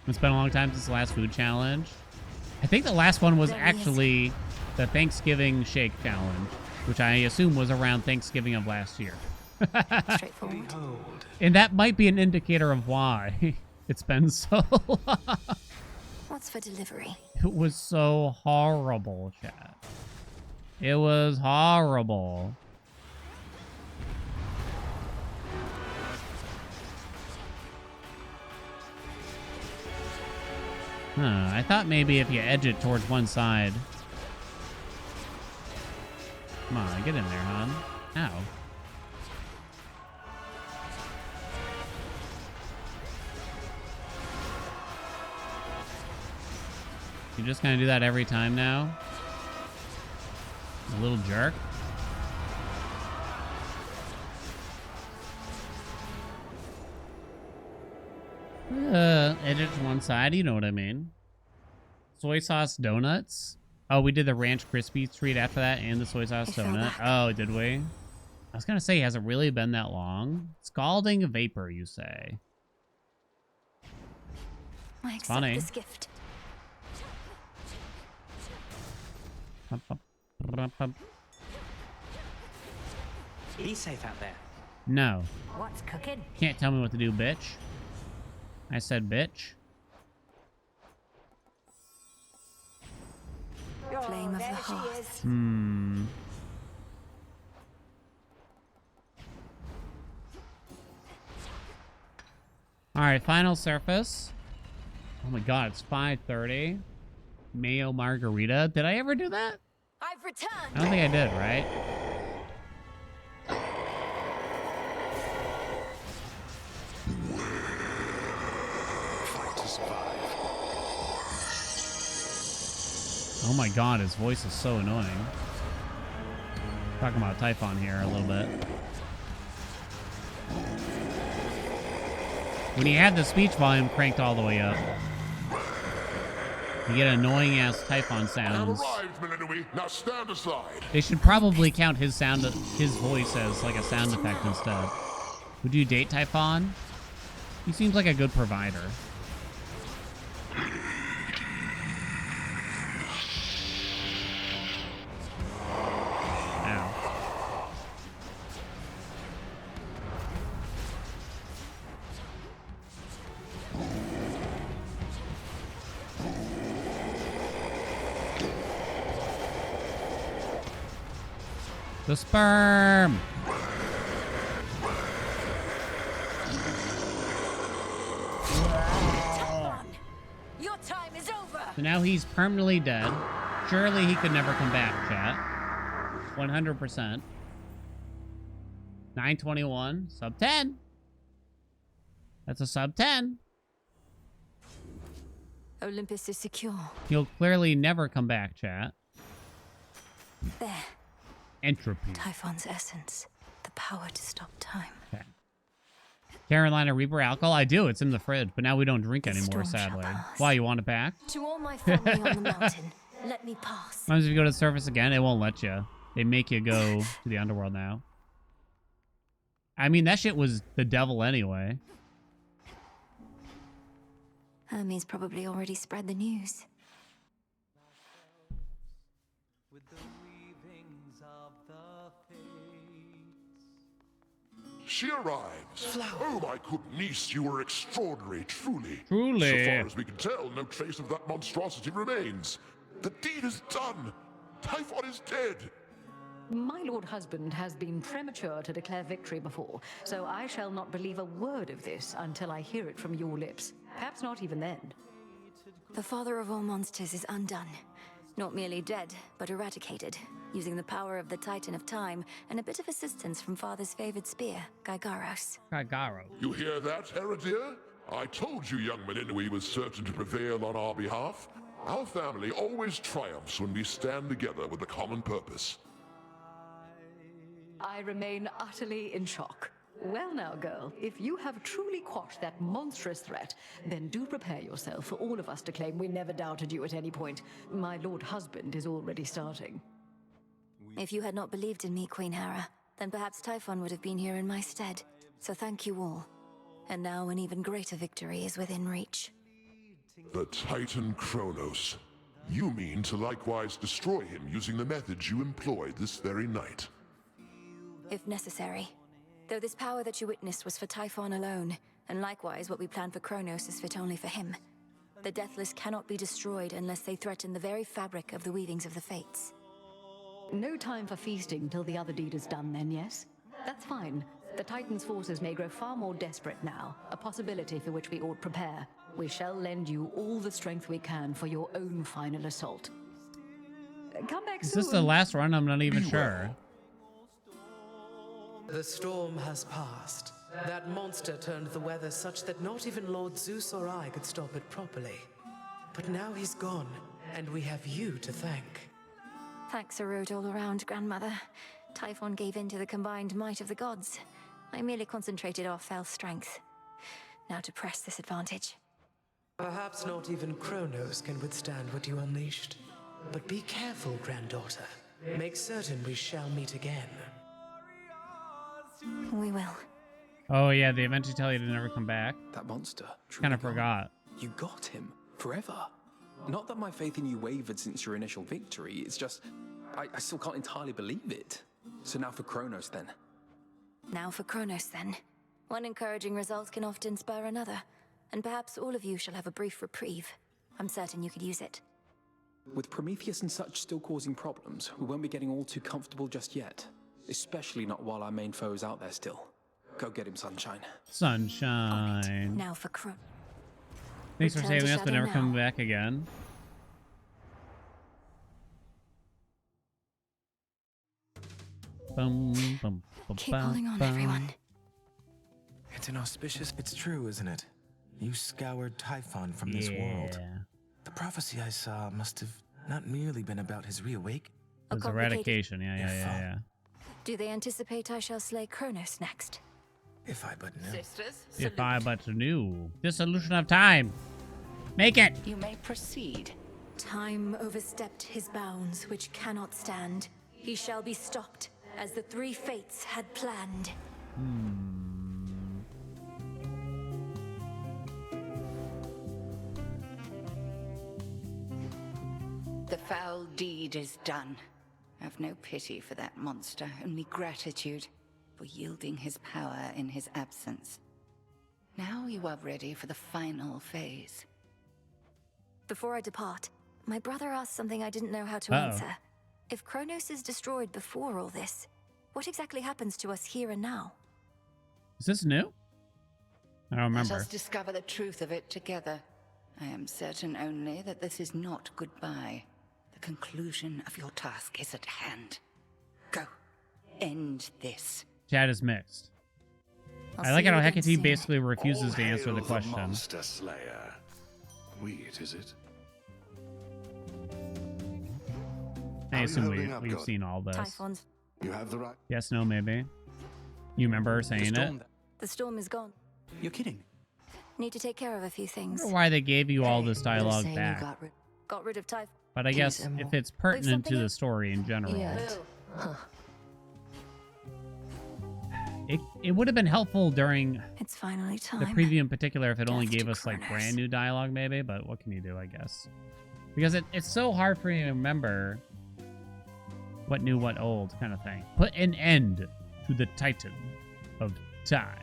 It's been a long time since the last food challenge. I think the last one was actually the Thanksgiving shake challenge, which I assume was around Thanksgiving of last year. Straightforward. And that might be an indicator of why it's been so long. What's for delivery. It was so horrible, chat. It was horrible. Huh, I thought maybe if you edge it towards one side. Come on, get in there, hon. Ow. You're just gonna do that every time now? A little jerk. Edge it to one side, you know what I mean. Soy sauce donuts. Oh, we did the ranch crispy treat after that and the soy sauce donut. Oh, did we? I was gonna say, has it really been that long? Scalding vapor, you say? I It's funny. accept this gift. Be safe out there. No. What's cooking? Can't tell me what to do, bitch. I said bitch. Flame of the hearth. Alright, final surface. Oh my god, it's 5:30. Mayo margarita. Did I ever do that? I've returned. I don't think I did, right? Oh my god, his voice is so annoying. Talking about Typhon here a little bit. When you have the speech volume cranked all the way up, you get annoying ass Typhon sounds. Now stand aside. They should probably count his voice as like a sound effect instead. Would you date Typhon? He seems like a good provider. The sperm! Your time is over. So now he's permanently dead. Surely he could never come back, chat. 100%. 921. Sub 10. That's a sub 10. Olympus is secure. He'll clearly never come back, chat. There. Entropy. Typhon's essence. The power to stop time. Okay. Carolina Reaper alcohol? I do. It's in the fridge, but now we don't drink anymore, storm shall sadly. pass. Why, you want it back? To all my family on the mountain, let me pass. Sometimes if you go to the surface again, it won't let you. They make you go to the underworld now. I mean, that shit was the devil anyway. Hermes probably already spread the news. She arrives. Oh, my good niece, you are extraordinary, truly. Truly. So far as we can tell, no trace of that monstrosity remains. The deed is done. Typhon is dead. My lord husband has been premature to declare victory before, so I shall not believe a word of this until I hear it from your lips. Perhaps not even then. The father of all monsters is undone. Not merely dead, but eradicated, using the power of the Titan of Time and a bit of assistance from father's favored spear, Gygaros. Gygaros. You hear that, Hera dear? I told you young Meninui was certain to prevail on our behalf. Our family always triumphs when we stand together with a common purpose. I remain utterly in shock. Well now, girl, if you have truly quashed that monstrous threat, then do prepare yourself for all of us to claim we never doubted you at any point. My lord husband is already starting. If you had not believed in me, Queen Hera, then perhaps Typhon would have been here in my stead. So thank you all. And now an even greater victory is within reach. The Titan Kronos. You mean to likewise destroy him using the methods you employed this very night? If necessary. Though this power that you witnessed was for Typhon alone, and likewise what we planned for Kronos is fit only for him. The Deathless cannot be destroyed unless they threaten the very fabric of the weavings of the Fates. No time for feasting till the other deed is done then, yes? That's fine. The Titan's forces may grow far more desperate now, a possibility for which we ought prepare. We shall lend you all the strength we can for your own final assault. Come back Is soon. this the last run? I'm not even sure. The storm has passed. That monster turned the weather such that not even Lord Zeus or I could stop it properly. But now he's gone, and we have you to thank. Thanks are owed all around, Grandmother. Typhon gave in to the combined might of the gods. I merely concentrated our fell strength. Now to press this advantage. Perhaps not even Kronos can withstand what you unleashed. But be careful, granddaughter. Make certain we shall meet again. We will. Oh yeah, they eventually tell you to never come back. That monster. Kind of forgot. You got him. Forever. Not that my faith in you wavered since your initial victory, it's just... I still can't entirely believe it. So now for Kronos, then. Now for Kronos, then. One encouraging result can often spur another, and perhaps all of you shall have a brief reprieve. I'm certain you could use it. With Prometheus and such still causing problems, we won't be getting all too comfortable just yet. Especially not while our main foe is out there still. Go get him, Sunshine. Sunshine. Now for Kronos. Thanks for Return to saving us, but Shadow never now. coming back again. Bum, bum, bum, Keep holding on, bum. everyone. It's inauspicious. It's true, isn't it? You scoured Typhon from this world. The prophecy I saw must have not merely been about his reawake. It was eradication. Yeah. Do they anticipate I shall slay Kronos next? If I but knew. Sisters, If I but knew. Dissolution of time. Make it. you may proceed. Time overstepped his bounds, which cannot stand. He shall be stopped, as the three fates had planned. The foul deed is done. Have no pity for that monster, only gratitude for yielding his power in his absence. Now you are ready for the final phase. Before I depart, my brother asked something I didn't know how to Uh-oh. answer. If Kronos is destroyed before all this, what exactly happens to us here and now? Is this new? I don't Let remember. us discover the truth of it together. I am certain only that this is not goodbye. The conclusion of your task is at hand. Go. End this. Chat is mixed. I'll I like see how you again Hecate soon. basically refuses All to answer hail the question. Monster Slayer. Sweet, is it? I How you assume holding up, we've God? seen all this. Typhon's. You have the right. Yes, no, maybe. You remember her saying it? The storm is gone. You're kidding. Need to take care of a few I things. wonder why they gave you all this dialogue saying back. you Got rid of Typhon. But I guess Emerald. if it's pertinent to something the story in general, Yet. Huh. it would have been helpful during It's finally time. the preview in particular if it only Death gave to us like Kronos. brand new dialogue maybe, but what can you do, I guess? Because it's so hard for me to remember what new, what old kind of thing. Put an end to the Titan of time.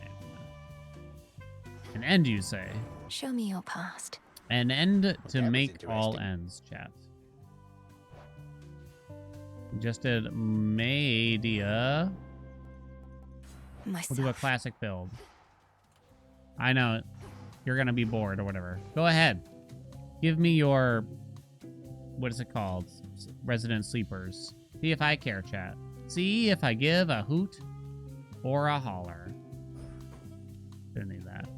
An end, you say? Show me your past. An end to that was make all interesting. ends, chat. We just did media. We'll Myself. do a classic build. I know. You're going to be bored or whatever. Go ahead. Give me your... What is it called? Resident Sleepers. See if I care, chat. See if I give a hoot or a holler. Didn't need that.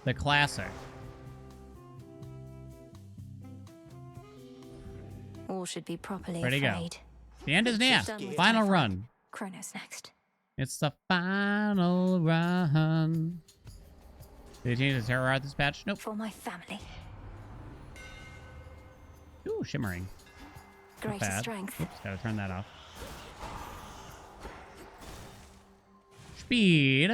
The classic. All should be properly Ready to go. afraid. The end is near. Done with Final Typhon. run. Kronos next. It's the final run. Did they change the terror art this patch? Nope. For my family. Ooh, shimmering. Not Greater bad. strength. Oops, gotta turn that off. Speed.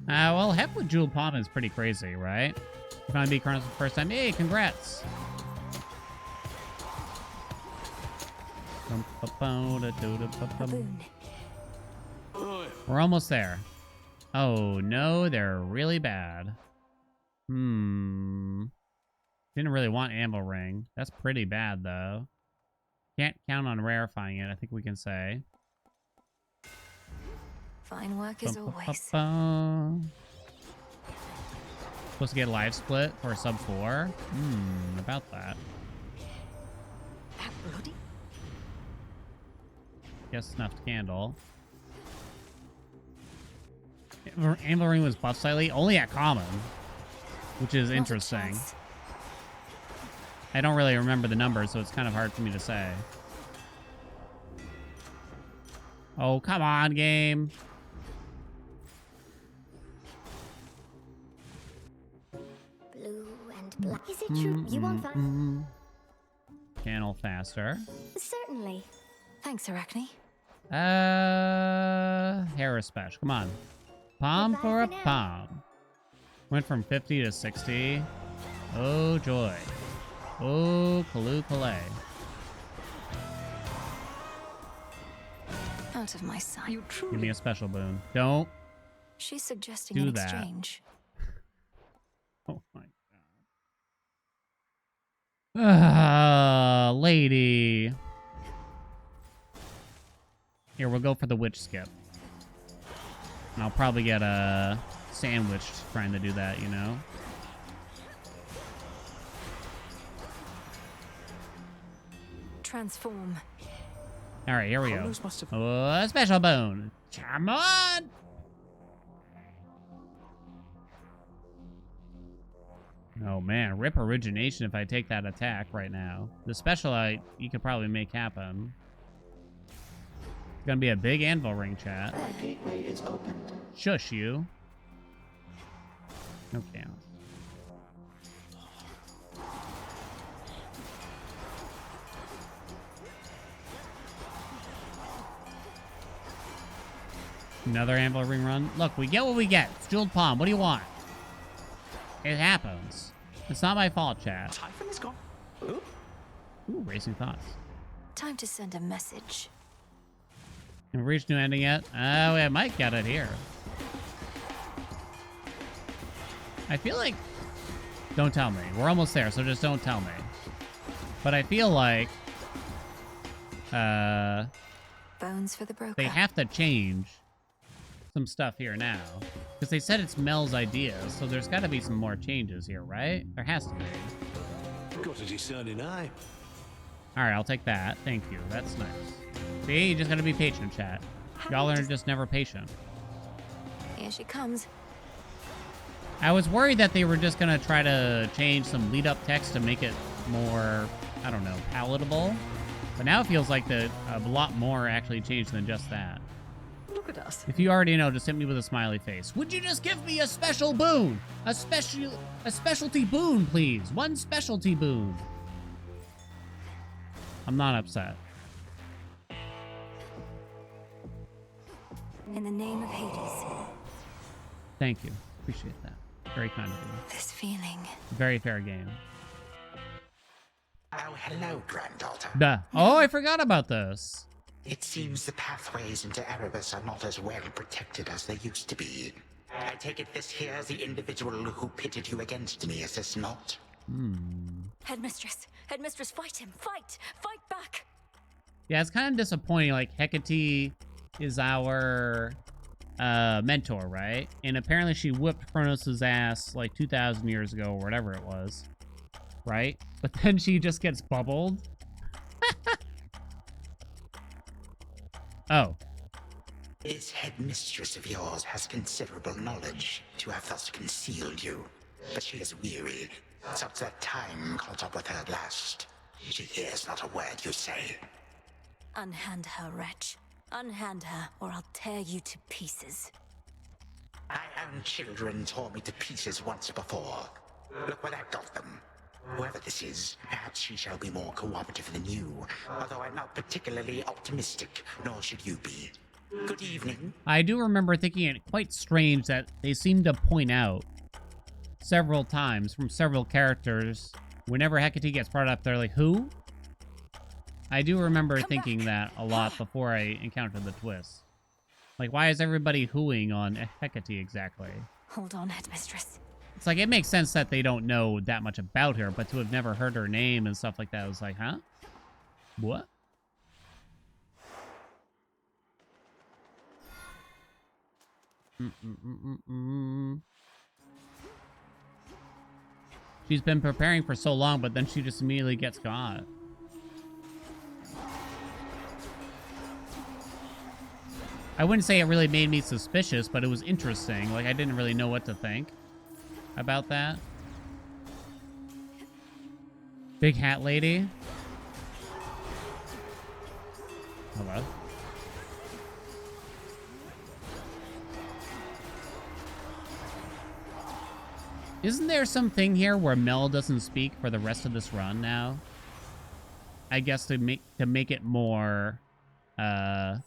Well, Hep with Jewel Palm is pretty crazy, right? You finally beat Chronos for the first time. Hey, congrats. We're almost there. Oh, no, they're really bad. Didn't really want Anvil Ring. That's pretty bad, though. Can't count on rarifying it, I think we can say. Fine work as always. Supposed to get a live split for sub 4? About that. That bloody? Guess snuffed candle. Anvil Ring was buffed slightly, only at common, which is interesting. I don't really remember the numbers, so it's kind of hard for me to say. Oh, come on, game. Blue and black. Is it true? You want that? Channel faster. Certainly. Thanks, Arachne. Hera Special. Come on. Palm for a palm. Went from 50 to 60. Oh, joy. Oh, Kalu Kalay. Out of my sight. Give me a special boon. Don't. She's suggesting do an that. exchange. Oh my god. Lady. Here, we'll go for the witch skip. And I'll probably get a sandwich trying to do that, you know? Transform. All right, here we go. Oh, special bone. Come on. Oh man, rip origination if I take that attack right now. The special you could probably make happen. It's gonna be a big Anvil Ring chat. That gateway is opened. Shush you. Okay. Another Anvil Ring run. Look, we get what we get. It's Jeweled Palm. What do you want? It happens. It's not my fault, chat. Typhon is gone. Ooh, racing thoughts. Time to send a message. Have we reached new ending yet? Oh, I might get it here. I feel like... Don't tell me. We're almost there, so just don't tell me. But I feel like... Bones for the broker. They have to change some stuff here now. Because they said it's Mel's idea, so there's got to be some more changes here, right? There has to be. Got a discerning eye. Alright, I'll take that. Thank you. That's nice. See, you just gotta be patient, chat. Y'all are just never patient. Here she comes. I was worried that they were just gonna try to change some lead-up text to make it more, I don't know, palatable. But now it feels like a lot more actually changed than just that. Look at us. If you already know, just hit me with a smiley face. Would you just give me a special boon? A specialty boon, please. One specialty boon. I'm not upset. In the name of Hades. Thank you. Appreciate that. Very kind of you. This feeling. Very fair game. Oh, hello, granddaughter. Duh. Oh, I forgot about this. It seems the pathways into Erebus are not as well protected as they used to be. I take it this here's the individual who pitted you against me, is this not? Headmistress! Headmistress, fight him! Fight! Fight back! Yeah, it's kind of disappointing. Like, Hecate is our mentor, right? And apparently she whipped Kronos' ass like 2,000 years ago or whatever it was. Right? But then she just gets bubbled. Oh. This headmistress of yours has considerable knowledge to have thus concealed you. But she is weary. Since that time caught up with her at last. She hears not a word you say. Unhand her, wretch. Unhand her, or I'll tear you to pieces. My own children tore me to pieces once before. Look where that got them. Whoever this is, perhaps she shall be more cooperative than you. Although I'm not particularly optimistic, nor should you be. Good evening. I do remember thinking it quite strange that they seem to point out several times from several characters. Whenever Hecate gets brought up, they're like, who? I do remember thinking that a lot before I encountered the twist. Like, why is everybody hooing on Hecate exactly? Hold on, headmistress. It's like, it makes sense that they don't know that much about her, but to have never heard her name and stuff like that, I was like, huh? What? She's been preparing for so long, but then she just immediately gets caught. I wouldn't say it really made me suspicious, but it was interesting. Like, I didn't really know what to think about that. Big hat lady. Hello. Isn't there something here where Mel doesn't speak for the rest of this run now? I guess to make it more, I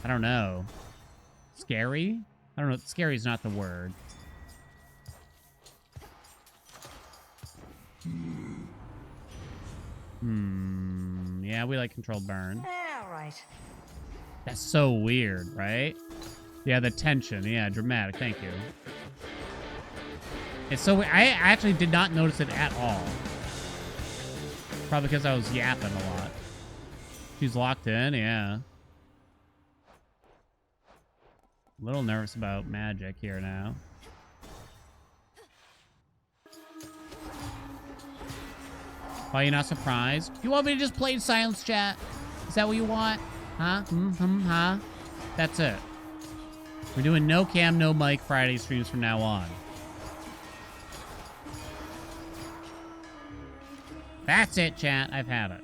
don't know. Scary? I don't know. Scary is not the word. Yeah, we like controlled burn. All right. That's so weird, right? Yeah, the tension. Yeah, dramatic. Thank you. It's so weird. I actually did not notice it at all. Probably because I was yapping a lot. She's locked in, yeah. A little nervous about magic here now. Why are you not surprised? You want me to just play in silence, chat? Is that what you want? Huh? Huh? That's it. We're doing no cam, no mic Friday streams from now on. That's it, chat. I've had it.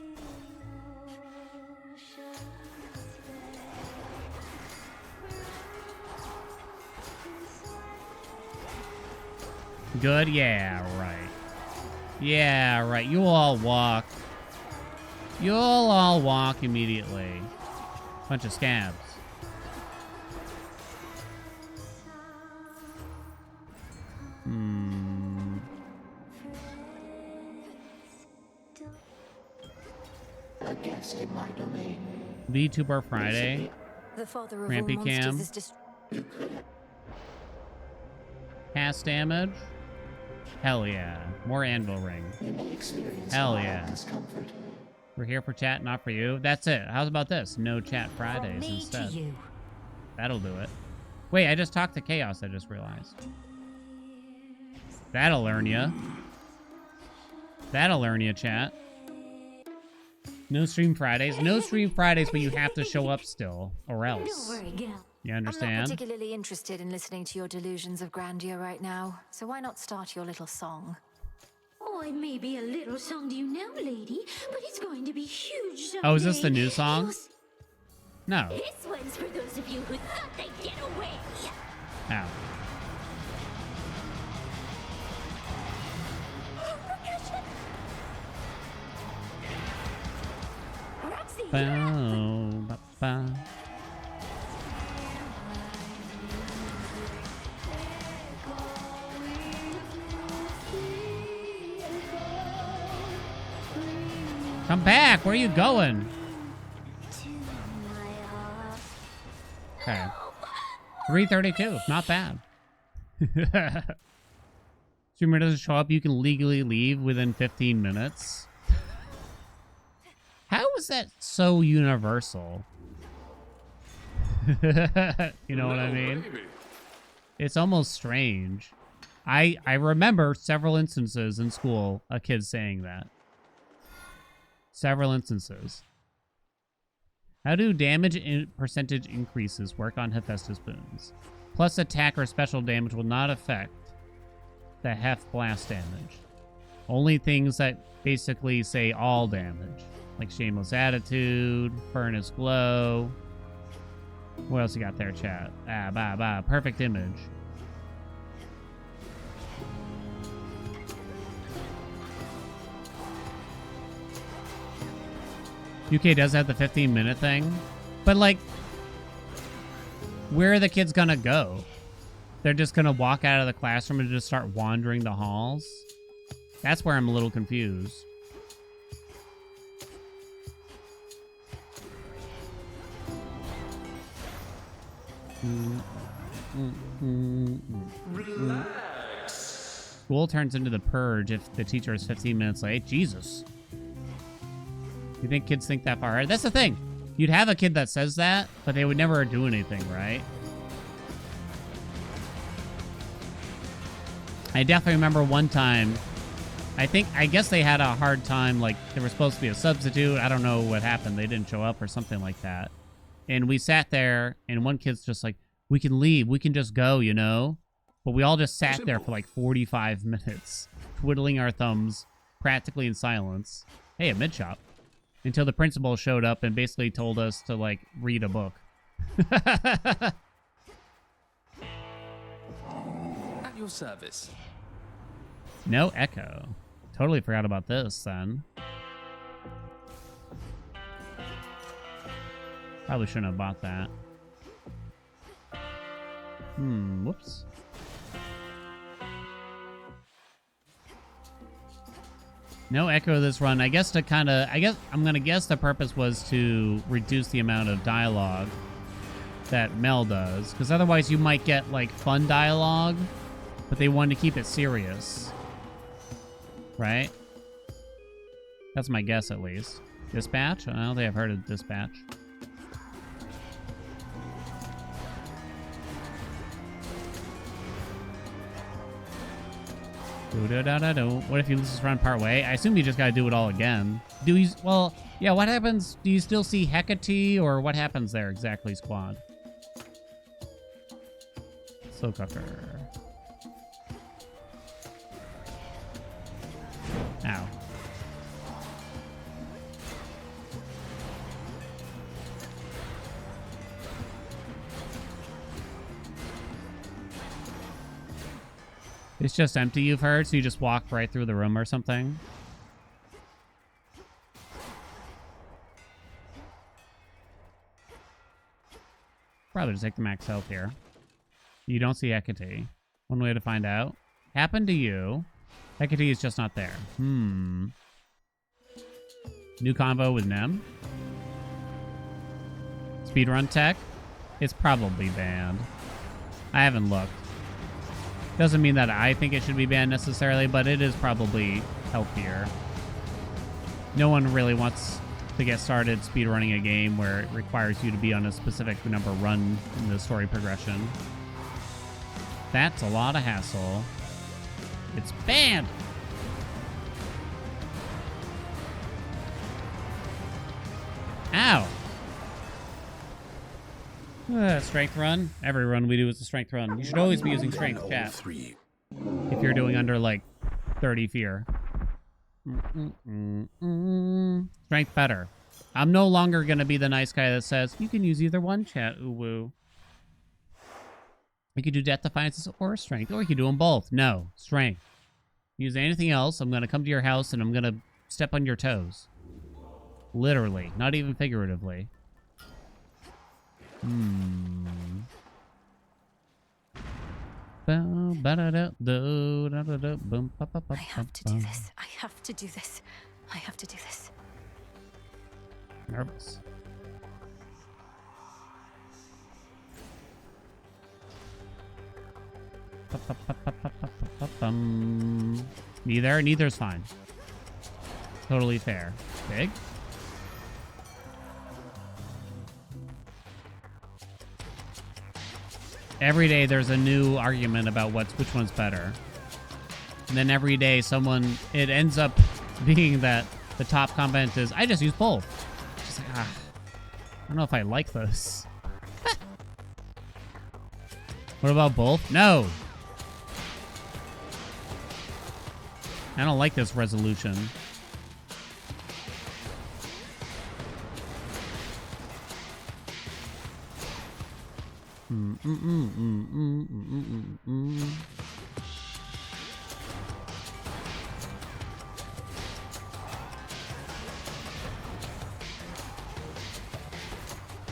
Good? Yeah, right. Yeah, right. You'll all walk. You'll all walk immediately. Bunch of scabs. A guest in my domain. VTuber Friday. The father of Rampy all Cam. monsters is Cast damage. Hell yeah. More anvil ring. Hell yeah. We're here for chat, not for you. That's it. How's about this? No chat Fridays instead. That'll do it. Wait, I just talked to Chaos, I just realized. That'll learn ya. That'll learn ya, chat. No stream Fridays. No stream Fridays, but you have to show up still, or else. Don't worry, gal. You I'm not understand? particularly interested in listening to your delusions of grandeur right now, so why not start your little song? Oh, it may be a little song to you now, lady, but it's going to be huge someday. Oh, is this the new song? No. This one's for those of you who thought they'd get away. Ow. Bow, ba, ba. Come back! Where are you going? Okay. 3:32. Not bad. Streamer doesn't show up, you can legally leave within 15 minutes. How is that so universal? You know what I mean? It's almost strange. I remember several instances in school, a kid saying that. Several instances. How do damage percentage increases work on Hephaestus boons? Plus attack or special damage will not affect the Hef blast damage. Only things that basically say all damage. Like Shameless Attitude, Furnace Glow. What else you got there, chat? Perfect Image. UK does have the 15-minute thing. But, like, where are the kids gonna go? they're just gonna walk out of the classroom and just start wandering the halls. That's where I'm a little confused. Relax. School turns into the purge if the teacher is 15 minutes late. Jesus. You think kids think that far ahead? That's the thing. You'd have a kid that says that, but they would never do anything, right? I definitely remember one time, I guess they had a hard time, like, there was supposed to be a substitute. I don't know what happened. They didn't show up or something like that. And we sat there, and one kid's just like, we can leave. We can just go, you know? But we all just sat there for like 45 minutes, twiddling our thumbs, practically in silence. Hey, a mid shop. Until the principal showed up and basically told us to, like, read a book. At your service. No echo. Totally forgot about this, then. Probably shouldn't have bought that. Whoops. No echo this run. I guess I'm gonna guess the purpose was to reduce the amount of dialogue that Mel does, because otherwise you might get like fun dialogue, but they wanted to keep it serious, right? That's my guess, at least. Dispatch? I don't think I've heard of Dispatch. What if you lose this run part way? I assume you just gotta do it all again. Well, yeah, what happens? Do you still see Hecate, or what happens there exactly, squad? Slow cooker. Ow. It's just empty, you've heard, so you just walk right through the room or something? Probably just take the max health here. You don't see Hecate. One way to find out. Happened to you. Hecate is just not there. New combo with Nem. Speedrun tech. It's probably banned. I haven't looked. Doesn't mean that I think it should be banned necessarily, but it is probably healthier. No one really wants to get started speedrunning a game where it requires you to be on a specific number run in the story progression. That's a lot of hassle. It's banned! Ow! Strength run. Every run we do is a strength run. You should always be using strength, chat. If you're doing under, like, 30 fear. Strength better. I'm no longer going to be the nice guy that says, you can use either one, chat, ooh-woo. You could do Death Defiance or Strength, or you could do them both. No, Strength. Use anything else, I'm going to come to your house and I'm going to step on your toes. Literally, not even figuratively. I have to do this. I have to do this. I have to do this. Nervous. Neither's fine. Totally fair. Big? Every day there's a new argument about which one's better. And then every day it ends up being that the top comment is, I just use both. Just like, I don't know if I like this. What about both? No! I don't like this resolution.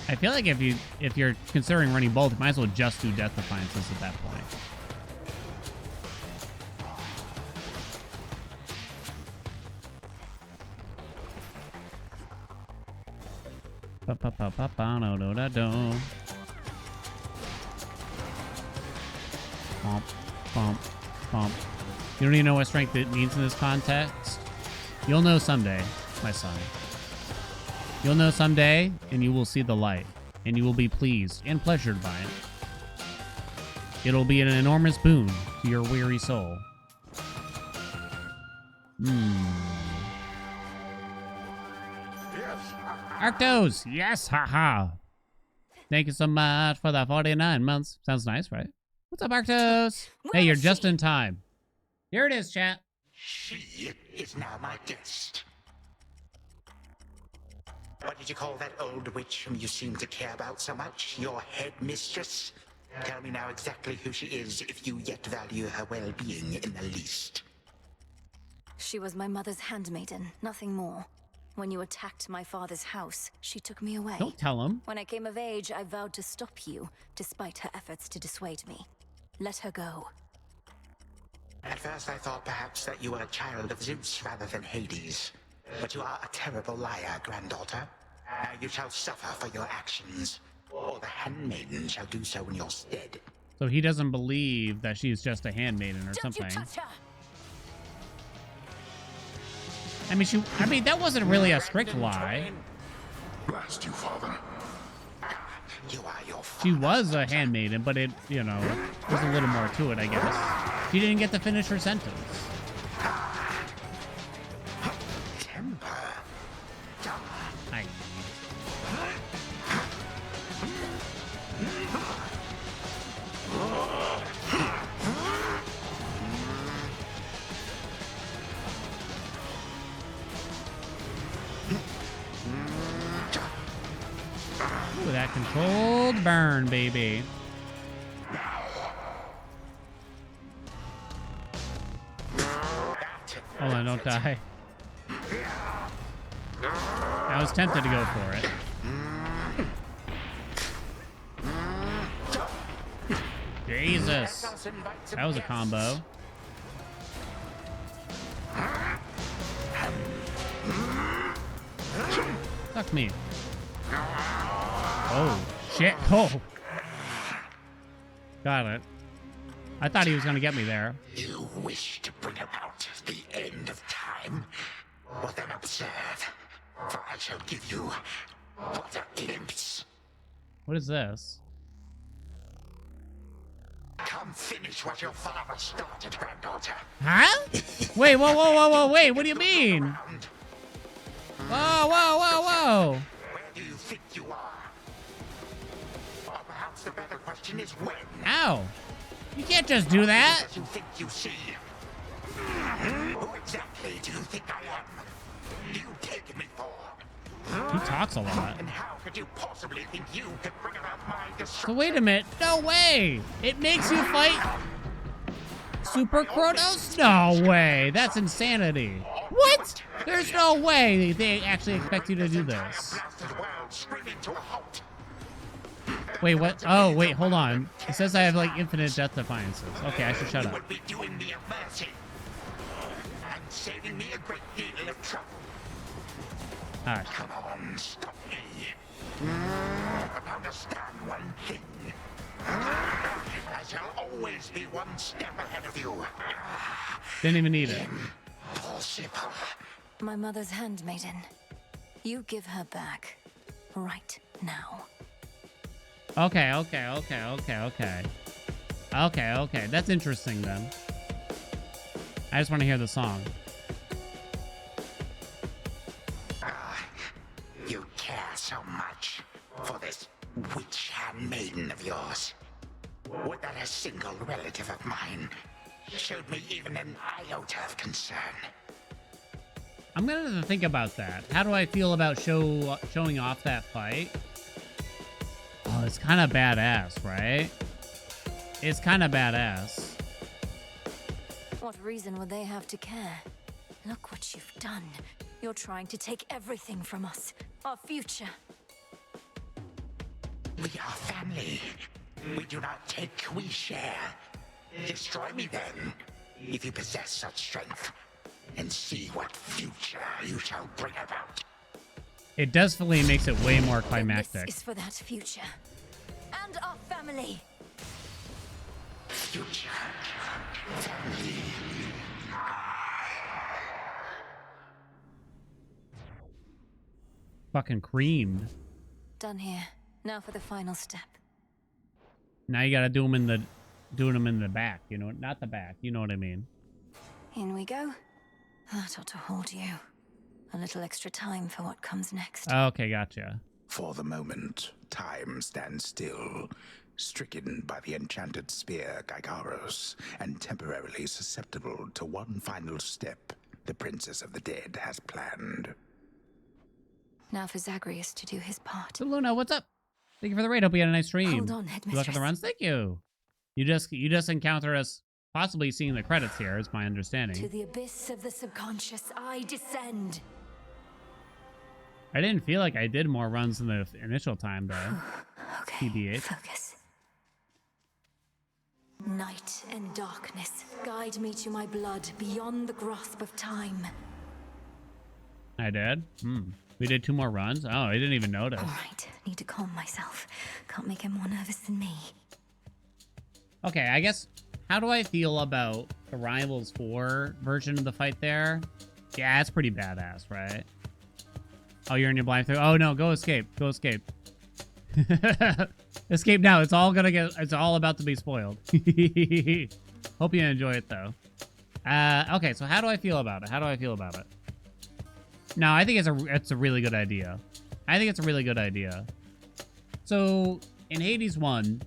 I feel like if you're considering running both, you might as well just do Death Defiances at that point. Bump, bump, bump. You don't even know what strength it means in this context. You'll know someday, my son. You'll know someday, and you will see the light, and you will be pleased and pleasured by it. It'll be an enormous boon to your weary soul. Arctos! Yes, haha! Thank you so much for the 49 months. Sounds nice, right? What's up, Arctos? Hey, you're just in time. Here it is, chat. She is now my guest. What did you call that old witch whom you seem to care about so much? Your headmistress? Tell me now exactly who she is, if you yet value her well-being in the least. She was my mother's handmaiden, nothing more. When you attacked my father's house, she took me away. Don't tell him. When I came of age, I vowed to stop you, despite her efforts to dissuade me. Let her go. At first I thought perhaps that you were a child of Zeus rather than Hades. But you are a terrible liar, granddaughter. Now you shall suffer for your actions, or the handmaiden shall do so in your stead. So he doesn't believe that she's just a handmaiden or something. Don't you touch her! I mean, that wasn't really a strict lie. Blast you, father. You are your She was a handmaiden, but it, you know, there's a little more to it, I guess. She didn't get to finish her sentence. Temper. I... Ooh, that controlled burn, baby. Hold on, don't die. I was tempted to go for it. Jesus. That was a combo. Fuck me. Oh, shit. Oh. Got it. I thought he was going to get me there. You wish to bring about the end of time? Well then observe, for I shall give you but a glimpse. What is this? Come finish what your father started, granddaughter. Huh? Wait, whoa, whoa, whoa, whoa, wait, what do you mean? Whoa, whoa, whoa, whoa. Where do you think you are? Or perhaps the better question is when. Ow. You can't just do that. What do you think you see? Who exactly do you think I am? You take me for? He talks a lot. And how could you possibly think you could bring about my destruction? So wait a minute. No way. It makes you fight Super Kronos? No way. That's insanity. What? There's no way they actually expect you to do this. Wait, what? Oh, wait, hold on. It says I have, like, infinite death defiances. Okay, I should shut up. You would be doing me a mercy and saving me a great deal of trouble. Alright. Come on, stop me. But understand one thing. I shall always be one step ahead of you. Didn't even need it. Impossible. My mother's handmaiden. You give her back. Right now. Okay, okay, okay, okay, okay. Okay, okay. That's interesting, then. I just want to hear the song. You care so much for this witch handmaiden of yours. Would that a single relative of mine showed me even an iota of concern? I'm gonna have to think about that. How do I feel about showing off that fight? Oh, it's kind of badass, right? It's kind of badass. What reason would they have to care? Look what you've done. You're trying to take everything from us. Our future. We are family. We do not take, we share. Destroy me then, if you possess such strength, and see what future you shall bring about. It definitely makes it way more climactic. This is for that future. And our family. Future. Family. Fucking creamed. Done here. Now for the final step. Now you gotta doing them in the back, you know, not the back, you know what I mean. In we go. That ought to hold you. A little extra time for what comes next. Okay, gotcha. For the moment, time stands still, stricken by the enchanted spear Gygaros, and temporarily susceptible to one final step the Princess of the Dead has planned. Now for Zagreus to do his part. So Luna, what's up? Thank you for the raid. Hope you had a nice stream. Hold on, Good luck Headmistress. with the runs. Thank you. You just encounter us possibly seeing the credits here, is my understanding. To the abyss of the subconscious, I descend. I didn't feel like I did more runs than the initial time, though. Okay, TBH. focus. Night and darkness, guide me to my blood beyond the grasp of time. I did? We did 2 more runs? Oh, I didn't even notice. All right, need to calm myself. Can't make him more nervous than me. Okay, I guess, how do I feel about the Rivals 4 version of the fight there? Yeah, it's pretty badass, right? Oh, you're in your blind through. Oh no, go escape. Go escape. Escape now. It's all about to be spoiled. Hope you enjoy it though. Okay, so how do I feel about it? How do I feel about it? No, I think it's a really good idea. I think it's a really good idea. So in Hades 1,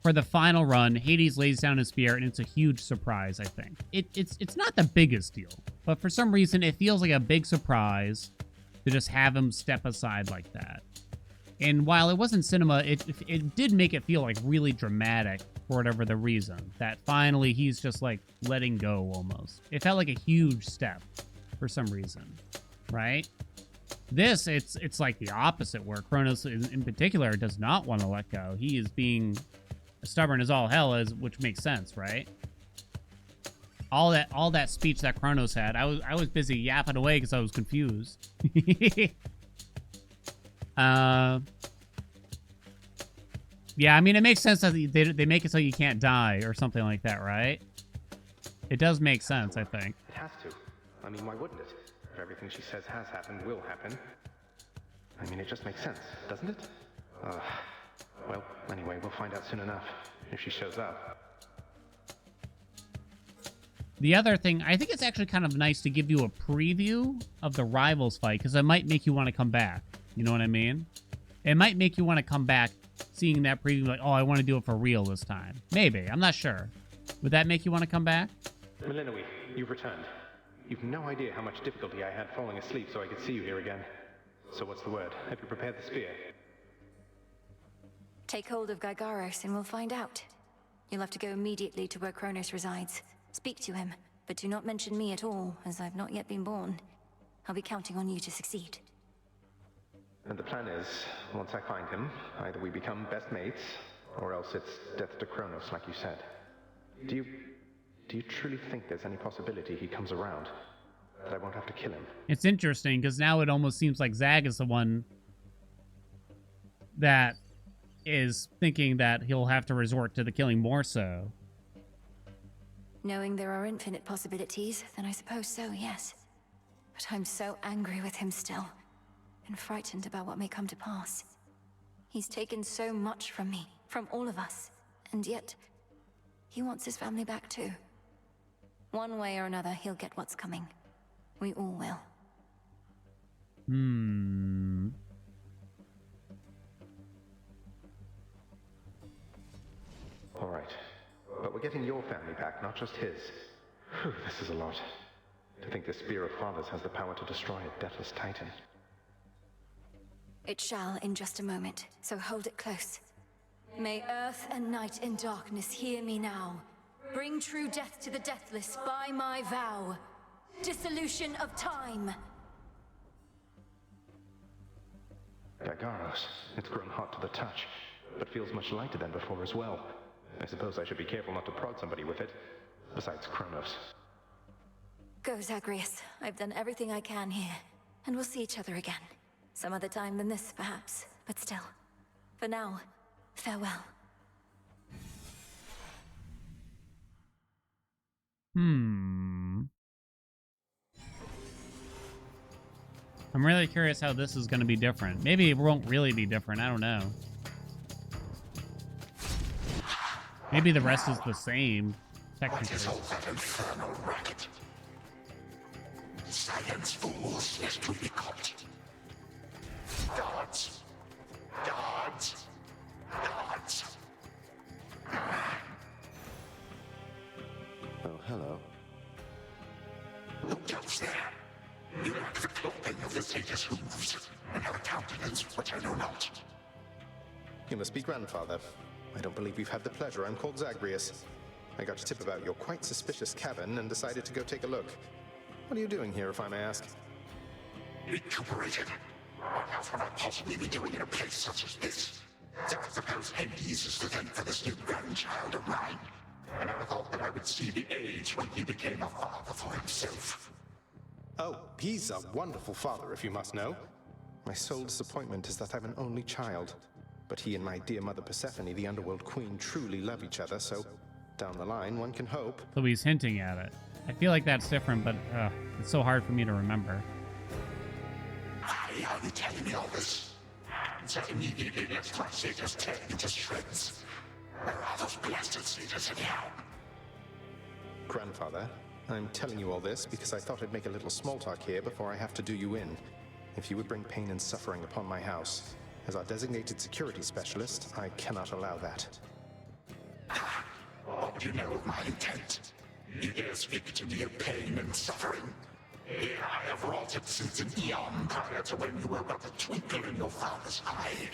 for the final run, Hades lays down his spear, and it's a huge surprise, I think. It's not the biggest deal, but for some reason, it feels like a big surprise to just have him step aside like that. And while it wasn't cinema, it did make it feel like really dramatic for whatever the reason. That finally he's just like letting go almost. It felt like a huge step for some reason, right? This, it's like the opposite, where Kronos in particular does not want to let go. He is being stubborn as all hell, which makes sense, right? All that speech that Kronos had, I was busy yapping away because I was confused. Yeah, I mean, it makes sense that they make it so you can't die or something like that, right? It does make sense, I think. It has to. I mean, why wouldn't it? If everything she says has happened will happen. I mean, it just makes sense, doesn't it? Well, anyway, we'll find out soon enough, if she shows up. The other thing, I think it's actually kind of nice to give you a preview of the Rivals fight, because it might make you want to come back. You know what I mean? It might make you want to come back seeing that preview, like, oh, I want to do it for real this time. Maybe. I'm not sure. Would that make you want to come back? Melinoe, you've returned. You've no idea how much difficulty I had falling asleep so I could see you here again. So what's the word? Have you prepared the spear? Take hold of Gygaros and we'll find out. You'll have to go immediately to where Kronos resides. Speak to him, but do not mention me at all, as I've not yet been born. I'll be counting on you to succeed. And the plan is, once I find him, either we become best mates, or else it's death to Kronos, like you said. Do you truly think there's any possibility he comes around? That I won't have to kill him? It's interesting, because now it almost seems like Zag is the one that is thinking that he'll have to resort to the killing more so. Knowing there are infinite possibilities, then I suppose so, yes. But I'm so angry with him still, and frightened about what may come to pass. He's taken so much from me, from all of us, and yet he wants his family back too. One way or another, he'll get what's coming. We all will. All right. But we're getting your family back, not just his. Whew, this is a lot. To think the Spear of Fathers has the power to destroy a deathless titan. It shall in just a moment, so hold it close. May earth and night and darkness hear me now. Bring true death to the deathless by my vow. Dissolution of time. Gargaros, it's grown hot to the touch, but feels much lighter than before as well. I suppose I should be careful not to prod somebody with it, besides Kronos. Go, Zagreus. I've done everything I can here, and we'll see each other again. Some other time than this, perhaps, but still. For now, farewell. I'm really curious how this is going to be different. Maybe it won't really be different. I don't know. Maybe the rest is the same, technically. What is all that infernal racket? Silence, fools, lest we be caught. Guards! Guards! Guards! Oh, hello. Who goes there? You lack the clothing of the satyrs' hooves, and have a countenance which I know not. You must be grandfather. I don't believe we've had the pleasure. I'm called Zagreus. I got a tip about your quite suspicious cabin and decided to go take a look. What are you doing here, if I may ask? Recuperated. What else would I possibly be doing in a place such as this? So I suppose Hades is to thank for this new grandchild of mine. I never thought that I would see the age when he became a father for himself. Oh, he's a wonderful father, if you must know. My sole disappointment is that I'm an only child. But he and my dear mother Persephone, the Underworld Queen, truly love each other, so down the line, one can hope. So he's hinting at it. I feel like that's different, but it's so hard for me to remember. Why are you telling me all this? And that immediately lets my satyrs tear you to shreds. Where are those blasted satyrs anyhow? Grandfather, I'm telling you all this because I thought I'd make a little small talk here before I have to do you in. If you would bring pain and suffering upon my house, as our designated security specialist, I cannot allow that. What do you know of my intent? You dare speak to me of pain and suffering? Here I have wrought it since an eon prior to when you were but a twinkle in your father's eye.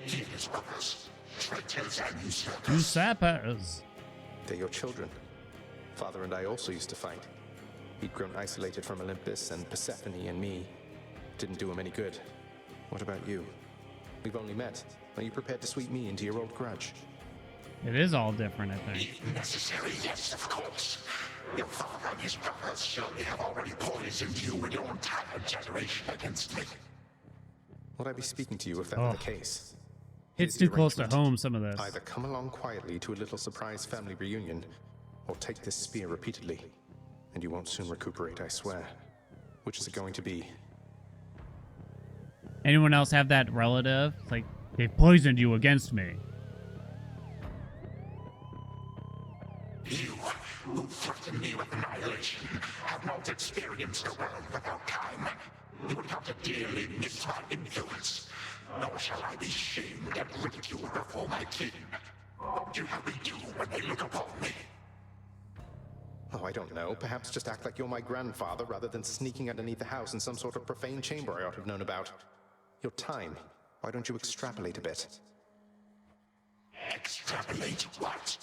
He and his brothers, traitors and usurpers. Usurpers. They're your children. Father and I also used to fight. He'd grown isolated from Olympus, and Persephone and me didn't do him any good. What about you? We've only met. Are you prepared to sweep me into your old grudge? It is all different, I think. If necessary, yes, of course. Your father and his brothers surely have already poisoned you and your entire generation against me. Would I be speaking to you if that were the case? It's too close to home, some of this. Either come along quietly to a little surprise family reunion, or take this spear repeatedly, and you won't soon recuperate, I swear. Which is it going to be? Anyone else have that relative? It's like, they poisoned you against me. You, who threaten me with annihilation, have not experienced a world without time. You would have to dearly miss my influence. Nor shall I be shamed and ridiculed before my kin. What do you have me do when they look upon me? Oh, I don't know. Perhaps just act like you're my grandfather rather than sneaking underneath the house in some sort of profane chamber I ought to have known about. Your time. Why don't you extrapolate a bit? Extrapolate what?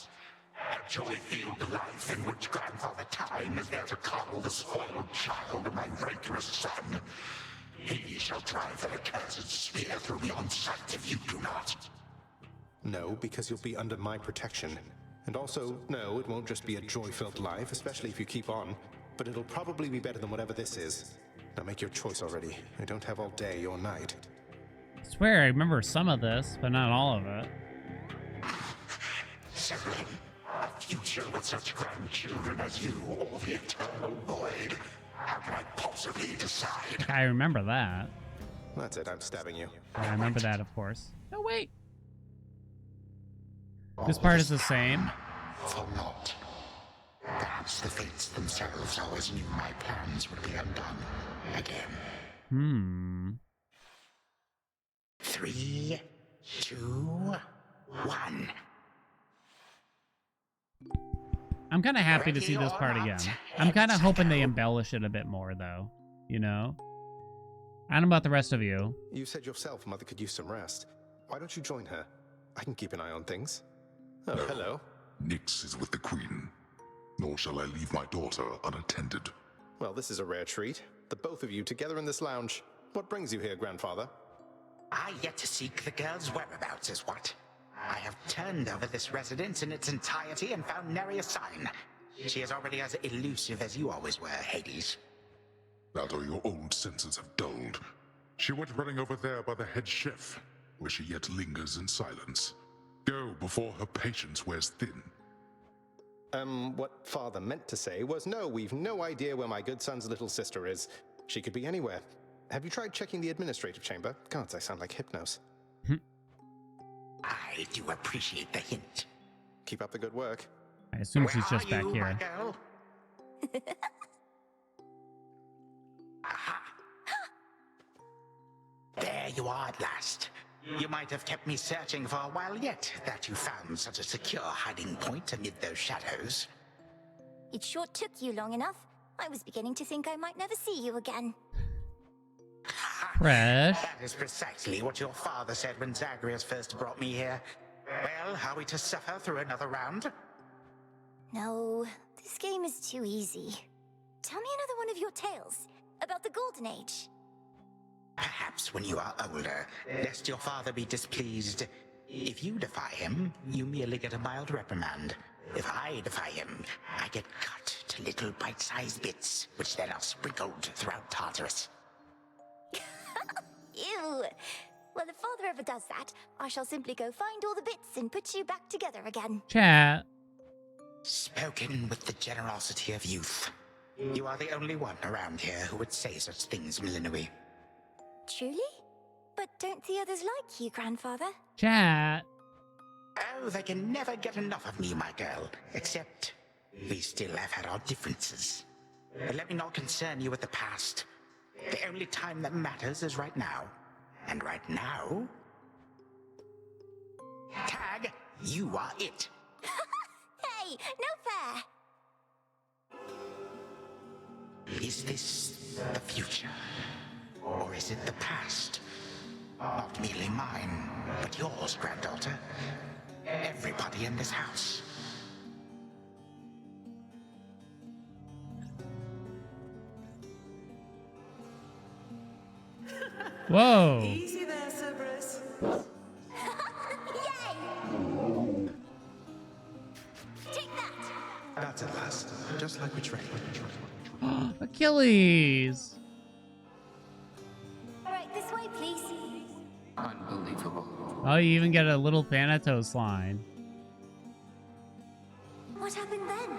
A joy-filled life in which Grandfather Time is there to coddle the spoiled child of my rancorous son. He shall drive that accursed spear through me on sight if you do not. No, because you'll be under my protection. And also, no, it won't just be a joy-filled life, especially if you keep on, but it'll probably be better than whatever this is. Now make your choice already. I don't have all day or night. I swear I remember some of this, but not all of it. Severin, a future with such grandchildren as you, or the eternal void. How can I possibly decide? I remember that. That's it, I'm stabbing you. I remember that, of course. No, wait. This part is the same. For naught. Perhaps the fates themselves always knew my plans would be undone again. 3, 2, 1. I'm kind of happy to see this part again. I'm kind of hoping they embellish it a bit more, though. You know? I don't know about the rest of you. You said yourself Mother could use some rest. Why don't you join her? I can keep an eye on things. Oh, No. hello. Nyx is with the Queen. Nor shall I leave my daughter unattended. Well, this is a rare treat. The both of you together in this lounge. What brings you here, Grandfather? I yet to seek the girl's whereabouts is what. I have turned over this residence in its entirety and found nary a sign. She is already as elusive as you always were, Hades. That or your old senses have dulled. She went running over there by the head chef, where she yet lingers in silence. Go before her patience wears thin. What Father meant to say was, no, we've no idea where my good son's little sister is. She could be anywhere. Have you tried checking the administrative chamber? Gods, I sound like Hypnos. I do appreciate the hint. Keep up the good work. I assume she's Where just are back you, here. my girl? Aha! There you are at last. You might have kept me searching for a while yet, that you found such a secure hiding point amid those shadows. It sure took you long enough. I was beginning to think I might never see you again. Fresh. That is precisely what your father said when Zagreus first brought me here. Well, are we to suffer through another round? No, this game is too easy. Tell me another one of your tales about the Golden Age. Perhaps when you are older, lest your father be displeased. If you defy him, you merely get a mild reprimand. If I defy him, I get cut to little bite-sized bits, which then are sprinkled throughout Tartarus. Ew. Well, if father ever does that, I shall simply go find all the bits and put you back together again. Chat. Spoken with the generosity of youth. You are the only one around here who would say such things, Millenoi. Truly? But don't the others like you, grandfather? Chat. Oh, they can never get enough of me, my girl. Except, we still have had our differences. But let me not concern you with the past. The only time that matters is right now. And right now... Tag, you are it. Hey, no fair! Is this the future? Or is it the past? Not merely mine, but yours, granddaughter. Everybody in this house. Whoa. Easy there, Cerberus. Yay! Take that! That's at last. Just like we trained. Achilles. Right, this way, please. Unbelievable. Oh, you even get a little Thanatos line. What happened then?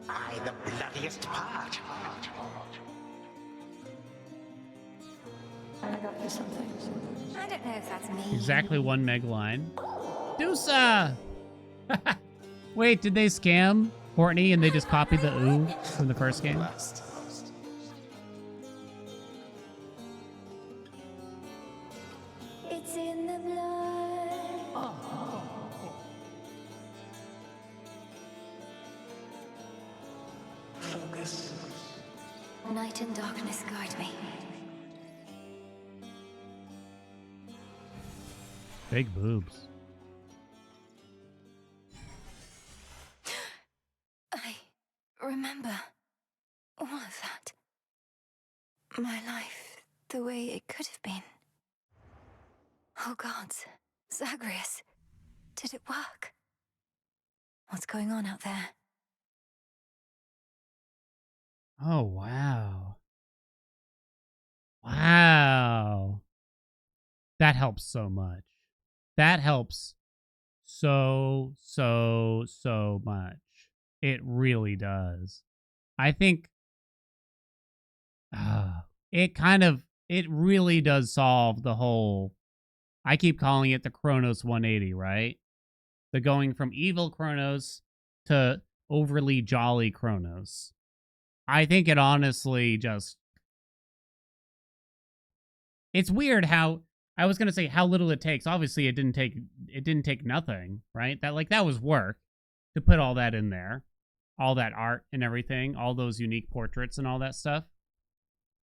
I the bloodiest part. I got you something. I don't know if that's me. Exactly one meg line. Deusa! Wait, did they scam Courtney and they just copied the ooh from the first game? It's in the blood. Focus. Night and darkness guide me. Big boobs. I remember all of that. My life, the way it could have been. Oh gods, Zagreus, did it work? What's going on out there? Oh, wow. Wow. That helps so much. That helps so much. It really does. I think it really does solve the whole, I keep calling it the Kronos 180, right? The going from evil Kronos to overly jolly Kronos. I think it honestly just, it's weird how, I was going to say how little it takes. Obviously it didn't take nothing, right? That was work to put all that in there. All that art and everything, all those unique portraits and all that stuff.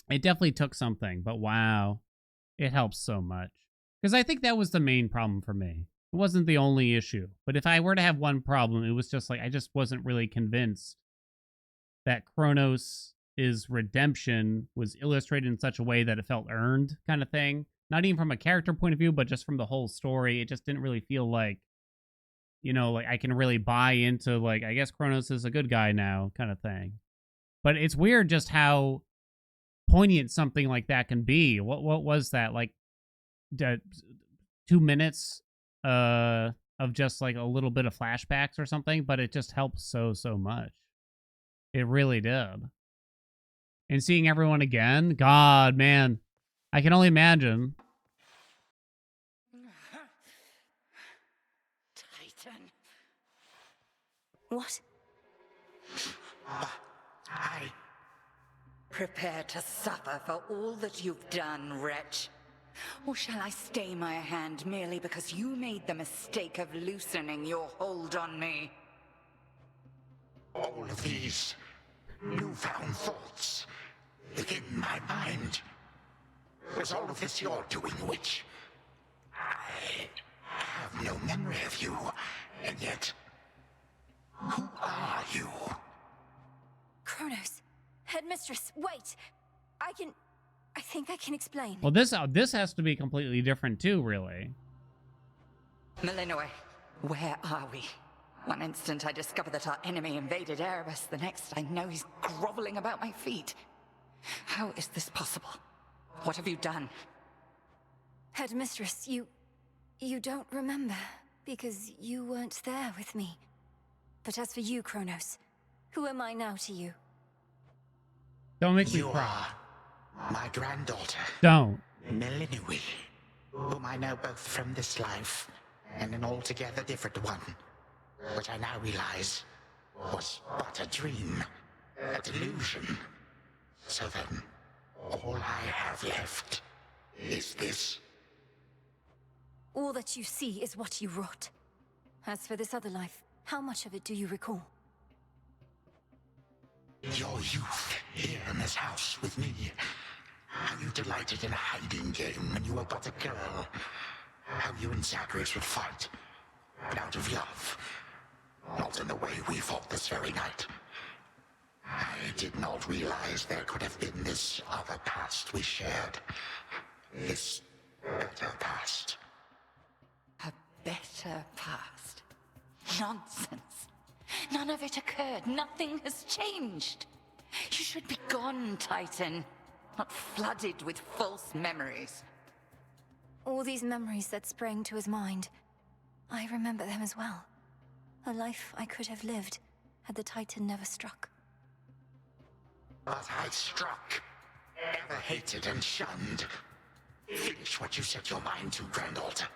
It definitely took something, but wow, it helps so much. Because I think that was the main problem for me. It wasn't the only issue. But if I were to have one problem, it was just like, I just wasn't really convinced that Kronos' redemption was illustrated in such a way that it felt earned kind of thing. not even from a character point of view, but just from the whole story. It just didn't really feel like, you know, like I can really buy into, like, I guess Kronos is a good guy now kind of thing. But it's weird just how poignant something like that can be. What was that? Like 2 minutes of just like a little bit of flashbacks or something, but it just helps so much. It really did. And seeing everyone again, God, man, I can only imagine. Titan. What? I... Prepare to suffer for all that you've done, wretch. Or shall I stay my hand merely because you made the mistake of loosening your hold on me? All of these newfound thoughts within my mind. Was all of this your doing, witch? I have no memory of you, and yet... Who are you? Kronos. Headmistress, wait! I think I can explain. Well, this has to be completely different too, really. Malinois, where are we? One instant I discover that our enemy invaded Erebus, the next I know he's groveling about my feet. How is this possible? What have you done? Headmistress, you don't remember, because you weren't there with me. But as for you, Kronos, who am I now to you? Don't make me You cry. are my granddaughter. Don't. Malinois, whom I know both from this life and an altogether different one, which I now realize was but a dream, a delusion. So then, all I have left is this. All that you see is what you wrought. As for this other life, how much of it do you recall? Your youth here in this house with me. How you delighted in a hiding game when you were but a girl. How you and Zagreus would fight, but out of love. Not in the way we fought this very night. I did not realize there could have been this other past we shared. This better past. A better past? Nonsense. None of it occurred. Nothing has changed. You should be gone, Titan. Not flooded with false memories. All these memories that sprang to his mind, I remember them as well. A life I could have lived had the Titan never struck. But I struck. Ever hated and shunned. Finish what you set your mind to, granddaughter.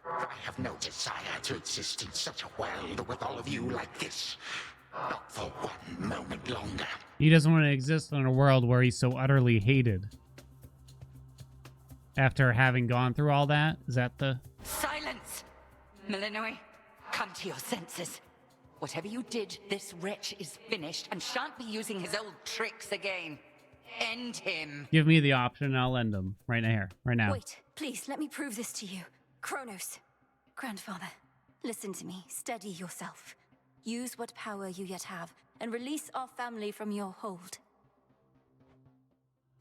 I have no desire to exist in such a world with all of you like this. Not for one moment longer. He doesn't want to exist in a world where he's so utterly hated. After having gone through all that? Is that the... Silence! Malinois, come to your senses. Whatever you did, this wretch is finished and shan't be using his old tricks again. End him. Give me the option and I'll end him. Right here. Right now. Wait, please, let me prove this to you. Kronos. Grandfather, listen to me. Steady yourself. Use what power you yet have, and release our family from your hold.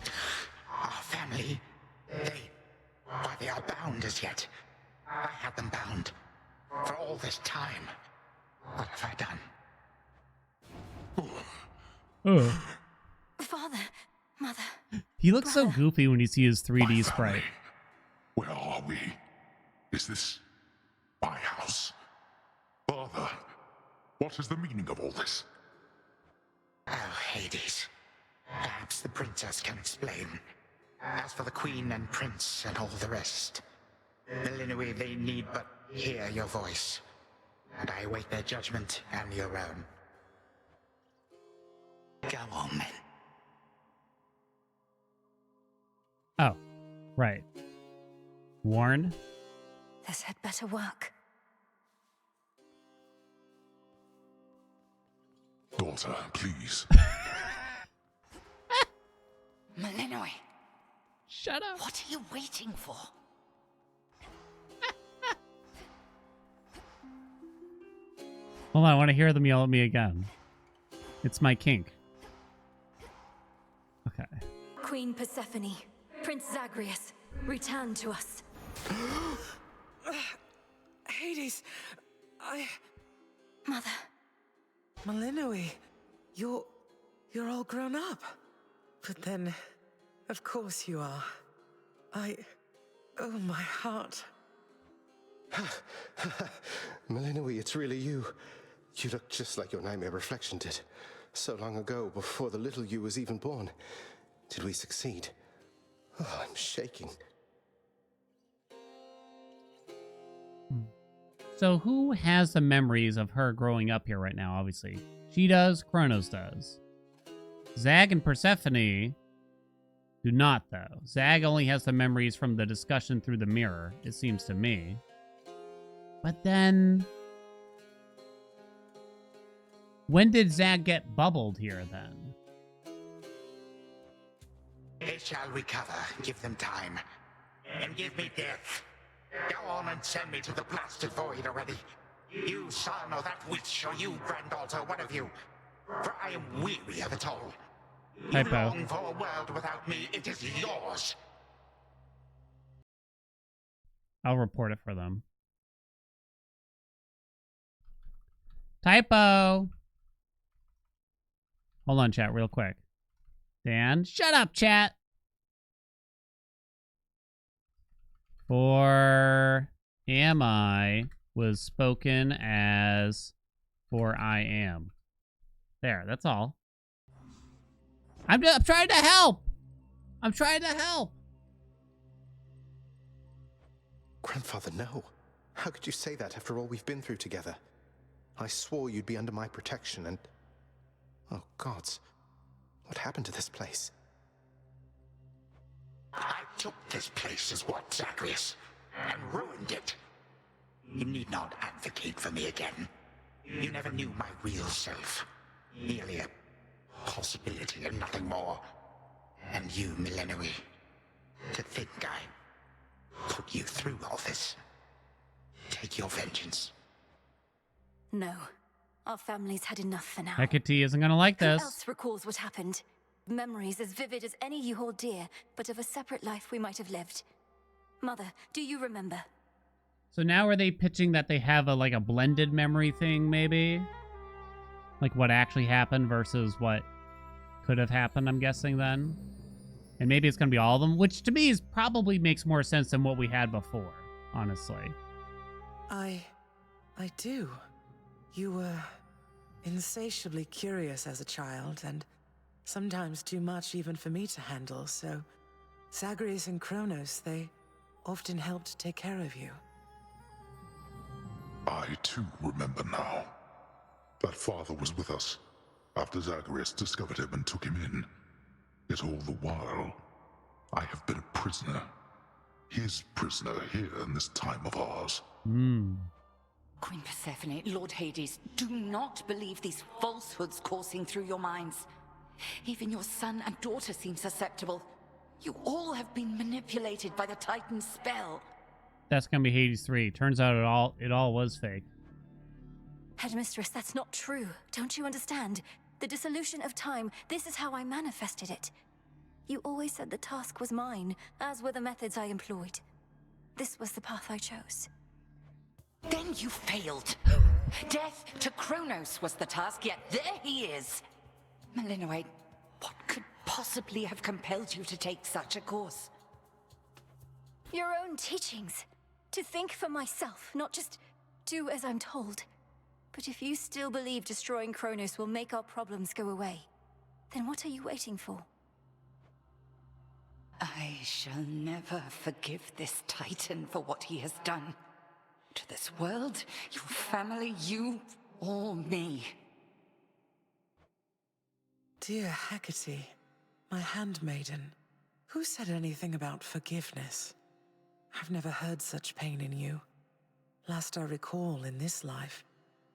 Our family? They are bound as yet. I had them bound. For all this time. What have I done? Oh. Father, Mother. He looks so goofy when you see his 3D sprite. Where are we? Is this my house? Father, what is the meaning of all this? Oh, Hades. Perhaps the princess can explain. As for the queen and prince and all the rest, Malinois, they need but hear your voice. And I await their judgment and your own. Go on, men. Oh, right. Warren? This had better work. Daughter, please. Malinois. Shut up. What are you waiting for? Hold on, I want to hear them yell at me again. It's my kink. Okay. Queen Persephone, Prince Zagreus, Return to us. Hades, Mother. Malinois, you're all grown up. But then, of course you are. Oh, my heart. Malinois, it's really you. You look just like your nightmare reflection did. So long ago, before the little you was even born. Did we succeed? Oh, I'm shaking. So who has the memories of her growing up here right now, obviously? She does, Kronos does. Zag and Persephone do not, though. Zag only has the memories from the discussion through the mirror, it seems to me. But then... when did Zag get bubbled here, then? They shall recover. Give them time. And give me death. Go on and send me to the blasted void already. You son or that witch, or you granddaughter, one of you. For I am weary of it all. You Typo. long for a world without me. It is yours. I'll report it for them. Typo! Hold on, chat, real quick. Dan, shut up, chat! For am I was spoken as for I am. There, that's all. I'm trying to help! I'm trying to help! Grandfather, no. How could you say that after all we've been through together? I swore you'd be under my protection and... oh, gods. What happened to this place? I took this place as what, Zagreus? And ruined it. You need not advocate for me again. You never knew my real self. Merely a possibility and nothing more. And you, Malinois. To think I put you through all this. Take your vengeance. No. Our family's had enough for now. Hecate isn't gonna like Who this. else recalls what happened? Memories as vivid as any you hold dear, but of a separate life we might have lived. Mother, do you remember? So now are they pitching that they have like a blended memory thing, maybe? Like what actually happened versus what could have happened, I'm guessing then? And maybe it's gonna be all of them, which to me is probably makes more sense than what we had before, honestly. I do. You were insatiably curious as a child, and sometimes too much even for me to handle, so Zagreus and Kronos, they often helped take care of you. I too remember now. That father was with us after Zagreus discovered him and took him in. Yet all the while, I have been a prisoner. His prisoner here in this time of ours. Queen Persephone, Lord Hades, do not believe these falsehoods coursing through your minds. Even your son and daughter seem susceptible. You all have been manipulated by the Titan's spell. That's gonna be Hades 3. Turns out it all was fake. Headmistress, that's not true. Don't you understand? The dissolution of time, this is how I manifested it. You always said the task was mine, as were the methods I employed. This was the path I chose. Then you failed. Death to Kronos was the task, yet there he is. Malinois, what could possibly have compelled you to take such a course? Your own teachings. To think for myself, not just do as I'm told. But if you still believe destroying Kronos will make our problems go away, then what are you waiting for? I shall never forgive this Titan for what he has done. To this world, your family, you, or me. Dear Hecate, my handmaiden, who said anything about forgiveness? I've never heard such pain in you. Last I recall in this life,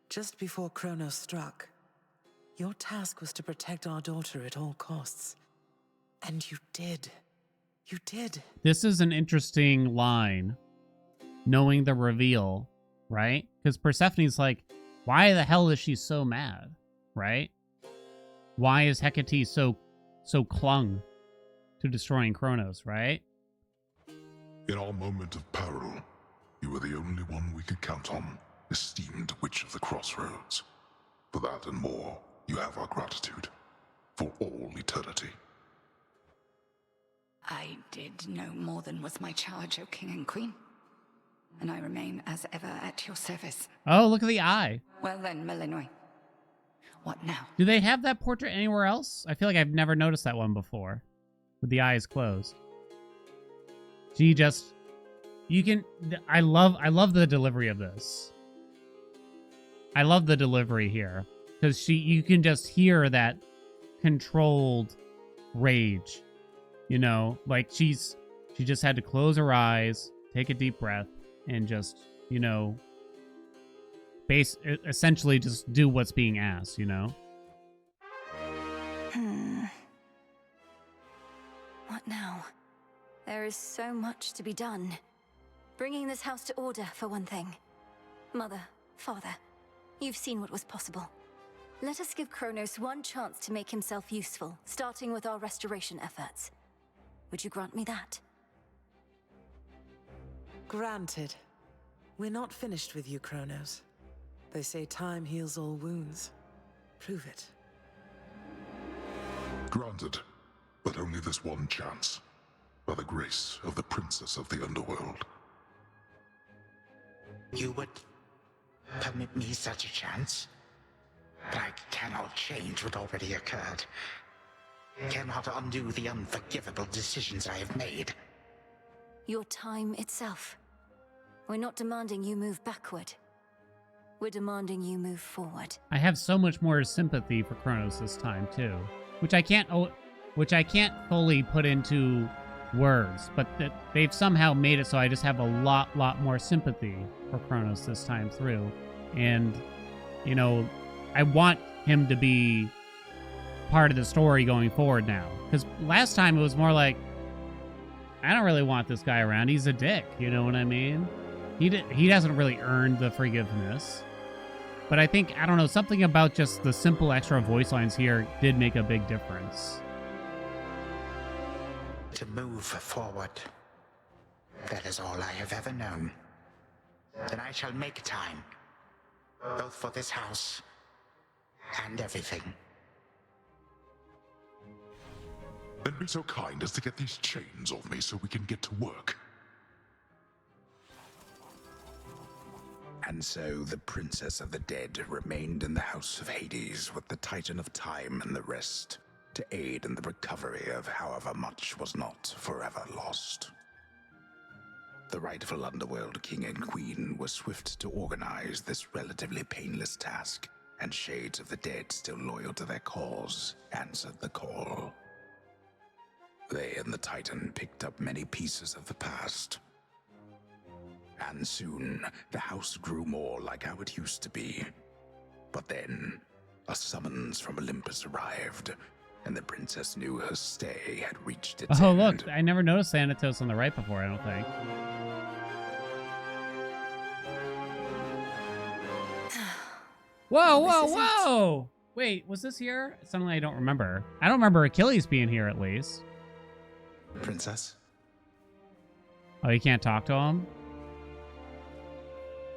just before Kronos struck, your task was to protect our daughter at all costs. And you did. You did. This is an interesting line, knowing the reveal, right? Because Persephone's like, why the hell is she so mad, right? Why is Hecate so clung to destroying Kronos, right? In our moment of peril, you were the only one we could count on, esteemed Witch of the Crossroads. For that and more, you have our gratitude. For all eternity. I did no more than was my charge, O King and Queen. And I remain as ever at your service. Oh, look at the eye. Well then, Malinois. What now? Do they have that portrait anywhere else? I feel like I've never noticed that one before. With the eyes closed. She just... You can... I love the delivery of this. I love the delivery here. Because you can just hear that controlled rage. You know? Like, she just had to close her eyes, take a deep breath, and just, you know... essentially just do what's being asked, you know? What now? There is so much to be done. Bringing this house to order, for one thing. Mother, father, you've seen what was possible. Let us give Kronos one chance to make himself useful, starting with our restoration efforts. Would you grant me that? Granted. We're not finished with you, Kronos. They say time heals all wounds. Prove it. Granted, but only this one chance. By the grace of the Princess of the Underworld. You would permit me such a chance? But I cannot change what already occurred. Cannot undo the unforgivable decisions I have made. Your time itself. We're not demanding you move backward. We're demanding you move forward. I have so much more sympathy for Kronos this time, too. Which I can't fully put into words, but they've somehow made it so I just have a lot more sympathy for Kronos this time through. And, you know, I want him to be part of the story going forward now. Because last time it was more like, I don't really want this guy around. He's a dick, you know what I mean? He doesn't really earn the forgiveness. But I think, I don't know, something about just the simple extra voice lines here did make a big difference. To move forward. That is all I have ever known. Then I shall make time. Both for this house and everything. Then be so kind as to get these chains off me so we can get to work. And so the Princess of the Dead remained in the House of Hades with the Titan of Time and the rest, to aid in the recovery of however much was not forever lost. The rightful Underworld King and Queen were swift to organize this relatively painless task, and Shades of the Dead, still loyal to their cause, answered the call. They and the Titan picked up many pieces of the past. And soon, the house grew more like how it used to be. But then, a summons from Olympus arrived, and the princess knew her stay had reached its end. Look, I never noticed the anecdotes on the right before, I don't think. Whoa! Wait, was this here? Suddenly I don't remember. I don't remember Achilles being here, at least. Princess? Oh, you can't talk to him?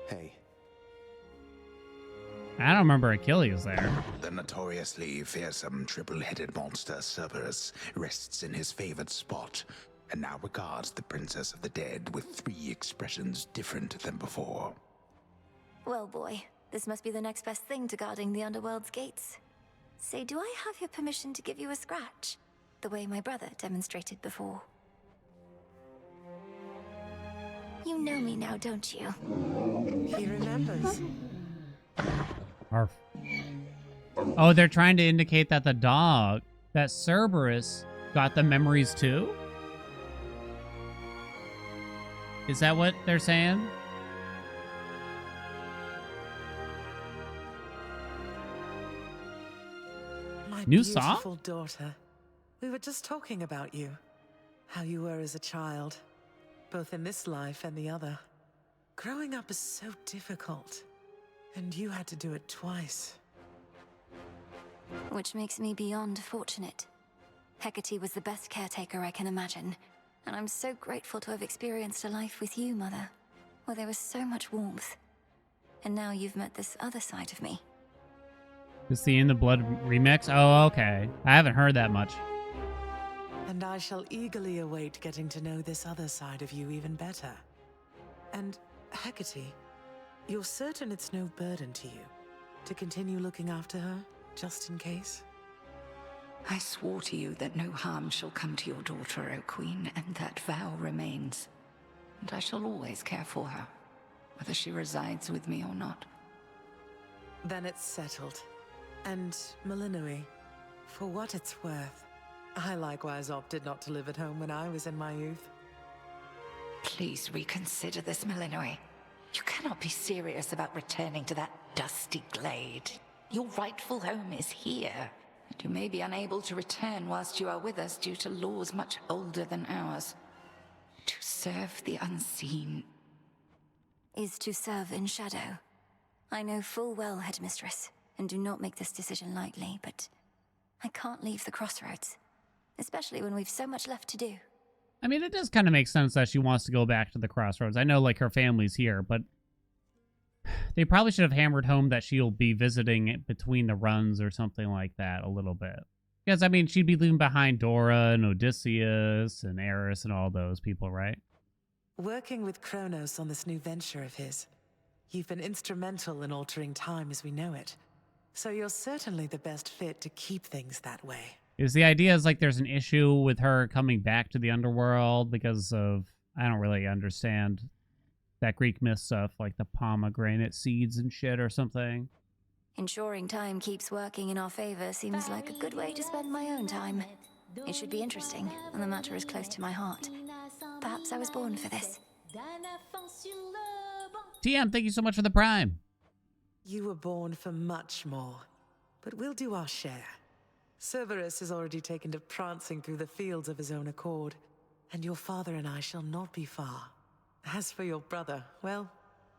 Hey. I don't remember Achilles there. The notoriously fearsome triple-headed monster Cerberus rests in his favored spot, and now regards the Princess of the Dead with 3 expressions different than before. Well, boy, this must be the next best thing to guarding the Underworld's gates. Say, do I have your permission to give you a scratch? The way my brother demonstrated before. You know me now, don't you? He remembers. Arf. Oh, they're trying to indicate that that Cerberus got the memories too? Is that what they're saying? My New song? beautiful daughter. We were just talking about you. How you were as a child. Both in this life and the other. Growing up is so difficult. And you had to do it twice. Which makes me beyond fortunate. Hecate was the best caretaker I can imagine. And I'm so grateful to have experienced a life with you, Mother, where there was so much warmth. And now you've met this other side of me. The See in the Blood remix? Oh, okay. I haven't heard that much. And I shall eagerly await getting to know this other side of you even better. And, Hecate, you're certain it's no burden to you to continue looking after her, just in case? I swore to you that no harm shall come to your daughter, O Queen, and that vow remains. And I shall always care for her, whether she resides with me or not. Then it's settled. And, Malinois, for what it's worth, I likewise opted not to live at home when I was in my youth. Please reconsider this, Malinois. You cannot be serious about returning to that dusty glade. Your rightful home is here, and you may be unable to return whilst you are with us due to laws much older than ours. To serve the unseen is to serve in shadow. I know full well, Headmistress, and do not make this decision lightly, but I can't leave the crossroads, especially when we've so much left to do. I mean, it does kind of make sense that she wants to go back to the crossroads. I know, like, her family's here, but they probably should have hammered home that she'll be visiting it between the runs or something like that a little bit. Because, I mean, she'd be leaving behind Dora and Odysseus and Eris and all those people, right? Working with Kronos on this new venture of his, you've been instrumental in altering time as we know it. So you're certainly the best fit to keep things that way. Is the idea is like there's an issue with her coming back to the Underworld because of, I don't really understand that Greek myth stuff, like the pomegranate seeds and shit or something. Ensuring time keeps working in our favor seems like a good way to spend my own time. It should be interesting, and the matter is close to my heart. Perhaps I was born for this. TM, thank you so much for the Prime. You were born for much more, but we'll do our share. Cerberus has already taken to prancing through the fields of his own accord, and your father and I shall not be far. As for your brother, well,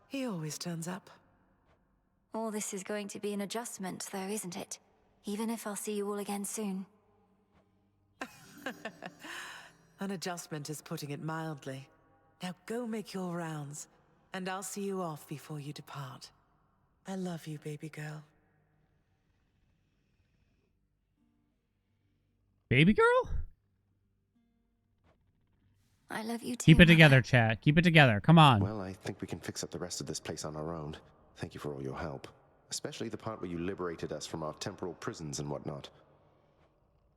he always turns up. All this is going to be an adjustment, though, isn't it? Even if I'll see you all again soon. An adjustment is putting it mildly. Now go make your rounds, and I'll see you off before you depart. I love you, baby girl. Baby girl? I love you too. Keep it together, chat. Keep it together. Come on. Well, I think we can fix up the rest of this place on our own. Thank you for all your help. Especially the part where you liberated us from our temporal prisons and whatnot.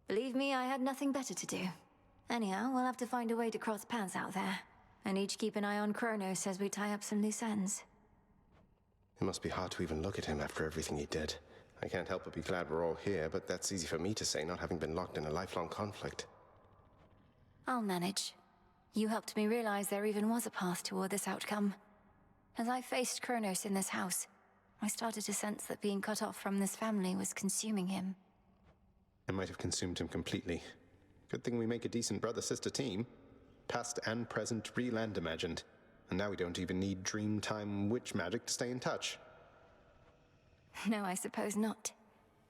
Believe me, I had nothing better to do. Anyhow, we'll have to find a way to cross paths out there. And each keep an eye on Kronos as we tie up some loose ends. It must be hard to even look at him after everything he did. I can't help but be glad we're all here, but that's easy for me to say, not having been locked in a lifelong conflict. I'll manage. You helped me realize there even was a path toward this outcome. As I faced Kronos in this house, I started to sense that being cut off from this family was consuming him. It might have consumed him completely. Good thing we make a decent brother-sister team. Past and present, real and imagined. And now we don't even need Dreamtime witch magic to stay in touch. No, I suppose not.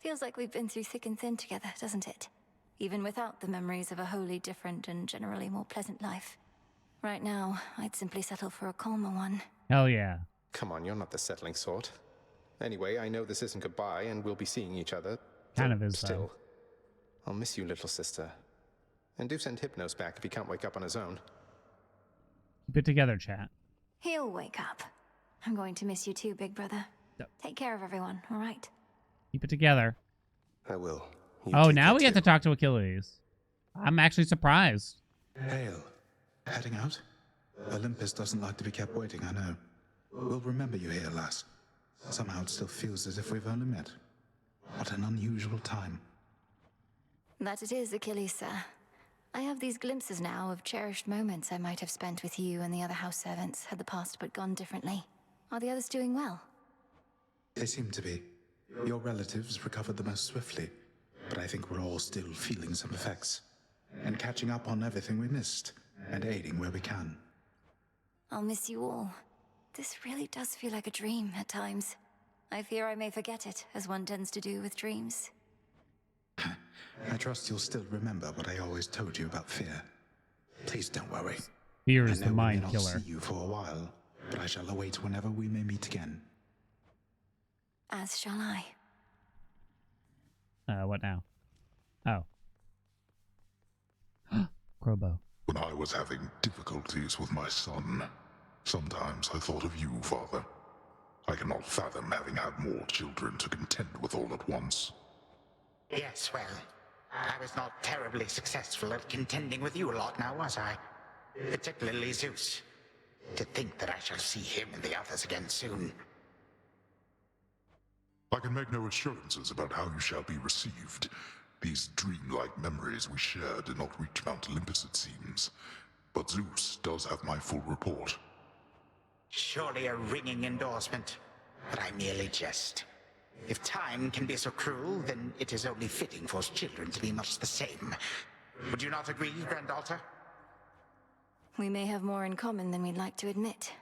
Feels like we've been through thick and thin together, doesn't it? Even without the memories of a wholly different and generally more pleasant life. Right now, I'd simply settle for a calmer one. Hell yeah. Come on, you're not the settling sort. Anyway, I know this isn't goodbye, and we'll be seeing each other. Kind of is, still. though. I'll miss you, little sister. And do send Hypnos back if he can't wake up on his own. Keep it together, chat. He'll wake up. I'm going to miss you too, big brother. Yep. Take care of everyone, all right? Keep it together. I will. Oh, now we get to talk to Achilles. I'm actually surprised. Hail. Heading out? Olympus doesn't like to be kept waiting, I know. We'll remember you here, lass. Somehow it still feels as if we've only met. What an unusual time. That it is, Achilles, sir. I have these glimpses now of cherished moments I might have spent with you and the other house servants had the past but gone differently. Are the others doing well? They seem to be. Your relatives recovered the most swiftly, but I think we're all still feeling some effects. And catching up on everything we missed, and aiding where we can. I'll miss you all. This really does feel like a dream at times. I fear I may forget it, as one tends to do with dreams. I trust you'll still remember what I always told you about fear. Please don't worry. Fear is I the know mind we may killer. not see you for a while, but I shall await whenever we may meet again. As shall I. What now? Oh. Crowbow. When I was having difficulties with my son, sometimes I thought of you, Father. I cannot fathom having had more children to contend with all at once. Yes, well, I was not terribly successful at contending with you a lot now, was I? Particularly Zeus. To think that I shall see him and the others again soon. I can make no assurances about how you shall be received. These dreamlike memories we share did not reach Mount Olympus, it seems. But Zeus does have my full report. Surely a ringing endorsement, but I merely jest. If time can be so cruel, then it is only fitting for children to be much the same. Would you not agree, Granddaughter? We may have more in common than we'd like to admit.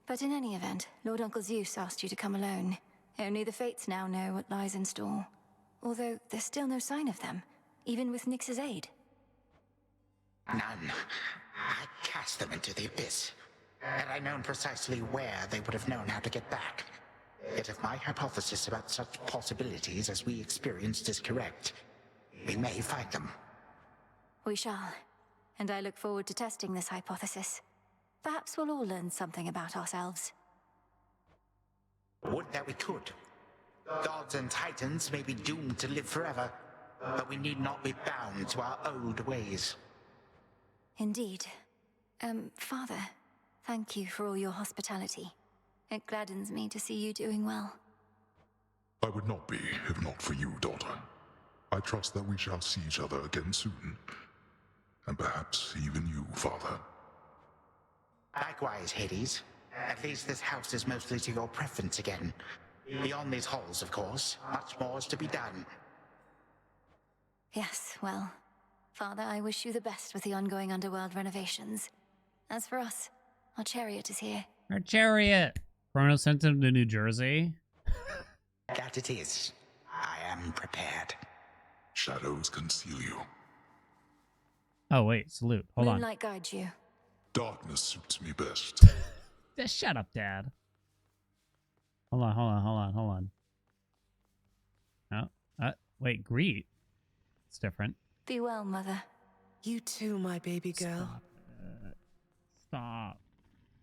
But in any event, Lord Uncle Zeus asked you to come alone. Only the Fates now know what lies in store. Although there's still no sign of them, even with Nyx's aid. None. I cast them into the abyss. Had I known precisely where, they would have known how to get back. Yet if my hypothesis about such possibilities as we experienced is correct, we may find them. We shall. And I look forward to testing this hypothesis. Perhaps we'll all learn something about ourselves. Would that we could. Gods and titans may be doomed to live forever, but we need not be bound to our old ways. Indeed. Father, thank you for all your hospitality. It gladdens me to see you doing well. I would not be if not for you, daughter. I trust that we shall see each other again soon. And perhaps even you, Father. Likewise, Hades. At least this house is mostly to your preference again. Beyond these halls, of course, much more is to be done. Yes, well, Father, I wish you the best with the ongoing Underworld renovations. As for us, our chariot is here. Our chariot! Chrono sent him to New Jersey. That it is. I am prepared. Shadows conceal you. Oh, wait, salute. Hold on. Moonlight guides you. Darkness suits me best. Just shut up, Dad. Hold on. Oh, wait, greet. It's different. Be well, Mother. You too, my baby girl. Stop.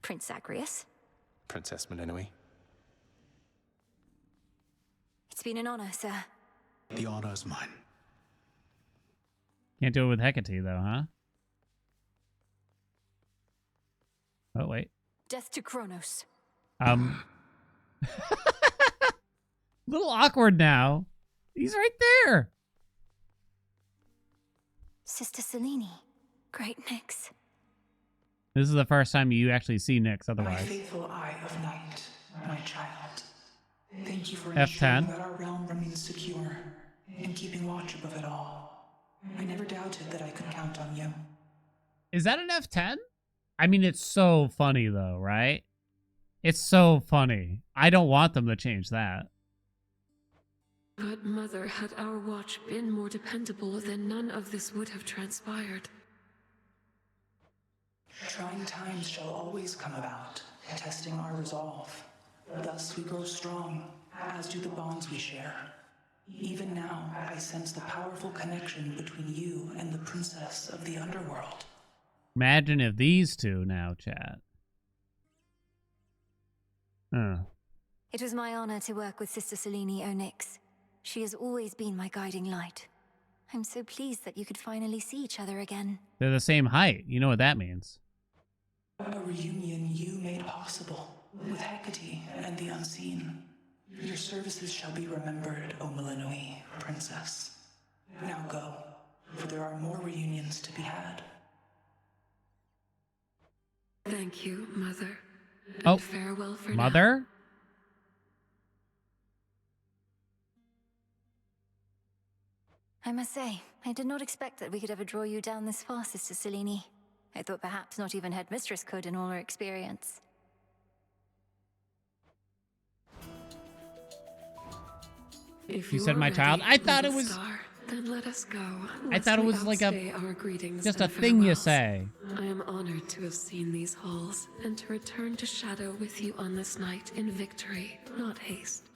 Prince Zagreus. Princess Melinoi. It's been an honor, sir. The honor's mine. Can't do it with Hecate, though, huh? Oh, wait. Death to Kronos. A little awkward now. He's right there. Sister Selene. Great Nyx. This is the first time you actually see Nyx, My otherwise. faithful Eye of Night, my child. Thank you for F10. ensuring that our realm remains secure and keeping watch above it all. I never doubted that I could count on you. Is that an F10? I mean, it's so funny, though, right? It's so funny. I don't want them to change that. But Mother, had our watch been more dependable, then none of this would have transpired. Trying times shall always come about, testing our resolve. Thus we grow strong, as do the bonds we share. Even now, I sense the powerful connection between you and the princess of the Underworld. Imagine if these two now chat. It was my honor to work with Sister Selene Onyx. She has always been my guiding light. I'm so pleased that you could finally see each other again. They're the same height. You know what that means. A reunion you made possible, with Hecate and the Unseen. Your services shall be remembered, O Melinoi, Princess. Now go, for there are more reunions to be had. Thank you, Mother. Oh, And farewell for Mother? now. I must say, I did not expect that we could ever draw you down this far, Sister Selene. I thought perhaps not even Headmistress could in all her experience. If You said my are child? ready, I thought we it will was... start. Then let us go. I thought it was like just a thing you say. I am honored to have seen these halls and to return to Shadow with you on this night in victory, not haste.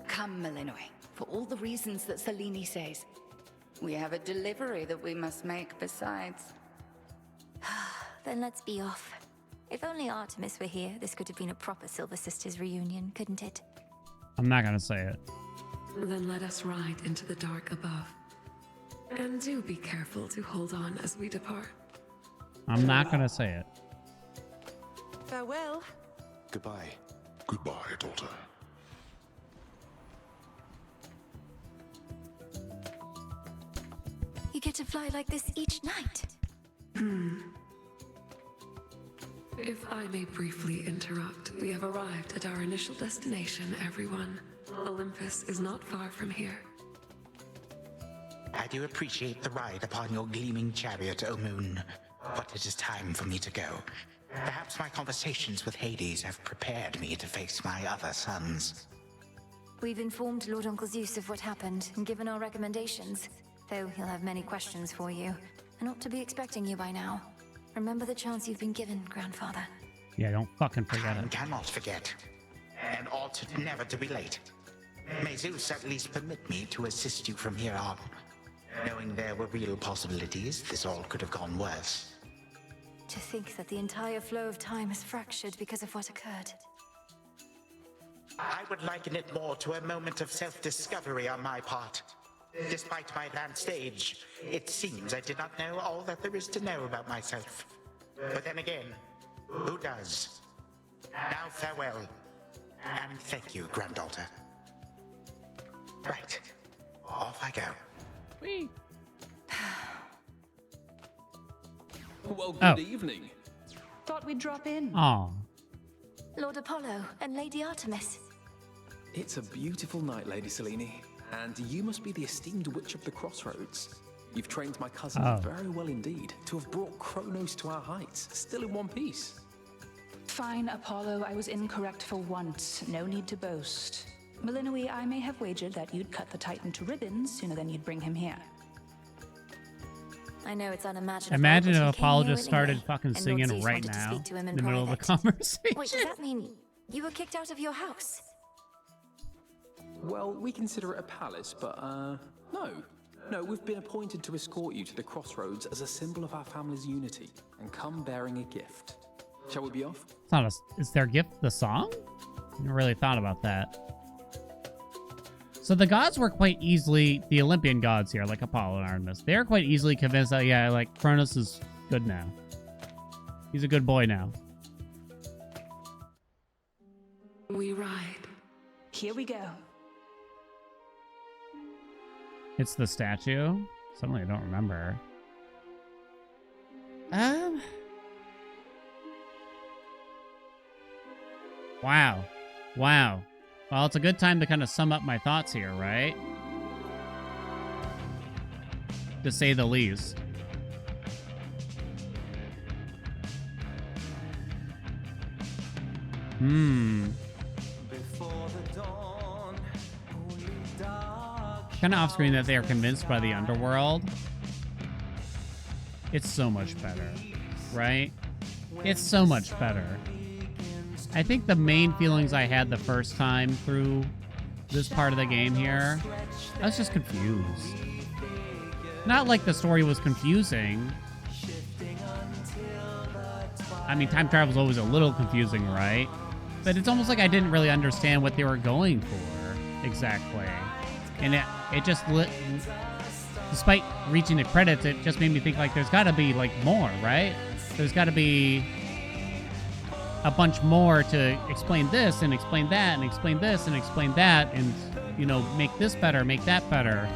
Come, Malinois, for all the reasons that Selene says. We have a delivery that we must make besides. Then let's be off. If only Artemis were here, this could have been a proper Silver Sisters reunion, couldn't it? I'm not gonna say it. Then let us ride into the dark above. And do be careful to hold on as we depart. I'm not gonna say it. Farewell. Goodbye. Goodbye, daughter. You get to fly like this each night. If I may briefly interrupt, we have arrived at our initial destination, everyone. Olympus is not far from here. I do appreciate the ride upon your gleaming chariot, O Moon, but it is time for me to go. Perhaps my conversations with Hades have prepared me to face my other sons. We've informed Lord Uncle Zeus of what happened and given our recommendations, though he'll have many questions for you, and ought to be expecting you by now. Remember the chance you've been given, Grandfather. Yeah, don't fucking forget Time it. cannot forget, and ought never to be late. May Zeus at least permit me to assist you from here on. Knowing there were real possibilities, this all could have gone worse. To think that the entire flow of time is fractured because of what occurred. I would liken it more to a moment of self-discovery on my part. Despite my advanced age, it seems I did not know all that there is to know about myself. But then again, who does? Now farewell, and thank you, granddaughter. Right, off I go. Whee! Well, good evening. Thought we'd drop in. Aw. Lord Apollo and Lady Artemis. It's a beautiful night, Lady Selene, and you must be the esteemed witch of the crossroads. You've trained my cousins very well indeed to have brought Kronos to our heights, still in one piece. Fine, Apollo, I was incorrect for once. No need to boast. Malinois, I may have wagered that you'd cut the Titan to ribbons sooner than you'd bring him here. I know it's unimaginable. Imagine but if he Apollo came here just started anyway, fucking and Lord singing Zeus right wanted to now speak to him in the middle of the private. conversation. Wait, does that mean you were kicked out of your house? Well, we consider it a palace, but, no. No, we've been appointed to escort you to the crossroads as a symbol of our family's unity, and come bearing a gift. Shall we be off? It's not a, is their gift the song? I never really thought about that. So the gods were quite easily, the Olympian gods here, like Apollo and Artemis, they're quite easily convinced that, yeah, like, Kronos is good now. He's a good boy now. We ride. Here we go. It's the statue? Suddenly I don't remember. Wow. Wow. Well, it's a good time to kind of sum up my thoughts here, right? To say the least. Kind of off screen that they are convinced by the Underworld. It's so much better, right? It's so much better. I think the main feelings I had the first time through this part of the game here, I was just confused. Not like the story was confusing. I mean, time travel is always a little confusing, right? But it's almost like I didn't really understand what they were going for exactly. And it just despite reaching the credits, it just made me think like there's got to be like more, right? There's got to be a bunch more to explain this and explain that and explain this and explain that and, you know, make this better, make that better.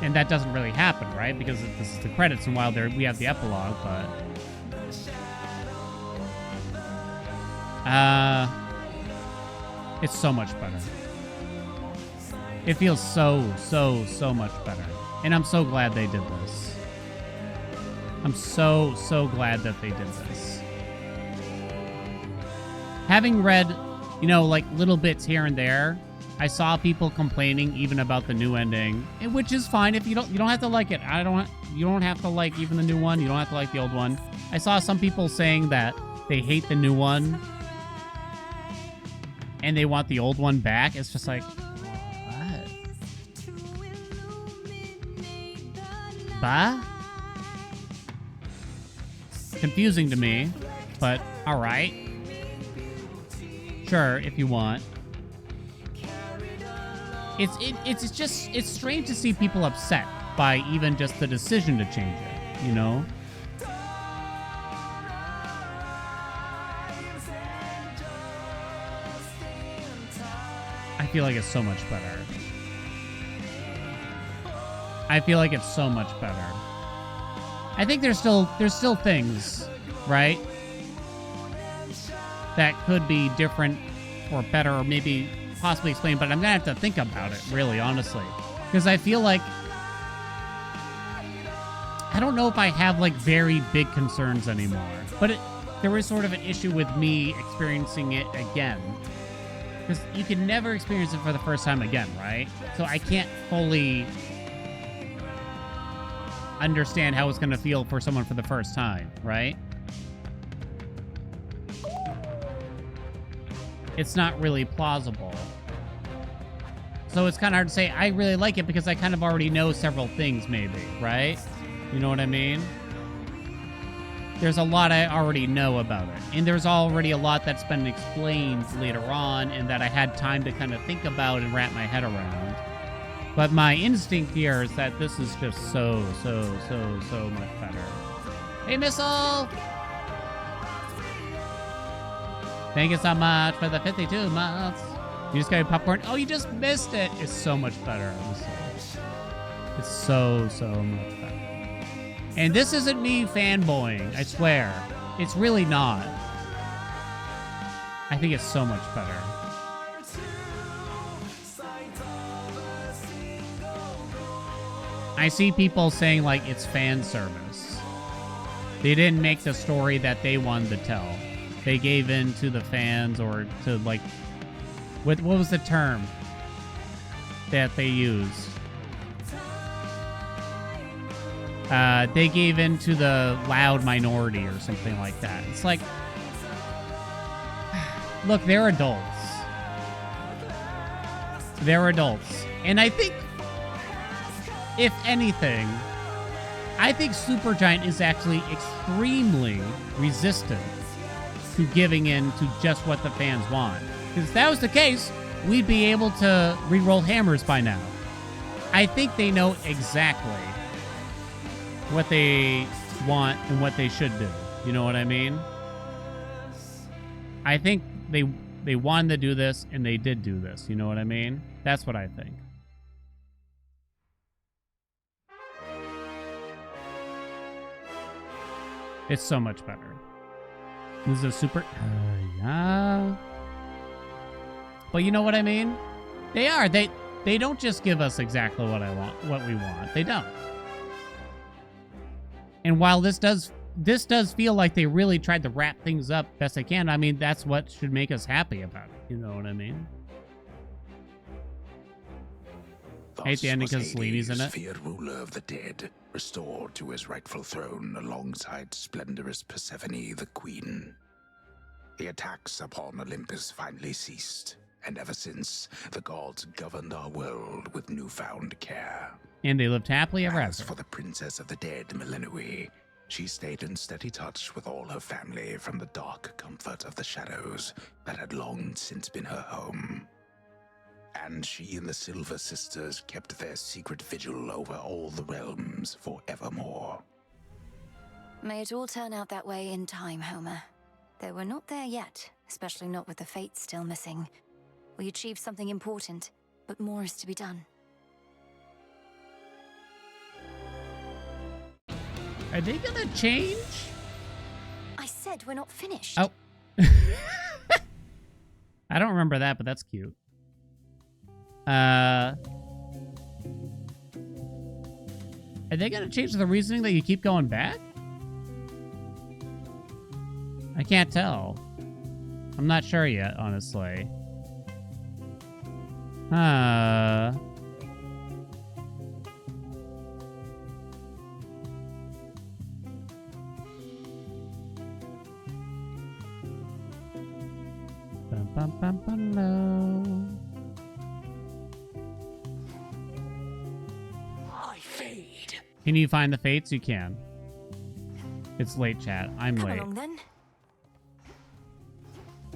And that doesn't really happen, right? Because this is the credits, and while we have the epilogue, but it's so much better. It feels so much better. And I'm so glad they did this. I'm so glad that they did this. Having read, you know, like little bits here and there I saw people complaining even about the new ending, which is fine if you don't have to like it. You don't have to like even the new one. You don't have to like the old one. I saw some people saying that they hate the new one and they want the old one back. It's just like, what? Bah? Confusing to me, but all right. Sure, if you want. It's strange to see people upset by even just the decision to change it, you know? I feel like it's so much better. I feel like it's so much better. I think there's still things, right, that could be different or better or maybe possibly explained, but I'm gonna have to think about it, really, honestly. Because I feel like I don't know if I have like very big concerns anymore. But there is sort of an issue with me experiencing it again. Because you can never experience it for the first time again, right? So I can't fully understand how it's going to feel for someone for the first time, right? It's not really plausible. So it's kind of hard to say I really like it because I kind of already know several things, maybe, right? You know what I mean? There's a lot I already know about it. And there's already a lot that's been explained later on and that I had time to kind of think about and wrap my head around. But my instinct here is that this is just so much better. Hey, Missile! Thank you so much for the 52 months. You just got your popcorn. Oh, you just missed it. It's so much better. It's so much better. And this isn't me fanboying, I swear. It's really not. I think it's so much better. I see people saying, like, it's fan service. They didn't make the story that they wanted to tell. They gave in to the fans or to, like... What was the term that they used? They gave in to the loud minority or something like that. It's like, look, they're adults. They're adults. And I think, if anything, I think Supergiant is actually extremely resistant to giving in to just what the fans want. Because if that was the case, we'd be able to re-roll hammers by now. I think they know exactly what they want and what they should do. You know what I mean? I think they wanted to do this and they did do this. You know what I mean? That's what I think. It's so much better. This is a super... yeah. But you know what I mean? They are. They don't just give us exactly what we want. They don't. And while this does feel like they really tried to wrap things up best they can, I mean, that's what should make us happy about it. You know what I mean? I hate the ending because Seleni's in it. Feared ruler of the dead, restored to his rightful throne alongside splendorous Persephone, the queen. The attacks upon Olympus finally ceased, and ever since, the gods governed our world with newfound care. And they lived happily ever after. As for the princess of the dead, Melinoi, she stayed in steady touch with all her family from the dark comfort of the shadows that had long since been her home. And she and the Silver Sisters kept their secret vigil over all the realms forevermore. May it all turn out that way in time, Homer. Though we're not there yet, especially not with the Fates still missing. We achieved something important, but more is to be done. Are they gonna change? I said we're not finished. Oh. I don't remember that, but that's cute. Are they gonna change the reasoning that you keep going back? I can't tell. I'm not sure yet, honestly. Bum, bum, bum, bum, no. I fade. Can you find the fates? You can. It's late, chat. I'm Come late. along then.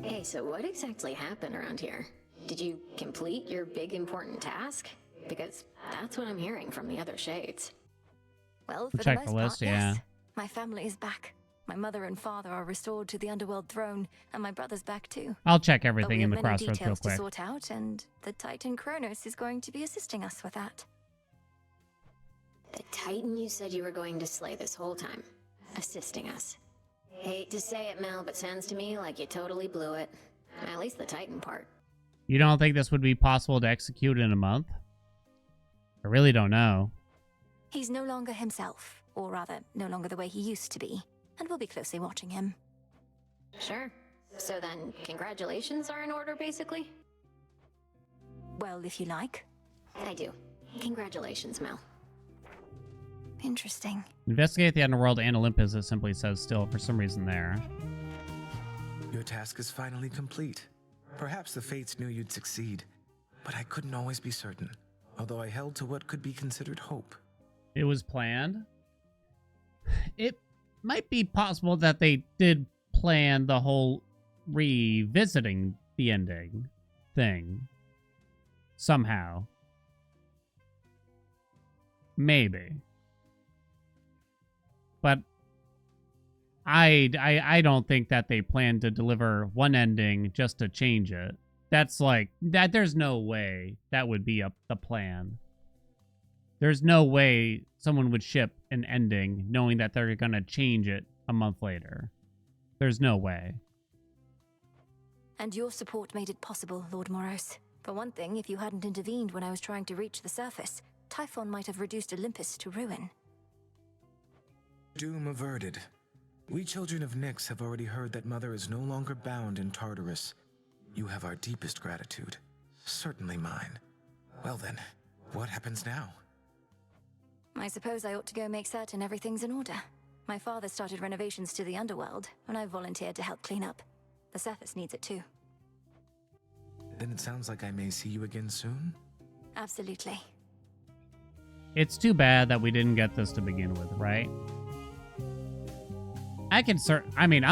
Hey, so what exactly happened around here? Did you complete your big important task? Because that's what I'm hearing from the other shades. Well, We'll for check the the most list, part, yeah. yes. My family is back. My mother and father are restored to the Underworld throne, and my brother's back too. I'll check But everything we in have the many crossroads real details to quick. sort out, and the Titan Kronos is going to be assisting us with that. The Titan you said you were going to slay this whole time. Assisting us. Hate to say it, Mel, but sounds to me like you totally blew it. At least the Titan part. You don't think this would be possible to execute in a month? I really don't know. He's no longer himself, or rather, no longer the way he used to be, and we'll be closely watching him. Sure. So then, congratulations are in order, basically? Well, if you like. I do. Congratulations, Mel. Interesting. Investigate the Underworld and Olympus, it simply says still for some reason there. Your task is finally complete. Perhaps the fates knew you'd succeed, but I couldn't always be certain, although I held to what could be considered hope. It was planned. It might be possible that they did plan the whole revisiting the ending thing. Somehow. Maybe. But I don't think that they plan to deliver one ending just to change it. That's like that. There's no way that would be the plan. There's no way someone would ship an ending knowing that they're gonna change it a month later. There's no way. And your support made it possible, Lord Moros. For one thing, if you hadn't intervened when I was trying to reach the surface, Typhon might have reduced Olympus to ruin. Doom averted. We children of Nyx have already heard that Mother is no longer bound in Tartarus. You have our deepest gratitude. Certainly mine. Well then, what happens now? I suppose I ought to go make certain everything's in order. My father started renovations to the Underworld, and I volunteered to help clean up. The surface needs it too. Then it sounds like I may see you again soon? Absolutely. It's too bad that we didn't get this to begin with, right? I'm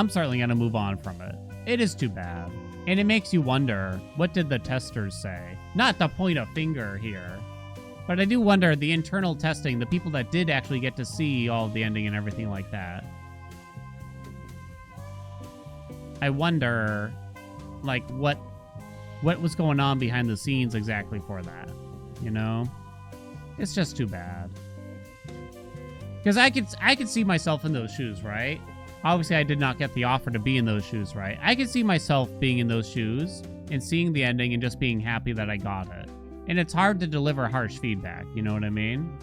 certainly gonna move on from it. It is too bad. And it makes you wonder, what did the testers say? Not to point a finger here, but I do wonder, the internal testing, the people that did actually get to see all of the ending and everything like that. I wonder, like, what was going on behind the scenes exactly for that, you know? It's just too bad. Because I could see myself in those shoes, right? Obviously, I did not get the offer to be in those shoes, right? I could see myself being in those shoes and seeing the ending and just being happy that I got it. And it's hard to deliver harsh feedback, you know what I mean?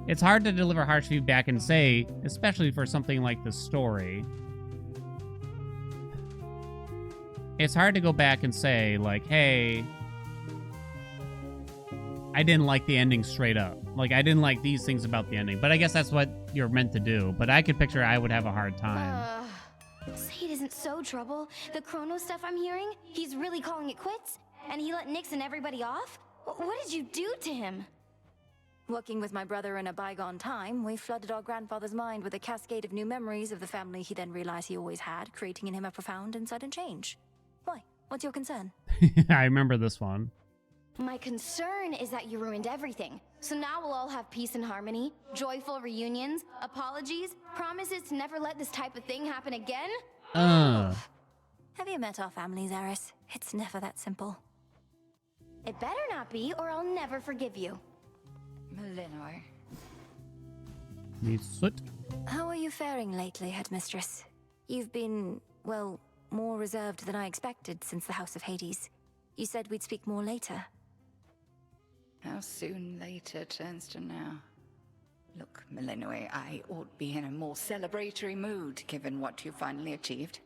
It's hard to deliver harsh feedback and say, especially for something like this story, it's hard to go back and say, like, hey, I didn't like the ending straight up. Like, I didn't like these things about the ending. But I guess that's what you're meant to do. But I could picture I would have a hard time. Say it isn't so trouble. The Chronos stuff I'm hearing, he's really calling it quits? And he let Nyx and everybody off? What did you do to him? Working with my brother in a bygone time, we flooded our grandfather's mind with a cascade of new memories of the family he then realized he always had, creating in him a profound and sudden change. Why? What's your concern? I remember this one. My concern is that you ruined everything. So now we'll all have peace and harmony, joyful reunions, apologies, promises to never let this type of thing happen again? Have you met our families, Eris? It's never that simple. It better not be, or I'll never forgive you. Malinor. How are you faring lately, Headmistress? You've been, well, more reserved than I expected since the House of Hades. You said we'd speak more later. How soon later turns to now. Look, Malinor, I ought be in a more celebratory mood given what you finally achieved.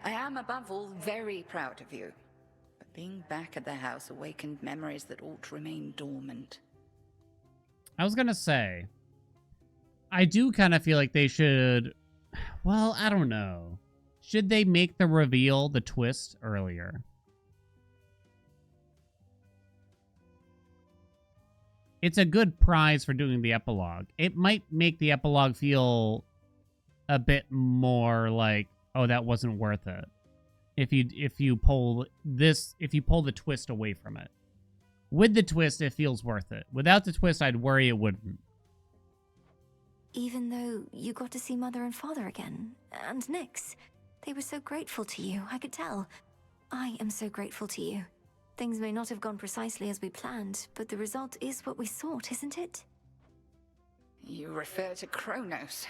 I am, above all, very proud of you. But Being back at the house awakened memories that ought to remain dormant. I was gonna say, I do kind of feel like they should, well, I don't know. Should they make the reveal, the twist, earlier? It's a good prize for doing the epilogue. It might make the epilogue feel a bit more like, oh, that wasn't worth it. If you pull the twist away from it. With the twist, it feels worth it. Without the twist, I'd worry it wouldn't. Even though you got to see Mother and Father again, and Nyx, they were so grateful to you, I could tell. I am so grateful to you. Things may not have gone precisely as we planned, but the result is what we sought, isn't it? You refer to Kronos.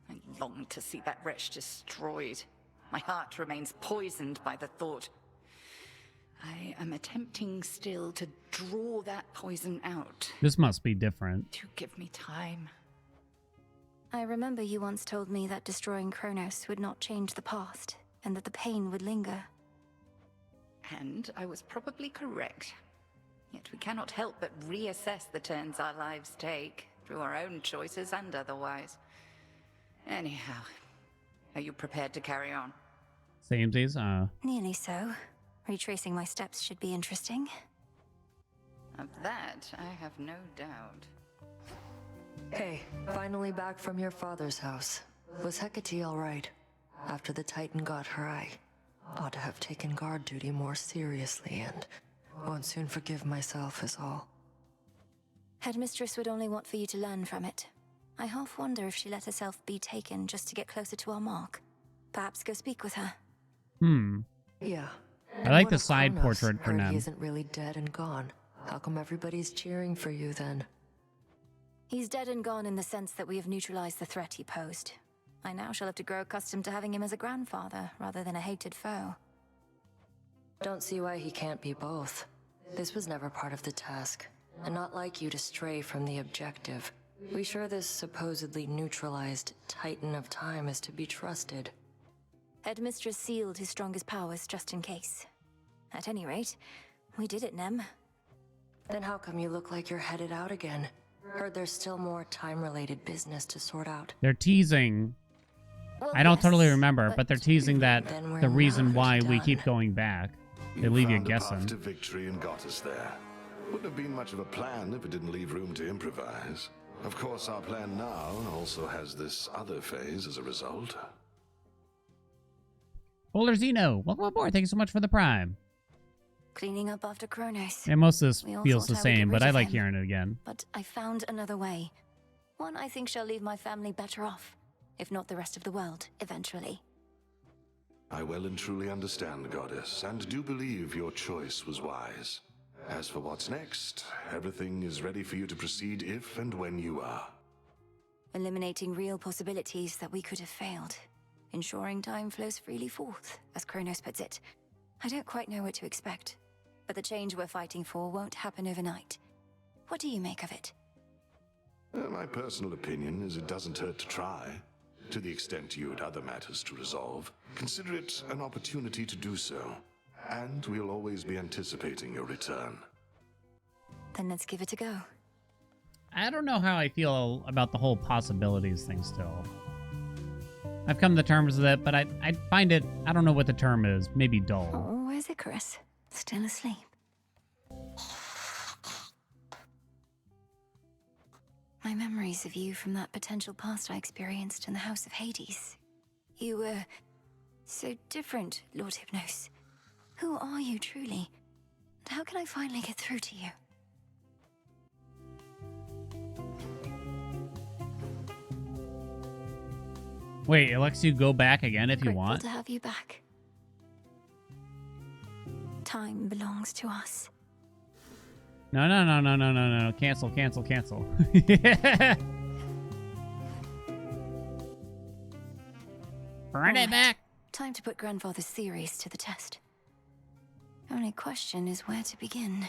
I long to see that wretch destroyed. My heart remains poisoned by the thought. I am attempting still to draw that poison out. This must be different. To give me time. I remember you once told me that destroying Kronos would not change the past, and that the pain would linger. And I was probably correct. Yet we cannot help but reassess the turns our lives take, through our own choices and otherwise. Anyhow, are you prepared to carry on? Samesies, Nearly so. Retracing my steps should be interesting. Of that, I have no doubt. Hey, finally back from your father's house. Was Hecate all right? After the Titan got her, I ought to have taken guard duty more seriously and won't soon forgive myself is all. Headmistress would only want for you to learn from it. I half wonder if she let herself be taken just to get closer to our mark. Perhaps go speak with her. Yeah. I like the side portrait for now. Nem. He isn't really dead and gone. How come everybody's cheering for you then? He's dead and gone in the sense that we have neutralized the threat he posed. I now shall have to grow accustomed to having him as a grandfather rather than a hated foe. Don't see why he can't be both. This was never part of the task, and not like you to stray from the objective. We sure this supposedly neutralized Titan of Time is to be trusted? Headmistress sealed his strongest powers just in case. At any rate, we did it, Nem. Then how come you look like you're headed out again? Heard there's still more time-related business to sort out. They're teasing. Well, I don't yes, totally remember, but they're teasing that the reason why we keep going back. They leave you found a guessing. path to victory and got us there. Wouldn't have been much of a plan if it didn't leave room to improvise. Of course, our plan now also has this other phase as a result. Bowler Zeno, welcome aboard. Thank you so much for the Prime. Cleaning up after Kronos. And most of this We all feels thought the I would get same, but rid I of like him. hearing it again. But I found another way. One I think shall leave my family better off, if not the rest of the world, eventually. I well and truly understand, Goddess, and do believe your choice was wise. As for what's next, everything is ready for you to proceed if and when you are. Eliminating real possibilities that we could have failed. Ensuring time flows freely forth, as Kronos puts it. I don't quite know what to expect, but the change we're fighting for won't happen overnight. What do you make of it? My personal opinion is it doesn't hurt to try. To the extent you had other matters to resolve, consider it an opportunity to do so. And we'll always be anticipating your return. Then let's give it a go. I don't know how I feel about the whole possibilities thing still. I've come to terms with it, but I find it, I don't know what the term is, maybe dull. Oh, where's Icarus? Still asleep. My memories of you from that potential past I experienced in the House of Hades. You were so different, Lord Hypnos. Who are you truly? And how can I finally get through to you? Wait, it lets you go back again if you Grateful want? to have you back. Time belongs to us. No. Cancel. Run it back. Time to put Grandfather's theories to the test. Only question is where to begin.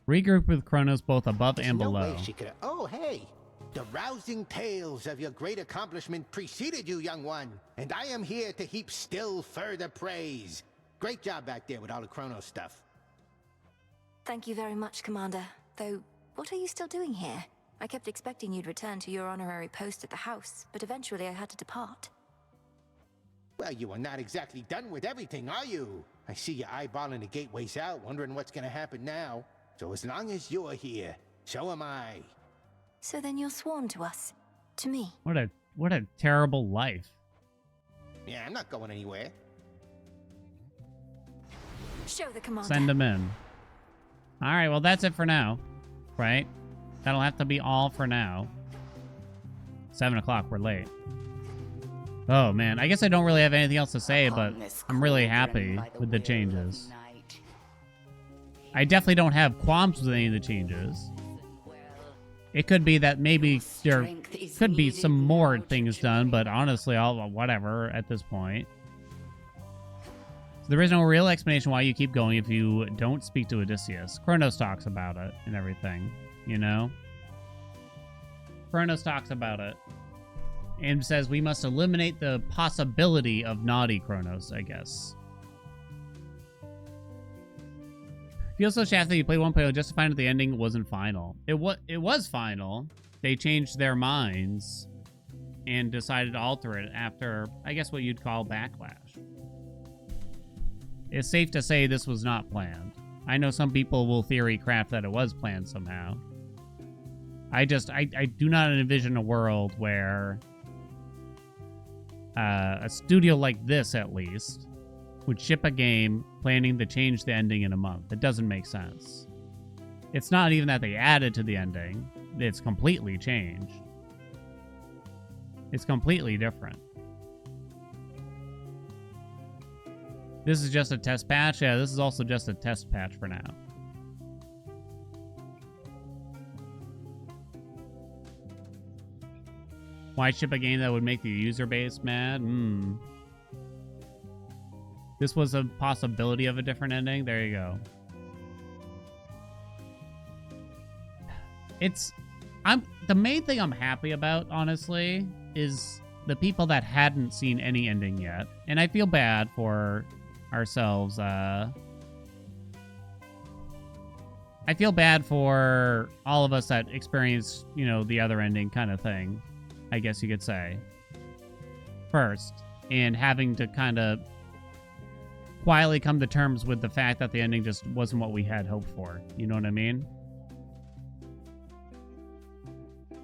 Regroup with Kronos both above and No below. way she could. Oh, hey! The rousing tales of your great accomplishment preceded you, young one, and I am here to heap still further praise. Great job back there with all the Chronos stuff. Thank you very much, Commander. Though, what are you still doing here? I kept expecting you'd return to your honorary post at the house, but eventually I had to depart. Well, you are not exactly done with everything, are you? I see you eyeballing the gateways out, wondering what's gonna happen now. So as long as you're here, so am I. So then you're sworn to us. To me. What a terrible life. Yeah, I'm not going anywhere. Show the commander. Send them in. All right, well, that's it for now, right? That'll have to be all for now. 7 o'clock, we're late. Oh, man, I guess I don't really have anything else to say, but I'm really happy with the changes. I definitely don't have qualms with any of the changes. It could be that maybe there could be some more things done, but honestly, whatever at this point. So there is no real explanation why you keep going if you don't speak to Odysseus. Kronos talks about it and everything, you know? Kronos talks about it and says we must eliminate the possibility of naughty Kronos, I guess. Feels so shafted that you play 1.0 just to find out the ending wasn't final. It was final. They changed their minds and decided to alter it after, I guess, what you'd call backlash. It's safe to say this was not planned. I know some people will theory craft that it was planned somehow. I do not envision a world where a studio like this, at least, would ship a game planning to change the ending in a month. It doesn't make sense. It's not even that they added to the ending. It's completely changed. It's completely different. This is just a test patch? Yeah, this is also just a test patch for now. Why ship a game that would make the user base mad? This was a possibility of a different ending. There you go. The main thing I'm happy about, honestly, is the people that hadn't seen any ending yet. And I feel bad for ourselves. I feel bad for all of us that experienced, you know, the other ending kind of thing, I guess you could say. First, and having to kind of quietly come to terms with the fact that the ending just wasn't what we had hoped for. You know what I mean?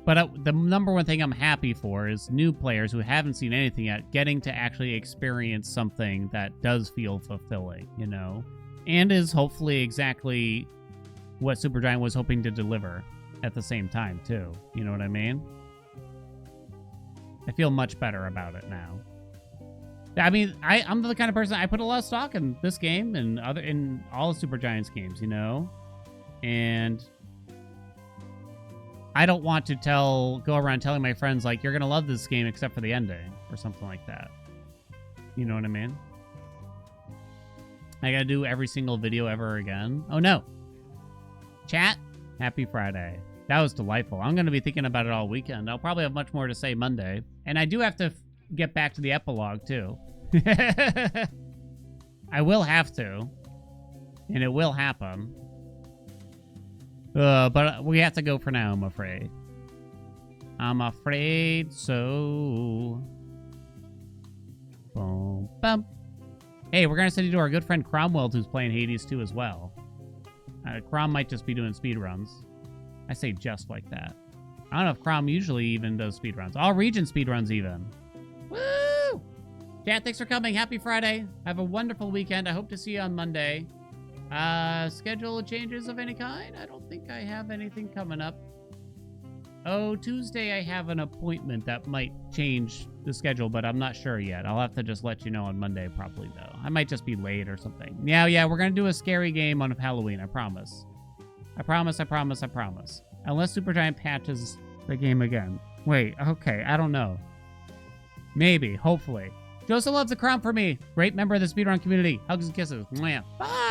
But the number one thing I'm happy for is new players who haven't seen anything yet getting to actually experience something that does feel fulfilling, you know? And is hopefully exactly what Supergiant was hoping to deliver at the same time, too. You know what I mean? I feel much better about it now. I mean, I'm the kind of person, I put a lot of stock in this game and in all of Supergiant's games, you know? And I don't want to go around telling my friends, like, you're going to love this game except for the ending or something like that. You know what I mean? I got to do every single video ever again. Oh, no. Chat, happy Friday. That was delightful. I'm going to be thinking about it all weekend. I'll probably have much more to say Monday. And I do have to get back to the epilogue, too. I will have to. And it will happen. But we have to go for now, I'm afraid. I'm afraid so. Boom, bum. Hey, we're going to send you to our good friend Cromwell, who's playing Hades 2 as well. Crom might just be doing speedruns. I say just like that. I don't know if Crom usually even does speedruns. All region speedruns even. Woo! Chat, thanks for coming. Happy Friday. Have a wonderful weekend. I hope to see you on Monday. Schedule changes of any kind? I don't think I have anything coming up. Oh, Tuesday I have an appointment that might change the schedule, but I'm not sure yet. I'll have to just let you know on Monday probably, though. I might just be late or something. Yeah, we're gonna do a scary game on Halloween, I promise. I promise. Unless Supergiant patches the game again. Wait, okay, I don't know. Maybe, hopefully. Joseph loves the crown for me. Great member of the speedrun community. Hugs and kisses. Mwah. Bye!